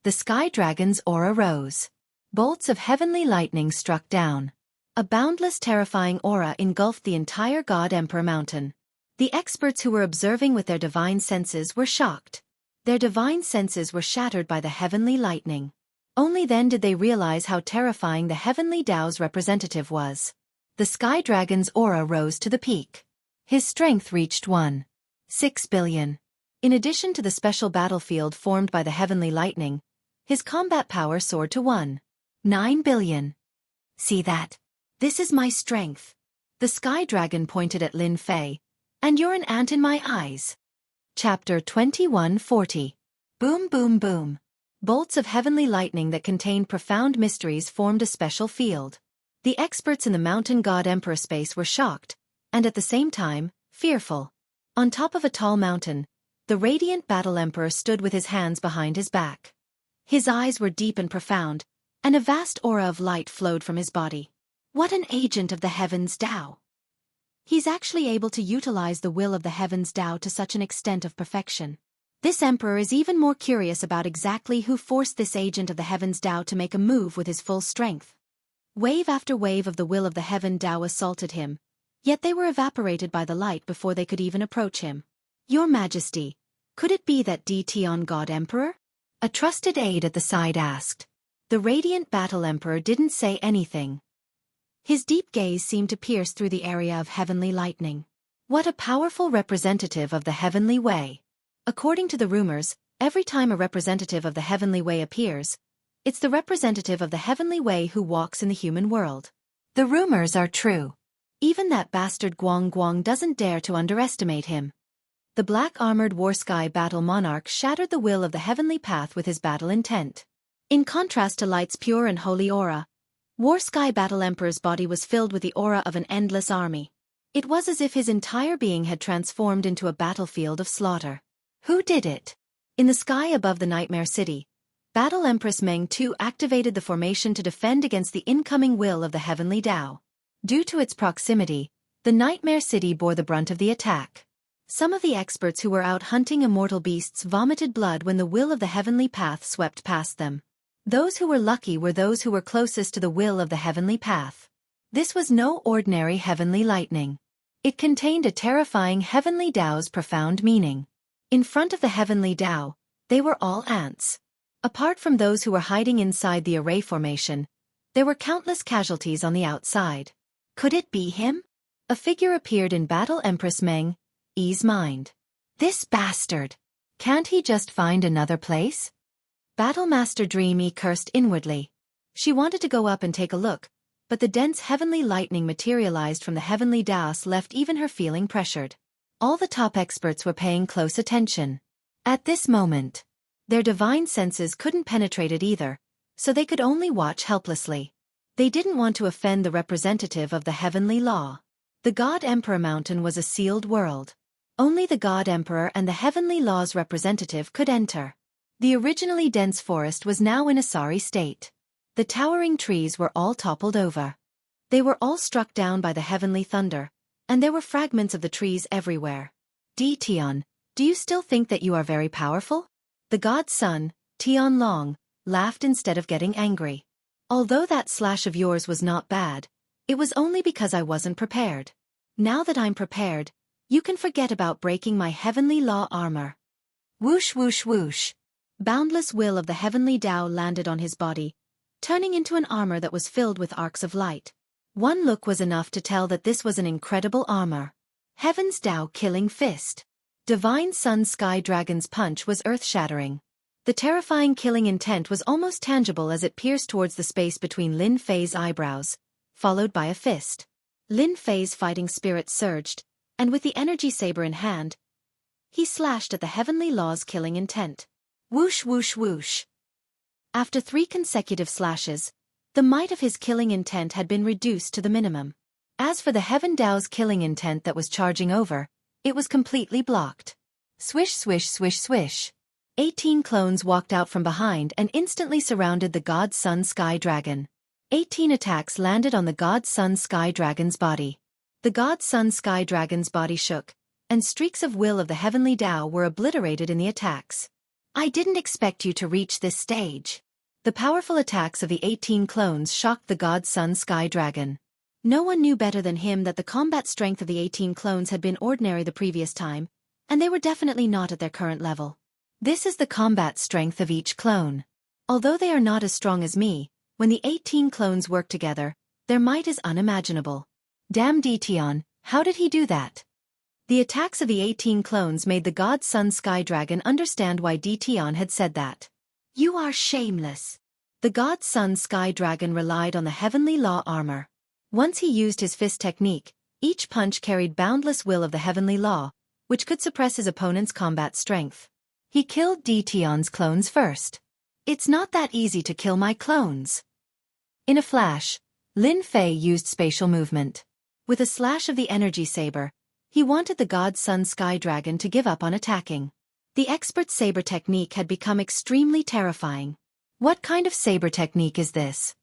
The Sky Dragon's aura rose. Bolts of heavenly lightning struck down. A boundless terrifying aura engulfed the entire God Emperor mountain. The experts who were observing with their divine senses were shocked. Their divine senses were shattered by the heavenly lightning. Only then did they realize how terrifying the heavenly Tao's representative was. The Sky Dragon's aura rose to the peak. His strength reached 1.6 billion. In addition to the special battlefield formed by the heavenly lightning, his combat power soared to 1.9 billion. See that? This is my strength. The Sky Dragon pointed at Lin Fei. And you're an ant in my eyes. Chapter 2140. Boom boom boom. Bolts of heavenly lightning that contained profound mysteries formed a special field. The experts in the mountain god emperor space were shocked, and at the same time, fearful. On top of a tall mountain, the radiant battle emperor stood with his hands behind his back. His eyes were deep and profound, and a vast aura of light flowed from his body. What an agent of the heavens Tao! He's actually able to utilize the will of the heavens Tao to such an extent of perfection. This emperor is even more curious about exactly who forced this agent of the heavens Tao to make a move with his full strength. Wave after wave of the will of the heaven Tao assaulted him, yet they were evaporated by the light before they could even approach him. Your Majesty, could it be that Di Tian God Emperor? A trusted aide at the side asked. The radiant battle emperor didn't say anything. His deep gaze seemed to pierce through the area of heavenly lightning. What a powerful representative of the heavenly way. According to the rumors, every time a representative of the heavenly way appears, it's the representative of the heavenly way who walks in the human world. The rumors are true. Even that bastard Guang Guang doesn't dare to underestimate him. The black-armored Warsky battle monarch shattered the will of the heavenly path with his battle intent. In contrast to Light's pure and holy aura, Warsky Battle Emperor's body was filled with the aura of an endless army. It was as if his entire being had transformed into a battlefield of slaughter. Who did it? In the sky above the Nightmare City, Battle Empress Meng Tu activated the formation to defend against the incoming will of the Heavenly Tao. Due to its proximity, the Nightmare City bore the brunt of the attack. Some of the experts who were out hunting immortal beasts vomited blood when the will of the heavenly path swept past them. Those who were lucky were those who were closest to the will of the heavenly path. This was no ordinary heavenly lightning. It contained a terrifying heavenly Tao's profound meaning. In front of the heavenly Tao, they were all ants. Apart from those who were hiding inside the array formation, there were countless casualties on the outside. Could it be him? A figure appeared in Battle Empress Meng Yi's mind. This bastard! Can't he just find another place? Battlemaster Dreamy cursed inwardly. She wanted to go up and take a look, but the dense heavenly lightning materialized from the heavenly Taos left even her feeling pressured. All the top experts were paying close attention. At this moment, their divine senses couldn't penetrate it either, so they could only watch helplessly. They didn't want to offend the representative of the heavenly law. The God Emperor Mountain was a sealed world. Only the God Emperor and the heavenly law's representative could enter. The originally dense forest was now in a sorry state. The towering trees were all toppled over. They were all struck down by the heavenly thunder, and there were fragments of the trees everywhere. Di Tian, do you still think that you are very powerful? The god's son, Tian Long, laughed instead of getting angry. Although that slash of yours was not bad, it was only because I wasn't prepared. Now that I'm prepared, you can forget about breaking my heavenly law armor. Whoosh whoosh whoosh. Boundless will of the heavenly Tao landed on his body, turning into an armor that was filled with arcs of light. One look was enough to tell that this was an incredible armor. Heaven's Tao Killing Fist. Divine Sun Sky Dragon's punch was earth-shattering. The terrifying killing intent was almost tangible as it pierced towards the space between Lin Fei's eyebrows, followed by a fist. Lin Fei's fighting spirit surged, and with the energy saber in hand, he slashed at the heavenly law's killing intent. Whoosh whoosh whoosh. After 3 consecutive slashes, the might of his killing intent had been reduced to the minimum. As for the Heaven Dao's killing intent that was charging over, it was completely blocked. Swish swish swish swish. 18 clones walked out from behind and instantly surrounded the God Sun Sky Dragon. 18 attacks landed on the God Sun Sky Dragon's body. The God Sun Sky Dragon's body shook, and streaks of will of the Heavenly Tao were obliterated in the attacks. I didn't expect you to reach this stage. The powerful attacks of the 18 clones shocked the God Sun Sky Dragon. No one knew better than him that the combat strength of the 18 clones had been ordinary the previous time, and they were definitely not at their current level. This is the combat strength of each clone. Although they are not as strong as me, when the 18 clones work together, their might is unimaginable. Damn Dition, how did he do that? The attacks of the 18 clones made the God Sun Sky Dragon understand why Dition had said that. You are shameless. The God Sun Sky Dragon relied on the Heavenly Law armor. Once he used his fist technique, each punch carried boundless will of the Heavenly Law, which could suppress his opponent's combat strength. He killed Dition's clones first. It's not that easy to kill my clones. In a flash, Lin Fei used spatial movement. With a slash of the energy saber, he wanted the God Sun Sky Dragon to give up on attacking. The expert saber technique had become extremely terrifying. What kind of saber technique is this?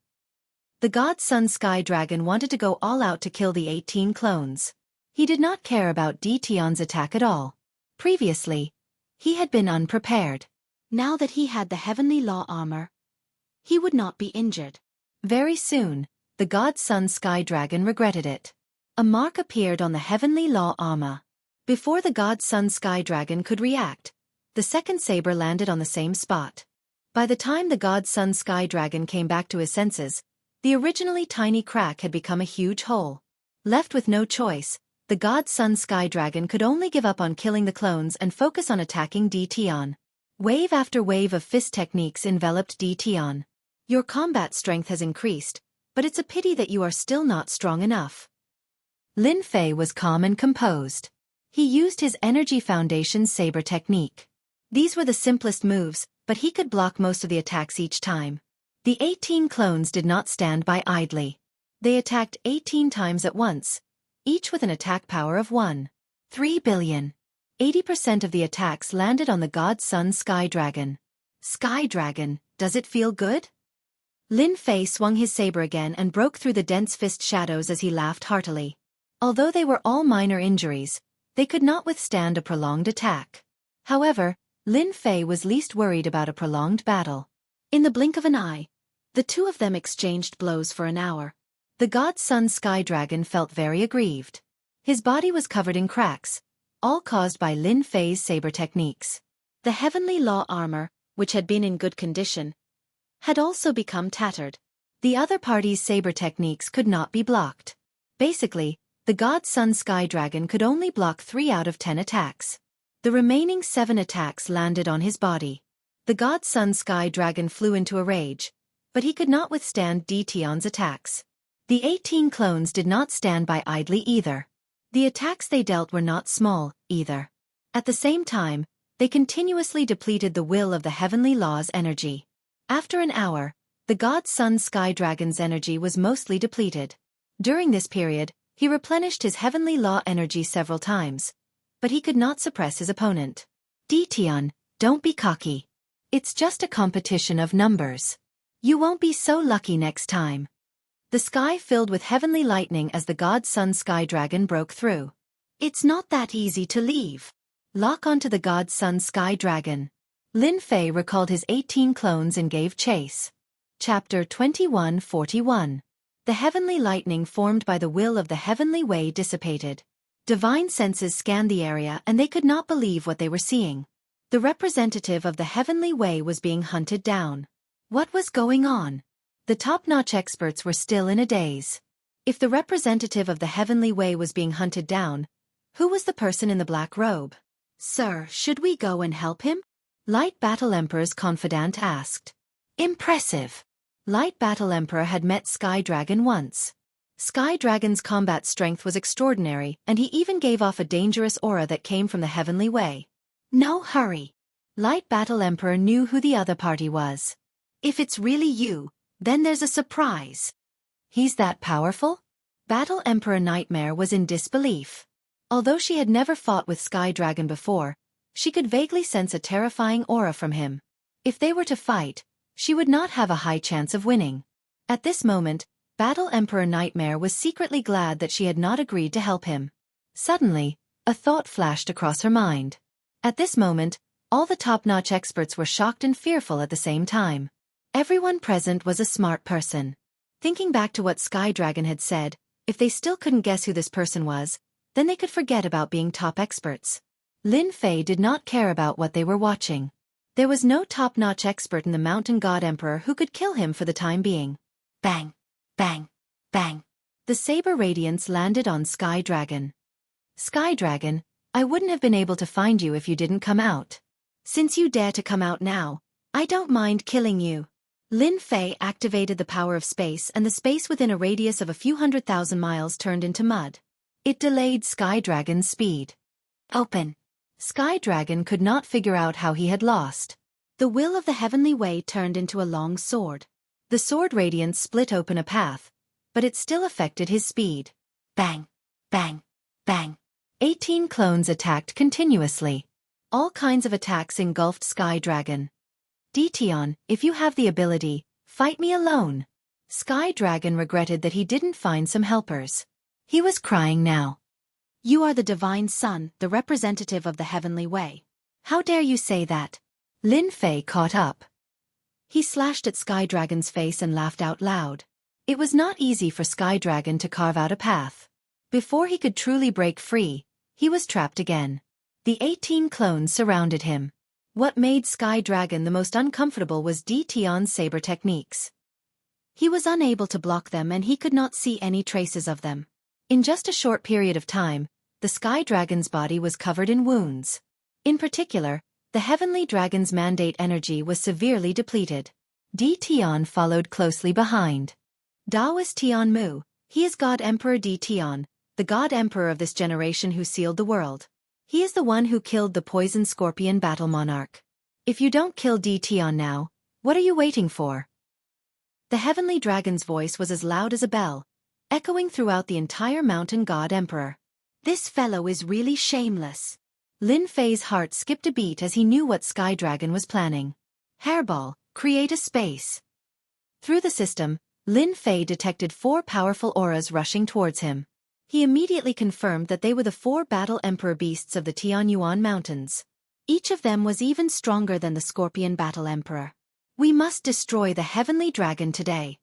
The God Sun Sky Dragon wanted to go all out to kill the 18 clones. He did not care about Dition's attack at all. Previously, he had been unprepared. Now that he had the Heavenly Law armor, he would not be injured. Very soon, the God Sun Sky Dragon regretted it. A mark appeared on the Heavenly Law armor. Before the God Sun Sky Dragon could react, the second saber landed on the same spot. By the time the God Sun Sky Dragon came back to his senses, the originally tiny crack had become a huge hole. Left with no choice, the God Sun Sky Dragon could only give up on killing the clones and focus on attacking Dition. Wave after wave of fist techniques enveloped Dition. Your combat strength has increased, but it's a pity that you are still not strong enough. Lin Fei was calm and composed. He used his Energy Foundation saber technique. These were the simplest moves, but he could block most of the attacks each time. The 18 clones did not stand by idly. They attacked 18 times at once, each with an attack power of 1.3 billion. 80% of the attacks landed on the God Sun Sky Dragon. Sky Dragon, does it feel good? Lin Fei swung his saber again and broke through the dense fist shadows as he laughed heartily. Although they were all minor injuries, they could not withstand a prolonged attack. However, Lin Fei was least worried about a prolonged battle. In the blink of an eye, the two of them exchanged blows for an hour. The God Sun Sky Dragon felt very aggrieved. His body was covered in cracks, all caused by Lin Fei's saber techniques. The Heavenly Law armor, which had been in good condition, had also become tattered. The other party's saber techniques could not be blocked. Basically, the God Sun Sky Dragon could only block 3 out of 10 attacks. The remaining 7 attacks landed on his body. The God Sun Sky Dragon flew into a rage, but he could not withstand Dition's attacks. The 18 clones did not stand by idly either. The attacks they dealt were not small, either. At the same time, they continuously depleted the will of the Heavenly Law's energy. After an hour, the God Sun Sky Dragon's energy was mostly depleted. During this period, he replenished his Heavenly Law energy several times, but he could not suppress his opponent. Dition, don't be cocky. It's just a competition of numbers. You won't be so lucky next time. The sky filled with heavenly lightning as the God Sun Sky Dragon broke through. It's not that easy to leave. Lock onto the God Sun Sky Dragon. Lin Fei recalled his 18 clones and gave chase. Chapter 2141. The heavenly lightning formed by the will of the heavenly way dissipated. Divine senses scanned the area and they could not believe what they were seeing. The representative of the heavenly way was being hunted down. What was going on? The top-notch experts were still in a daze. If the representative of the heavenly way was being hunted down, who was the person in the black robe? Sir, should we go and help him? Light Battle Emperor's confidant asked. Impressive. Light Battle Emperor had met Sky Dragon once. Sky Dragon's combat strength was extraordinary, and he even gave off a dangerous aura that came from the heavenly way. No hurry. Light Battle Emperor knew who the other party was. If it's really you, then there's a surprise. He's that powerful? Battle Emperor Nightmare was in disbelief. Although she had never fought with Sky Dragon before, she could vaguely sense a terrifying aura from him. If they were to fight, she would not have a high chance of winning. At this moment, Battle Emperor Nightmare was secretly glad that she had not agreed to help him. Suddenly, a thought flashed across her mind. At this moment, all the top-notch experts were shocked and fearful at the same time. Everyone present was a smart person. Thinking back to what Sky Dragon had said, if they still couldn't guess who this person was, then they could forget about being top experts. Lin Fei did not care about what they were watching. There was no top-notch expert in the Mountain God Emperor who could kill him for the time being. Bang! Bang! Bang! The saber radiance landed on Sky Dragon. Sky Dragon, I wouldn't have been able to find you if you didn't come out. Since you dare to come out now, I don't mind killing you. Lin Fei activated the power of space, and the space within a radius of a few 100,000 miles turned into mud. It delayed Sky Dragon's speed. Open. Sky Dragon could not figure out how he had lost. The will of the heavenly way turned into a long sword. The sword radiance split open a path, but it still affected his speed. Bang! Bang! Bang! 18 clones attacked continuously. All kinds of attacks engulfed Sky Dragon. Detion, if you have the ability, fight me alone. Sky Dragon regretted that he didn't find some helpers. He was crying now. You are the divine son, the representative of the heavenly way. How dare you say that? Lin Fei caught up. He slashed at Sky Dragon's face and laughed out loud. It was not easy for Sky Dragon to carve out a path. Before he could truly break free, he was trapped again. The 18 clones surrounded him. What made Sky Dragon the most uncomfortable was Detion's saber techniques. He was unable to block them, and he could not see any traces of them. In just a short period of time, the Sky Dragon's body was covered in wounds. In particular, the Heavenly Dragon's mandate energy was severely depleted. Detion followed closely behind. Daoist Tian Mu, he is God Emperor Detion, the God Emperor of this generation who sealed the world. He is the one who killed the poison scorpion battle monarch. If you don't kill Detion now, what are you waiting for? The Heavenly Dragon's voice was as loud as a bell, echoing throughout the entire Mountain God Emperor. This fellow is really shameless. Lin Fei's heart skipped a beat as he knew what Sky Dragon was planning. Hairball, create a space. Through the system, Lin Fei detected 4 powerful auras rushing towards him. He immediately confirmed that they were the 4 battle emperor beasts of the Tianyuan Mountains. Each of them was even stronger than the Scorpion Battle Emperor. We must destroy the Heavenly Dragon today.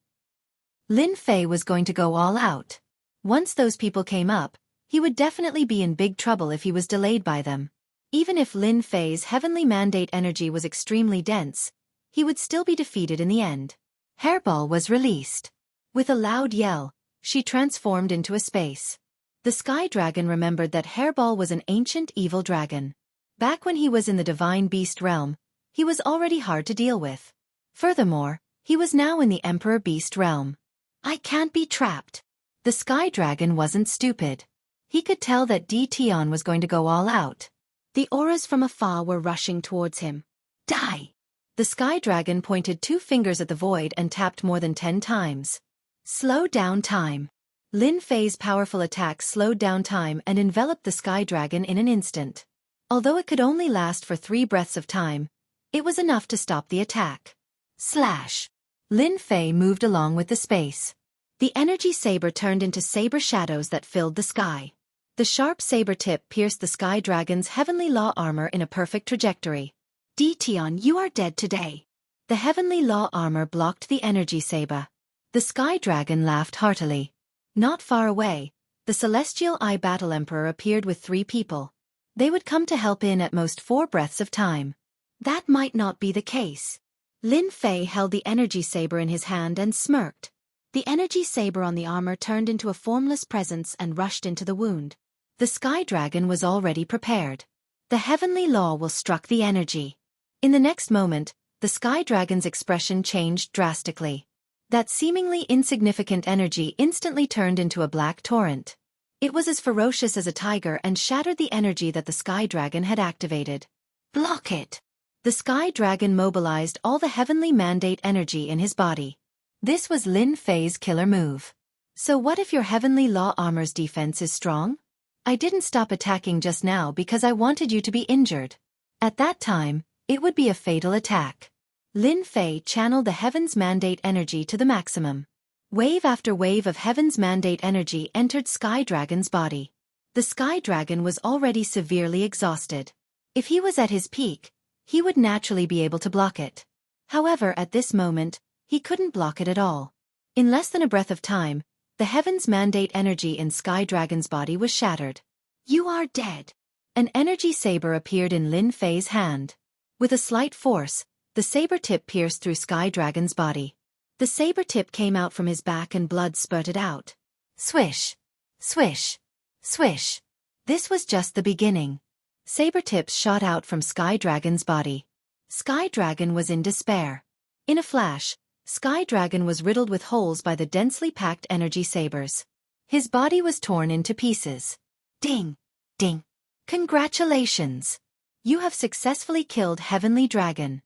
Lin Fei was going to go all out. Once those people came up, he would definitely be in big trouble if he was delayed by them. Even if Lin Fei's heavenly mandate energy was extremely dense, he would still be defeated in the end. Hairball was released. With a loud yell, she transformed into a space. The Sky Dragon remembered that Hairball was an ancient evil dragon. Back when he was in the divine beast realm, he was already hard to deal with. Furthermore, he was now in the Emperor Beast realm. I can't be trapped. The Sky Dragon wasn't stupid. He could tell that Detion was going to go all out. The auras from afar were rushing towards him. Die! The Sky Dragon pointed 2 fingers at the void and tapped more than 10 times. Slow down time. Lin Fei's powerful attack slowed down time and enveloped the Sky Dragon in an instant. Although it could only last for 3 breaths of time, it was enough to stop the attack. Slash! Lin Fei moved along with the space. The energy saber turned into saber shadows that filled the sky. The sharp saber tip pierced the Sky Dragon's heavenly law armor in a perfect trajectory. Detion, you are dead today. The heavenly law armor blocked the energy saber. The Sky Dragon laughed heartily. Not far away, the Celestial Eye Battle Emperor appeared with 3 people. They would come to help in at most 4 breaths of time. That might not be the case. Lin Fei held the energy saber in his hand and smirked. The energy saber on the armor turned into a formless presence and rushed into the wound. The sky dragon was already prepared. The heavenly law will struck the energy. In the next moment, the sky dragon's expression changed drastically. That seemingly insignificant energy instantly turned into a black torrent. It was as ferocious as a tiger and shattered the energy that the sky dragon had activated. Block it! The sky dragon mobilized all the heavenly mandate energy in his body. This was Lin Fei's killer move. So what if your heavenly law armor's defense is strong? I didn't stop attacking just now because I wanted you to be injured. At that time, it would be a fatal attack. Lin Fei channeled the Heaven's Mandate energy to the maximum. Wave after wave of Heaven's Mandate energy entered Sky Dragon's body. The Sky Dragon was already severely exhausted. If he was at his peak, he would naturally be able to block it. However, at this moment, he couldn't block it at all. In less than a breath of time, the Heaven's Mandate energy in Sky Dragon's body was shattered. You are dead. An energy saber appeared in Lin Fei's hand. With a slight force, the saber tip pierced through Sky Dragon's body. The saber tip came out from his back and blood spurted out. Swish! Swish! Swish! This was just the beginning. Saber tips shot out from Sky Dragon's body. Sky Dragon was in despair. In a flash, Sky Dragon was riddled with holes by the densely packed energy sabers. His body was torn into pieces. Ding! Ding! Congratulations! You have successfully killed Heavenly Dragon.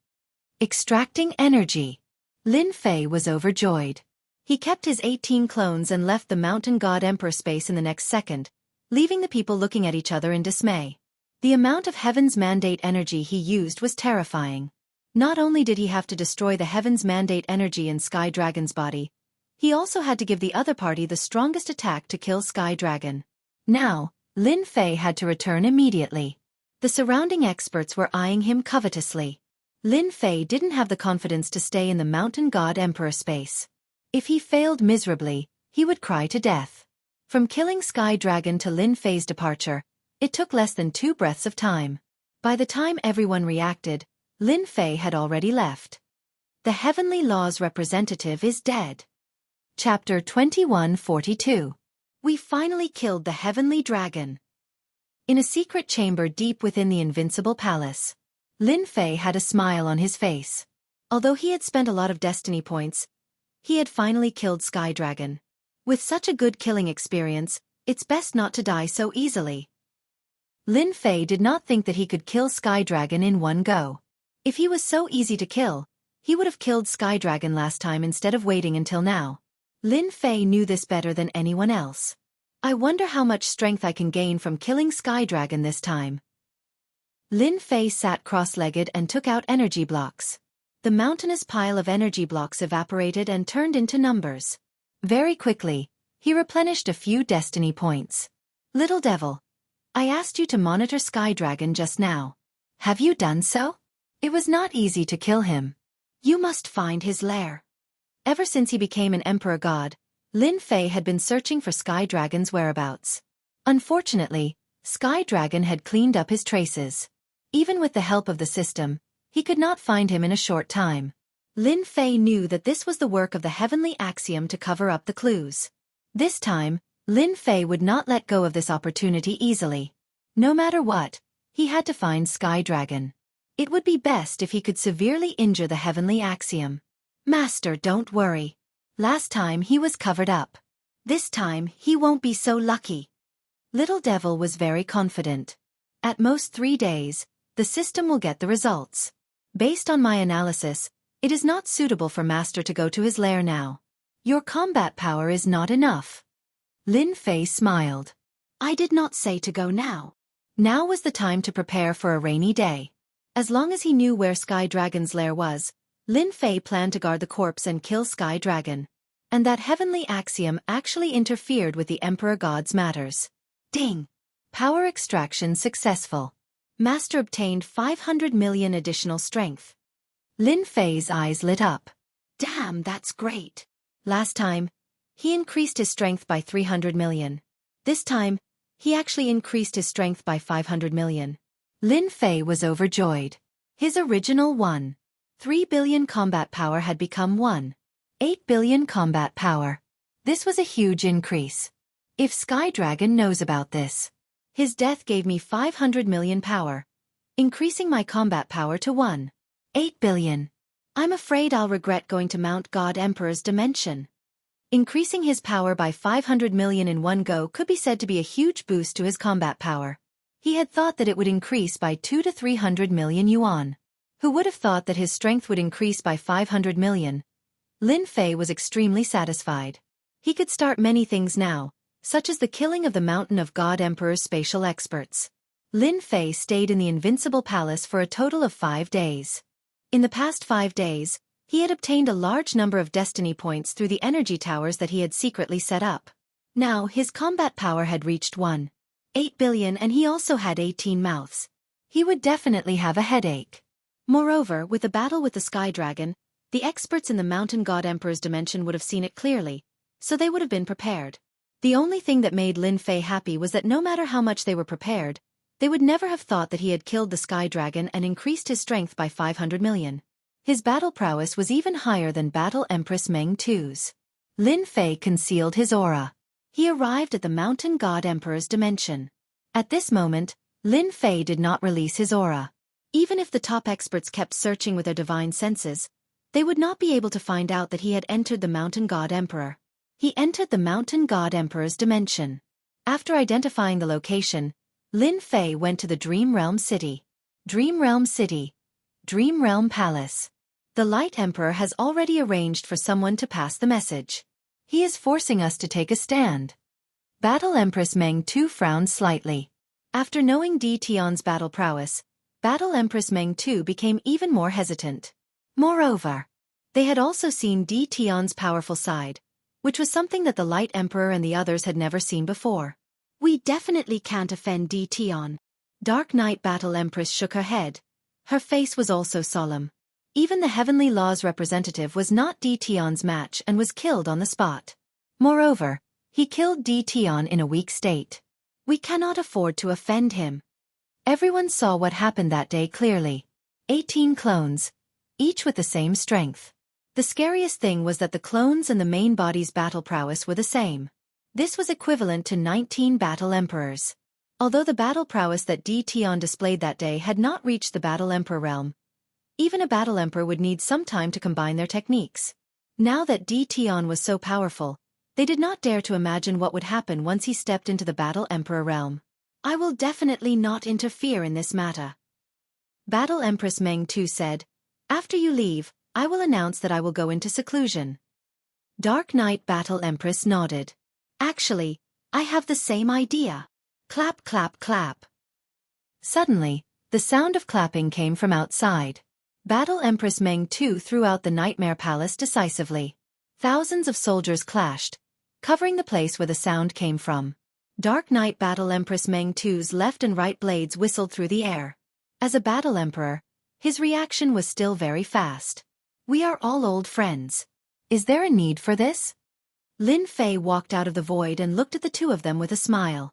Extracting energy. Lin Fei was overjoyed. He kept his 18 clones and left the Mountain God Emperor space in the next second, leaving the people looking at each other in dismay. The amount of Heaven's Mandate energy he used was terrifying. Not only did he have to destroy the Heaven's Mandate energy in Sky Dragon's body, he also had to give the other party the strongest attack to kill Sky Dragon. Now, Lin Fei had to return immediately. The surrounding experts were eyeing him covetously. Lin Fei didn't have the confidence to stay in the Mountain God Emperor space. If he failed miserably, he would cry to death. From killing Sky Dragon to Lin Fei's departure, it took less than 2 breaths of time. By the time everyone reacted, Lin Fei had already left. The Heavenly Law's representative is dead. Chapter 2142. We finally killed the Heavenly Dragon. In a secret chamber deep within the Invincible Palace, Lin Fei had a smile on his face. Although he had spent a lot of destiny points, he had finally killed Sky Dragon. With such a good killing experience, it's best not to die so easily. Lin Fei did not think that he could kill Sky Dragon in one go. If he was so easy to kill, he would have killed Sky Dragon last time instead of waiting until now. Lin Fei knew this better than anyone else. I wonder how much strength I can gain from killing Sky Dragon this time. Lin Fei sat cross-legged and took out energy blocks. The mountainous pile of energy blocks evaporated and turned into numbers. Very quickly, he replenished a few destiny points. Little devil, I asked you to monitor Sky Dragon just now. Have you done so? It was not easy to kill him. You must find his lair. Ever since he became an Emperor God, Lin Fei had been searching for Sky Dragon's whereabouts. Unfortunately, Sky Dragon had cleaned up his traces. Even with the help of the system, he could not find him in a short time. Lin Fei knew that this was the work of the heavenly axiom to cover up the clues. This time, Lin Fei would not let go of this opportunity easily. No matter what, he had to find Sky Dragon. It would be best if he could severely injure the heavenly axiom. Master, don't worry. Last time he was covered up. This time he won't be so lucky. Little Devil was very confident. At most 3 days, the system will get the results. Based on my analysis, it is not suitable for Master to go to his lair now. Your combat power is not enough. Lin Fei smiled. I did not say to go now. Now was the time to prepare for a rainy day. As long as he knew where Sky Dragon's lair was, Lin Fei planned to guard the corpse and kill Sky Dragon. And that heavenly axiom actually interfered with the Emperor God's matters. Ding! Power extraction successful. Master obtained 500 million additional strength. Lin Fei's eyes lit up. Damn, that's great. Last time, he increased his strength by 300 million. This time, he actually increased his strength by 500 million. Lin Fei was overjoyed. His original 3 billion combat power had become 1 8 billion combat power. This was a huge increase. If Sky Dragon knows about this. His death gave me 500 million power, increasing my combat power to 8 billion. I'm afraid I'll regret going to Mount God Emperor's dimension. Increasing his power by 500 million in one go could be said to be a huge boost to his combat power. He had thought that it would increase by 2 to 300 million yuan. Who would have thought that his strength would increase by 500 million? Lin Fei was extremely satisfied. He could start many things now, such as the killing of the Mountain of God Emperor's spatial experts. Lin Fei stayed in the Invincible Palace for a total of 5 days. In the past 5 days, he had obtained a large number of destiny points through the energy towers that he had secretly set up. Now his combat power had reached 8 billion and he also had 18 mouths. He would definitely have a headache. Moreover, with the battle with the Sky Dragon, the experts in the Mountain God Emperor's dimension would have seen it clearly, so they would have been prepared. The only thing that made Lin Fei happy was that no matter how much they were prepared, they would never have thought that he had killed the Sky Dragon and increased his strength by 500 million. His battle prowess was even higher than Battle Empress Meng Tu's. Lin Fei concealed his aura. He arrived at the Mountain God Emperor's dimension. At this moment, Lin Fei did not release his aura. Even if the top experts kept searching with their divine senses, they would not be able to find out that he had entered the Mountain God Emperor. He entered the Mountain God Emperor's dimension. After identifying the location, Lin Fei went to the Dream Realm City. Dream Realm City. Dream Realm Palace. The Light Emperor has already arranged for someone to pass the message. He is forcing us to take a stand. Battle Empress Meng Tu frowned slightly. After knowing Di Tian's battle prowess, Battle Empress Meng Tu became even more hesitant. Moreover, they had also seen Di Tian's powerful side, which was something that the Light Emperor and the others had never seen before. We definitely can't offend Di Tian. Dark Knight Battle Empress shook her head. Her face was also solemn. Even the Heavenly Law's representative was not Di Tian's match and was killed on the spot. Moreover, he killed Di Tian in a weak state. We cannot afford to offend him. Everyone saw what happened that day clearly. 18 clones, each with the same strength. The scariest thing was that the clones and the main body's battle prowess were the same. This was equivalent to 19 Battle Emperors. Although the battle prowess that Di Tian displayed that day had not reached the Battle Emperor realm, even a Battle Emperor would need some time to combine their techniques. Now that Di Tian was so powerful, they did not dare to imagine what would happen once he stepped into the Battle Emperor realm. I will definitely not interfere in this matter. Battle Empress Meng Tu said, after you leave, I will announce that I will go into seclusion. Dark Knight Battle Empress nodded. Actually, I have the same idea. Clap, clap, clap. Suddenly, the sound of clapping came from outside. Battle Empress Meng Tu threw out the Nightmare Palace decisively. Thousands of soldiers clashed, covering the place where the sound came from. Dark Knight Battle Empress Meng Tu's left and right blades whistled through the air. As a Battle Emperor, his reaction was still very fast. We are all old friends. Is there a need for this? Lin Fei walked out of the void and looked at the two of them with a smile.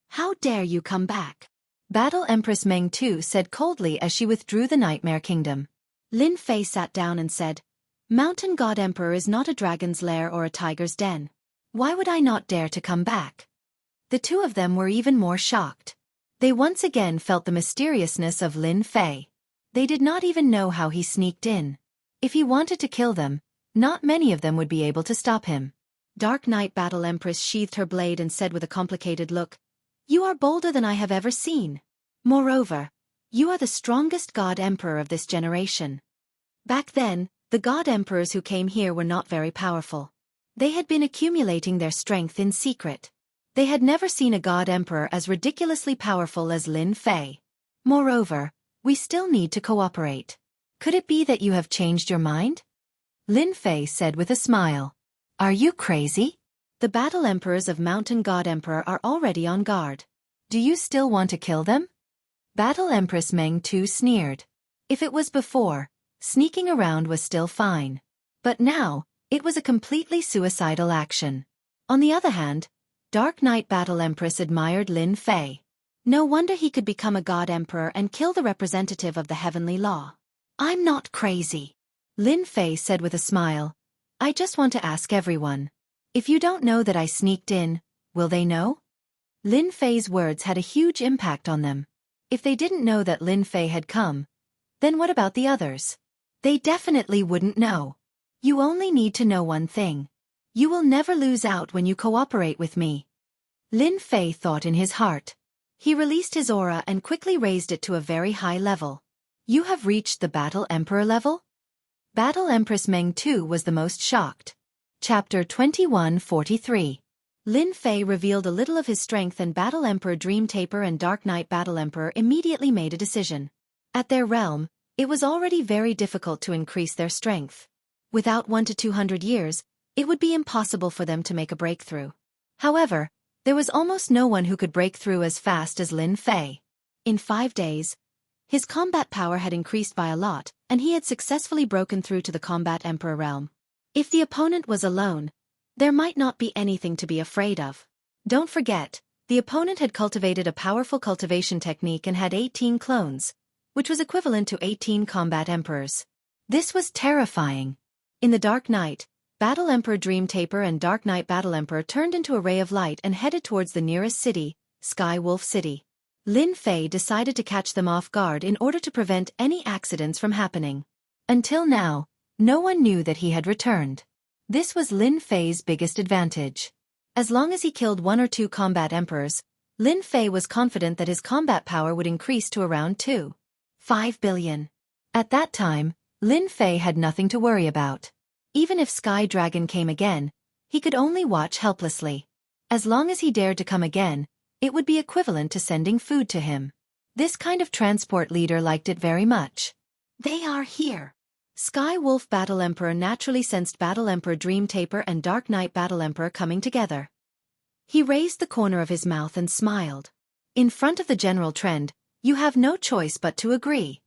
How dare you come back? Battle Empress Meng Tu said coldly as she withdrew the Nightmare Kingdom. Lin Fei sat down and said, Mountain God Emperor is not a dragon's lair or a tiger's den. Why would I not dare to come back? The two of them were even more shocked. They once again felt the mysteriousness of Lin Fei. They did not even know how he sneaked in. If he wanted to kill them, not many of them would be able to stop him. Dark Knight Battle Empress sheathed her blade and said with a complicated look, You are bolder than I have ever seen. Moreover, you are the strongest God Emperor of this generation. Back then, the God Emperors who came here were not very powerful. They had been accumulating their strength in secret. They had never seen a God Emperor as ridiculously powerful as Lin Fei. Moreover, we still need to cooperate. Could it be that you have changed your mind? Lin Fei said with a smile. Are you crazy? The Battle Emperors of Mountain God Emperor are already on guard. Do you still want to kill them? Battle Empress Meng Tu sneered. If it was before, sneaking around was still fine. But now, it was a completely suicidal action. On the other hand, Dark Knight Battle Empress admired Lin Fei. No wonder he could become a God Emperor and kill the representative of the Heavenly Law. I'm not crazy. Lin Fei said with a smile. I just want to ask everyone. If you don't know that I sneaked in, will they know? Lin Fei's words had a huge impact on them. If they didn't know that Lin Fei had come, then what about the others? They definitely wouldn't know. You only need to know one thing. You will never lose out when you cooperate with me. Lin Fei thought in his heart. He released his aura and quickly raised it to a very high level. You have reached the Battle Emperor level? Battle Empress Meng Tu was the most shocked. Chapter 2143. Lin Fei revealed a little of his strength, and Battle Emperor Dream Taper and Dark Knight Battle Emperor immediately made a decision. At their realm, it was already very difficult to increase their strength. Without 1 to 200 years, it would be impossible for them to make a breakthrough. However, there was almost no one who could break through as fast as Lin Fei. In 5 days, his combat power had increased by a lot, and he had successfully broken through to the Combat Emperor realm. If the opponent was alone, there might not be anything to be afraid of. Don't forget, the opponent had cultivated a powerful cultivation technique and had 18 clones, which was equivalent to 18 combat emperors. This was terrifying. In the Dark Night, Battle Emperor Dream Taper and Dark Knight Battle Emperor turned into a ray of light and headed towards the nearest city, Sky Wolf City. Lin Fei decided to catch them off guard in order to prevent any accidents from happening. Until now, no one knew that he had returned. This was Lin Fei's biggest advantage. As long as he killed 1 or 2 combat emperors, Lin Fei was confident that his combat power would increase to around 2.5 billion. At that time, Lin Fei had nothing to worry about. Even if Sky Dragon came again, he could only watch helplessly. As long as he dared to come again, it would be equivalent to sending food to him. This kind of transport leader liked it very much. They are here. Sky Wolf Battle Emperor naturally sensed Battle Emperor Dream Taper and Dark Knight Battle Emperor coming together. He raised the corner of his mouth and smiled. In front of the general trend, you have no choice but to agree.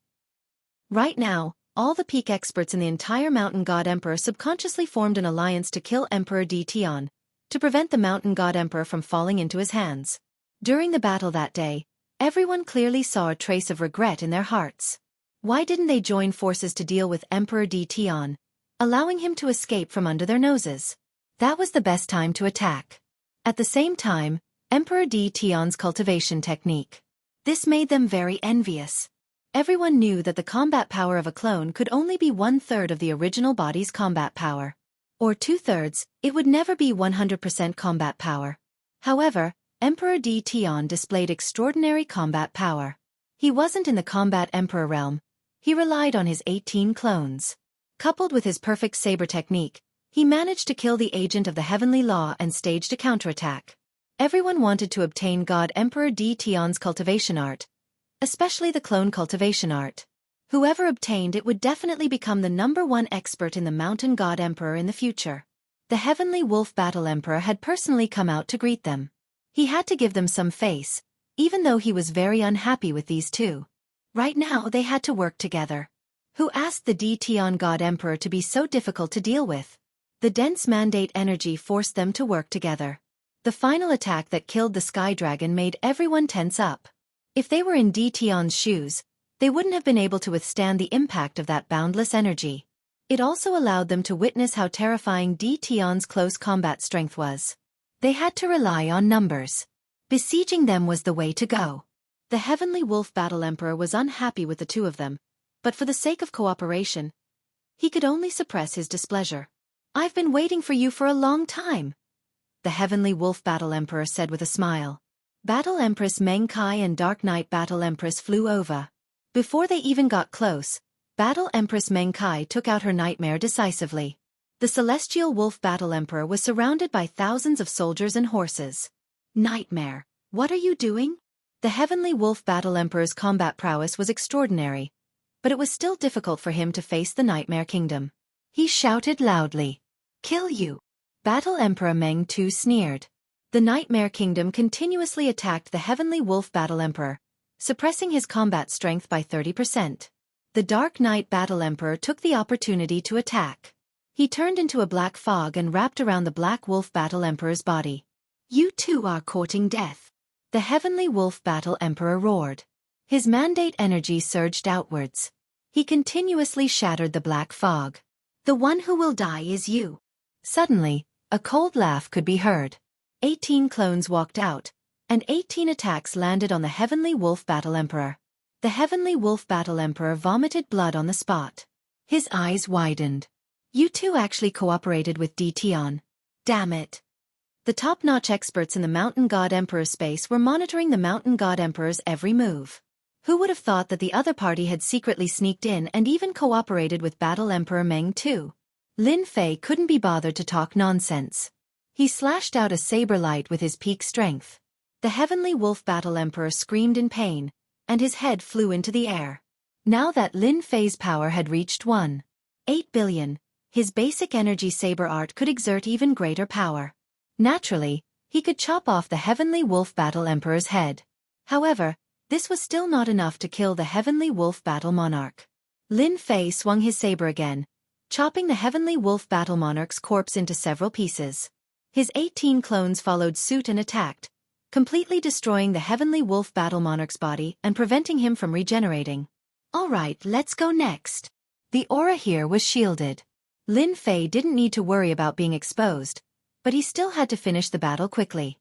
Right now, all the peak experts in the entire Mountain God Emperor subconsciously formed an alliance to kill Emperor Di Tian, to prevent the Mountain God Emperor from falling into his hands. During the battle that day, everyone clearly saw a trace of regret in their hearts. Why didn't they join forces to deal with Emperor Di Tian, allowing him to escape from under their noses? That was the best time to attack. At the same time, Emperor Di Tian's cultivation technique. This made them very envious. Everyone knew that the combat power of a clone could only be 1/3 of the original body's combat power. Or 2/3, it would never be 100% combat power. However, Emperor Di Tian displayed extraordinary combat power. He wasn't in the combat emperor realm. He relied on his 18 clones. Coupled with his perfect saber technique, he managed to kill the agent of the heavenly law and staged a counterattack. Everyone wanted to obtain God Emperor Di Tian's cultivation art, especially the clone cultivation art. Whoever obtained it would definitely become the #1 expert in the Mountain God Emperor in the future. The Heavenly Wolf Battle Emperor had personally come out to greet them. He had to give them some face, even though he was very unhappy with these two. Right now they had to work together. Who asked the Di Tian God Emperor to be so difficult to deal with? The dense mandate energy forced them to work together. The final attack that killed the Sky Dragon made everyone tense up. If they were in Di Tian's shoes, they wouldn't have been able to withstand the impact of that boundless energy. It also allowed them to witness how terrifying Di Tian's close combat strength was. They had to rely on numbers. Besieging them was the way to go. The Heavenly Wolf Battle Emperor was unhappy with the two of them, but for the sake of cooperation, he could only suppress his displeasure. "I've been waiting for you for a long time," the Heavenly Wolf Battle Emperor said with a smile. Battle Empress Meng Kai and Dark Knight Battle Empress flew over. Before they even got close, Battle Empress Meng Kai took out her nightmare decisively. The Celestial Wolf Battle Emperor was surrounded by thousands of soldiers and horses. "Nightmare, what are you doing?" The Heavenly Wolf Battle Emperor's combat prowess was extraordinary, but it was still difficult for him to face the Nightmare Kingdom. He shouted loudly, "Kill you!" Battle Emperor Meng Tu sneered. The Nightmare Kingdom continuously attacked the Heavenly Wolf Battle Emperor, suppressing his combat strength by 30%. The Dark Knight Battle Emperor took the opportunity to attack. He turned into a black fog and wrapped around the Black Wolf Battle Emperor's body. "You two are courting death," the Heavenly Wolf Battle Emperor roared. His mandate energy surged outwards. He continuously shattered the black fog. "The one who will die is you." Suddenly, a cold laugh could be heard. 18 clones walked out, and 18 attacks landed on the Heavenly Wolf Battle Emperor. The Heavenly Wolf Battle Emperor vomited blood on the spot. His eyes widened. You two actually cooperated with DT. Damn it. The top-notch experts in the Mountain God Emperor space were monitoring the Mountain God Emperor's every move. Who would have thought that the other party had secretly sneaked in and even cooperated with Battle Emperor Meng too? Lin Fei couldn't be bothered to talk nonsense. He slashed out a saber light with his peak strength. The Heavenly Wolf Battle Emperor screamed in pain, and his head flew into the air. Now that Lin Fei's power had reached 1.8 billion, his basic energy saber art could exert even greater power. Naturally, he could chop off the Heavenly Wolf Battle Emperor's head. However, this was still not enough to kill the Heavenly Wolf Battle Monarch. Lin Fei swung his saber again, chopping the Heavenly Wolf Battle Monarch's corpse into several pieces. His 18 clones followed suit and attacked, completely destroying the Heavenly Wolf Battle Monarch's body and preventing him from regenerating. Alright, let's go next. The aura here was shielded. Lin Fei didn't need to worry about being exposed, but he still had to finish the battle quickly.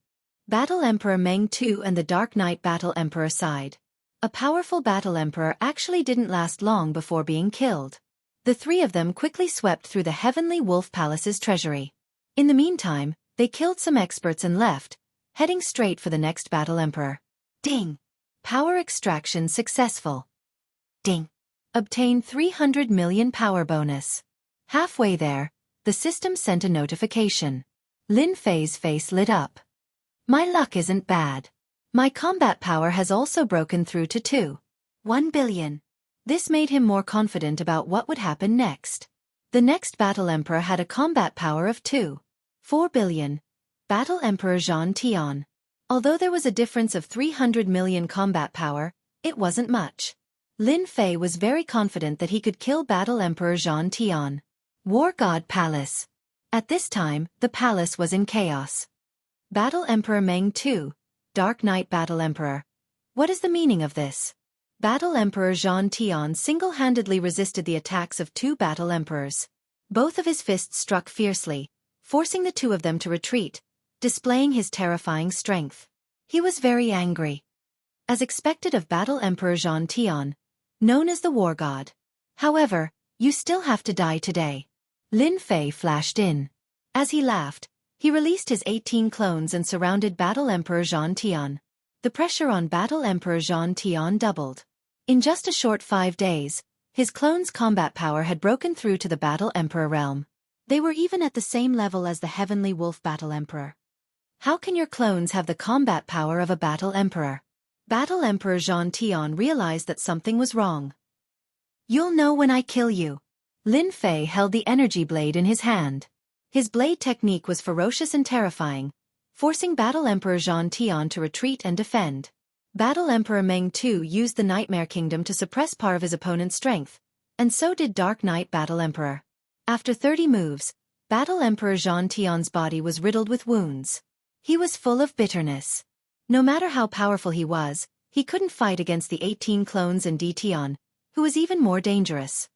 Battle Emperor Meng II and the Dark Knight Battle Emperor sighed. A powerful Battle Emperor actually didn't last long before being killed. The three of them quickly swept through the Heavenly Wolf Palace's treasury. In the meantime, they killed some experts and left, heading straight for the next Battle Emperor. Ding! Power extraction successful. Ding! Obtain 300 million power bonus. Halfway there, the system sent a notification. Lin Fei's face lit up. My luck isn't bad. My combat power has also broken through to 2.1 billion. This made him more confident about what would happen next. The next Battle Emperor had a combat power of 2.4 billion. Battle Emperor Xianxia. Although there was a difference of 300 million combat power, it wasn't much. Lin Fei was very confident that he could kill Battle Emperor Xianxia. War God Palace. At this time, the palace was in chaos. Battle Emperor Meng II, Dark Knight Battle Emperor. What is the meaning of this? Battle Emperor Xianxia single-handedly resisted the attacks of two Battle Emperors. Both of his fists struck fiercely, forcing the two of them to retreat, displaying his terrifying strength. He was very angry. As expected of Battle Emperor Xianxia, known as the War God. However, you still have to die today. Lin Fei flashed in. As he laughed, he released his 18 clones and surrounded Battle Emperor Xianxia. The pressure on Battle Emperor Xianxia doubled. In just a short 5 days, his clones' combat power had broken through to the Battle Emperor realm. They were even at the same level as the Heavenly Wolf Battle Emperor. How can your clones have the combat power of a Battle Emperor? Battle Emperor Xianxia realized that something was wrong. You'll know when I kill you. Lin Fei held the energy blade in his hand. His blade technique was ferocious and terrifying, forcing Battle Emperor Xianxia to retreat and defend. Battle Emperor Meng II used the Nightmare Kingdom to suppress part of his opponent's strength, and so did Dark Knight Battle Emperor. After 30 moves, Battle Emperor Xianxia's body was riddled with wounds. He was full of bitterness. No matter how powerful he was, he couldn't fight against the 18 clones and DT, who was even more dangerous.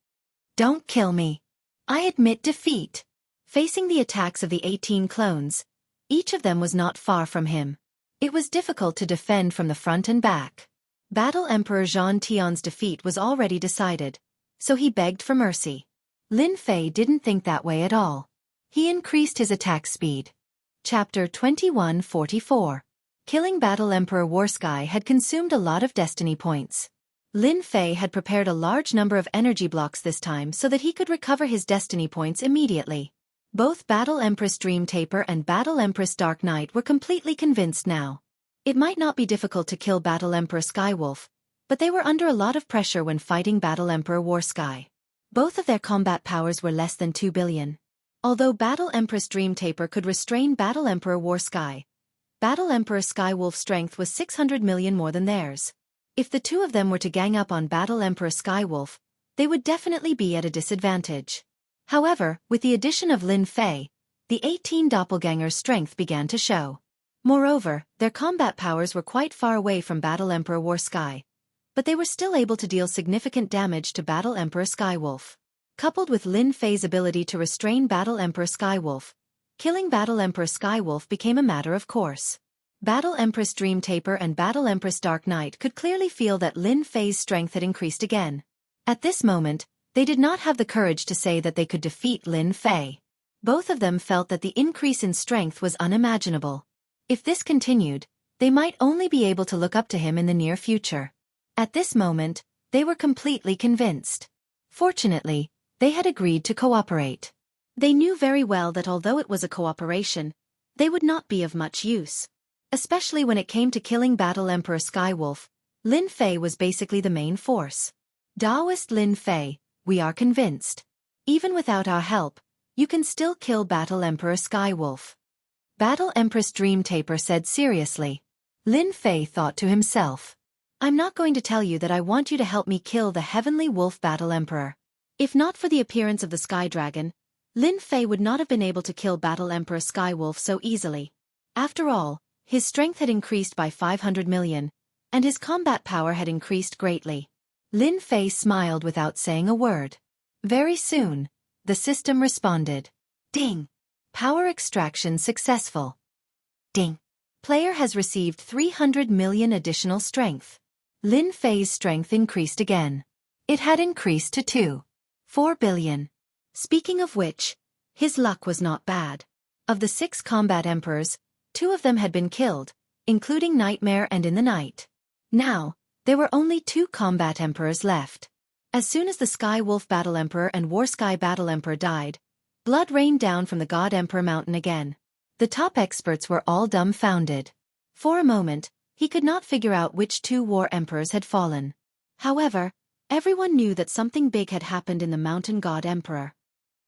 Don't kill me. I admit defeat. Facing the attacks of the 18 clones, each of them was not far from him. It was difficult to defend from the front and back. Battle Emperor Xianxia's defeat was already decided, so he begged for mercy. Lin Fei didn't think that way at all. He increased his attack speed. Chapter 2144. Killing Battle Emperor Warsky had consumed a lot of destiny points. Lin Fei had prepared a large number of energy blocks this time so that he could recover his destiny points immediately. Both Battle Empress Dream Taper and Battle Empress Dark Knight were completely convinced now. It might not be difficult to kill Battle Emperor Skywolf, but they were under a lot of pressure when fighting Battle Emperor Warsky. Both of their combat powers were less than 2 billion. Although Battle Empress Dream Taper could restrain Battle Emperor Warsky, Battle Emperor Skywolf's strength was 600 million more than theirs. If the two of them were to gang up on Battle Emperor Skywolf, they would definitely be at a disadvantage. However, with the addition of Lin Fei, the 18 doppelgangers' strength began to show. Moreover, their combat powers were quite far away from Battle Emperor Warsky, but they were still able to deal significant damage to Battle Emperor Skywolf. Coupled with Lin Fei's ability to restrain Battle Emperor Skywolf, killing Battle Emperor Skywolf became a matter of course. Battle Empress Dream Taper and Battle Empress Dark Knight could clearly feel that Lin Fei's strength had increased again. At this moment, they did not have the courage to say that they could defeat Lin Fei. Both of them felt that the increase in strength was unimaginable. If this continued, they might only be able to look up to him in the near future. At this moment, they were completely convinced. Fortunately, they had agreed to cooperate. They knew very well that although it was a cooperation, they would not be of much use. Especially when it came to killing Battle Emperor Skywolf, Lin Fei was basically the main force. Taoist Lin Fei, we are convinced. Even without our help, you can still kill Battle Emperor Skywolf. Battle Empress Dream Taper said seriously. Lin Fei thought to himself. I'm not going to tell you that I want you to help me kill the Heavenly Wolf Battle Emperor. If not for the appearance of the Sky Dragon, Lin Fei would not have been able to kill Battle Emperor Skywolf so easily. After all, his strength had increased by 500 million, and his combat power had increased greatly. Lin Fei smiled without saying a word. Very soon, the system responded. Ding! Power extraction successful. Ding! Player has received 300 million additional strength. Lin Fei's strength increased again. It had increased to 2.4 billion. Speaking of which, his luck was not bad. Of the 6 combat emperors, 2 of them had been killed, including Nightmare and In the Night. Now, there were only 2 combat emperors left. As soon as the Sky Wolf Battle Emperor and War Sky Battle Emperor died, blood rained down from the God Emperor Mountain again. The top experts were all dumbfounded. For a moment, he could not figure out which 2 war emperors had fallen. However, everyone knew that something big had happened in the Mountain God Emperor.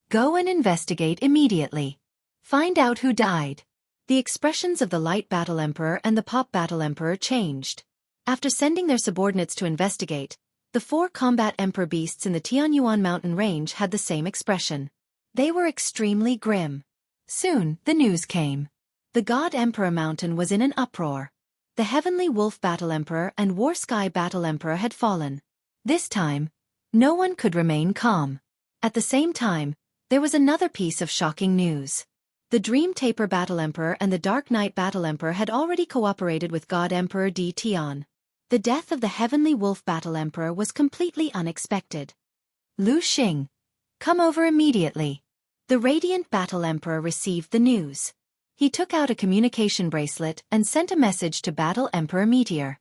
Go and investigate immediately. Find out who died. The expressions of the Light Battle Emperor and the Pop Battle Emperor changed. After sending their subordinates to investigate, the 4 combat emperor beasts in the Tianyuan mountain range had the same expression. They were extremely grim. Soon, the news came. The God Emperor Mountain was in an uproar. The Heavenly Wolf Battle Emperor and War Sky Battle Emperor had fallen. This time, no one could remain calm. At the same time, there was another piece of shocking news. The Dream Taper Battle Emperor and the Dark Knight Battle Emperor had already cooperated with God Emperor D. Tian. The death of the Heavenly Wolf Battle Emperor was completely unexpected. Lu Xing, come over immediately. The Radiant Battle Emperor received the news. He took out a communication bracelet and sent a message to Battle Emperor Meteor.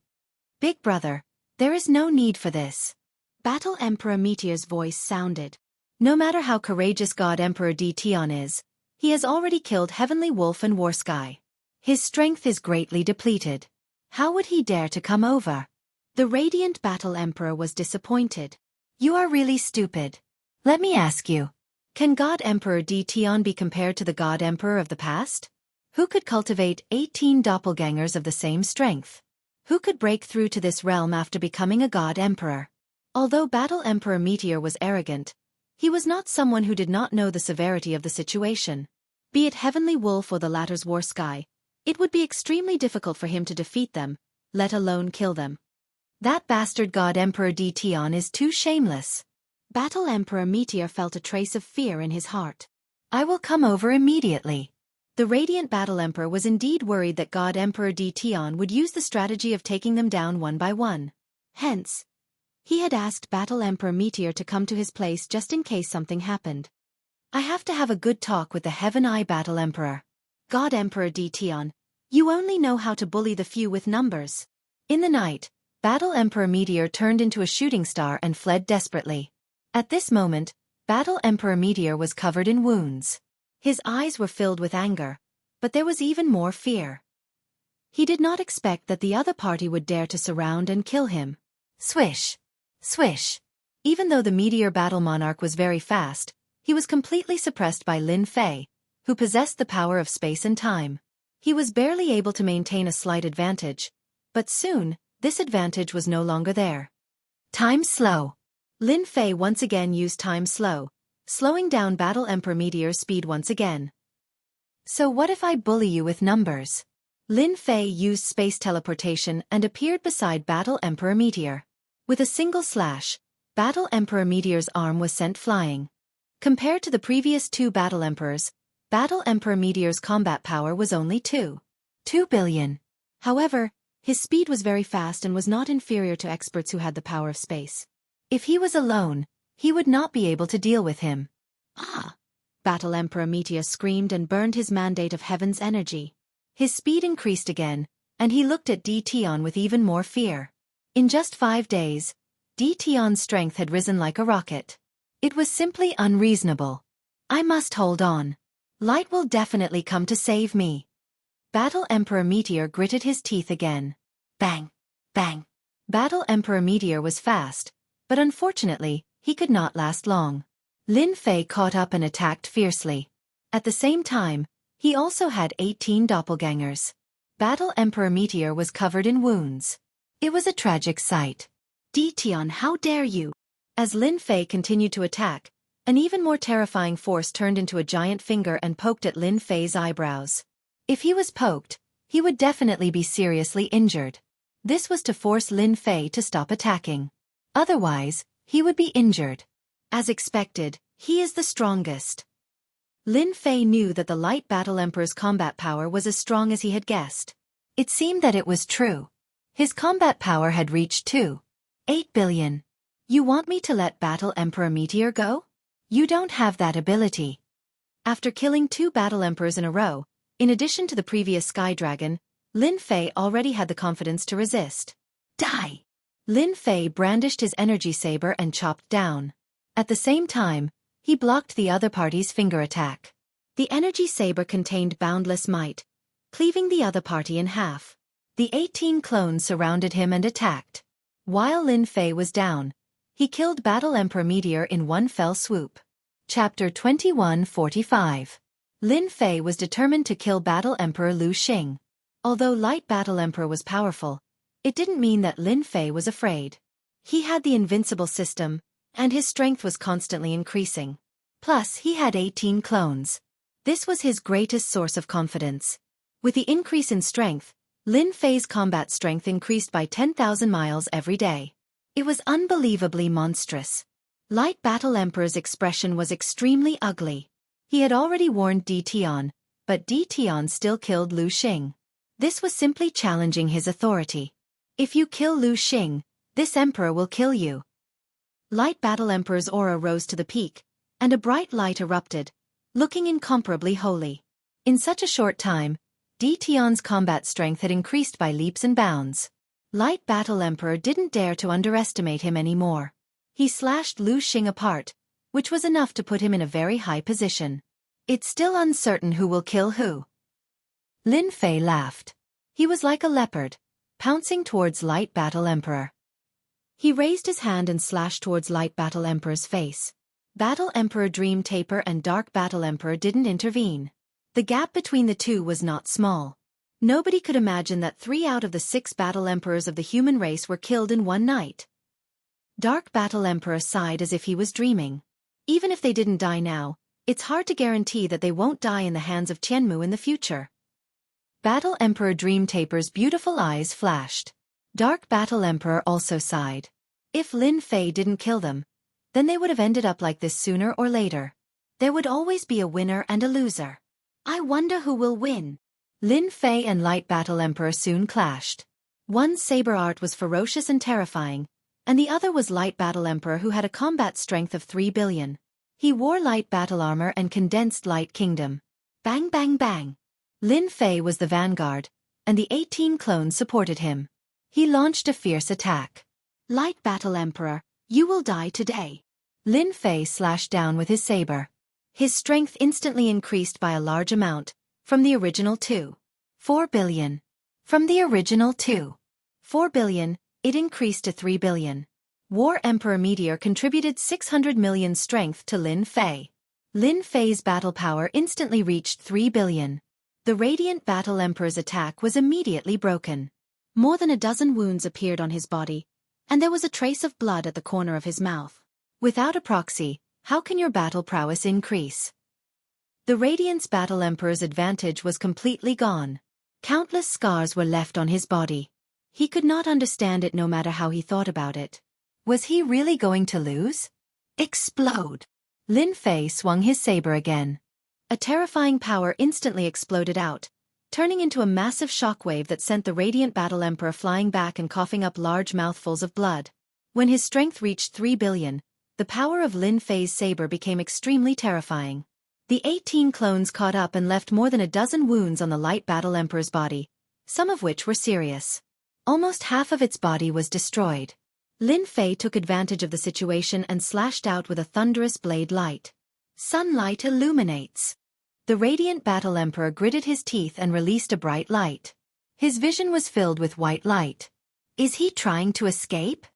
Big brother, there is no need for this. Battle Emperor Meteor's voice sounded. No matter how courageous God Emperor D. Tian is, he has already killed Heavenly Wolf and War Sky. His strength is greatly depleted. How would he dare to come over? The Radiant Battle Emperor was disappointed. You are really stupid. Let me ask you. Can God Emperor D. Tian be compared to the God Emperor of the past? Who could cultivate 18 doppelgangers of the same strength? Who could break through to this realm after becoming a God Emperor? Although Battle Emperor Meteor was arrogant, he was not someone who did not know the severity of the situation. Be it Heavenly Wolf or the latter's War Sky, it would be extremely difficult for him to defeat them, let alone kill them. That bastard God Emperor D. Tian is too shameless. Battle Emperor Meteor felt a trace of fear in his heart. I will come over immediately. The Radiant Battle Emperor was indeed worried that God Emperor D. Tian would use the strategy of taking them down one by one. Hence, he had asked Battle Emperor Meteor to come to his place just in case something happened. I have to have a good talk with the Heaven Eye Battle Emperor. God Emperor D. Tian, you only know how to bully the few with numbers. In the night, Battle Emperor Meteor turned into a shooting star and fled desperately. At this moment, Battle Emperor Meteor was covered in wounds. His eyes were filled with anger, but there was even more fear. He did not expect that the other party would dare to surround and kill him. Swish! Swish! Even though the Meteor Battle Monarch was very fast, he was completely suppressed by Lin Fei, who possessed the power of space and time. He was barely able to maintain a slight advantage, but soon, this advantage was no longer there. Time slow. Lin Fei once again used time slow, slowing down Battle Emperor Meteor's speed once again. So what if I bully you with numbers? Lin Fei used space teleportation and appeared beside Battle Emperor Meteor. With a single slash, Battle Emperor Meteor's arm was sent flying. Compared to the previous two Battle Emperors, Battle Emperor Meteor's combat power was only 2 billion. However, his speed was very fast and was not inferior to experts who had the power of space. If he was alone, he would not be able to deal with him. Ah! Battle Emperor Meteor screamed and burned his mandate of heaven's energy. His speed increased again, and he looked at Dtion with even more fear. In just 5 days, Dtion's strength had risen like a rocket. It was simply unreasonable. I must hold on. Light will definitely come to save me. Battle Emperor Meteor gritted his teeth again. Bang! Bang! Battle Emperor Meteor was fast, but unfortunately, he could not last long. Lin Fei caught up and attacked fiercely. At the same time, he also had 18 doppelgangers. Battle Emperor Meteor was covered in wounds. It was a tragic sight. Dtion, how dare you! As Lin Fei continued to attack, an even more terrifying force turned into a giant finger and poked at Lin Fei's eyebrows. If he was poked, he would definitely be seriously injured. This was to force Lin Fei to stop attacking. Otherwise, he would be injured. As expected, he is the strongest. Lin Fei knew that the Light Battle Emperor's combat power was as strong as he had guessed. It seemed that it was true. His combat power had reached 8 billion. You want me to let Battle Emperor Meteor go? You don't have that ability. After killing 2 Battle Emperors in a row, in addition to the previous Sky Dragon, Lin Fei already had the confidence to resist. Die! Lin Fei brandished his energy saber and chopped down. At the same time, he blocked the other party's finger attack. The energy saber contained boundless might, cleaving the other party in half. The 18 clones surrounded him and attacked. While Lin Fei was down, he killed Battle Emperor Meteor in one fell swoop. Chapter 2145. Lin Fei was determined to kill Battle Emperor Lu Xing. Although Light Battle Emperor was powerful, it didn't mean that Lin Fei was afraid. He had the invincible system, and his strength was constantly increasing. Plus, he had 18 clones. This was his greatest source of confidence. With the increase in strength, Lin Fei's combat strength increased by 10,000 miles every day. It was unbelievably monstrous. Light Battle Emperor's expression was extremely ugly. He had already warned Dtion, but Dtion still killed Lu Xing. This was simply challenging his authority. If you kill Lu Xing, this emperor will kill you. Light Battle Emperor's aura rose to the peak, and a bright light erupted, looking incomparably holy. In such a short time, Dtion's combat strength had increased by leaps and bounds. Light Battle Emperor didn't dare to underestimate him anymore. He slashed Lu Xing apart, which was enough to put him in a very high position. It's still uncertain who will kill who. Lin Fei laughed. He was like a leopard, pouncing towards Light Battle Emperor. He raised his hand and slashed towards Light Battle Emperor's face. Battle Emperor Dream Taper and Dark Battle Emperor didn't intervene. The gap between the two was not small. Nobody could imagine that 3 out of the 6 Battle Emperors of the human race were killed in one night. Dark Battle Emperor sighed as if he was dreaming. Even if they didn't die now, it's hard to guarantee that they won't die in the hands of Tianmu in the future. Battle Emperor Dream Taper's beautiful eyes flashed. Dark Battle Emperor also sighed. If Lin Fei didn't kill them, then they would have ended up like this sooner or later. There would always be a winner and a loser. I wonder who will win. Lin Fei and Light Battle Emperor soon clashed. One's saber art was ferocious and terrifying, and the other was Light Battle Emperor who had a combat strength of 3 billion. He wore light battle armor and condensed light kingdom. Bang bang bang. Lin Fei was the vanguard, and the 18 clones supported him. He launched a fierce attack. Light Battle Emperor, you will die today. Lin Fei slashed down with his saber. His strength instantly increased by a large amount, from the original 4 billion. From the original 4 billion, it increased to 3 billion. War Emperor Meteor contributed 600 million strength to Lin Fei. Lin Fei's battle power instantly reached 3 billion. The Radiant Battle Emperor's attack was immediately broken. More than a dozen wounds appeared on his body, and there was a trace of blood at the corner of his mouth. Without a proxy, how can your battle prowess increase? The Radiant's Battle Emperor's advantage was completely gone. Countless scars were left on his body. He could not understand it no matter how he thought about it. Was he really going to lose? Explode! Lin Fei swung his saber again. A terrifying power instantly exploded out, turning into a massive shockwave that sent the radiant Battle Emperor flying back and coughing up large mouthfuls of blood. When his strength reached 3 billion, the power of Lin Fei's saber became extremely terrifying. The 18 clones caught up and left more than a dozen wounds on the light Battle Emperor's body, some of which were serious. Almost half of its body was destroyed. Lin Fei took advantage of the situation and slashed out with a thunderous blade light. Sunlight illuminates. The radiant Battle Emperor gritted his teeth and released a bright light. His vision was filled with white light. Is he trying to escape?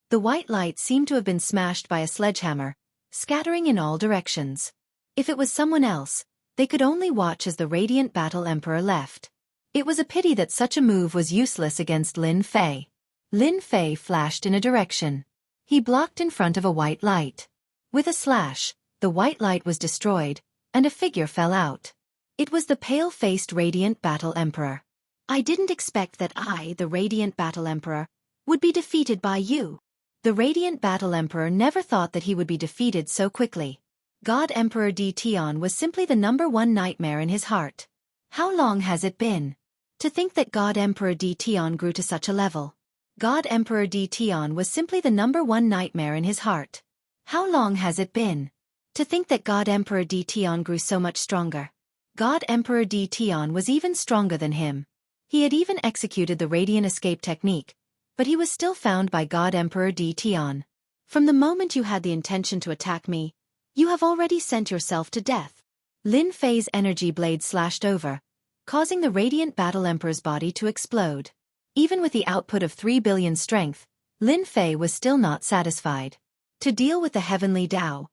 The white light seemed to have been smashed by a sledgehammer, scattering in all directions. If it was someone else, they could only watch as the radiant Battle Emperor left. It was a pity that such a move was useless against Lin Fei. Lin Fei flashed in a direction. He blocked in front of a white light. With a slash, the white light was destroyed, and a figure fell out. It was the pale-faced radiant Battle Emperor. I didn't expect that I, the radiant Battle Emperor, would be defeated by you. The radiant Battle Emperor never thought that he would be defeated so quickly. God Emperor Tian was simply the #1 nightmare in his heart. How long has it been? To think that God Emperor Tian grew to such a level. God Emperor Tian was simply the #1 nightmare in his heart. How long has it been? To think that God Emperor Tian grew so much stronger. God Emperor Tian was even stronger than him. He had even executed the radiant escape technique, but he was still found by God Emperor Tian. From the moment you had the intention to attack me, you have already sent yourself to death. Lin Fei's energy blade slashed over, causing the radiant Battle Emperor's body to explode. Even with the output of 3 billion strength, Lin Fei was still not satisfied. To deal with the heavenly Tao,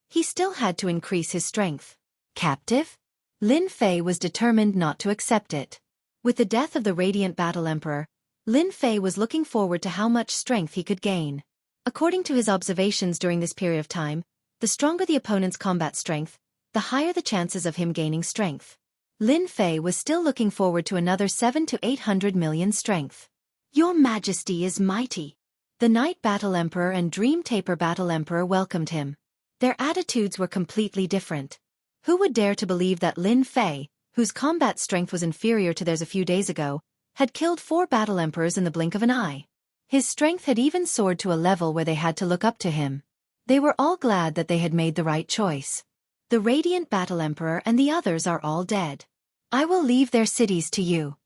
he still had to increase his strength. Captive? Lin Fei was determined not to accept it. With the death of the radiant Battle Emperor, Lin Fei was looking forward to how much strength he could gain. According to his observations during this period of time, the stronger the opponent's combat strength, the higher the chances of him gaining strength. Lin Fei was still looking forward to another 7 to 800 million strength. Your Majesty is mighty. The Night Battle Emperor and Dream Taper Battle Emperor welcomed him. Their attitudes were completely different. Who would dare to believe that Lin Fei, whose combat strength was inferior to theirs a few days ago, had killed 4 Battle Emperors in the blink of an eye? His strength had even soared to a level where they had to look up to him. They were all glad that they had made the right choice. The Radiant Battle Emperor and the others are all dead. I will leave their cities to you.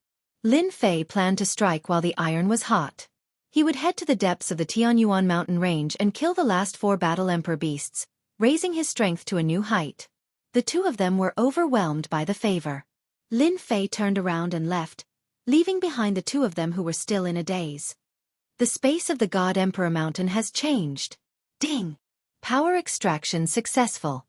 Lin Fei planned to strike while the iron was hot. He would head to the depths of the Tianyuan mountain range and kill the last 4 Battle Emperor beasts, raising his strength to a new height. The 2 of them were overwhelmed by the favor. Lin Fei turned around and left, leaving behind the 2 of them who were still in a daze. The space of the God Emperor mountain has changed. Ding! Power extraction successful.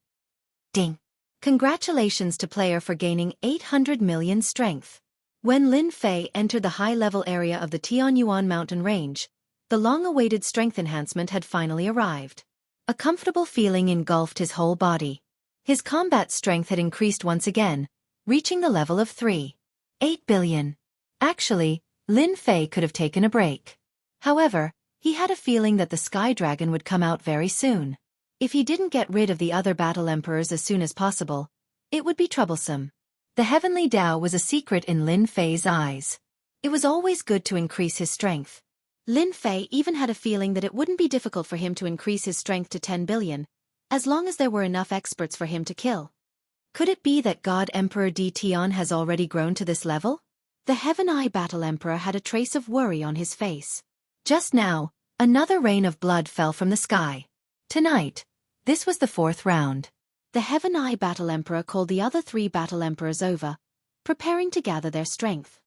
Ding! Congratulations to player for gaining 800 million strength. When Lin Fei entered the high-level area of the Tianyuan mountain range, the long-awaited strength enhancement had finally arrived. A comfortable feeling engulfed his whole body. His combat strength had increased once again, reaching the level of 3.8 billion. Actually, Lin Fei could have taken a break. However, he had a feeling that the Sky Dragon would come out very soon. If he didn't get rid of the other Battle Emperors as soon as possible, it would be troublesome. The Heavenly Tao was a secret in Lin Fei's eyes. It was always good to increase his strength. Lin Fei even had a feeling that it wouldn't be difficult for him to increase his strength to 10 billion, as long as there were enough experts for him to kill. Could it be that God Emperor Tian has already grown to this level? The Heaven Eye Battle Emperor had a trace of worry on his face. Just now, another rain of blood fell from the sky. Tonight, this was the 4th round. The Heaven Eye Battle Emperor called the other 3 Battle Emperors over, preparing to gather their strength.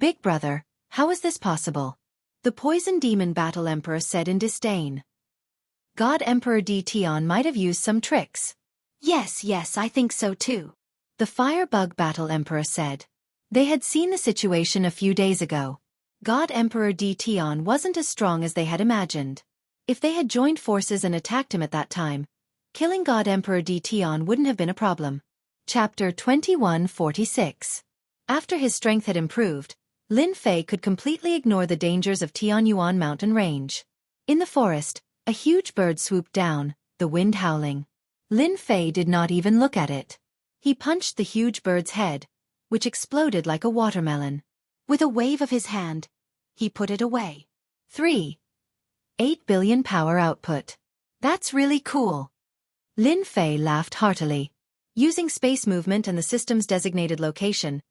Big brother, how is this possible? The Poison Demon Battle Emperor said in disdain. God Emperor Tian might have used some tricks. Yes, I think so too. The Firebug Battle Emperor said. They had seen the situation a few days ago. God Emperor Tian wasn't as strong as they had imagined. If they had joined forces and attacked him at that time, killing God Emperor Tian wouldn't have been a problem. Chapter 2146. After his strength had improved, Lin Fei could completely ignore the dangers of Tianyuan mountain range. In the forest, a huge bird swooped down, the wind howling. Lin Fei did not even look at it. He punched the huge bird's head, which exploded like a watermelon. With a wave of his hand, he put it away. 8 billion power output. That's really cool. Lin Fei laughed heartily. Using space movement and the system's designated location,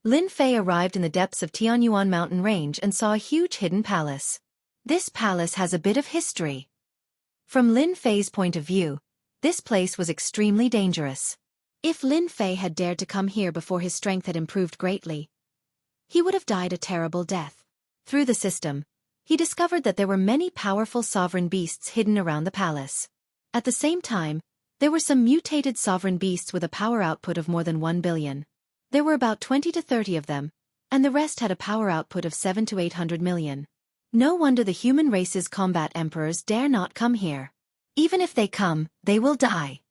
Lin Fei arrived in the depths of Tianyuan mountain range and saw a huge hidden palace. This palace has a bit of history. From Lin Fei's point of view, this place was extremely dangerous. If Lin Fei had dared to come here before his strength had improved greatly, he would have died a terrible death. Through the system, he discovered that there were many powerful sovereign beasts hidden around the palace. At the same time, there were some mutated sovereign beasts with a power output of more than 1 billion. There were about 20 to 30 of them, and the rest had a power output of 700 to 800 million. No wonder the human race's combat emperors dare not come here. Even if they come, they will die.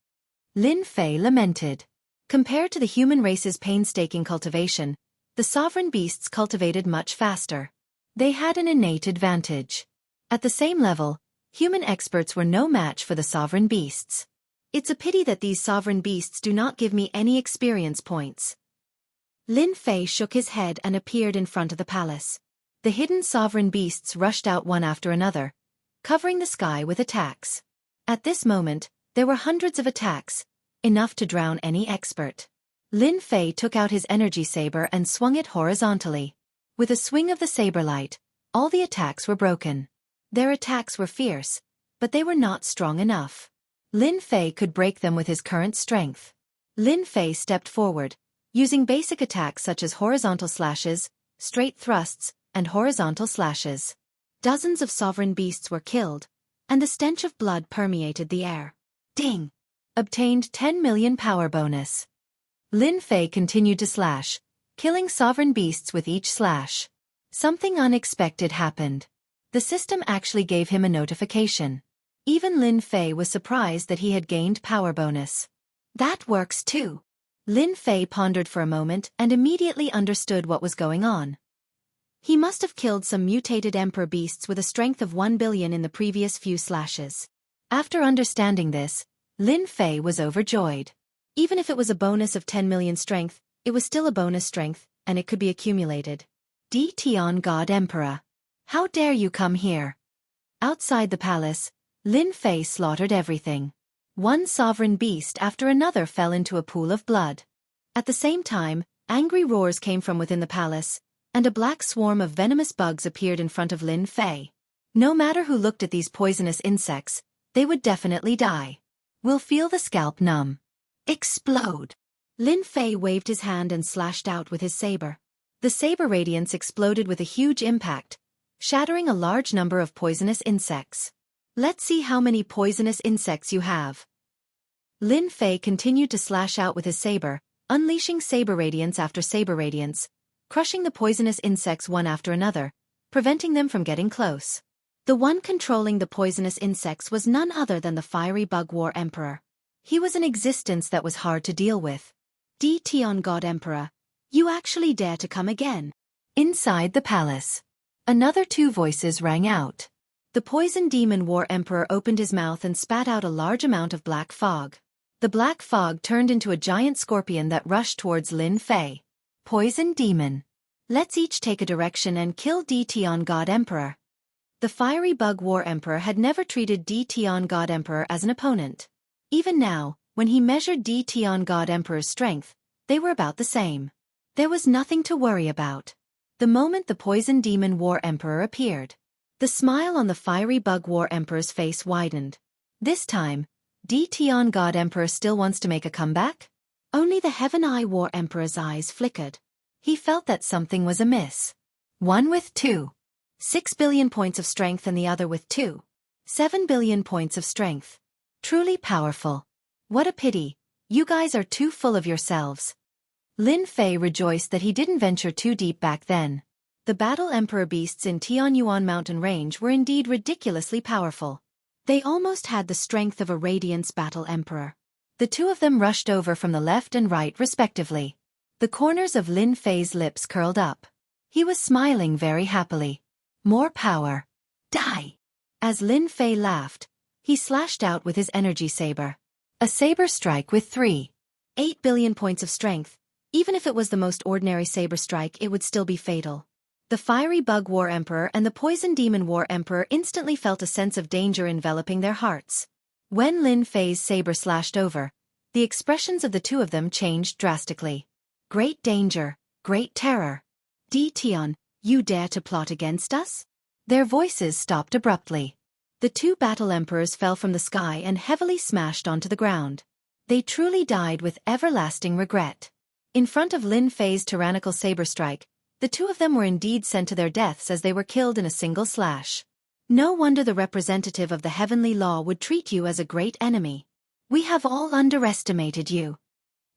Lin Fei lamented. Compared to the human race's painstaking cultivation, the sovereign beasts cultivated much faster. They had an innate advantage. At the same level, human experts were no match for the sovereign beasts. It's a pity that these sovereign beasts do not give me any experience points. Lin Fei shook his head and appeared in front of the palace. The hidden sovereign beasts rushed out one after another, covering the sky with attacks. At this moment, there were hundreds of attacks, enough to drown any expert. Lin Fei took out his energy saber and swung it horizontally. With a swing of the saber light, all the attacks were broken. Their attacks were fierce, but they were not strong enough. Lin Fei could break them with his current strength. Lin Fei stepped forward, using basic attacks such as horizontal slashes, straight thrusts, and horizontal slashes. Dozens of sovereign beasts were killed, and the stench of blood permeated the air. Ding! Obtained 10 million power bonus. Lin Fei continued to slash, killing sovereign beasts with each slash. Something unexpected happened. The system actually gave him a notification. Even Lin Fei was surprised that he had gained power bonus. That works too. Lin Fei pondered for a moment and immediately understood what was going on. He must have killed some mutated emperor beasts with a strength of 1 billion in the previous few slashes. After understanding this, Lin Fei was overjoyed. Even if it was a bonus of 10 million strength, it was still a bonus strength, and it could be accumulated. Tian God Emperor. How dare you come here? Outside the palace, Lin Fei slaughtered everything. One sovereign beast after another fell into a pool of blood. At the same time, angry roars came from within the palace, and a black swarm of venomous bugs appeared in front of Lin Fei. No matter who looked at these poisonous insects, they would definitely die. Will feel the scalp numb. Explode! Lin Fei waved his hand and slashed out with his saber. The saber radiance exploded with a huge impact, shattering a large number of poisonous insects. Let's see how many poisonous insects you have. Lin Fei continued to slash out with his saber, unleashing saber radiance after saber radiance, crushing the poisonous insects one after another, preventing them from getting close. The one controlling the poisonous insects was none other than the fiery bug war emperor. He was an existence that was hard to deal with. Tian God Emperor, you actually dare to come again? Inside the palace, another two voices rang out. The poison demon war emperor opened his mouth and spat out a large amount of black fog. The black fog turned into a giant scorpion that rushed towards Lin Fei. Poison demon. Let's each take a direction and kill Tian God Emperor. The fiery bug war emperor had never treated Tian God Emperor as an opponent. Even now, when he measured Tian God Emperor's strength, they were about the same. There was nothing to worry about. The moment the poison demon war emperor appeared, the smile on the fiery bug war emperor's face widened. This time, Tian God Emperor still wants to make a comeback? Only the Heaven Eye War Emperor's eyes flickered. He felt that something was amiss. One with 6 billion points of strength and the other with 7 billion points of strength. Truly powerful. What a pity, you guys are too full of yourselves. Lin Fei rejoiced that he didn't venture too deep back then. The battle emperor beasts in Tianyuan mountain range were indeed ridiculously powerful. They almost had the strength of a Radiance battle emperor. The two of them rushed over from the left and right respectively. The corners of Lin Fei's lips curled up. He was smiling very happily. More power. Die! As Lin Fei laughed, he slashed out with his energy saber. A saber strike with 8 billion points of strength. Even if it was the most ordinary saber strike, it would still be fatal. The fiery bug war emperor and the poison demon war emperor instantly felt a sense of danger enveloping their hearts. When Lin Fei's saber slashed over, the expressions of the two of them changed drastically. Great danger, great terror. Tion, you dare to plot against us? Their voices stopped abruptly. The two battle emperors fell from the sky and heavily smashed onto the ground. They truly died with everlasting regret. In front of Lin Fei's tyrannical saber strike, the two of them were indeed sent to their deaths as they were killed in a single slash. No wonder the representative of the heavenly law would treat you as a great enemy. We have all underestimated you.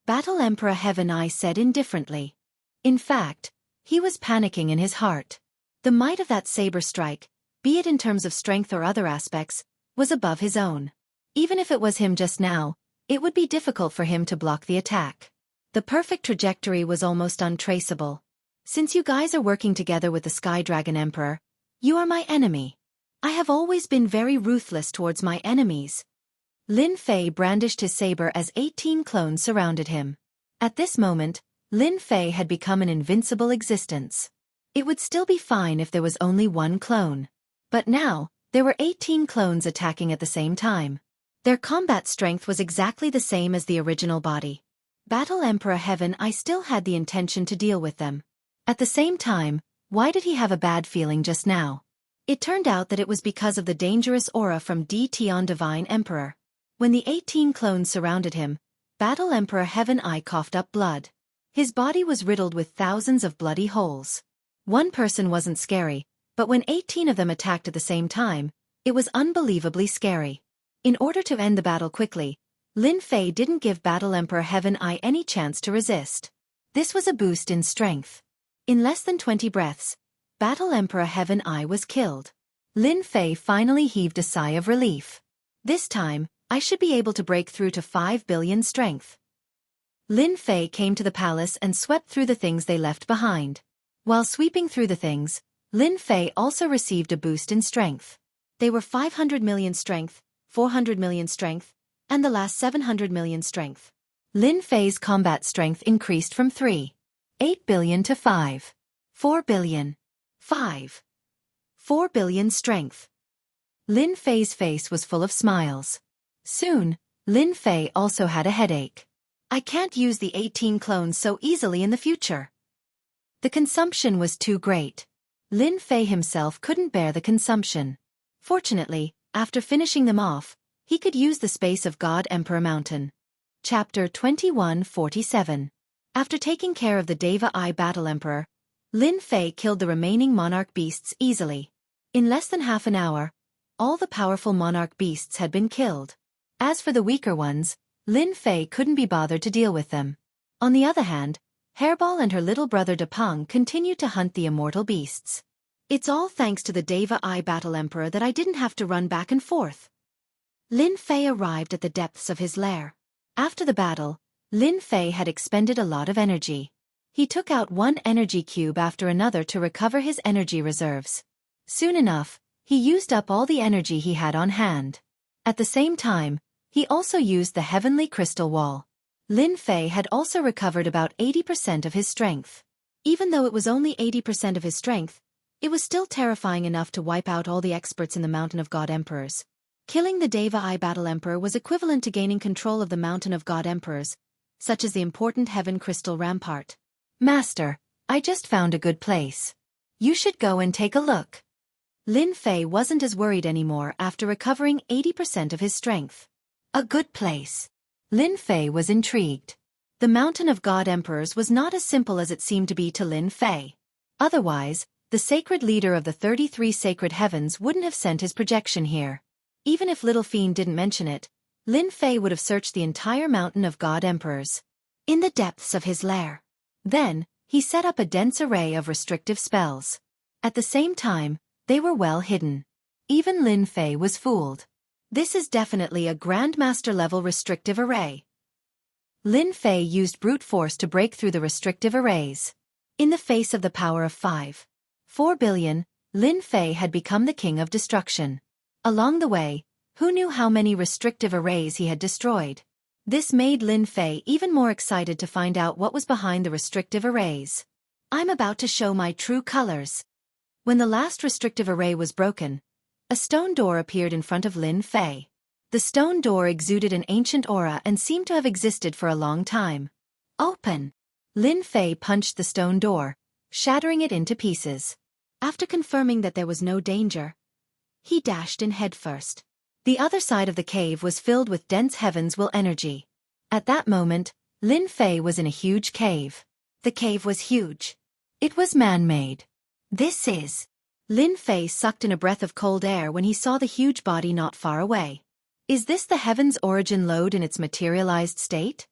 Battle Emperor Heaven Eye said indifferently. In fact, he was panicking in his heart. The might of that saber strike, be it in terms of strength or other aspects, was above his own. Even if it was him just now, it would be difficult for him to block the attack. The perfect trajectory was almost untraceable. Since you guys are working together with the Sky Dragon Emperor, you are my enemy. I have always been very ruthless towards my enemies. Lin Fei brandished his saber as 18 clones surrounded him. At this moment, Lin Fei had become an invincible existence. It would still be fine if there was only one clone. But now, there were 18 clones attacking at the same time. Their combat strength was exactly the same as the original body. Battle Emperor Heaven I still had the intention to deal with them. At the same time, why did he have a bad feeling just now? It turned out that it was because of the dangerous aura from Tion Divine Emperor. When the 18 clones surrounded him, Battle Emperor Heaven I coughed up blood. His body was riddled with thousands of bloody holes. One person wasn't scary, but when 18 of them attacked at the same time, it was unbelievably scary. In order to end the battle quickly, Lin Fei didn't give Battle Emperor Heaven Eye any chance to resist. This was a boost in strength. In less than 20 breaths, Battle Emperor Heaven Eye was killed. Lin Fei finally heaved a sigh of relief. This time, I should be able to break through to 5 billion strength. Lin Fei came to the palace and swept through the things they left behind. While sweeping through the things, Lin Fei also received a boost in strength. They were 500 million strength, 400 million strength, and the last 700 million strength. Lin Fei's combat strength increased from 8 billion to 4 billion. 4 billion strength. Lin Fei's face was full of smiles. Soon, Lin Fei also had a headache. I can't use the 18 clones so easily in the future. The consumption was too great. Lin Fei himself couldn't bear the consumption. Fortunately, after finishing them off, he could use the space of God Emperor Mountain. Chapter 2147. After taking care of the Deva Eye Battle Emperor, Lin Fei killed the remaining monarch beasts easily. In less than half an hour, all the powerful monarch beasts had been killed. As for the weaker ones, Lin Fei couldn't be bothered to deal with them. On the other hand, Hairball and her little brother Depeng continued to hunt the immortal beasts. It's all thanks to the Deva Eye Battle Emperor that I didn't have to run back and forth. Lin Fei arrived at the depths of his lair. After the battle, Lin Fei had expended a lot of energy. He took out one energy cube after another to recover his energy reserves. Soon enough, he used up all the energy he had on hand. At the same time, he also used the heavenly crystal wall. Lin Fei had also recovered about 80% of his strength. Even though it was only 80% of his strength, it was still terrifying enough to wipe out all the experts in the Mountain of God Emperors. Killing the Deva Eye Battle Emperor was equivalent to gaining control of the Mountain of God Emperors, such as the important Heaven Crystal Rampart. Master, I just found a good place. You should go and take a look. Lin Fei wasn't as worried anymore after recovering 80% of his strength. A good place. Lin Fei was intrigued. The Mountain of God Emperors was not as simple as it seemed to be to Lin Fei. Otherwise, the sacred leader of the 33 sacred heavens wouldn't have sent his projection here. Even if Little Fiend didn't mention it, Lin Fei would have searched the entire Mountain of God Emperors. In the depths of his lair. Then, he set up a dense array of restrictive spells. At the same time, they were well hidden. Even Lin Fei was fooled. This is definitely a Grandmaster-level restrictive array. Lin Fei used brute force to break through the restrictive arrays. In the face of the power of 4 billion, Lin Fei had become the king of destruction. Along the way, who knew how many restrictive arrays he had destroyed? This made Lin Fei even more excited to find out what was behind the restrictive arrays. I'm about to show my true colors. When the last restrictive array was broken, a stone door appeared in front of Lin Fei. The stone door exuded an ancient aura and seemed to have existed for a long time. Open! Lin Fei punched the stone door, shattering it into pieces. After confirming that there was no danger, he dashed in headfirst. The other side of the cave was filled with dense heaven's will energy. At that moment, Lin Fei was in a huge cave. The cave was huge. It was man-made. This is... Lin Fei sucked in a breath of cold air when he saw the huge body not far away. Is this the heaven's origin lode in its materialized state?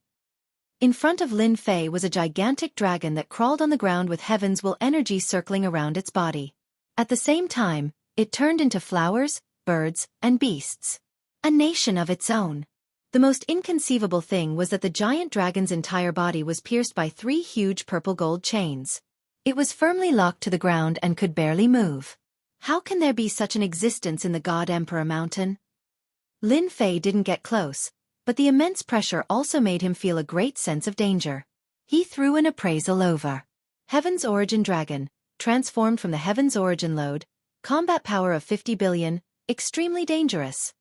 In front of Lin Fei was a gigantic dragon that crawled on the ground with heaven's will energy circling around its body. At the same time, it turned into flowers, birds, and beasts. A nation of its own. The most inconceivable thing was that the giant dragon's entire body was pierced by 3 huge purple gold chains. It was firmly locked to the ground and could barely move. How can there be such an existence in the God Emperor Mountain? Lin Fei didn't get close, but the immense pressure also made him feel a great sense of danger. He threw an appraisal over. Heaven's Origin Dragon, transformed from the Heaven's Origin Lode, combat power of 50 billion, extremely dangerous.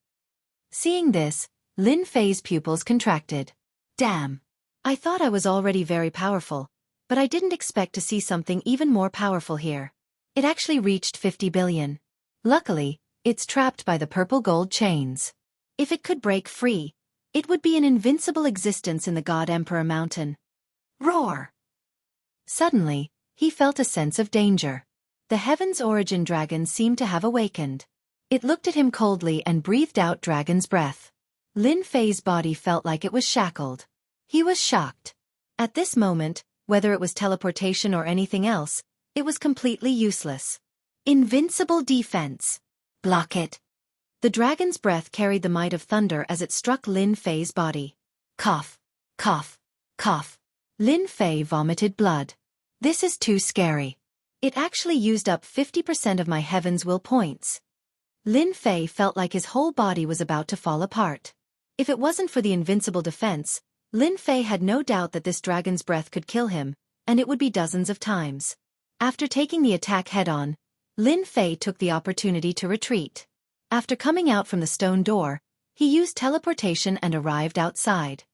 Seeing this, Lin Fei's pupils contracted. Damn. I thought I was already very powerful, but I didn't expect to see something even more powerful here. It actually reached 50 billion. Luckily, it's trapped by the purple gold chains. If it could break free, it would be an invincible existence in the God Emperor Mountain. Roar! Suddenly, he felt a sense of danger. The Heaven's Origin Dragon seemed to have awakened. It looked at him coldly and breathed out dragon's breath. Lin Fei's body felt like it was shackled. He was shocked. At this moment, whether it was teleportation or anything else, it was completely useless. Invincible defense. Block it. The dragon's breath carried the might of thunder as it struck Lin Fei's body. Cough, cough, cough. Lin Fei vomited blood. This is too scary. It actually used up 50% of my heaven's will points. Lin Fei felt like his whole body was about to fall apart. If it wasn't for the invincible defense, Lin Fei had no doubt that this dragon's breath could kill him, and it would be dozens of times. After taking the attack head-on, Lin Fei took the opportunity to retreat. After coming out from the stone door, he used teleportation and arrived outside.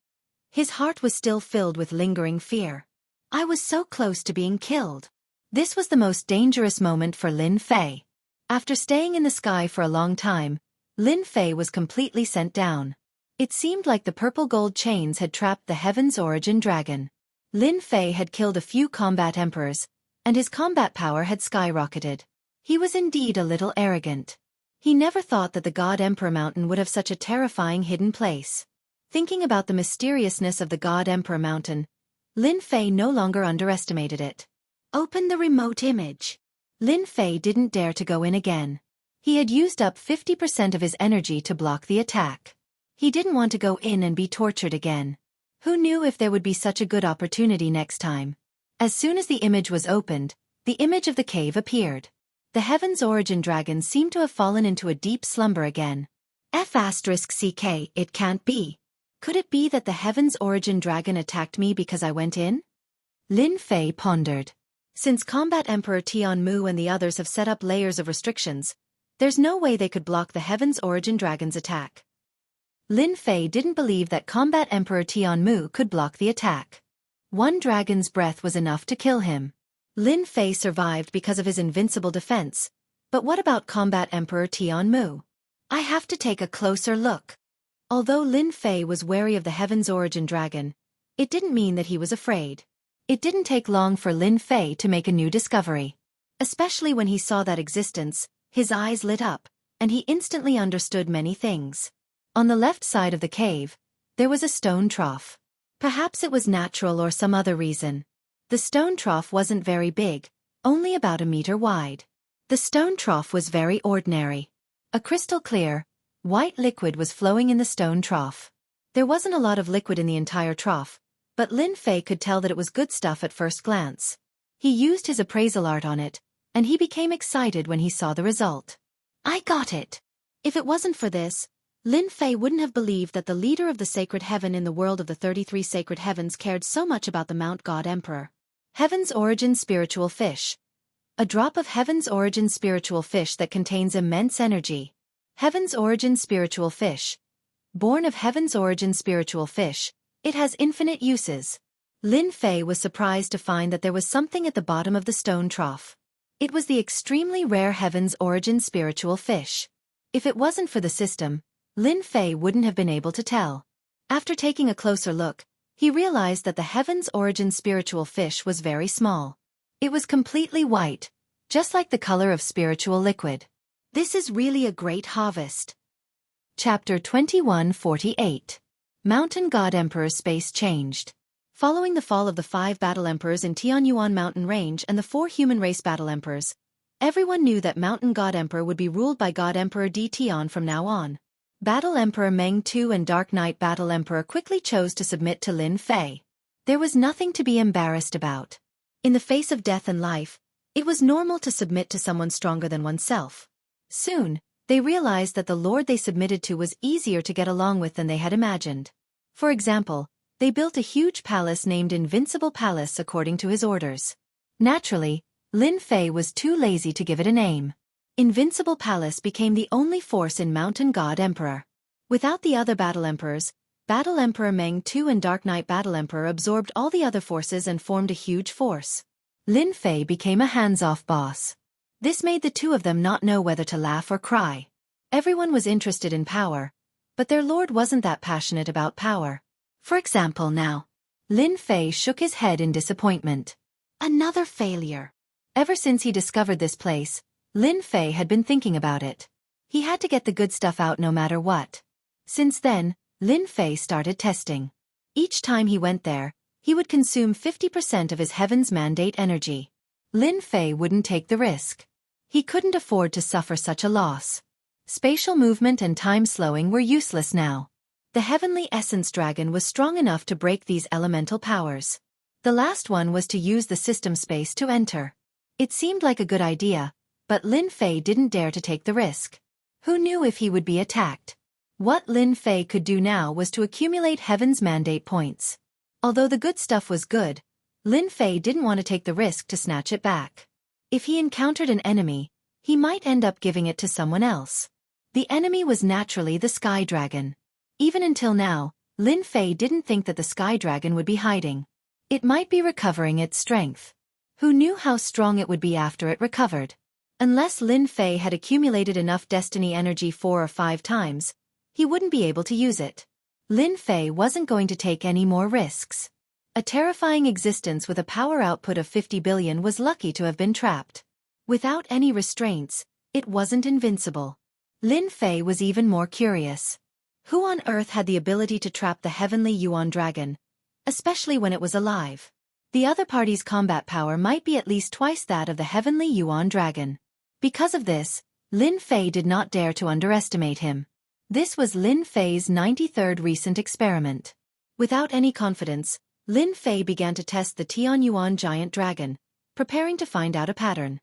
His heart was still filled with lingering fear. I was so close to being killed. This was the most dangerous moment for Lin Fei. After staying in the sky for a long time, Lin Fei was completely sent down. It seemed like the purple gold chains had trapped the Heaven's Origin Dragon. Lin Fei had killed a few combat emperors, and his combat power had skyrocketed. He was indeed a little arrogant. He never thought that the God Emperor Mountain would have such a terrifying hidden place. Thinking about the mysteriousness of the God Emperor Mountain, Lin Fei no longer underestimated it. Open the remote image. Lin Fei didn't dare to go in again. He had used up 50% of his energy to block the attack. He didn't want to go in and be tortured again. Who knew if there would be such a good opportunity next time? As soon as the image was opened, the image of the cave appeared. The Heaven's Origin Dragon seemed to have fallen into a deep slumber again. F***ck, it can't be. Could it be that the Heaven's Origin Dragon attacked me because I went in? Lin Fei pondered. Since Combat Emperor Tianmu and the others have set up layers of restrictions, there's no way they could block the Heaven's Origin Dragon's attack. Lin Fei didn't believe that Combat Emperor Tianmu could block the attack. One dragon's breath was enough to kill him. Lin Fei survived because of his invincible defense, but what about Combat Emperor Tianmu? I have to take a closer look. Although Lin Fei was wary of the Heaven's Origin Dragon, it didn't mean that he was afraid. It didn't take long for Lin Fei to make a new discovery. Especially when he saw that existence, his eyes lit up, and he instantly understood many things. On the left side of the cave, there was a stone trough. Perhaps it was natural or some other reason. The stone trough wasn't very big, only about a meter wide. The stone trough was very ordinary. A crystal clear, white liquid was flowing in the stone trough. There wasn't a lot of liquid in the entire trough, but Lin Fei could tell that it was good stuff at first glance. He used his appraisal art on it, and he became excited when he saw the result. I got it! If it wasn't for this, Lin Fei wouldn't have believed that the leader of the sacred heaven in the world of the 33 sacred heavens cared so much about the Mount God Emperor. Heaven's origin spiritual fish. A drop of heaven's origin spiritual fish that contains immense energy. Heaven's origin spiritual fish. Born of heaven's origin spiritual fish, it has infinite uses. Lin Fei was surprised to find that there was something at the bottom of the stone trough. It was the extremely rare heaven's origin spiritual fish. If it wasn't for the system, Lin Fei wouldn't have been able to tell. After taking a closer look, he realized that the heaven's origin spiritual fish was very small. It was completely white, just like the color of spiritual liquid. This is really a great harvest. Chapter 2148. Mountain God Emperor's space changed. Following the fall of the 5 battle emperors in Tianyuan mountain range and the 4 human race battle emperors, everyone knew that Mountain God Emperor would be ruled by God Emperor Di Tian from now on. Battle Emperor Meng Tu and Dark Knight Battle Emperor quickly chose to submit to Lin Fei. There was nothing to be embarrassed about. In the face of death and life, it was normal to submit to someone stronger than oneself. Soon, they realized that the lord they submitted to was easier to get along with than they had imagined. For example, they built a huge palace named Invincible Palace according to his orders. Naturally, Lin Fei was too lazy to give it a name. Invincible Palace became the only force in Mountain God Emperor. Without the other battle emperors, Battle Emperor Meng Tu and Dark Knight Battle Emperor absorbed all the other forces and formed a huge force. Lin Fei became a hands-off boss. This made the two of them not know whether to laugh or cry. Everyone was interested in power, but their lord wasn't that passionate about power. For example now, Lin Fei shook his head in disappointment. Another failure. Ever since he discovered this place, Lin Fei had been thinking about it. He had to get the good stuff out no matter what. Since then, Lin Fei started testing. Each time he went there, he would consume 50% of his heaven's mandate energy. Lin Fei wouldn't take the risk. He couldn't afford to suffer such a loss. Spatial movement and time slowing were useless now. The heavenly essence dragon was strong enough to break these elemental powers. The last one was to use the system space to enter. It seemed like a good idea, but Lin Fei didn't dare to take the risk. Who knew if he would be attacked? What Lin Fei could do now was to accumulate heaven's mandate points. Although the good stuff was good, Lin Fei didn't want to take the risk to snatch it back. If he encountered an enemy, he might end up giving it to someone else. The enemy was naturally the Sky Dragon. Even until now, Lin Fei didn't think that the Sky Dragon would be hiding. It might be recovering its strength. Who knew how strong it would be after it recovered? Unless Lin Fei had accumulated enough destiny energy 4 or 5 times, he wouldn't be able to use it. Lin Fei wasn't going to take any more risks. A terrifying existence with a power output of 50 billion was lucky to have been trapped. Without any restraints, it wasn't invincible. Lin Fei was even more curious. Who on earth had the ability to trap the heavenly Yuan dragon, especially when it was alive? The other party's combat power might be at least twice that of the heavenly Yuan dragon. Because of this, Lin Fei did not dare to underestimate him. This was Lin Fei's 93rd recent experiment. Without any confidence, Lin Fei began to test the Tianyuan giant dragon, preparing to find out a pattern.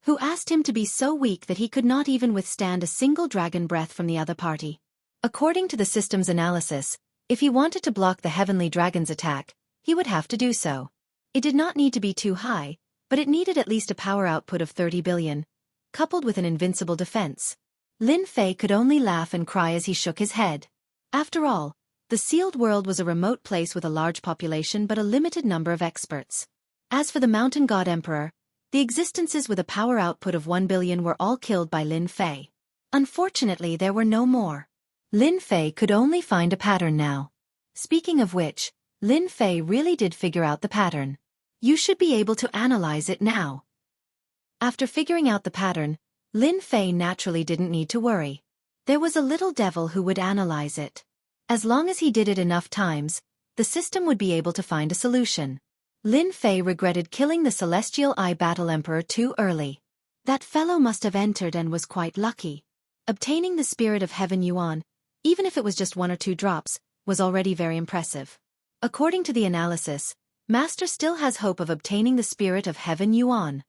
Who asked him to be so weak that he could not even withstand a single dragon breath from the other party. According to the system's analysis, if he wanted to block the heavenly dragon's attack, he would have to do so. It did not need to be too high, but it needed at least a power output of 30 billion, coupled with an invincible defense. Lin Fei could only laugh and cry as he shook his head. After all, the sealed world was a remote place with a large population but a limited number of experts. As for the Mountain God Emperor, the existences with a power output of 1 billion were all killed by Lin Fei. Unfortunately, there were no more. Lin Fei could only find a pattern now. Speaking of which, Lin Fei really did figure out the pattern. You should be able to analyze it now. After figuring out the pattern, Lin Fei naturally didn't need to worry. There was a little devil who would analyze it. As long as he did it enough times, the system would be able to find a solution. Lin Fei regretted killing the Celestial Eye Battle Emperor too early. That fellow must have entered and was quite lucky. Obtaining the Spirit of Heaven Yuan, even if it was just 1 or 2 drops, was already very impressive. According to the analysis, Master still has hope of obtaining the Spirit of Heaven Yuan.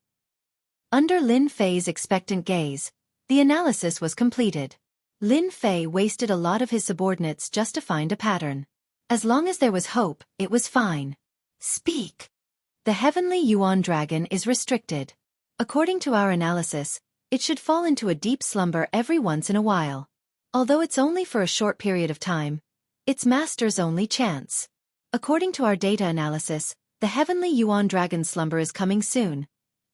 Under Lin Fei's expectant gaze, the analysis was completed. Lin Fei wasted a lot of his subordinates just to find a pattern. As long as there was hope, it was fine. Speak. The heavenly Yuan dragon is restricted. According to our analysis, it should fall into a deep slumber every once in a while. Although it's only for a short period of time, its master's only chance. According to our data analysis, the heavenly Yuan dragon slumber is coming soon.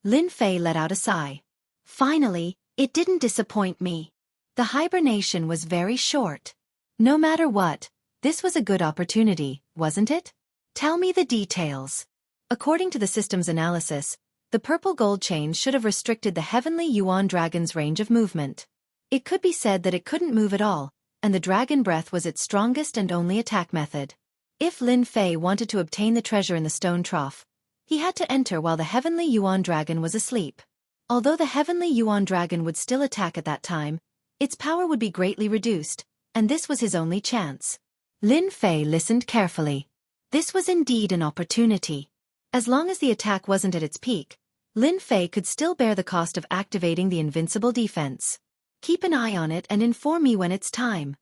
Lin Fei let out a sigh. Finally, it didn't disappoint me. The hibernation was very short. No matter what, this was a good opportunity, wasn't it? Tell me the details. According to the system's analysis, the purple gold chain should have restricted the heavenly Yuan dragon's range of movement. It could be said that it couldn't move at all, and the dragon breath was its strongest and only attack method. If Lin Fei wanted to obtain the treasure in the stone trough, he had to enter while the heavenly Yuan dragon was asleep. Although the heavenly Yuan dragon would still attack at that time, its power would be greatly reduced, and this was his only chance. Lin Fei listened carefully. This was indeed an opportunity. As long as the attack wasn't at its peak, Lin Fei could still bear the cost of activating the invincible defense. Keep an eye on it and inform me when it's time.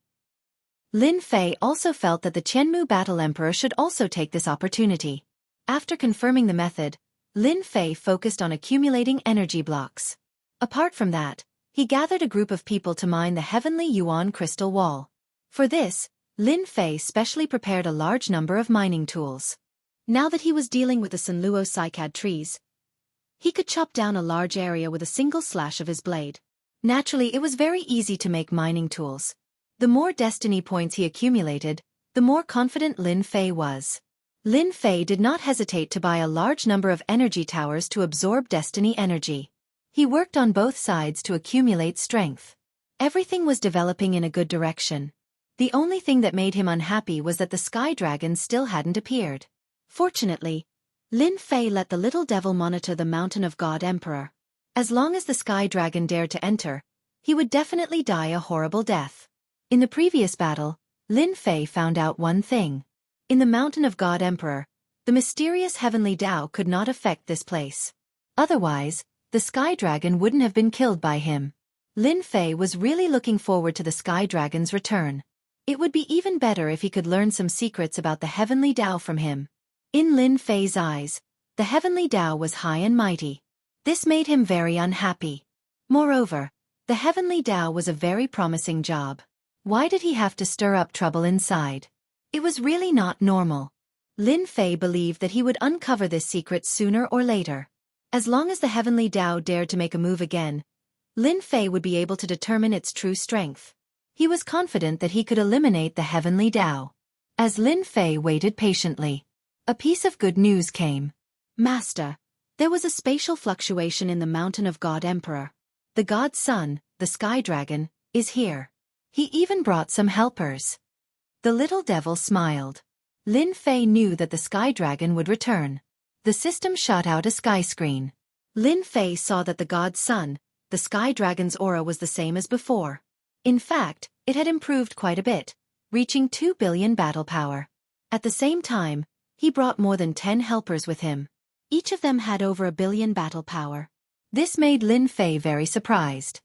Lin Fei also felt that the Qianmu Battle Emperor should also take this opportunity. After confirming the method, Lin Fei focused on accumulating energy blocks. Apart from that, he gathered a group of people to mine the heavenly Yuan crystal wall. For this, Lin Fei specially prepared a large number of mining tools. Now that he was dealing with the Sanluo cycad trees, he could chop down a large area with a single slash of his blade. Naturally, it was very easy to make mining tools. The more destiny points he accumulated, the more confident Lin Fei was. Lin Fei did not hesitate to buy a large number of energy towers to absorb destiny energy. He worked on both sides to accumulate strength. Everything was developing in a good direction. The only thing that made him unhappy was that the sky dragon still hadn't appeared. Fortunately, Lin Fei let the little devil monitor the mountain of God Emperor. As long as the sky dragon dared to enter, he would definitely die a horrible death. In the previous battle, Lin Fei found out one thing. In the mountain of God Emperor, the mysterious heavenly Tao could not affect this place. Otherwise, the sky dragon wouldn't have been killed by him. Lin Fei was really looking forward to the sky dragon's return. It would be even better if he could learn some secrets about the heavenly Tao from him. In Lin Fei's eyes, the heavenly Tao was high and mighty. This made him very unhappy. Moreover, the heavenly Tao was a very promising job. Why did he have to stir up trouble inside? It was really not normal. Lin Fei believed that he would uncover this secret sooner or later. As long as the heavenly Tao dared to make a move again, Lin Fei would be able to determine its true strength. He was confident that he could eliminate the heavenly Tao. As Lin Fei waited patiently, a piece of good news came. Master, there was a spatial fluctuation in the mountain of God Emperor. The God's son, the Sky Dragon, is here. He even brought some helpers. The little devil smiled. Lin Fei knew that the Sky Dragon would return. The system shot out a sky screen. Lin Fei saw that the God's son, the Sky Dragon's aura was the same as before. In fact, it had improved quite a bit, reaching 2 billion battle power. At the same time, he brought more than 10 helpers with him. Each of them had over 1 billion battle power. This made Lin Fei very surprised.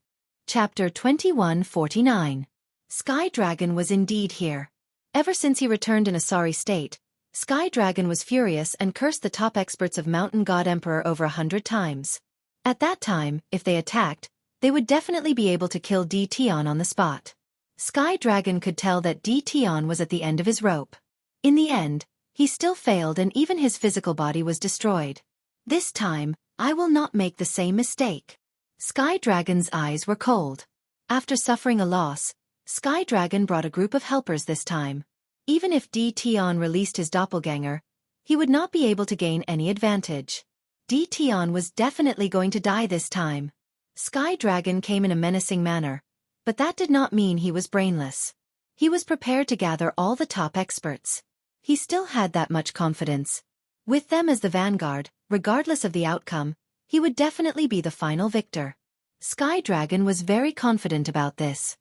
Chapter 2149. Sky Dragon was indeed here. Ever since he returned in a sorry state, Sky Dragon was furious and cursed the top experts of Mountain God Emperor over 100 times. At that time, if they attacked, they would definitely be able to kill D. Tian on the spot. Sky Dragon could tell that D. Tian was at the end of his rope. In the end, he still failed and even his physical body was destroyed. This time, I will not make the same mistake. Sky Dragon's eyes were cold. After suffering a loss, Sky Dragon brought a group of helpers this time. Even if D. Tian released his doppelganger, he would not be able to gain any advantage. D. Tian was definitely going to die this time. Sky Dragon came in a menacing manner, but that did not mean he was brainless. He was prepared to gather all the top experts. He still had that much confidence. With them as the vanguard, regardless of the outcome, he would definitely be the final victor. Sky Dragon was very confident about this.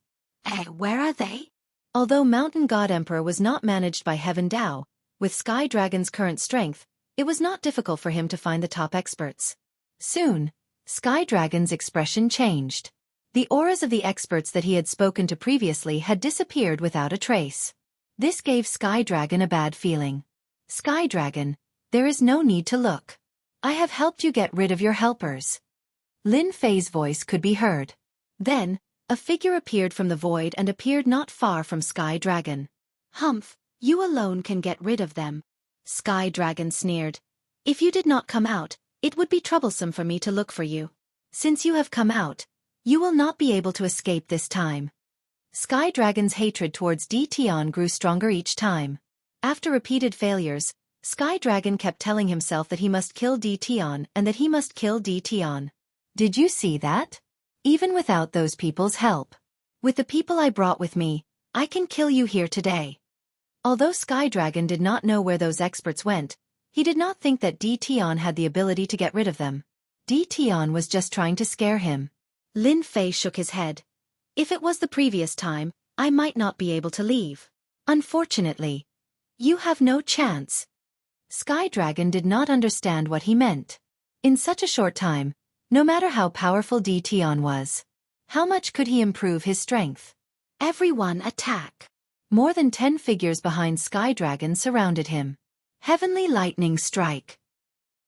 Where are they? Although Mountain God Emperor was not managed by Heaven Tao, with Sky Dragon's current strength, it was not difficult for him to find the top experts. Soon, Sky Dragon's expression changed. The auras of the experts that he had spoken to previously had disappeared without a trace. This gave Sky Dragon a bad feeling. Sky Dragon, there is no need to look. I have helped you get rid of your helpers. Lin Fei's voice could be heard. Then, a figure appeared from the void and appeared not far from Sky Dragon. Humph, you alone can get rid of them. Sky Dragon sneered. If you did not come out, it would be troublesome for me to look for you. Since you have come out, you will not be able to escape this time. Sky Dragon's hatred towards Tian grew stronger each time. After repeated failures, Sky Dragon kept telling himself that he must kill Tian and that he must kill Tian. Did you see that? Even without those people's help. With the people I brought with me, I can kill you here today. Although Sky Dragon did not know where those experts went, he did not think that Tian had the ability to get rid of them. Tian was just trying to scare him. Lin Fei shook his head. If it was the previous time, I might not be able to leave. Unfortunately, you have no chance. Sky Dragon did not understand what he meant. In such a short time, no matter how powerful Tian was, how much could he improve his strength? Everyone attack. More than 10 figures behind Sky Dragon surrounded him. Heavenly Lightning Strike.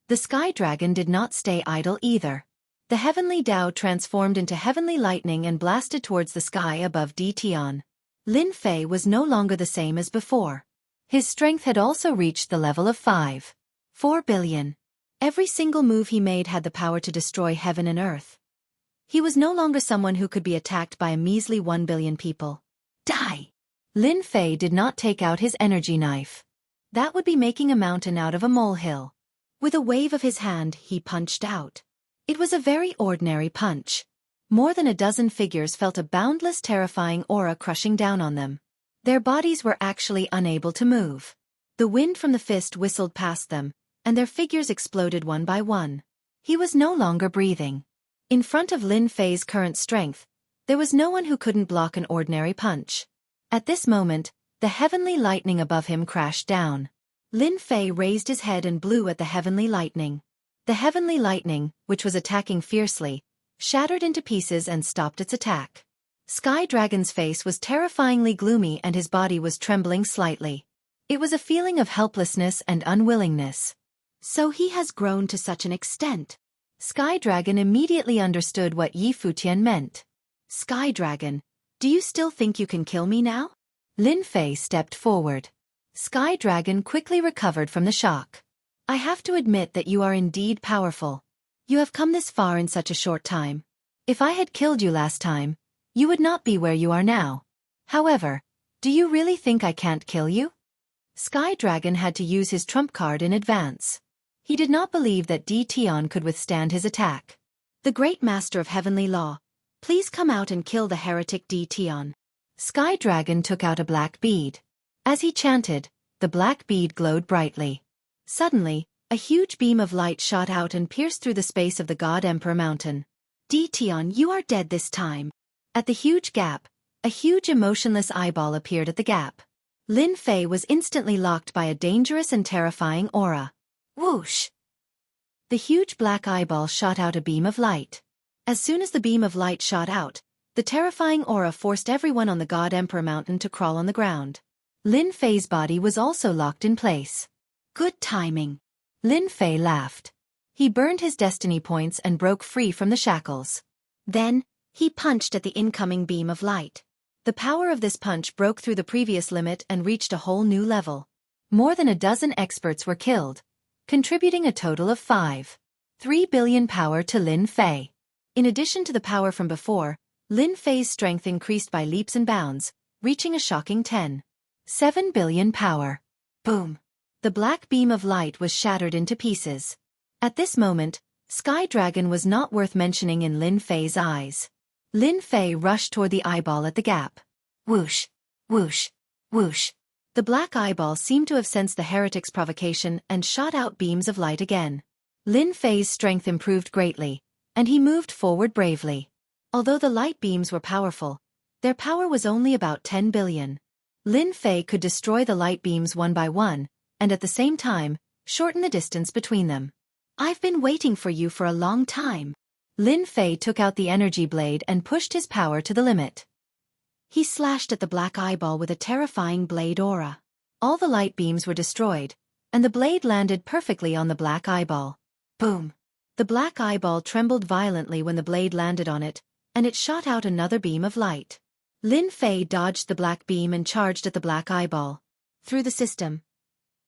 The Sky Dragon did not stay idle either. The Heavenly Dao transformed into Heavenly Lightning and blasted towards the sky above Tian. Lin Fei was no longer the same as before. His strength had also reached the level of 4 billion. Every single move he made had the power to destroy heaven and earth. He was no longer someone who could be attacked by a measly 1 billion people. Die! Lin Fei did not take out his energy knife. That would be making a mountain out of a molehill. With a wave of his hand, he punched out. It was a very ordinary punch. More than a dozen figures felt a boundless, terrifying aura crushing down on them. Their bodies were actually unable to move. The wind from the fist whistled past them, and their figures exploded one by one. He was no longer breathing. In front of Lin Fei's current strength, there was no one who couldn't block an ordinary punch. At this moment, the heavenly lightning above him crashed down. Lin Fei raised his head and blew at the heavenly lightning. The heavenly lightning, which was attacking fiercely, shattered into pieces and stopped its attack. Sky Dragon's face was terrifyingly gloomy and his body was trembling slightly. It was a feeling of helplessness and unwillingness. So he has grown to such an extent. Sky Dragon immediately understood what Yi Futian meant. Sky Dragon, do you still think you can kill me now? Lin Fei stepped forward. Sky Dragon quickly recovered from the shock. I have to admit that you are indeed powerful. You have come this far in such a short time. If I had killed you last time, you would not be where you are now. However, do you really think I can't kill you? Sky Dragon had to use his trump card in advance. He did not believe that Tian could withstand his attack. The Great Master of Heavenly Law, please come out and kill the heretic Tian. Sky Dragon took out a black bead. As he chanted, the black bead glowed brightly. Suddenly, a huge beam of light shot out and pierced through the space of the God Emperor Mountain. Tian, you are dead this time. At the huge gap, a huge emotionless eyeball appeared at the gap. Lin Fei was instantly locked by a dangerous and terrifying aura. Whoosh! The huge black eyeball shot out a beam of light. As soon as the beam of light shot out, the terrifying aura forced everyone on the God Emperor Mountain to crawl on the ground. Lin Fei's body was also locked in place. Good timing. Lin Fei laughed. He burned his destiny points and broke free from the shackles. Then, he punched at the incoming beam of light. The power of this punch broke through the previous limit and reached a whole new level. More than a dozen experts were killed, contributing a total of 3 billion power to Lin Fei. In addition to the power from before, Lin Fei's strength increased by leaps and bounds, reaching a shocking 7 billion power. Boom! The black beam of light was shattered into pieces. At this moment, Sky Dragon was not worth mentioning in Lin Fei's eyes. Lin Fei rushed toward the eyeball at the gap. Whoosh! Whoosh! Whoosh! The black eyeball seemed to have sensed the heretic's provocation and shot out beams of light again. Lin Fei's strength improved greatly, and he moved forward bravely. Although the light beams were powerful, their power was only about 10 billion. Lin Fei could destroy the light beams one by one, and at the same time, shorten the distance between them. I've been waiting for you for a long time. Lin Fei took out the energy blade and pushed his power to the limit. He slashed at the black eyeball with a terrifying blade aura. All the light beams were destroyed, and the blade landed perfectly on the black eyeball. Boom! The black eyeball trembled violently when the blade landed on it, and it shot out another beam of light. Lin Fei dodged the black beam and charged at the black eyeball. Through the system,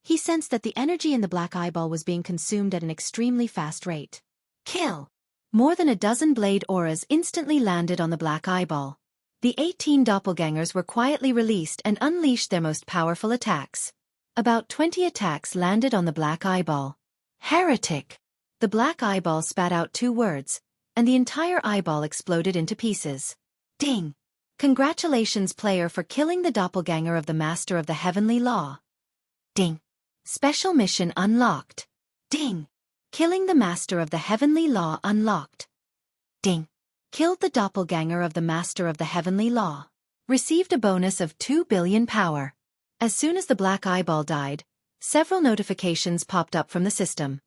he sensed that the energy in the black eyeball was being consumed at an extremely fast rate. Kill! More than a dozen blade auras instantly landed on the black eyeball. The 18 doppelgangers were quietly released and unleashed their most powerful attacks. About 20 attacks landed on the black eyeball. Heretic! The black eyeball spat out 2 words, and the entire eyeball exploded into pieces. Ding! Congratulations, player, for killing the doppelganger of the Master of the Heavenly Law. Ding! Special mission unlocked. Ding! Killing the Master of the Heavenly Law unlocked. Ding! Killed the doppelganger of the Master of the Heavenly Law. Received a bonus of 2 billion power. As soon as the black eyeball died, several notifications popped up from the system.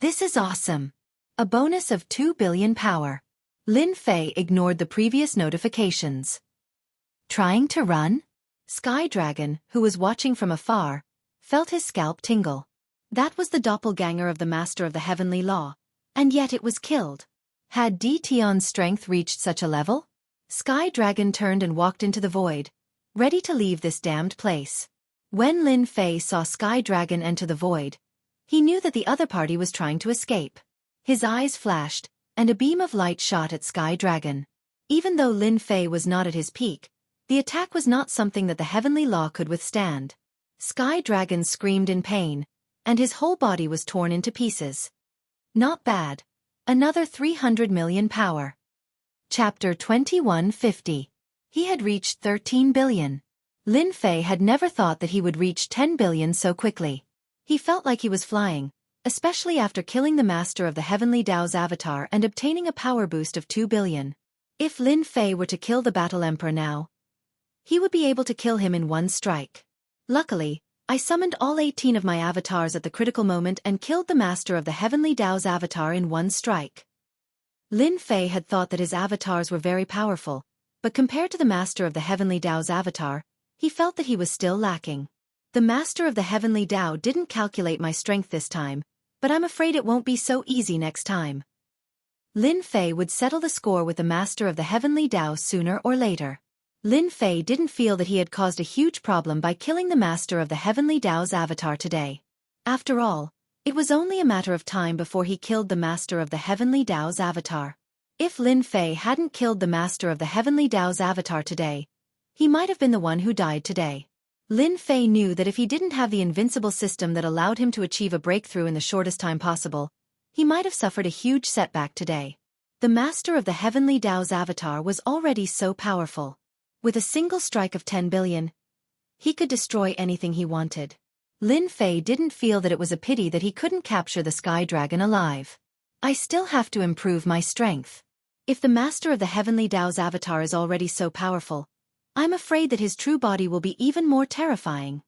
This is awesome! A bonus of 2 billion power. Lin Fei ignored the previous notifications. Trying to run? Sky Dragon, who was watching from afar, felt his scalp tingle. That was the doppelganger of the Master of the Heavenly Law, and yet it was killed. Had Di Tian's strength reached such a level? Sky Dragon turned and walked into the void, ready to leave this damned place. When Lin Fei saw Sky Dragon enter the void, he knew that the other party was trying to escape. His eyes flashed, and a beam of light shot at Sky Dragon. Even though Lin Fei was not at his peak, the attack was not something that the Heavenly Law could withstand. Sky Dragon screamed in pain, and his whole body was torn into pieces. Not bad. Another 300 million power. Chapter 2150. He had reached 13 billion. Lin Fei had never thought that he would reach 10 billion so quickly. He felt like he was flying, especially after killing the Master of the Heavenly Dao's avatar and obtaining a power boost of 2 billion. If Lin Fei were to kill the Battle Emperor now, he would be able to kill him in one strike. Luckily, I summoned all 18 of my avatars at the critical moment and killed the Master of the Heavenly Dao's avatar in one strike. Lin Fei had thought that his avatars were very powerful, but compared to the Master of the Heavenly Dao's avatar, he felt that he was still lacking. The Master of the Heavenly Dao didn't calculate my strength this time, but I'm afraid it won't be so easy next time. Lin Fei would settle the score with the Master of the Heavenly Dao sooner or later. Lin Fei didn't feel that he had caused a huge problem by killing the Master of the Heavenly Dao's avatar today. After all, it was only a matter of time before he killed the Master of the Heavenly Dao's avatar. If Lin Fei hadn't killed the Master of the Heavenly Dao's avatar today, he might have been the one who died today. Lin Fei knew that if he didn't have the invincible system that allowed him to achieve a breakthrough in the shortest time possible, he might have suffered a huge setback today. The Master of the Heavenly Dao's avatar was already so powerful. With a single strike of 10 billion, he could destroy anything he wanted. Lin Fei didn't feel that it was a pity that he couldn't capture the Sky Dragon alive. I still have to improve my strength. If the Master of the Heavenly Dao's avatar is already so powerful, I'm afraid that his true body will be even more terrifying.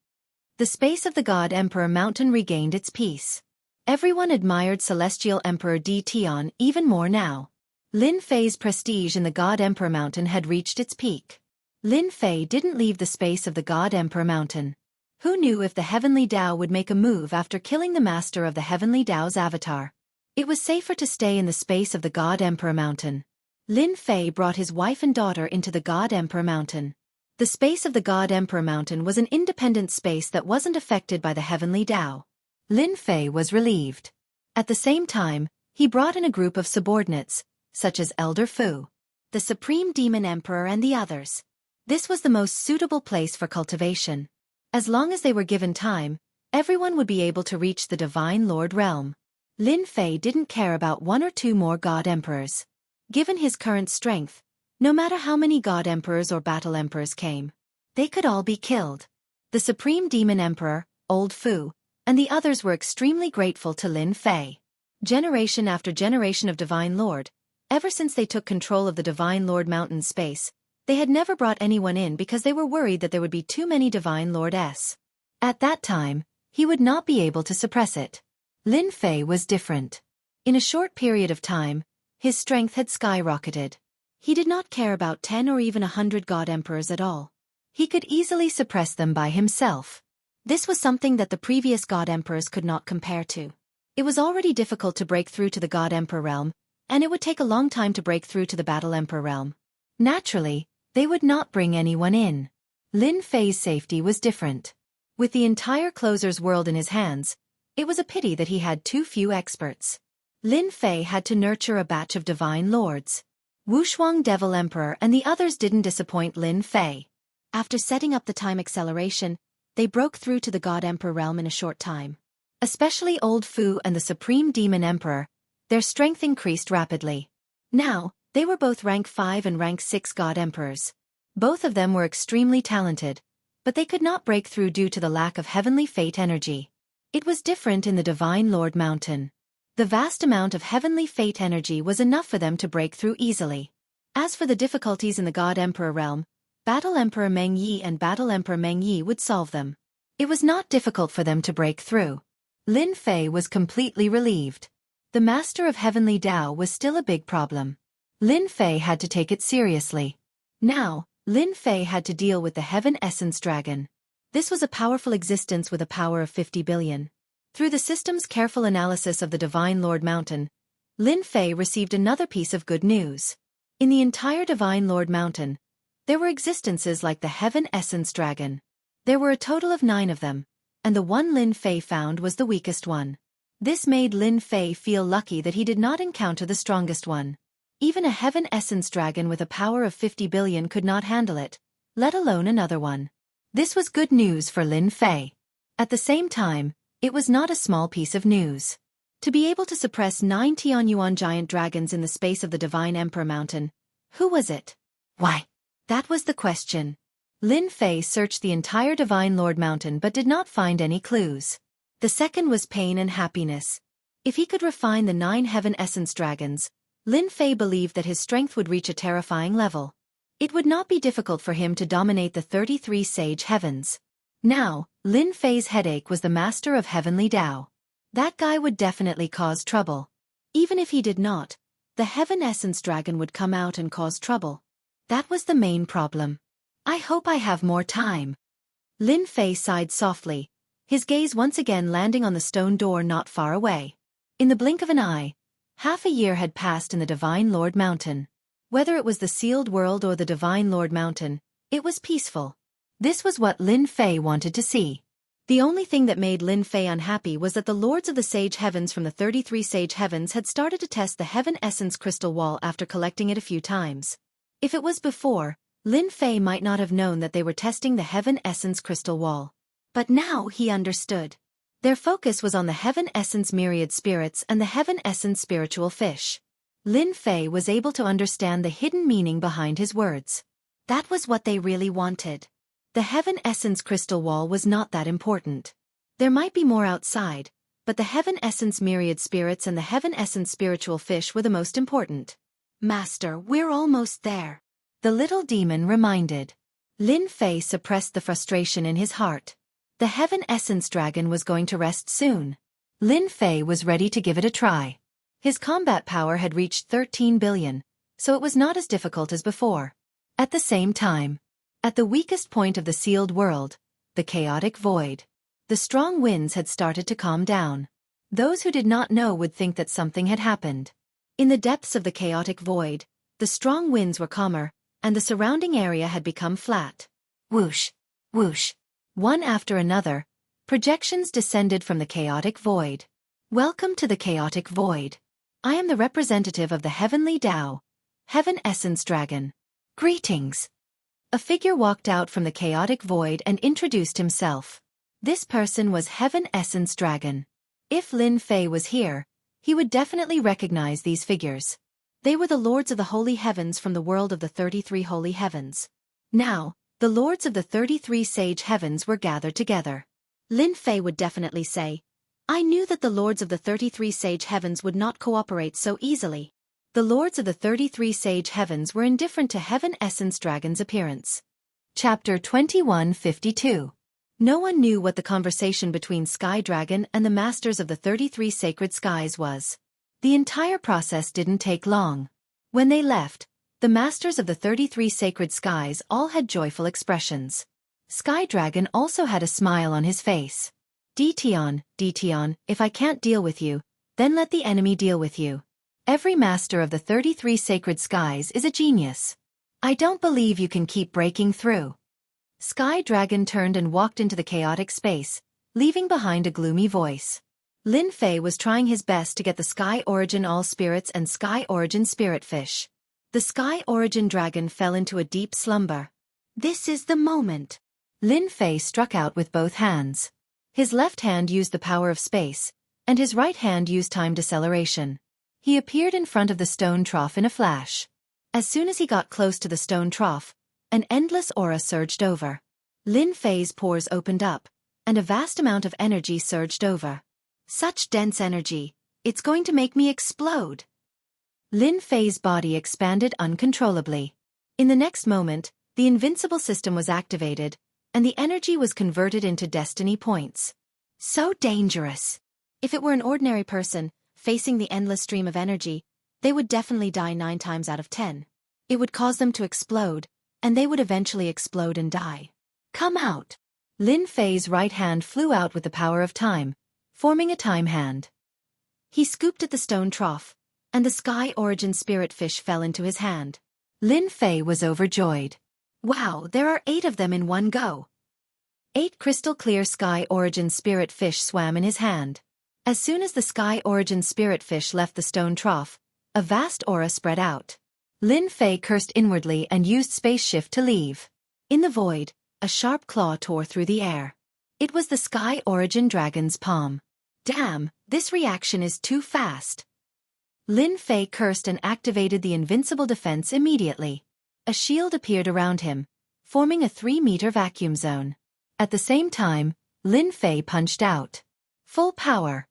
The space of the God Emperor Mountain regained its peace. Everyone admired Celestial Emperor Di Tian even more now. Lin Fei's prestige in the God Emperor Mountain had reached its peak. Lin Fei didn't leave the space of the God Emperor Mountain. Who knew if the Heavenly Dao would make a move after killing the Master of the Heavenly Dao's avatar? It was safer to stay in the space of the God Emperor Mountain. Lin Fei brought his wife and daughter into the God Emperor Mountain. The space of the God Emperor Mountain was an independent space that wasn't affected by the Heavenly Dao. Lin Fei was relieved. At the same time, he brought in a group of subordinates, such as Elder Fu, the Supreme Demon Emperor and the others. This was the most suitable place for cultivation. As long as they were given time, everyone would be able to reach the Divine Lord realm. Lin Fei didn't care about 1 or 2 more God Emperors. Given his current strength, no matter how many God Emperors or Battle Emperors came, they could all be killed. The Supreme Demon Emperor, Old Fu, and the others were extremely grateful to Lin Fei. Generation after generation of Divine Lord, ever since they took control of the Divine Lord Mountain space, they had never brought anyone in because they were worried that there would be too many Divine Lords. At that time, he would not be able to suppress it. Lin Fei was different. In a short period of time, His strength had skyrocketed. He did not care about 10 or even 100 god emperors at all. He could easily suppress them by himself. This was something that the previous god emperors could not compare to. It was already difficult to break through to the god emperor realm, and it would take a long time to break through to the battle emperor realm. Naturally, they would not bring anyone in. Lin Fei's safety was different. With the entire closer's world in his hands, it was a pity that he had too few experts. Lin Fei had to nurture a batch of divine lords. Wushuang Devil Emperor and the others didn't disappoint Lin Fei. After setting up the time acceleration, they broke through to the god emperor realm in a short time. Especially Old Fu and the Supreme Demon Emperor, their strength increased rapidly. Now, they were both rank 5 and rank 6 god emperors. Both of them were extremely talented, but they could not break through due to the lack of heavenly fate energy. It was different in the Divine Lord Mountain. The vast amount of heavenly fate energy was enough for them to break through easily. As for the difficulties in the god emperor realm, Battle Emperor Meng Yi and Battle Emperor Meng Yi would solve them. It was not difficult for them to break through. Lin Fei was completely relieved. The Master of Heavenly Tao was still a big problem. Lin Fei had to take it seriously. Now, Lin Fei had to deal with the Heaven Essence Dragon. This was a powerful existence with a power of 50 billion. Through the system's careful analysis of the Divine Lord Mountain, Lin Fei received another piece of good news. In the entire Divine Lord Mountain, there were existences like the Heaven Essence Dragon. There were a total of 9 of them, and the one Lin Fei found was the weakest one. This made Lin Fei feel lucky that he did not encounter the strongest one. Even a Heaven Essence Dragon with a power of 50 billion could not handle it, let alone another one. This was good news for Lin Fei. At the same time, it was not a small piece of news. To be able to suppress 9 Tianyuan giant dragons in the space of the Divine Emperor Mountain, who was it? Why? That was the question. Lin Fei searched the entire Divine Lord Mountain but did not find any clues. The second was pain and happiness. If he could refine the 9 Heaven Essence Dragons, Lin Fei believed that his strength would reach a terrifying level. It would not be difficult for him to dominate the 33 Sage Heavens. Now, Lin Fei's headache was the Master of Heavenly Tao. That guy would definitely cause trouble. Even if he did not, the Heaven Essence Dragon would come out and cause trouble. That was the main problem. I hope I have more time. Lin Fei sighed softly, his gaze once again landing on the stone door not far away. In the blink of an eye, half a year had passed in the Divine Lord Mountain. Whether it was the Sealed World or the Divine Lord Mountain, it was peaceful. This was what Lin Fei wanted to see. The only thing that made Lin Fei unhappy was that the Lords of the Sage Heavens from the 33 Sage Heavens had started to test the Heaven Essence Crystal Wall after collecting it a few times. If it was before, Lin Fei might not have known that they were testing the Heaven Essence Crystal Wall. But now he understood. Their focus was on the Heaven Essence Myriad Spirits and the Heaven Essence Spiritual Fish. Lin Fei was able to understand the hidden meaning behind his words. That was what they really wanted. The Heaven Essence Crystal Wall was not that important. There might be more outside, but the Heaven Essence Myriad Spirits and the Heaven Essence Spiritual Fish were the most important. Master, we're almost there. The little demon reminded. Lin Fei suppressed the frustration in his heart. The Heaven Essence Dragon was going to rest soon. Lin Fei was ready to give it a try. His combat power had reached 13 billion, so it was not as difficult as before. At the same time, at the weakest point of the sealed world, the chaotic void, the strong winds had started to calm down. Those who did not know would think that something had happened. In the depths of the chaotic void, the strong winds were calmer, and the surrounding area had become flat. Whoosh, whoosh. One after another, projections descended from the chaotic void. Welcome to the chaotic void. I am the representative of the Heavenly Tao, Heaven Essence Dragon. Greetings. A figure walked out from the chaotic void and introduced himself. This person was Heaven Essence Dragon. If Lin Fei was here, he would definitely recognize these figures. They were the Lords of the Holy Heavens from the world of the 33 Holy Heavens. Now, the Lords of the 33 Sage Heavens were gathered together. Lin Fei would definitely say, I knew that the Lords of the 33 Sage Heavens would not cooperate so easily. The Lords of the 33 Sage Heavens were indifferent to Heaven Essence Dragon's appearance. Chapter 2152. No one knew what the conversation between Sky Dragon and the Masters of the 33 Sacred Skies was. The entire process didn't take long. When they left, the masters of the 33 sacred skies all had joyful expressions. Sky Dragon also had a smile on his face. Dtion, if I can't deal with you, then let the enemy deal with you. Every master of the 33 sacred skies is a genius. I don't believe you can keep breaking through. Sky Dragon turned and walked into the chaotic space, leaving behind a gloomy voice. Lin Fei was trying his best to get the Sky Origin All Spirits and Sky Origin Spirit Fish. The Sky Origin Dragon fell into a deep slumber. This is the moment. Lin Fei struck out with both hands. His left hand used the power of space, and his right hand used time deceleration. He appeared in front of the stone trough in a flash. As soon as he got close to the stone trough, an endless aura surged over. Lin Fei's pores opened up, and a vast amount of energy surged over. Such dense energy, it's going to make me explode. Lin Fei's body expanded uncontrollably. In the next moment, the invincible system was activated, and the energy was converted into destiny points. So dangerous. If it were an ordinary person, facing the endless stream of energy, they would definitely die 9 times out of 10. It would cause them to explode, and they would eventually explode and die. Come out! Lin Fei's right hand flew out with the power of time, forming a time hand. He scooped at the stone trough, and the Sky Origin Spirit Fish fell into his hand. Lin Fei was overjoyed. Wow, there are 8 of them in one go. 8 crystal-clear Sky Origin Spirit Fish swam in his hand. As soon as the Sky Origin Spirit Fish left the stone trough, a vast aura spread out. Lin Fei cursed inwardly and used space shift to leave. In the void, a sharp claw tore through the air. It was the Sky Origin Dragon's palm. Damn, this reaction is too fast. Lin Fei cursed and activated the invincible defense immediately. A shield appeared around him, forming a 3-meter vacuum zone. At the same time, Lin Fei punched out. Full power.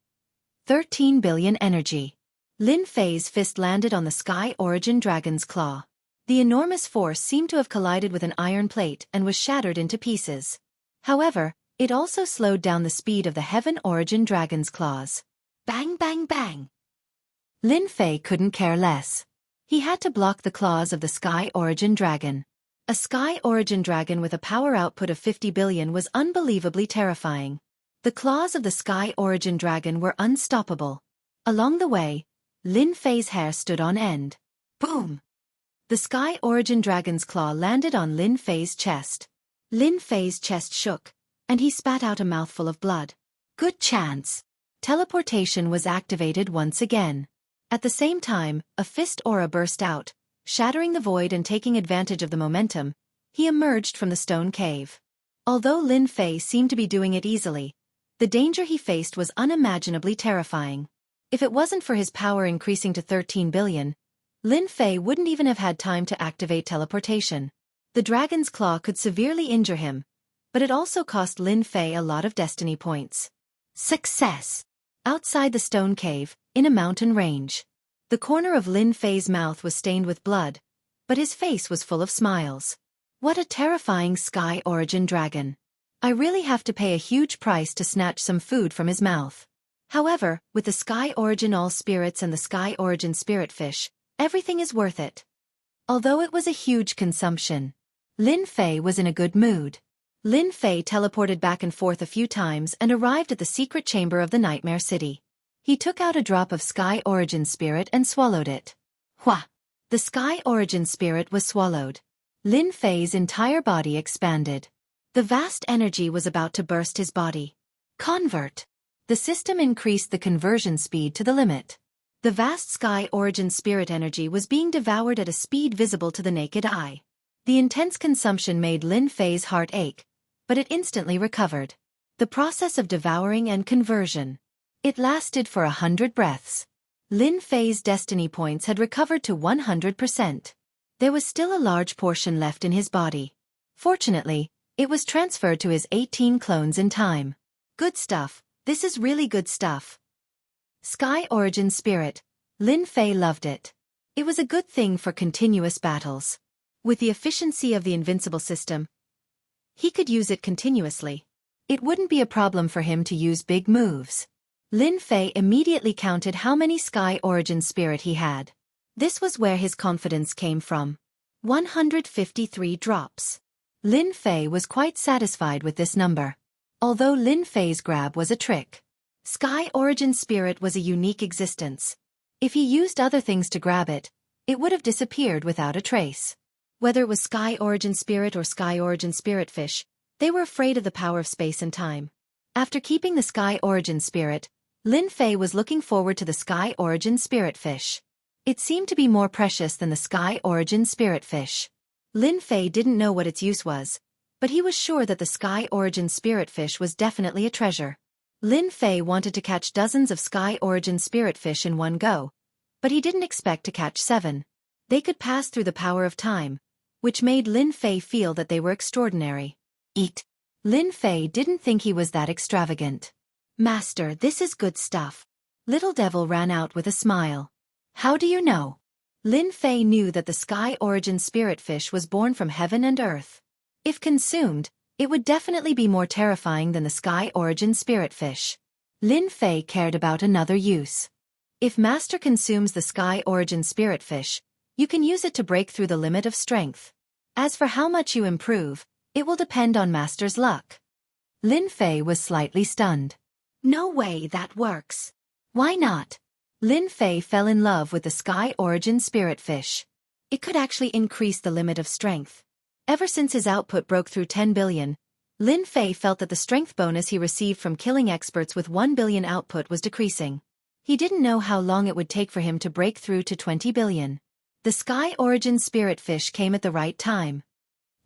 13 billion energy. Lin Fei's fist landed on the Sky Origin Dragon's claw. The enormous force seemed to have collided with an iron plate and was shattered into pieces. However, it also slowed down the speed of the Heaven Origin Dragon's claws. Bang bang bang. Lin Fei couldn't care less. He had to block the claws of the Sky Origin Dragon. A Sky Origin Dragon with a power output of 50 billion was unbelievably terrifying. The claws of the Sky Origin Dragon were unstoppable. Along the way, Lin Fei's hair stood on end. Boom! The Sky Origin Dragon's claw landed on Lin Fei's chest. Lin Fei's chest shook, and he spat out a mouthful of blood. Good chance. Teleportation was activated once again. At the same time, a fist aura burst out, shattering the void and taking advantage of the momentum. He emerged from the stone cave. Although Lin Fei seemed to be doing it easily, the danger he faced was unimaginably terrifying. If it wasn't for his power increasing to 13 billion, Lin Fei wouldn't even have had time to activate teleportation. The dragon's claw could severely injure him, but it also cost Lin Fei a lot of destiny points. Success! Outside the stone cave, in a mountain range. The corner of Lin Fei's mouth was stained with blood, but his face was full of smiles. What a terrifying Sky Origin Dragon. I really have to pay a huge price to snatch some food from his mouth. However, with the Sky Origin All Spirits and the Sky Origin Spirit Fish, everything is worth it. Although it was a huge consumption, Lin Fei was in a good mood. Lin Fei teleported back and forth a few times and arrived at the secret chamber of the Nightmare City. He took out a drop of Sky Origin Spirit and swallowed it. Hua! The Sky Origin Spirit was swallowed. Lin Fei's entire body expanded. The vast energy was about to burst his body. Convert! The system increased the conversion speed to the limit. The vast Sky Origin Spirit energy was being devoured at a speed visible to the naked eye. The intense consumption made Lin Fei's heart ache, but it instantly recovered. The process of devouring and conversion. It lasted for 100 breaths. Lin Fei's destiny points had recovered to 100%. There was still a large portion left in his body. Fortunately, it was transferred to his 18 clones in time. Good stuff, this is really good stuff. Sky Origin Spirit, Lin Fei loved it. It was a good thing for continuous battles. With the efficiency of the invincible system, he could use it continuously. It wouldn't be a problem for him to use big moves. Lin Fei immediately counted how many sky origin spirit he had. This was where his confidence came from. 153 drops. Lin Fei was quite satisfied with this number. Although Lin Fei's grab was a trick, sky origin spirit was a unique existence. If he used other things to grab it, it would have disappeared without a trace. Whether it was sky origin spirit or sky origin spirit fish, they were afraid of the power of space and time. After keeping the sky origin spirit, Lin Fei was looking forward to the sky origin spirit fish. It seemed to be more precious than the sky origin spirit fish. Lin Fei didn't know what its use was, but he was sure that the sky origin spirit fish was definitely a treasure. Lin Fei wanted to catch dozens of sky origin spirit fish in one go, but he didn't expect to catch 7. They could pass through the power of time, which made Lin Fei feel that they were extraordinary. Eat. Lin Fei didn't think he was that extravagant. Master, this is good stuff. Little Devil ran out with a smile. How do you know? Lin Fei knew that the sky origin spirit fish was born from heaven and earth. If consumed, it would definitely be more terrifying than the sky origin spirit fish. Lin Fei cared about another use. If Master consumes the sky origin spirit fish, you can use it to break through the limit of strength. As for how much you improve, it will depend on Master's luck. Lin Fei was slightly stunned. No way that works. Why not? Lin Fei fell in love with the sky origin spirit fish. It could actually increase the limit of strength. Ever since his output broke through 10 billion, Lin Fei felt that the strength bonus he received from killing experts with 1 billion output was decreasing. He didn't know how long it would take for him to break through to 20 billion. The sky origin spirit fish came at the right time.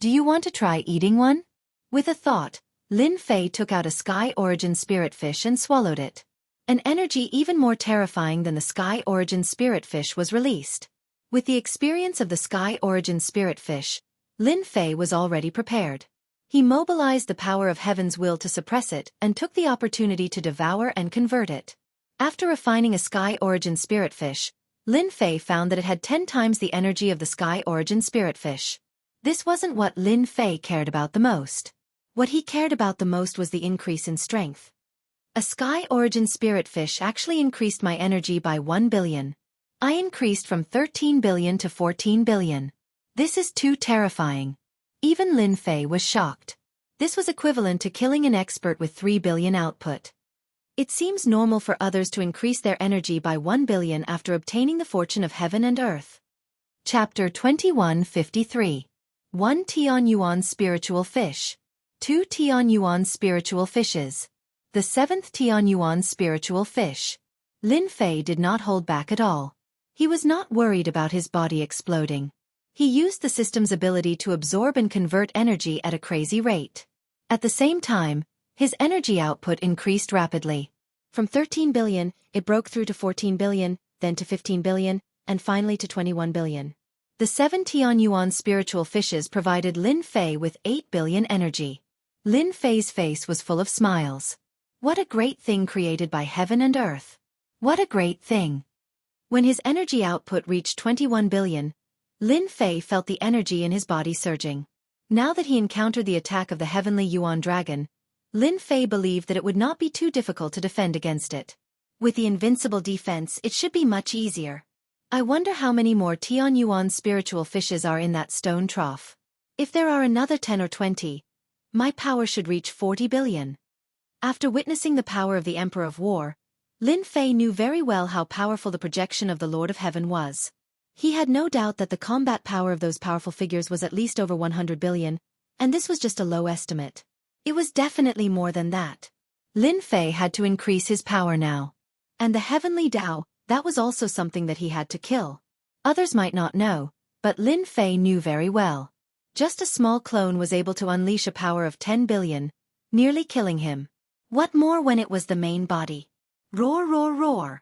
Do you want to try eating one? With a thought, Lin Fei took out a sky origin spirit fish and swallowed it. An energy even more terrifying than the sky origin spirit fish was released. With the experience of the sky origin spirit fish, Lin Fei was already prepared. He mobilized the power of heaven's will to suppress it and took the opportunity to devour and convert it. After refining a sky origin spirit fish, Lin Fei found that it had 10 times the energy of the sky origin spirit fish. This wasn't what Lin Fei cared about the most. What he cared about the most was the increase in strength. A sky origin spirit fish actually increased my energy by 1 billion. I increased from 13 billion to 14 billion. This is too terrifying. Even Lin Fei was shocked. This was equivalent to killing an expert with 3 billion output. It seems normal for others to increase their energy by 1 billion after obtaining the fortune of heaven and earth. Chapter 2153. 1 Tian Yuan Spiritual Fish. 2 Tian Yuan Spiritual Fishes. The 7th Tian Yuan Spiritual Fish. Lin Fei did not hold back at all. He was not worried about his body exploding. He used the system's ability to absorb and convert energy at a crazy rate. At the same time, his energy output increased rapidly. From 13 billion, it broke through to 14 billion, then to 15 billion, and finally to 21 billion. The 7 Tian Yuan spiritual fishes provided Lin Fei with 8 billion energy. Lin Fei's face was full of smiles. What a great thing created by heaven and earth. What a great thing. When his energy output reached 21 billion, Lin Fei felt the energy in his body surging. Now that he encountered the attack of the heavenly Yuan dragon, Lin Fei believed that it would not be too difficult to defend against it. With the invincible defense, it should be much easier. I wonder how many more Tian Yuan spiritual fishes are in that stone trough. If there are another 10 or 20, my power should reach 40 billion. After witnessing the power of the Emperor of War, Lin Fei knew very well how powerful the projection of the Lord of Heaven was. He had no doubt that the combat power of those powerful figures was at least over 100 billion, and this was just a low estimate. It was definitely more than that. Lin Fei had to increase his power now. And the heavenly Tao, that was also something that he had to kill. Others might not know, but Lin Fei knew very well. Just a small clone was able to unleash a power of 10 billion, nearly killing him. What more when it was the main body? Roar, roar, roar.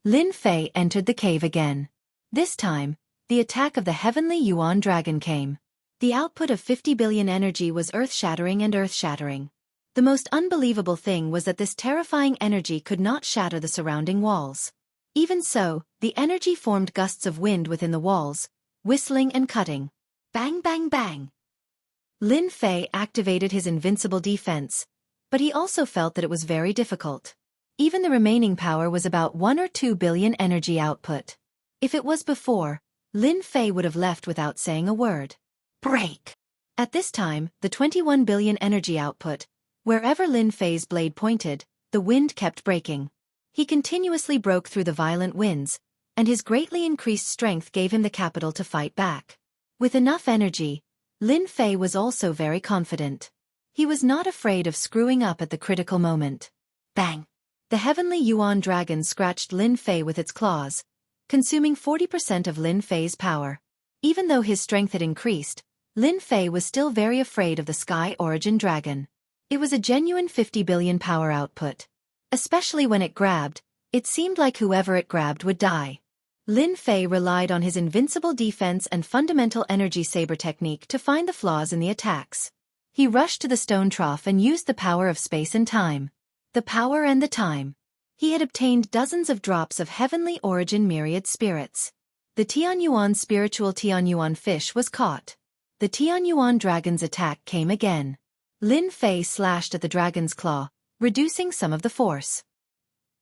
Lin Fei entered the cave again. This time, the attack of the heavenly Yuan dragon came. The output of 50 billion energy was earth-shattering and earth-shattering. The most unbelievable thing was that this terrifying energy could not shatter the surrounding walls. Even so, the energy formed gusts of wind within the walls, whistling and cutting. Bang, bang, bang. Lin Fei activated his invincible defense, but he also felt that it was very difficult. Even the remaining power was about 1 or 2 billion energy output. If it was before, Lin Fei would have left without saying a word. Break! At this time, the 21 billion energy output, wherever Lin Fei's blade pointed, the wind kept breaking. He continuously broke through the violent winds, and his greatly increased strength gave him the capital to fight back. With enough energy, Lin Fei was also very confident. He was not afraid of screwing up at the critical moment. Bang! The heavenly Yuan dragon scratched Lin Fei with its claws, consuming 40% of Lin Fei's power. Even though his strength had increased, Lin Fei was still very afraid of the Sky Origin Dragon. It was a genuine 50 billion power output. Especially when it grabbed, it seemed like whoever it grabbed would die. Lin Fei relied on his invincible defense and fundamental energy saber technique to find the flaws in the attacks. He rushed to the stone trough and used the power of space and time. The power and the time. He had obtained dozens of drops of heavenly origin myriad spirits. The Tianyuan spiritual Tianyuan fish was caught. The Tianyuan dragon's attack came again. Lin Fei slashed at the dragon's claw, reducing some of the force.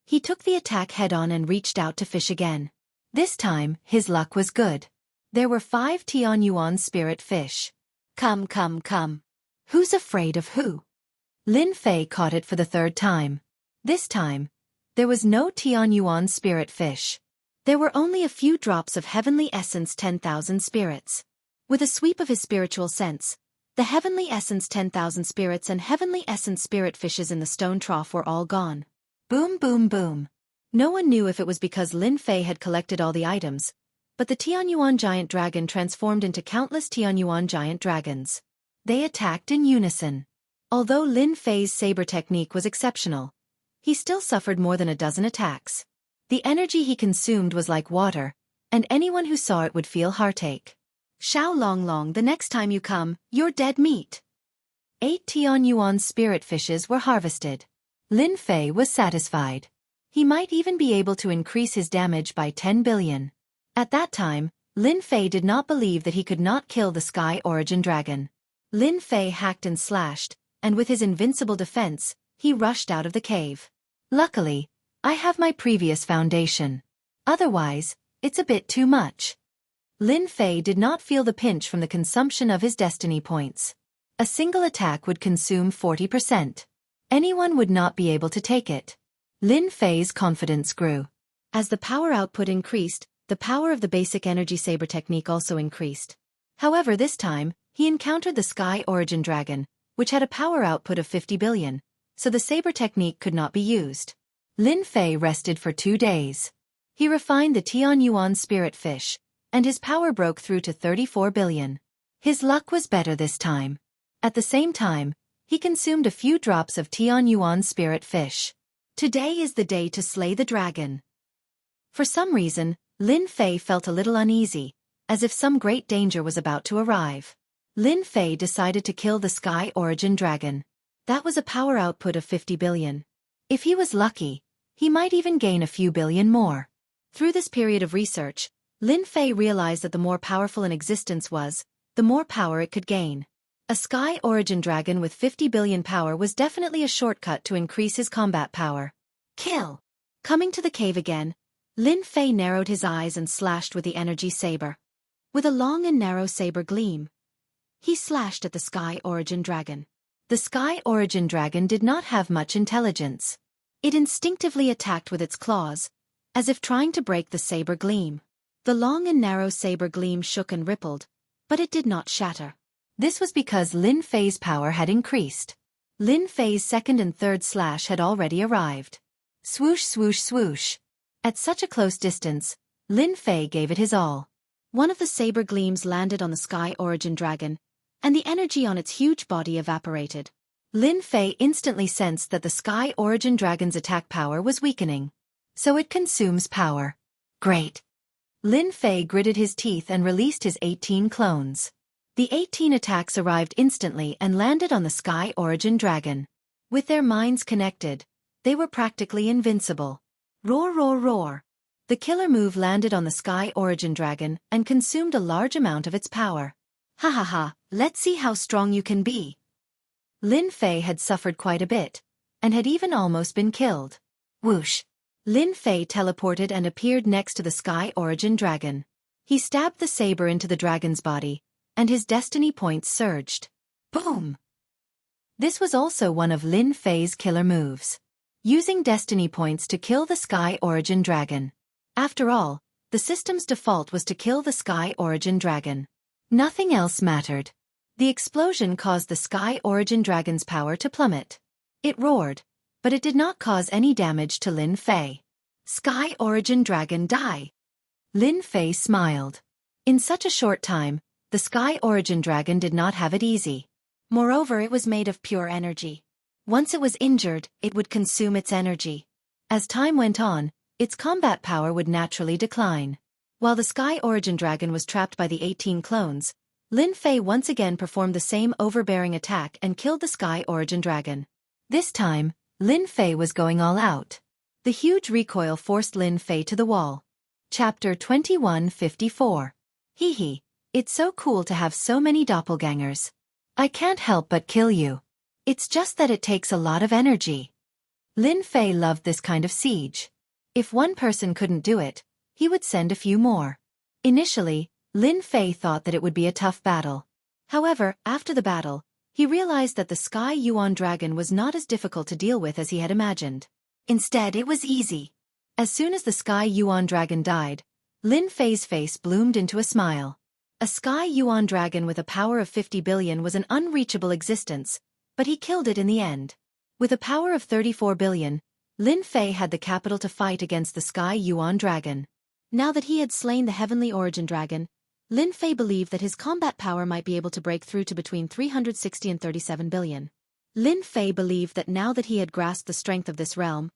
He took the attack head-on and reached out to fish again. This time, his luck was good. There were 5 Tianyuan spirit fish. Come, come, come. Who's afraid of who? Lin Fei caught it for the 3rd time. This time, there was no Tianyuan spirit fish. There were only a few drops of heavenly essence 10,000 spirits. With a sweep of his spiritual sense, the heavenly essence 10,000 spirits and heavenly essence spirit fishes in the stone trough were all gone. Boom, boom, boom. No one knew if it was because Lin Fei had collected all the items, but the Tianyuan giant dragon transformed into countless Tianyuan giant dragons. They attacked in unison. Although Lin Fei's saber technique was exceptional, he still suffered more than a dozen attacks. The energy he consumed was like water, and anyone who saw it would feel heartache. Xiao Long Long, the next time you come, you're dead meat. 8 Tianyuan spirit fishes were harvested. Lin Fei was satisfied. He might even be able to increase his damage by 10 billion. At that time, Lin Fei did not believe that he could not kill the Sky Origin Dragon. Lin Fei hacked and slashed, and with his invincible defense, he rushed out of the cave. Luckily, I have my previous foundation. Otherwise, it's a bit too much. Lin Fei did not feel the pinch from the consumption of his destiny points. A single attack would consume 40%. Anyone would not be able to take it. Lin Fei's confidence grew. As the power output increased, the power of the basic energy saber technique also increased. However, this time, he encountered the Sky Origin Dragon, which had a power output of 50 billion, so the saber technique could not be used. Lin Fei rested for 2 days. He refined the Tianyuan spirit fish, and his power broke through to 34 billion. His luck was better this time. At the same time, he consumed a few drops of Tianyuan spirit fish. Today is the day to slay the dragon. For some reason, Lin Fei felt a little uneasy, as if some great danger was about to arrive. Lin Fei decided to kill the Sky Origin Dragon. That was a power output of 50 billion. If he was lucky, he might even gain a few billion more. Through this period of research, Lin Fei realized that the more powerful an existence was, the more power it could gain. A Sky Origin Dragon with 50 billion power was definitely a shortcut to increase his combat power. Kill! Coming to the cave again, Lin Fei narrowed his eyes and slashed with the energy saber. With a long and narrow saber gleam, he slashed at the Sky Origin Dragon. The Sky Origin Dragon did not have much intelligence. It instinctively attacked with its claws, as if trying to break the saber gleam. The long and narrow saber gleam shook and rippled, but it did not shatter. This was because Lin Fei's power had increased. Lin Fei's 2nd and 3rd slash had already arrived. Swoosh, swoosh, swoosh. At such a close distance, Lin Fei gave it his all. One of the saber gleams landed on the Sky Origin Dragon, and the energy on its huge body evaporated. Lin Fei instantly sensed that the Sky Origin Dragon's attack power was weakening. So it consumes power. Great. Lin Fei gritted his teeth and released his 18 clones. The 18 attacks arrived instantly and landed on the Sky Origin Dragon. With their minds connected, they were practically invincible. Roar, roar, roar. The killer move landed on the Sky Origin Dragon and consumed a large amount of its power. Ha ha ha, let's see how strong you can be. Lin Fei had suffered quite a bit, and had even almost been killed. Whoosh! Lin Fei teleported and appeared next to the Sky Origin Dragon. He stabbed the saber into the dragon's body, and his destiny points surged. Boom! This was also one of Lin Fei's killer moves. Using destiny points to kill the Sky Origin Dragon. After all, the system's default was to kill the Sky Origin Dragon. Nothing else mattered. The explosion caused the Sky Origin Dragon's power to plummet. It roared, but it did not cause any damage to Lin Fei. Sky Origin Dragon die. Lin Fei smiled. In such a short time, the Sky Origin Dragon did not have it easy. Moreover, it was made of pure energy. Once it was injured, it would consume its energy. As time went on, its combat power would naturally decline. While the Sky Origin Dragon was trapped by the 18 clones, Lin Fei once again performed the same overbearing attack and killed the Sky Origin Dragon. This time, Lin Fei was going all out. The huge recoil forced Lin Fei to the wall. Chapter 2154. Hee hee, it's so cool to have so many doppelgangers. I can't help but kill you. It's just that it takes a lot of energy. Lin Fei loved this kind of siege. If one person couldn't do it, he would send a few more. Initially, Lin Fei thought that it would be a tough battle. However, after the battle, he realized that the Sky Yuan Dragon was not as difficult to deal with as he had imagined. Instead, it was easy. As soon as the Sky Yuan Dragon died, Lin Fei's face bloomed into a smile. A Sky Yuan Dragon with a power of 50 billion was an unreachable existence, but he killed it in the end. With a power of 34 billion, Lin Fei had the capital to fight against the Sky Yuan Dragon. Now that he had slain the Heavenly Origin Dragon, Lin Fei believed that his combat power might be able to break through to between 360 and 37 billion. Lin Fei believed that now that he had grasped the strength of this realm,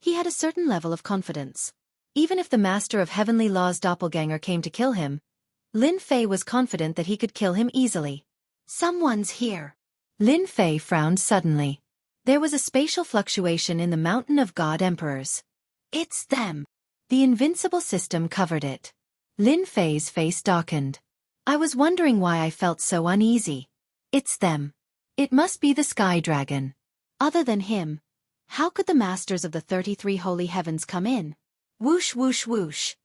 he had a certain level of confidence. Even if the Master of Heavenly Law's doppelganger came to kill him, Lin Fei was confident that he could kill him easily. Someone's here. Lin Fei frowned suddenly. There was a spatial fluctuation in the Mountain of God Emperors. It's them. The invincible system covered it. Lin Fei's face darkened. I was wondering why I felt so uneasy. It's them. It must be the Sky Dragon. Other than him, how could the masters of the 33 holy heavens come in? Whoosh whoosh whoosh.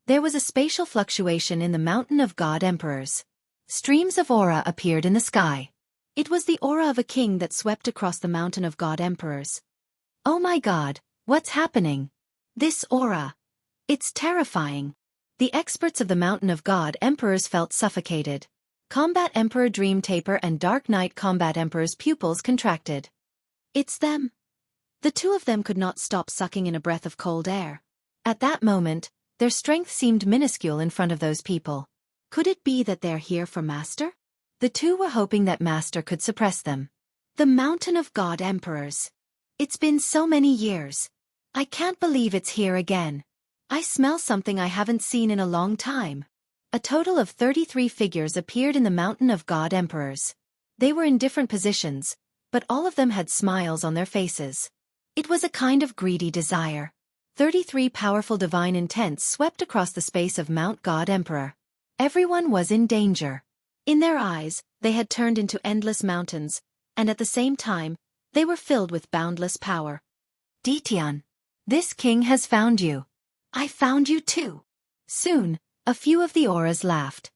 There was a spatial fluctuation in the Mountain of God Emperors. Streams of aura appeared in the sky. It was the aura of a king that swept across the Mountain of God Emperors. Oh my God, what's happening? This aura. It's terrifying. The experts of the Mountain of God Emperors felt suffocated. Combat Emperor Dream Taper and Dark Knight Combat Emperor's pupils contracted. It's them. The two of them could not stop sucking in a breath of cold air. At that moment, their strength seemed minuscule in front of those people. Could it be that they're here for Master? The two were hoping that Master could suppress them. The Mountain of God Emperors. It's been so many years. I can't believe it's here again. I smell something I haven't seen in a long time. A total of 33 figures appeared in the Mountain of God Emperors. They were in different positions, but all of them had smiles on their faces. It was a kind of greedy desire. 33 powerful divine intents swept across the space of Mount God Emperor. Everyone was in danger. In their eyes, they had turned into endless mountains, and at the same time, they were filled with boundless power. Ditian, this king has found you. I found you too. Soon, a few of the auras laughed.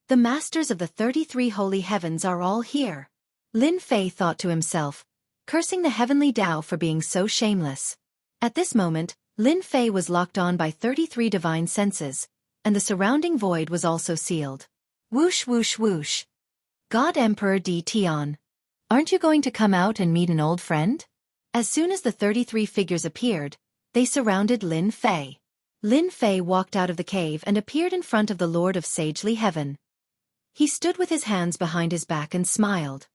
The masters of the 33 holy heavens are all here. Lin Fei thought to himself, cursing the heavenly Tao for being so shameless. At this moment, Lin Fei was locked on by 33 divine senses, and the surrounding void was also sealed. Whoosh whoosh whoosh. God Emperor Ditian. Aren't you going to come out and meet an old friend? As soon as the 33 figures appeared, they surrounded Lin Fei. Lin Fei walked out of the cave and appeared in front of the Lord of Sagely Heaven. He stood with his hands behind his back and smiled.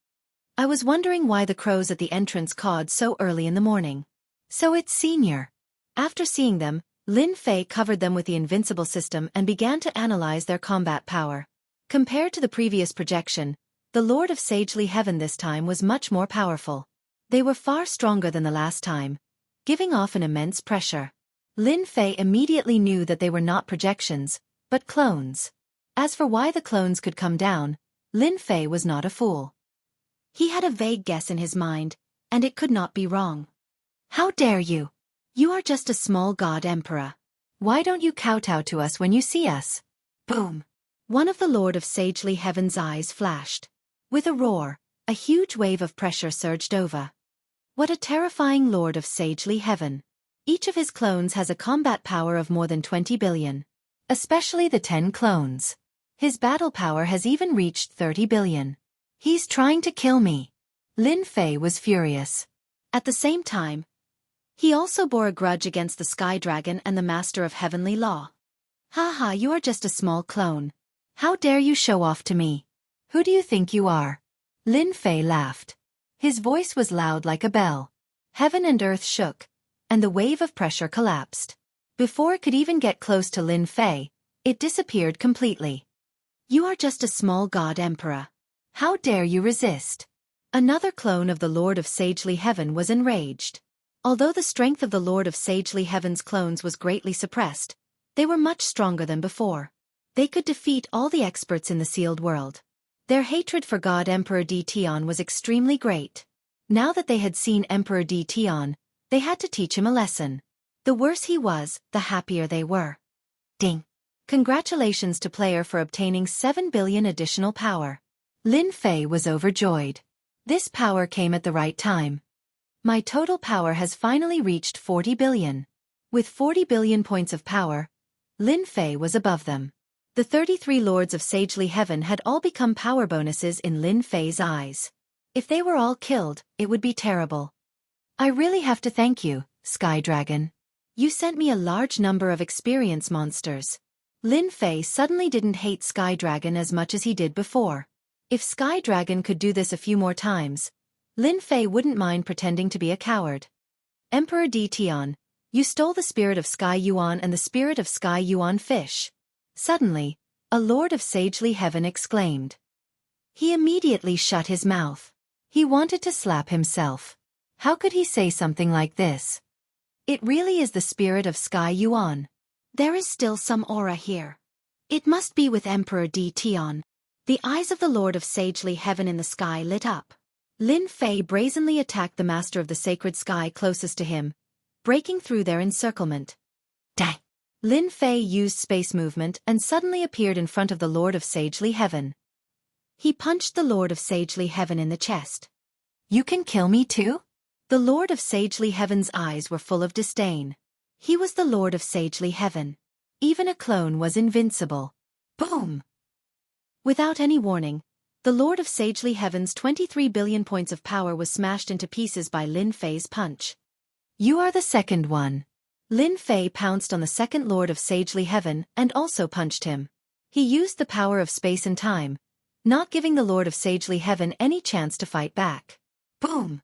I was wondering why the crows at the entrance cawed so early in the morning. So it's Senior. After seeing them, Lin Fei covered them with the invincible system and began to analyze their combat power. Compared to the previous projection, the Lord of Sagely Heaven this time was much more powerful. They were far stronger than the last time, giving off an immense pressure. Lin Fei immediately knew that they were not projections, but clones. As for why the clones could come down, Lin Fei was not a fool. He had a vague guess in his mind, and it could not be wrong. How dare you? You are just a small god emperor. Why don't you kowtow to us when you see us? Boom! One of the Lord of Sagely Heaven's eyes flashed. With a roar, a huge wave of pressure surged over. What a terrifying Lord of Sagely Heaven. Each of his clones has a combat power of more than 20 billion. Especially the 10 clones. His battle power has even reached 30 billion. He's trying to kill me. Lin Fei was furious. At the same time, he also bore a grudge against the Sky Dragon and the Master of Heavenly Law. Haha, you are just a small clone. How dare you show off to me? Who do you think you are? Lin Fei laughed. His voice was loud like a bell. Heaven and earth shook, and the wave of pressure collapsed. Before it could even get close to Lin Fei, it disappeared completely. You are just a small god emperor. How dare you resist? Another clone of the Lord of Sagely Heaven was enraged. Although the strength of the Lord of Sagely Heaven's clones was greatly suppressed, they were much stronger than before. They could defeat all the experts in the sealed world. Their hatred for God Emperor D. Tian was extremely great. Now that they had seen Emperor D. Tian, they had to teach him a lesson. The worse he was, the happier they were. Ding! Congratulations to player for obtaining 7 billion additional power. Lin Fei was overjoyed. This power came at the right time. My total power has finally reached 40 billion. With 40 billion points of power, Lin Fei was above them. The 33 Lords of Sagely Heaven had all become power bonuses in Lin Fei's eyes. If they were all killed, it would be terrible. I really have to thank you, Sky Dragon. You sent me a large number of experience monsters. Lin Fei suddenly didn't hate Sky Dragon as much as he did before. If Sky Dragon could do this a few more times, Lin Fei wouldn't mind pretending to be a coward. Emperor D. Tian, you stole the spirit of Sky Yuan and the spirit of Sky Yuan fish. Suddenly, a Lord of Sagely Heaven exclaimed. He immediately shut his mouth. He wanted to slap himself. How could he say something like this? It really is the spirit of Sky Yuan. There is still some aura here. It must be with Emperor D. Tian. The eyes of the Lord of Sagely Heaven in the sky lit up. Lin Fei brazenly attacked the Master of the Sacred Sky closest to him, breaking through their encirclement. Die! Lin Fei used space movement and suddenly appeared in front of the Lord of Sagely Heaven. He punched the Lord of Sagely Heaven in the chest. You can kill me too? The Lord of Sagely Heaven's eyes were full of disdain. He was the Lord of Sagely Heaven. Even a clone was invincible. Boom! Without any warning, the Lord of Sagely Heaven's 23 billion points of power was smashed into pieces by Lin Fei's punch. You are the second one. Lin Fei pounced on the second Lord of Sagely Heaven and also punched him. He used the power of space and time, not giving the Lord of Sagely Heaven any chance to fight back. Boom!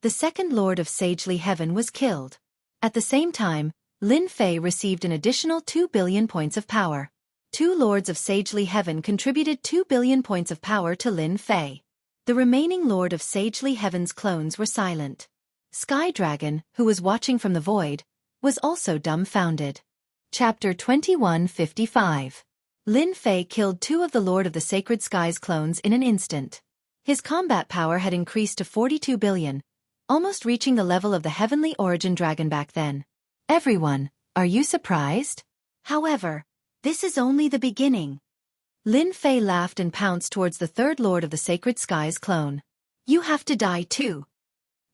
The second Lord of Sagely Heaven was killed. At the same time, Lin Fei received an additional 2 billion points of power. 2 Lords of Sagely Heaven contributed 2 billion points of power to Lin Fei. The remaining Lord of Sagely Heaven's clones were silent. Sky Dragon, who was watching from the void, was also dumbfounded. Chapter 2155. Lin Fei killed 2 of the Lord of the Sacred Sky's clones in an instant. His combat power had increased to 42 billion, almost reaching the level of the Heavenly Origin Dragon back then. Everyone, are you surprised? However, this is only the beginning. Lin Fei laughed and pounced towards the third Lord of the Sacred Sky's clone. You have to die too.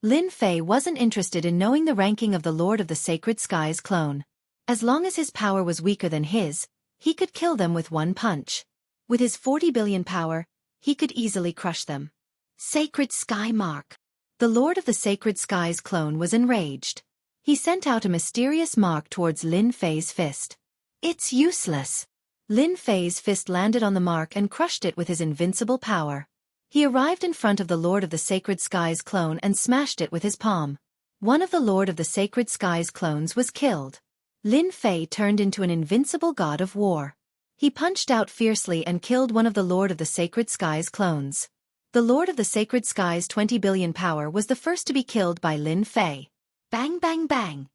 Lin Fei wasn't interested in knowing the ranking of the Lord of the Sacred Sky's clone. As long as his power was weaker than his, he could kill them with one punch. With his 40 billion power, he could easily crush them. Sacred Sky Mark. The Lord of the Sacred Sky's clone was enraged. He sent out a mysterious mark towards Lin Fei's fist. It's useless. Lin Fei's fist landed on the mark and crushed it with his invincible power. He arrived in front of the Lord of the Sacred Sky's clone and smashed it with his palm. One of the Lord of the Sacred Sky's clones was killed. Lin Fei turned into an invincible god of war. He punched out fiercely and killed one of the Lord of the Sacred Sky's clones. The Lord of the Sacred Sky's 20 billion power was the first to be killed by Lin Fei. Bang bang bang.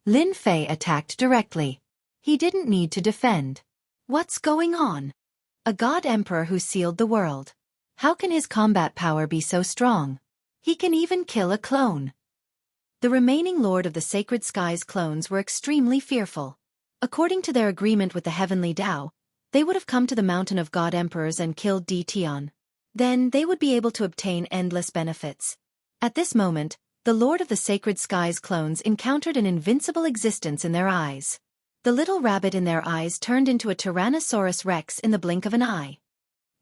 Lin Fei attacked directly. He didn't need to defend. What's going on? A god emperor who sealed the world. How can his combat power be so strong? He can even kill a clone. The remaining Lord of the Sacred Skies clones were extremely fearful. According to their agreement with the Heavenly Tao, they would have come to the Mountain of God Emperors and killed Tion. Then they would be able to obtain endless benefits. At this moment, the Lord of the Sacred Skies clones encountered an invincible existence in their eyes. The little rabbit in their eyes turned into a Tyrannosaurus Rex in the blink of an eye.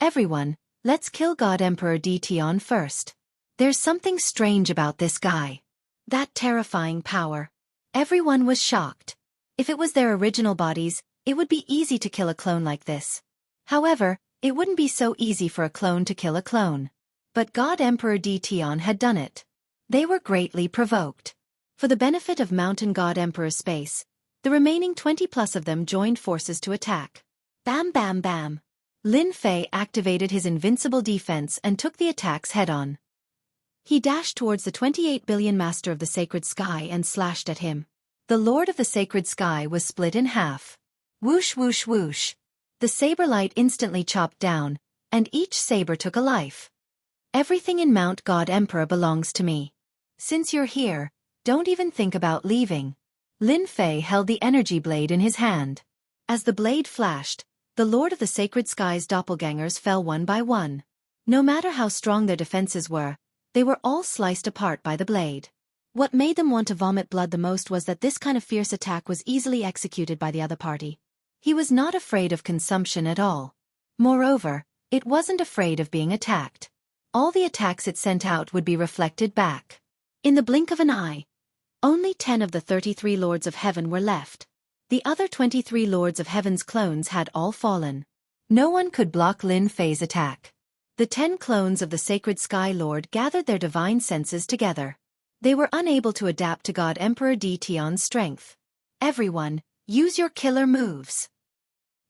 Everyone, let's kill God Emperor Tion first. There's something strange about this guy. That terrifying power. Everyone was shocked. If it was their original bodies, it would be easy to kill a clone like this. However, it wouldn't be so easy for a clone to kill a clone. But God Emperor Tion had done it. They were greatly provoked. For the benefit of Mountain God Emperor's space, the remaining 20+ of them joined forces to attack. Bam bam bam. Lin Fei activated his invincible defense and took the attacks head-on. He dashed towards the 28 billion Master of the Sacred Sky and slashed at him. The Lord of the Sacred Sky was split in half. Whoosh whoosh whoosh. The saber light instantly chopped down, and each saber took a life. Everything in Mount God Emperor belongs to me. Since you're here, don't even think about leaving. Lin Fei held the energy blade in his hand. As the blade flashed, the Lord of the Sacred Sky's doppelgangers fell one by one. No matter how strong their defenses were, they were all sliced apart by the blade. What made them want to vomit blood the most was that this kind of fierce attack was easily executed by the other party. He was not afraid of consumption at all. Moreover, it wasn't afraid of being attacked. All the attacks it sent out would be reflected back. In the blink of an eye, only 10 of the 33 Lords of Heaven were left. The other 23 Lords of Heaven's clones had all fallen. No one could block Lin Fei's attack. The 10 clones of the Sacred Sky Lord gathered their divine senses together. They were unable to adapt to God Emperor Tion's strength. Everyone, use your killer moves.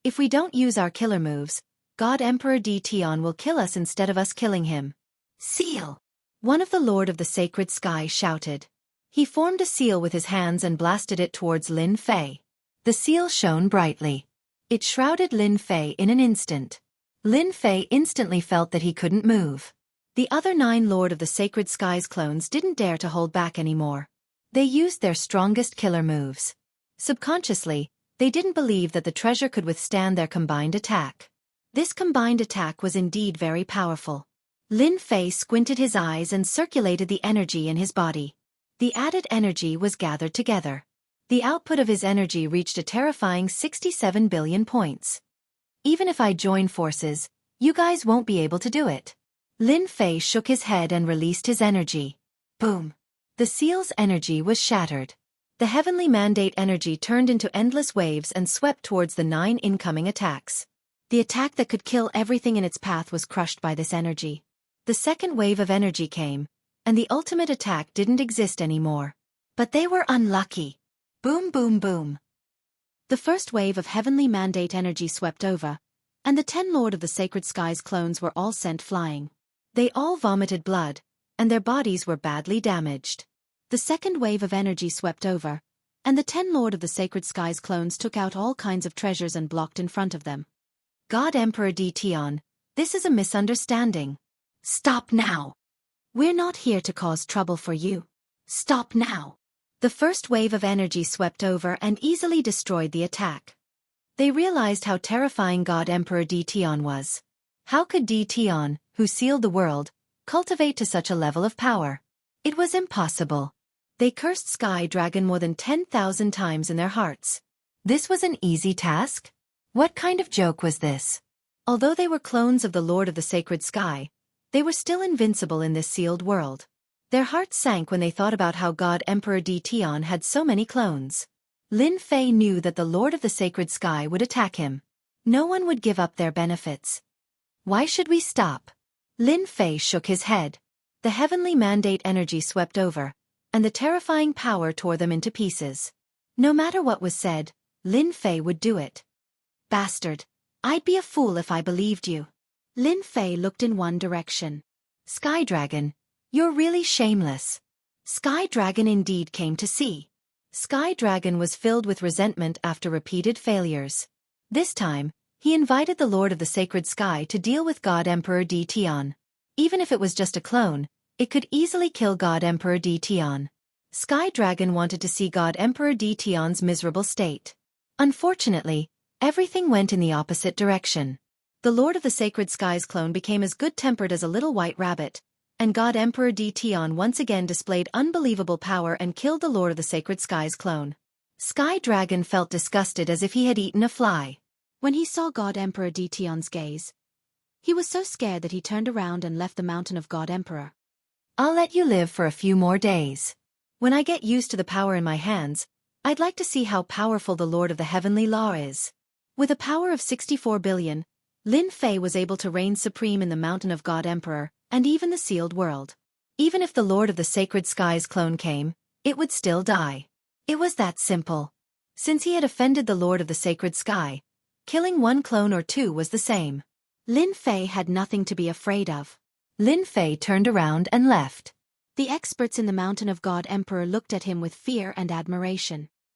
If we don't use our killer moves, God Emperor Tion will kill us instead of us killing him. Seal! One of the Lord of the Sacred Sky shouted. He formed a seal with his hands and blasted it towards Lin Fei. The seal shone brightly. It shrouded Lin Fei in an instant. Lin Fei instantly felt that he couldn't move. The other 9 Lord of the Sacred Skies clones didn't dare to hold back anymore. They used their strongest killer moves. Subconsciously, they didn't believe that the treasure could withstand their combined attack. This combined attack was indeed very powerful. Lin Fei squinted his eyes and circulated the energy in his body. The added energy was gathered together. The output of his energy reached a terrifying 67 billion points. Even if I join forces, you guys won't be able to do it. Lin Fei shook his head and released his energy. Boom! The seal's energy was shattered. The heavenly mandate energy turned into endless waves and swept towards the 9 incoming attacks. The attack that could kill everything in its path was crushed by this energy. The second wave of energy came, and the ultimate attack didn't exist anymore. But they were unlucky. Boom boom boom. The first wave of heavenly mandate energy swept over, and the 10 Lord of the Sacred Skies clones were all sent flying. They all vomited blood, and their bodies were badly damaged. The second wave of energy swept over, and the 10 Lord of the Sacred Skies clones took out all kinds of treasures and blocked in front of them. God Emperor Tion, this is a misunderstanding. Stop now. We're not here to cause trouble for you. Stop now. The first wave of energy swept over and easily destroyed the attack. They realized how terrifying God Emperor Tion was. How could Tion, who sealed the world, cultivate to such a level of power? It was impossible. They cursed Sky Dragon more than 10,000 times in their hearts. This was an easy task? What kind of joke was this? Although they were clones of the Lord of the Sacred Sky, they were still invincible in this sealed world. Their hearts sank when they thought about how God Emperor Tion had so many clones. Lin Fei knew that the Lord of the Sacred Sky would attack him. No one would give up their benefits. Why should we stop? Lin Fei shook his head. The heavenly mandate energy swept over, and the terrifying power tore them into pieces. No matter what was said, Lin Fei would do it. Bastard! I'd be a fool if I believed you. Lin Fei looked in one direction. Sky Dragon, you're really shameless. Sky Dragon indeed came to see. Sky Dragon was filled with resentment after repeated failures. This time, he invited the Lord of the Sacred Sky to deal with God Emperor Tion. Even if it was just a clone, it could easily kill God Emperor Tion. Sky Dragon wanted to see God Emperor Di Tian's miserable state. Unfortunately, everything went in the opposite direction. The Lord of the Sacred Skies clone became as good-tempered as a little white rabbit, and God Emperor Di Tian once again displayed unbelievable power and killed the Lord of the Sacred Skies clone. Sky Dragon felt disgusted as if he had eaten a fly. When he saw God Emperor Di Tian's gaze, he was so scared that he turned around and left the mountain of God Emperor. I'll let you live for a few more days. When I get used to the power in my hands, I'd like to see how powerful the Lord of the Heavenly Law is. With a power of 64 billion, Lin Fei was able to reign supreme in the mountain of God Emperor, and even the sealed world. Even if the Lord of the Sacred Skies clone came, it would still die. It was that simple. Since he had offended the Lord of the Sacred Sky, killing one clone or two was the same. Lin Fei had nothing to be afraid of. Lin Fei turned around and left. The experts in the mountain of God Emperor looked at him with fear and admiration.